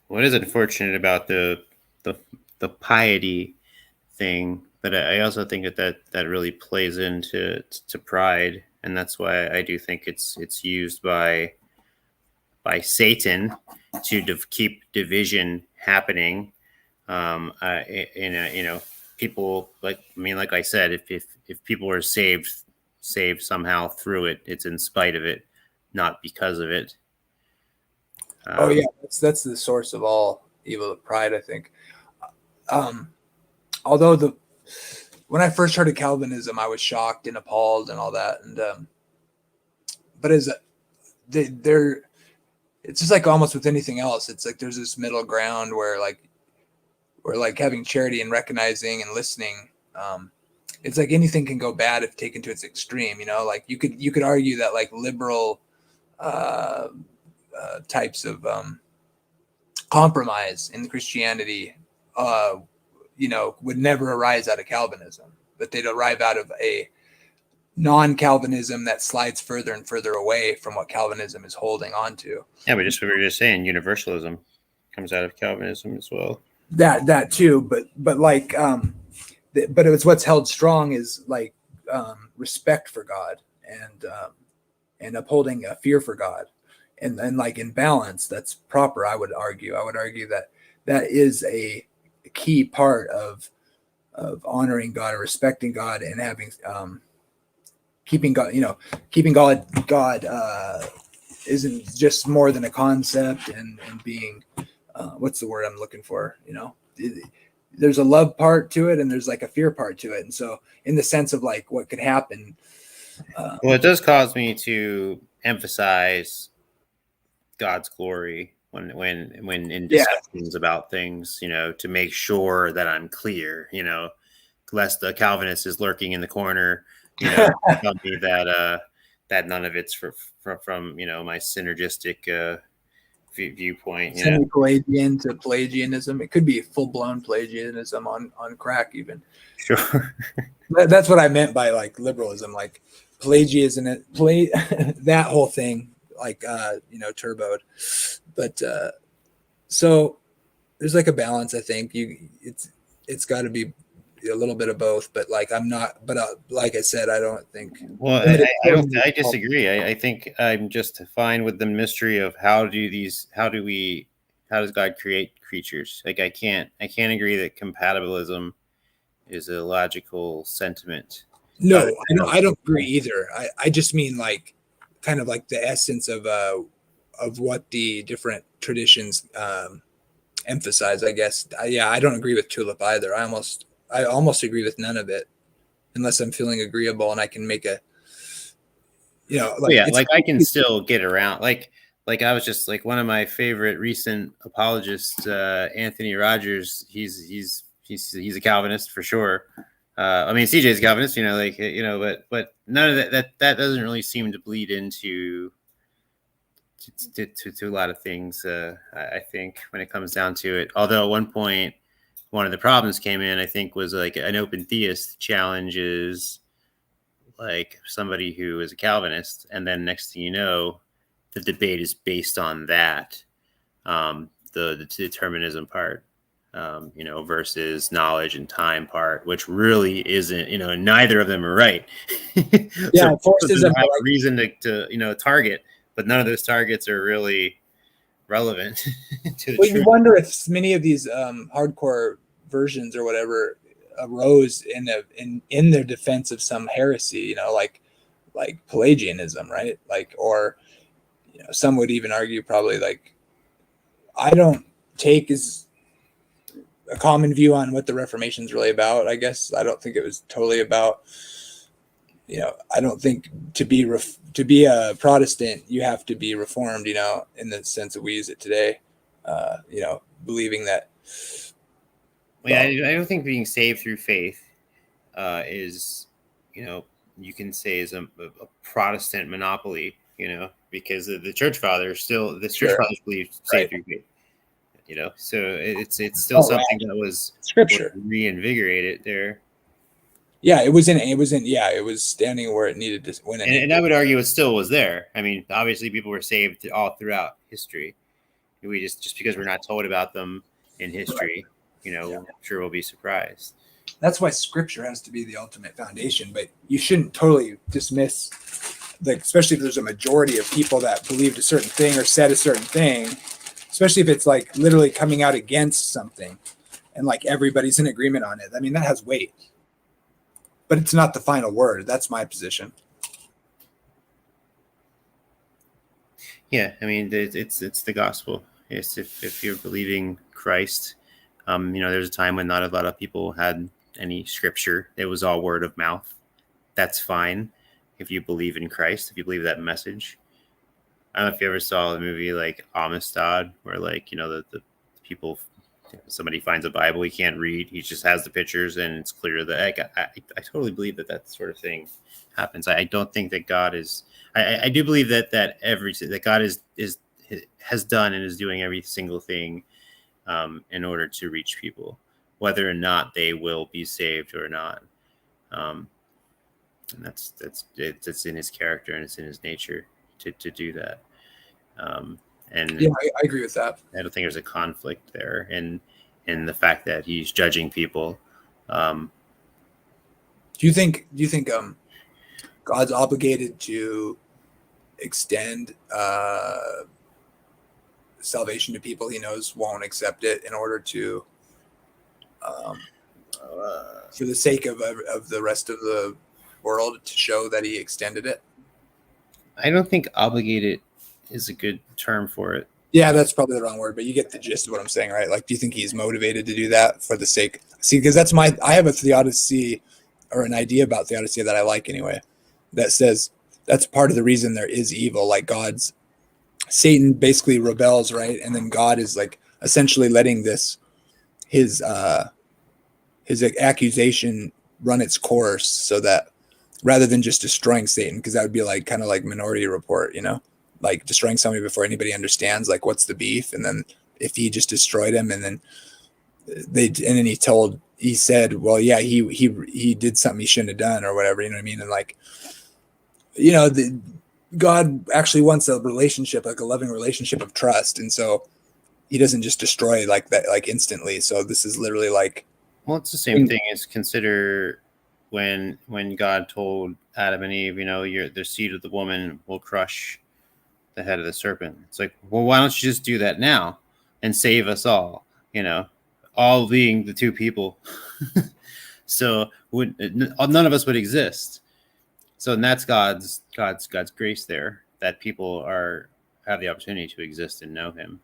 What is unfortunate about the piety thing, but I also think that really plays into pride, and that's why I do think it's used by Satan to keep division happening. People like I said, if people are saved somehow through it, it's in spite of it, not because of it. Oh yeah, that's the source of all evil, of pride, I think. Although when I first heard of Calvinism, I was shocked and appalled and all that, and but it's just like almost with anything else. It's like there's this middle ground where like having charity and recognizing and listening. It's like anything can go bad if taken to its extreme. Like you could argue that like liberal types of compromise in Christianity would never arise out of Calvinism, but they'd arrive out of a non-Calvinism that slides further and further away from what Calvinism is holding on to. Yeah, we were just saying universalism comes out of Calvinism as well. That too, but like but it's what's held strong is like respect for God and upholding a fear for God, and like in balance, that's proper. I would argue that is a key part of honoring God or respecting God and having keeping God isn't just more than a concept, and being what's the word I'm looking for? There's a love part to it and there's like a fear part to it. And so in the sense of like what could happen. Well, it does cause me to emphasize God's glory when in discussions about things, to make sure that I'm clear, lest the Calvinist is lurking in the corner, tell me that none of it's from my synergistic viewpoint. Semi-Pelagian to Pelagianism. It could be full-blown Pelagianism on crack even. Sure. That's what I meant by like liberalism, like Pelagianism, that whole thing, like turboed. But so there's like a balance. I think it's got to be a little bit of both. But like I'm not. But like I said, I don't think. Well, I disagree. I think I'm just fine with the mystery of how does God create creatures? Like I can't agree that compatibilism is a logical sentiment. No, I don't agree either. I just mean like kind of like the essence of what the different traditions emphasize, I guess. I don't agree with tulip either. I almost agree with none of it, unless I'm feeling agreeable and I can make a like I can still get around like I was just like one of my favorite recent apologists, Anthony Rogers. He's a Calvinist for sure. I mean, CJ's a Calvinist, but none of that doesn't really seem to bleed into to a lot of things. I think when it comes down to it, although at one point, one of the problems came in, I think, was like an open theist challenges like somebody who is a Calvinist. And then next thing you know, the debate is based on that, the determinism part. Versus knowledge and time part, which really isn't, neither of them are right. Yeah, so forces have a reason to target, but none of those targets are really relevant to the truth. You wonder if many of these hardcore versions or whatever arose in their defense of some heresy, like Pelagianism, right? Like, or some would even argue probably like I don't take as a common view on what the Reformation is really about. I guess I don't think it was totally about. I don't think to be a Protestant you have to be Reformed. In the sense that we use it today. Believing that. I don't think being saved through faith is, you can say is a Protestant monopoly. Because the church fathers fathers believe saved through faith. So it's still something that was Scripture reinvigorated there. Yeah, it was standing where it needed to when it and I would argue it still was there. I mean, obviously people were saved all throughout history. We just because we're not told about them in history, I'm sure we'll be surprised. That's why Scripture has to be the ultimate foundation, but you shouldn't totally dismiss, like, especially if there's a majority of people that believed a certain thing or said a certain thing. Especially if it's like literally coming out against something and like everybody's in agreement on it. I mean, that has weight, but it's not the final word. That's my position. Yeah. I mean, it's the gospel. Yes. If you're believing Christ, there's a time when not a lot of people had any scripture. It was all word of mouth. That's fine. If you believe in Christ, if you believe that message. I don't know if you ever saw the movie like Amistad, where like, the people, somebody finds a Bible he can't read. He just has the pictures and it's clear that I totally believe that sort of thing happens. I don't think that God is, I do believe that God has done and is doing every single thing in order to reach people, whether or not they will be saved or not. And that's in his character and it's in his nature to do that. And yeah, I agree with that. I don't think there's a conflict there in the fact that he's judging people. Do you think God's obligated to extend salvation to people he knows won't accept it in order to for the sake of the rest of the world, to show that he extended it? I don't think obligated is a good term for it. Yeah, that's probably the wrong word, but you get the gist of what I'm saying, right? Like, do you think he's motivated to do that for the sake? See, because I have a theodicy or an idea about theodicy that I like anyway, that says that's part of the reason there is evil. Like Satan basically rebels, right? And then God is like essentially letting his accusation run its course so that rather than just destroying Satan, because that would be like kind of like Minority Report, you know, like destroying somebody before anybody understands like what's the beef, and then if he just destroyed him, and then he said, well, yeah, he did something he shouldn't have done or whatever, you know what I mean? And like, you know, God actually wants a relationship, like a loving relationship of trust, and so he doesn't just destroy like that, like instantly. So this is literally like, well, it's the same thing as consider when God told Adam and Eve, you know, the seed of the woman will crush the head of the serpent. It's like, well, why don't you just do that now and save us all? You know, all being the two people. So none of us would exist. So and that's God's grace there, that people have the opportunity to exist and know Him.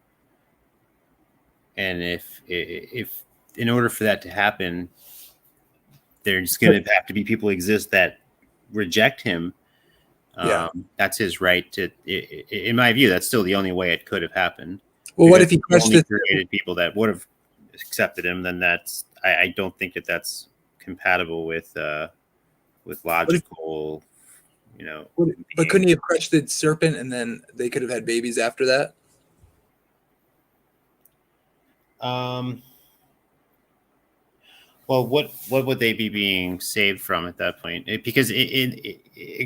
And if in order for that to happen, there's going to have to be people exist that reject Him. That's His right to. In my view, that's still the only way it could have happened. Well, what if He only created people that would have accepted Him? Then I don't think that's compatible with logical, you know. But couldn't He have crushed the serpent and then they could have had babies after that? Well, what would they be being saved from at that point? Because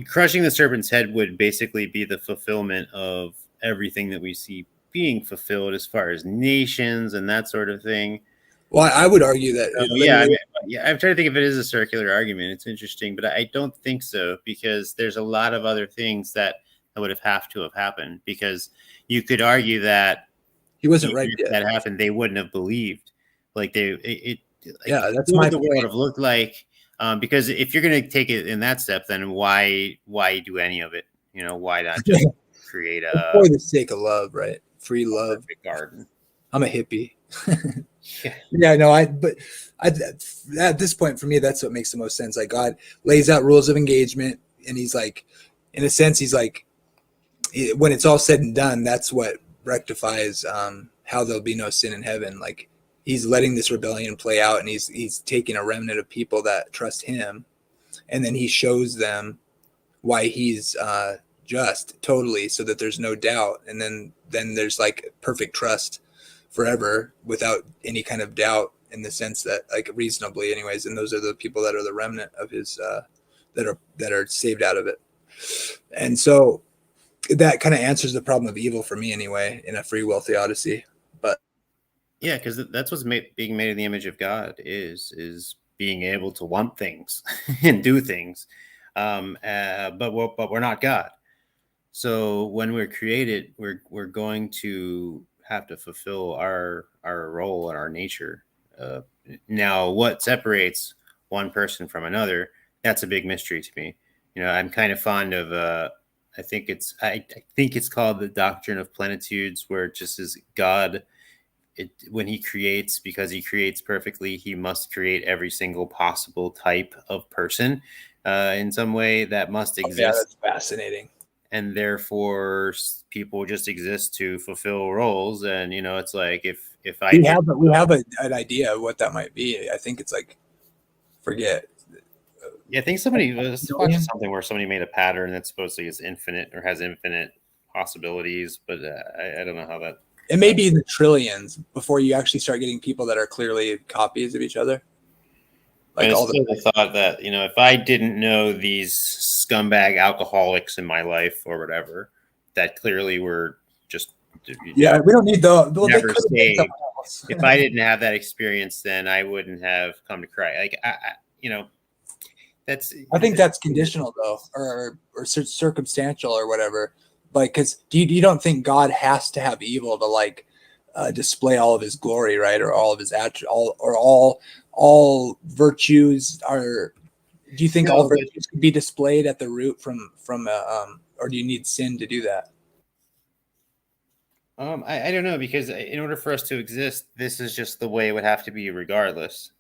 crushing the serpent's head would basically be the fulfillment of everything that we see being fulfilled as far as nations and that sort of thing. Well, I would argue that. I'm trying to think if it is a circular argument. It's interesting, but I don't think so, because there's a lot of other things that would have to have happened. Because you could argue that He wasn't right if yet. that happened, they wouldn't have believed. Like that's what my would the point. world have looked like. Because if you're going to take it in that step, then why do any of it? You know, why not just create for the sake of love, right? Free love. Garden. I'm a hippie. Yeah, no, but at this point for me, that's what makes the most sense. Like God lays out rules of engagement, and He's like, in a sense, He's like, when it's all said and done, that's what rectifies how there'll be no sin in heaven. Like He's letting this rebellion play out, and he's taking a remnant of people that trust Him, and then He shows them why He's just totally, so that there's no doubt, and then there's like perfect trust forever without any kind of doubt, in the sense that, like, reasonably anyways, and those are the people that are the remnant of His that are saved out of it. And so that kind of answers the problem of evil for me anyway, in a free will theodicy. But yeah, because that's what's being made in the image of God is being able to want things and do things, but we're not God. So when we're created, we're going to have to fulfill our role and our nature. Now, what separates one person from another, that's a big mystery to me. You know, I'm kind of fond of I think it's called the doctrine of plenitudes, where it just is God. When He creates, because He creates perfectly, He must create every single possible type of person in some way that must exist. Yeah, that's fascinating. And therefore, people just exist to fulfill roles. And you know, it's like if we have an idea of what that might be. I think it's like, forget. Yeah, I think somebody was watching something where somebody made a pattern that supposedly is infinite or has infinite possibilities, but I don't know how that. It may be the trillions before you actually start getting people that are clearly copies of each other. Like all the thought that, you know, if I didn't know these scumbag alcoholics in my life or whatever, that clearly were just we don't need the never saved. If I didn't have that experience, then I wouldn't have come to Christ. Like you know, I think that's conditional though, or circumstantial or whatever. Like, because you don't think God has to have evil to like display all of His glory, right? Or all of His all virtues are. Do you think all virtues could be displayed at the root from or do you need sin to do that? I don't know, because in order for us to exist, this is just the way it would have to be regardless.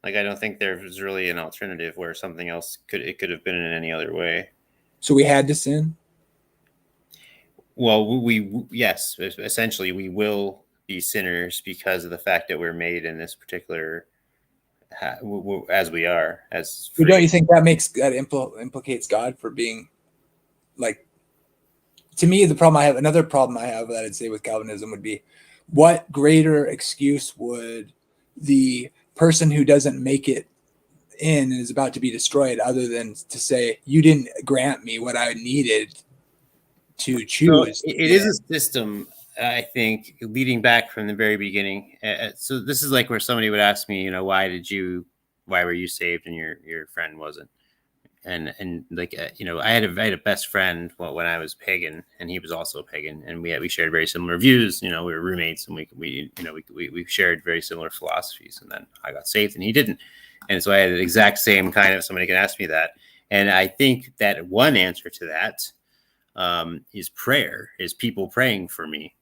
Like, I don't think there's really an alternative where something else could have been in any other way. So we had to sin? Well, yes, essentially we will be sinners because of the fact that we're made in this particular as we are, as But free. don't you think that implicates God for being like? To me, another problem I have that I'd say with Calvinism would be, what greater excuse would the person who doesn't make it in and is about to be destroyed, other than to say, you didn't grant me what I needed to choose? So it is a system, I think, leading back from the very beginning. So this is like where somebody would ask me, why were you saved and your friend wasn't? And like, I had a best friend when I was pagan, and he was also pagan, and we shared very similar views. We were roommates, and we shared very similar philosophies. And then I got saved, and he didn't. And so I had the exact same kind of, somebody can ask me that. And I think that one answer to that is prayer, is people praying for me.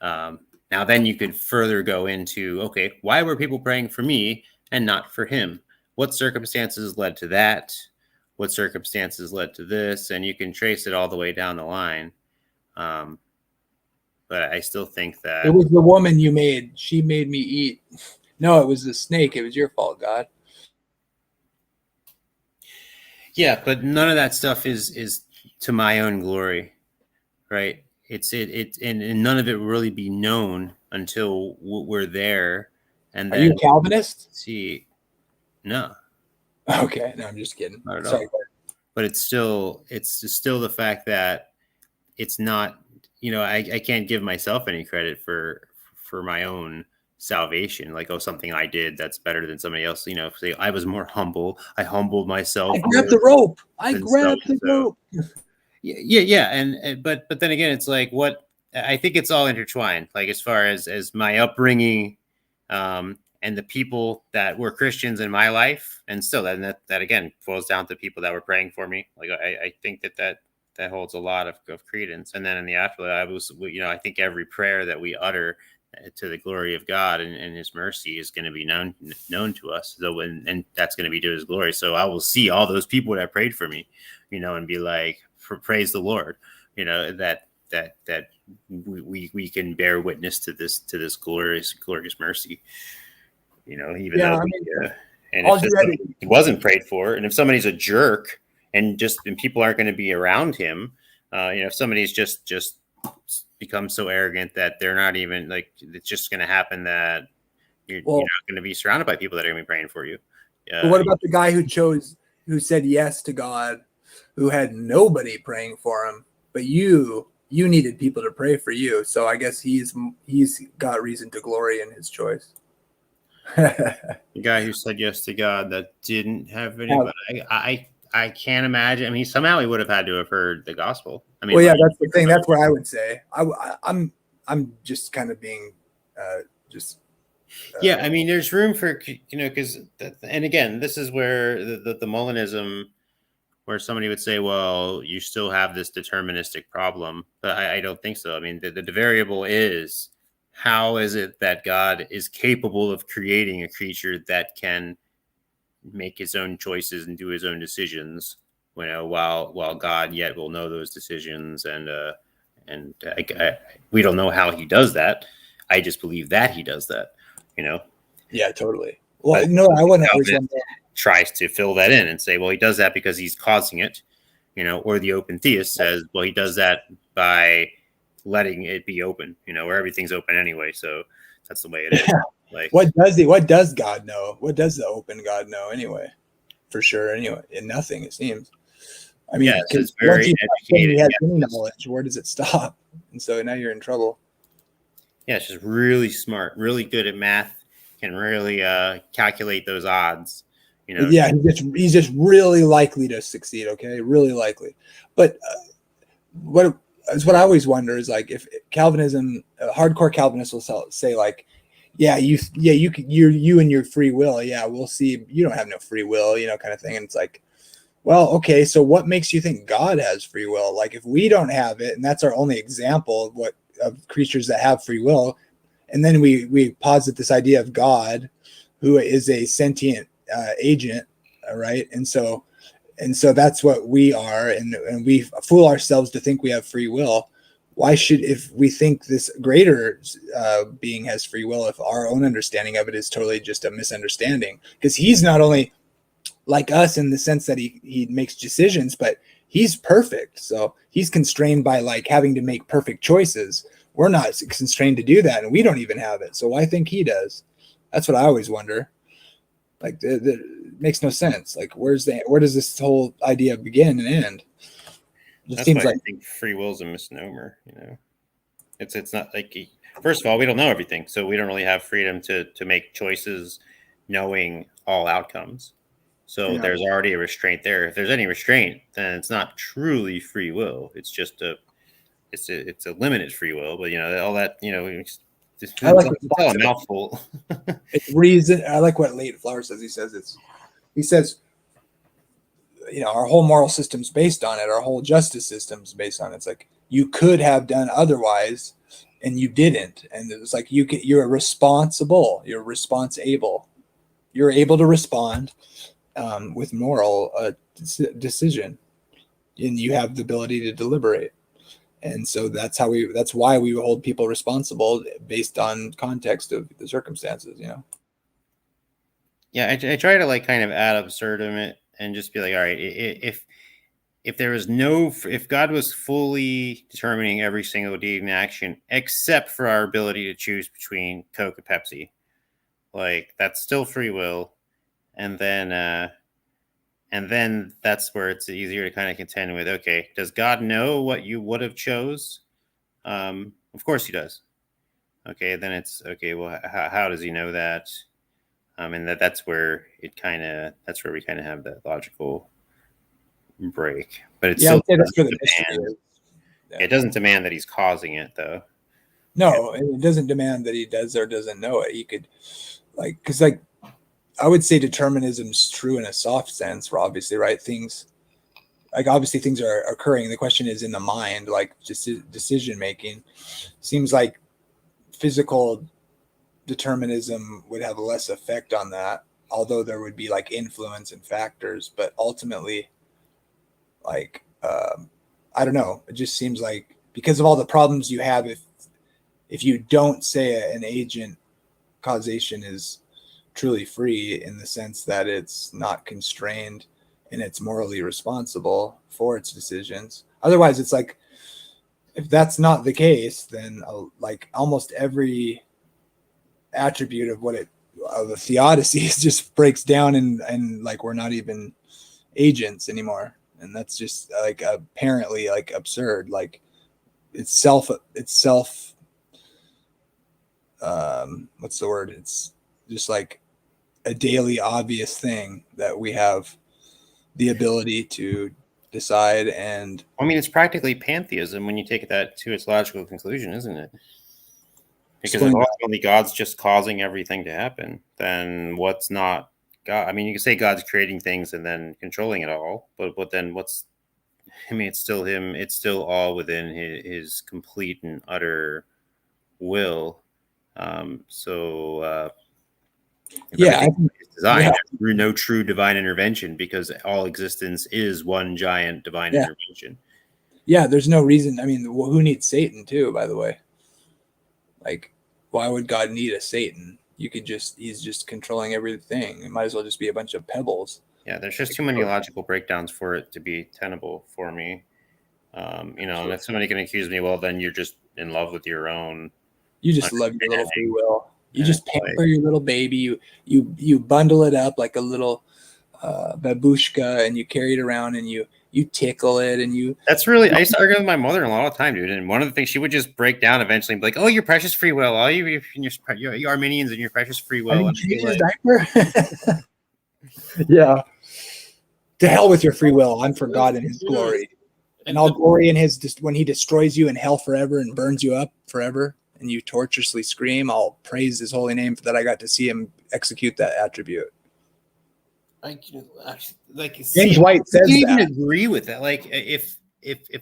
Now, then you could further go into, okay, why were people praying for me and not for him? What circumstances led to that? What circumstances led to this? And you can trace it all the way down the line. But I still think that it was the woman you made. She made me eat. No, it was the snake. It was your fault, God. Yeah, but none of that stuff is to my own glory, right? And none of it will really be known until we're there. And Are you a Calvinist? See, no. Okay, no, I'm just kidding. Sorry. But it's still the fact that it's not, I can't give myself any credit for my own salvation. Like, something I did that's better than somebody else. Say I was more humble. I humbled myself. I grabbed the rope. Yeah. And but then again, it's like, what I think it's all intertwined. Like, as far as my upbringing, and the people that were Christians in my life, and still that again boils down to people that were praying for me. Like, I think that holds a lot of credence. And then in the afterlife, I think every prayer that we utter to the glory of God and His mercy is going to be known to us. So and that's going to be to His glory. So I will see all those people that prayed for me, and be like, praise the Lord, that we can bear witness to this glorious mercy. Even though and if somebody wasn't prayed for, and if somebody's a jerk and people aren't going to be around him, if somebody's just become so arrogant that they're not even, like, it's just going to happen that you're not going to be surrounded by people that are going to be praying for you. But what about the guy who said yes to God, who had nobody praying for him, but you needed people to pray for you? So I guess he's got reason to glory in his choice. The guy who said yes to God that didn't have anybody. I can't imagine. I mean, somehow he would have had to have heard the gospel. I mean, that's the thing. That's what I would say. I'm just kind of being yeah. I mean, there's room for, because and again, this is where the Molinism, where somebody would say, well, you still have this deterministic problem, but I don't think so. I mean, the variable is, how is it that God is capable of creating a creature that can make his own choices and do his own decisions, while God yet will know those decisions, and we don't know how he does that. I just believe that he does that, Yeah, totally. Well, no, I wouldn't. Tries to fill that in and say, well, he does that because he's causing it, or the open theist says, well, he does that by letting it be open, where everything's open anyway. So that's the way it is. Like, what does God know? What does the open God know anyway? For sure. Anyway, and nothing, it seems. I mean, it's very educated. He has any knowledge. Where does it stop? And so now you're in trouble. Yeah, it's just really smart, really good at math, can really calculate those odds. Yeah, he's just really likely to succeed. Okay, really likely. But what I always wonder is, like, if Calvinism, hardcore Calvinists will say, like, you and your free will. Yeah, we'll see. You don't have no free will, kind of thing. And it's like, well, okay, so what makes you think God has free will? Like, if we don't have it, and that's our only example of creatures that have free will, and then we posit this idea of God, who is a sentient agent, right? And so that's what we are, and we fool ourselves to think we have free will. why should, if we think this greater being has free will, if our own understanding of it is totally just a misunderstanding? Because he's not only like us in the sense that he makes decisions, but he's perfect. So he's constrained by like having to make perfect choices. We're not constrained to do that, and we don't even have it. So why think he does? That's what I always wonder. Like, it makes no sense. Like, where does this whole idea begin and end? It That's seems why like, I think free will is a misnomer. You know, it's not like, first of all, we don't know everything, so we don't really have freedom to make choices knowing all outcomes. So there's already a restraint there. If there's any restraint, then it's not truly free will. It's just it's a limited free will. But all that I like it's all a mouthful. It's reason. I like what Leighton Flower says. He says, our whole moral system's based on it. Our whole justice system's based on it. It's like, you could have done otherwise and you didn't. And it was like, you're responsible. You're responsible. You're able to respond with moral decision, and you have the ability to deliberate. And so that's why we hold people responsible based on context of the circumstances, Yeah, I try to like kind of ad absurdum it and just be like, all right, if God was fully determining every single deed and action except for our ability to choose between Coke and Pepsi, like that's still free will, and then that's where it's easier to kind of contend with, okay, does God know what you would have chose? Of course he does. Okay, then it's okay. Well, how does he know that? And that's where we kind of have that logical break. But it's still it doesn't demand that he's causing it, though. No, it doesn't demand that he does or doesn't know it. He could, because I would say determinism's true in a soft sense, for obviously, right? Things are occurring. The question is in the mind, like just decision making. Seems like physical determinism would have less effect on that, although there would be like influence and factors. But ultimately, like, I don't know. It just seems like because of all the problems you have, if you don't say an agent, causation is truly free in the sense that it's not constrained and it's morally responsible for its decisions. Otherwise, it's like, if that's not the case, then like almost every attribute of the theodicy just breaks down and like we're not even agents anymore. And that's just like apparently like absurd. Like it's self what's the word? It's just like a daily obvious thing that we have the ability to decide. And I mean, it's practically pantheism when you take that to its logical conclusion, isn't it? Because if ultimately God's just causing everything to happen, then what's not God? I mean, you can say God's creating things and then controlling it all, but then what's? I mean, it's still him. It's still all within his complete and utter will. Design through no true divine intervention, because all existence is one giant divine intervention. Yeah, there's no reason. I mean, who needs Satan too, by the way? Like, why would God need a Satan? He's just controlling everything. It might as well just be a bunch of pebbles. Yeah, there's just too many logical breakdowns for it to be tenable for me. And if somebody can accuse me, well, then you're just in love with your own. You just love your little free will. You just pamper your little baby. You bundle it up like a little babushka, and you carry it around, and you tickle it, and you. That's really. I used to argue with my mother-in-law all the time, dude. And one of the things she would just break down eventually, and be like, "Oh, your precious free will, all you Armenians and your precious free will." And change his diaper. Yeah. To hell with your free will. I'm for God and His glory, and I'll glory in His when He destroys you in hell forever and burns you up forever. And you tortuously scream, I'll praise His holy name for that I got to see Him execute that attribute. James White says you that. Even agree with that. Like if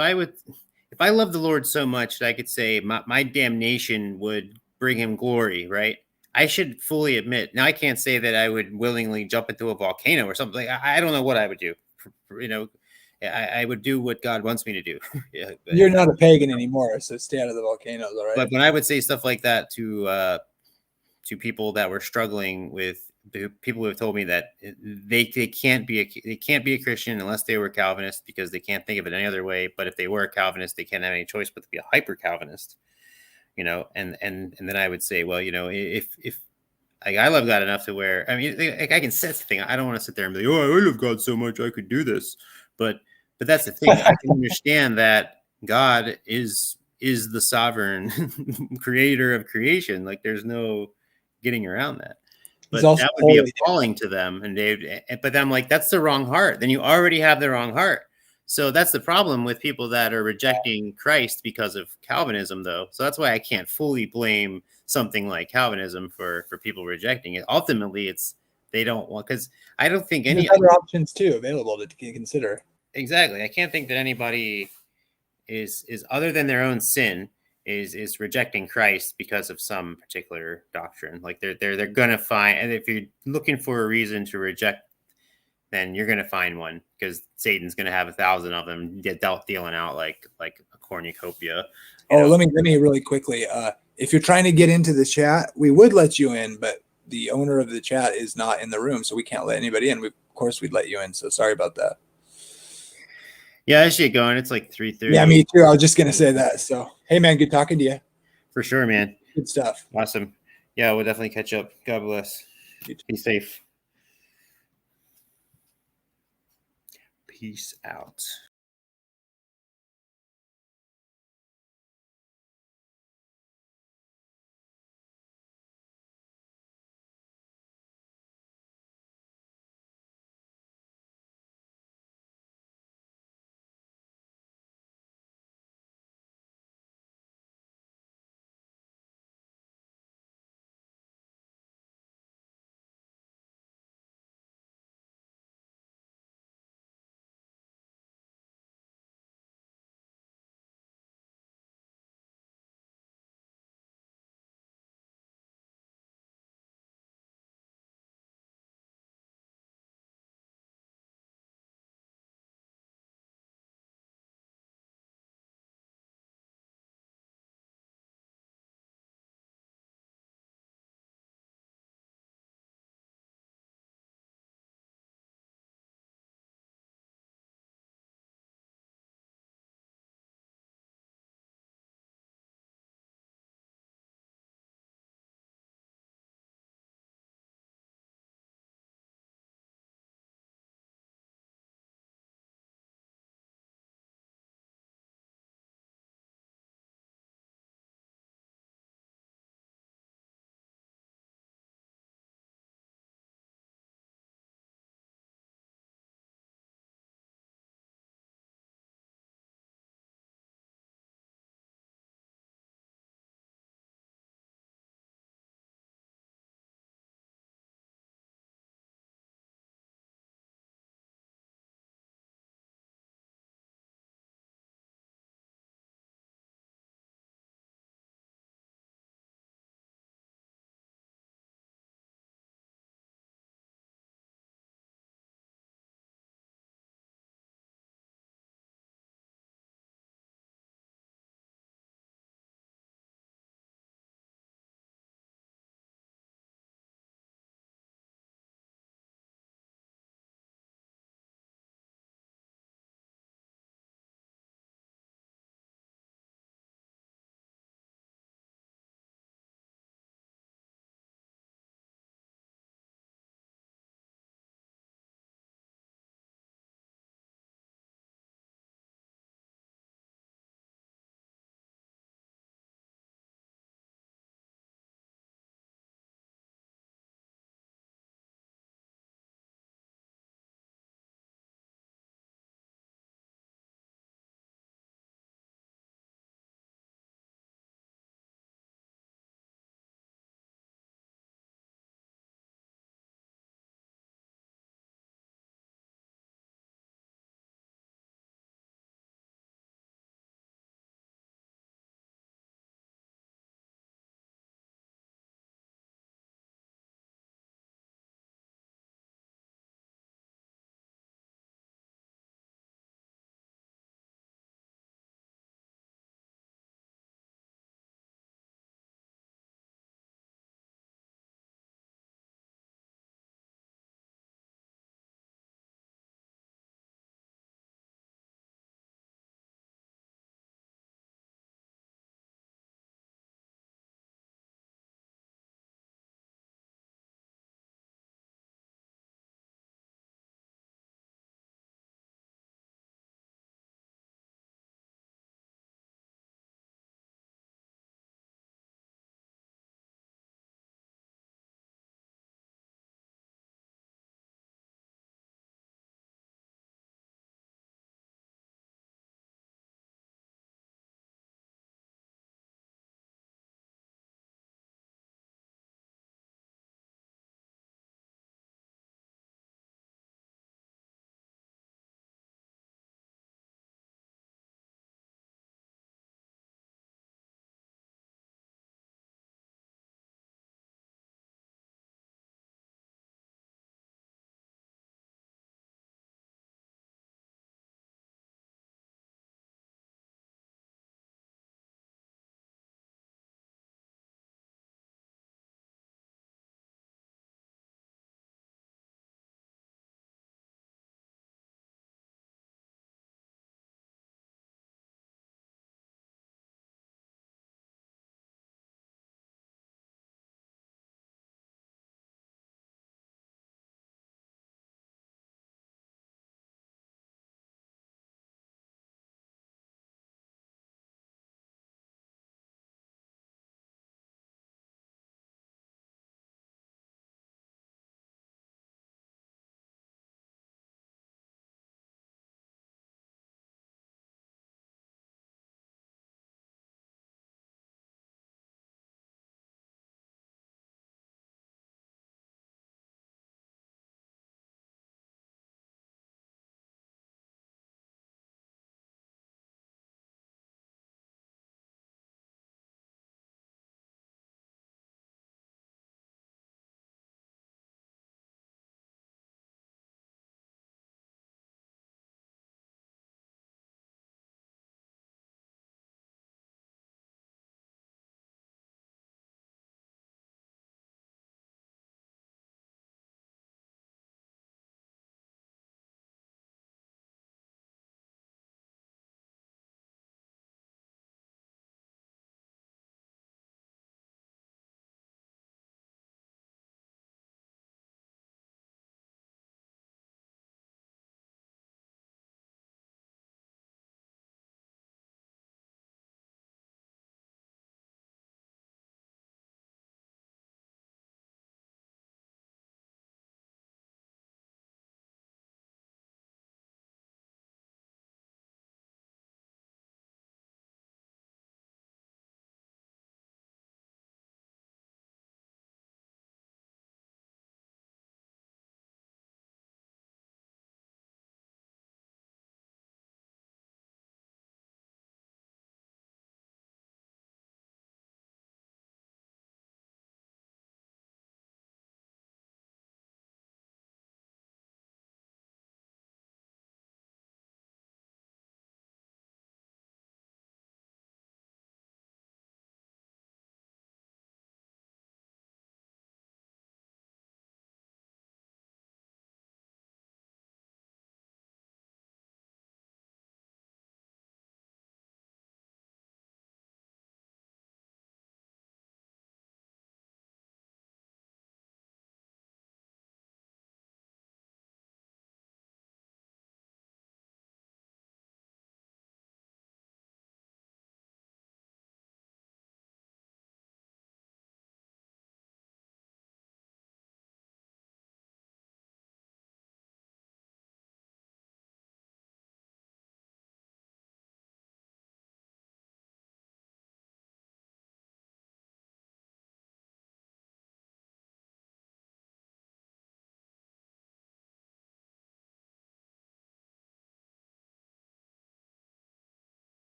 I love the Lord so much that I could say my damnation would bring Him glory, right? I should fully admit. Now I can't say that I would willingly jump into a volcano or something. Like, I don't know what I would do, I would do what God wants me to do. Yeah, You're not a pagan anymore, so stay out of the volcanoes, all right? but when I would say stuff like that to people that were struggling with, people who have told me that they can't be a Christian unless they were Calvinist, because they can't think of it any other way. But if they were a Calvinist, they can't have any choice but to be a hyper Calvinist, you know. And then I would say, well, you know, if like, I love God enough to where, I mean, like, I can set the thing. I don't want to sit there and be like, oh, I love God so much I could do this, but that's the thing. I can understand that God is the sovereign creator of creation. Like, there's no getting around that. But that would be appalling to them. But I'm like, that's the wrong heart. Then you already have the wrong heart. So that's the problem with people that are rejecting Christ because of Calvinism, though. So that's why I can't fully blame something like Calvinism for people rejecting it. Ultimately, it's they don't want, because I don't think any other options too available to consider. Exactly. I can't think that anybody is other than their own sin is rejecting Christ because of some particular doctrine. Like they're gonna find, and if you're looking for a reason to reject, then you're gonna find one, because Satan's gonna have 1,000 of them dealing out like a cornucopia. Let me really quickly. If you're trying to get into the chat, we would let you in, but the owner of the chat is not in the room, so we can't let anybody in. Of course, we'd let you in. So sorry about that. Yeah, I should get going. It's like 3:30. Yeah, me too. I was just gonna say that. So hey, man, good talking to you. For sure, man. Good stuff. Awesome. Yeah, we'll definitely catch up. God bless. Be safe. Peace out.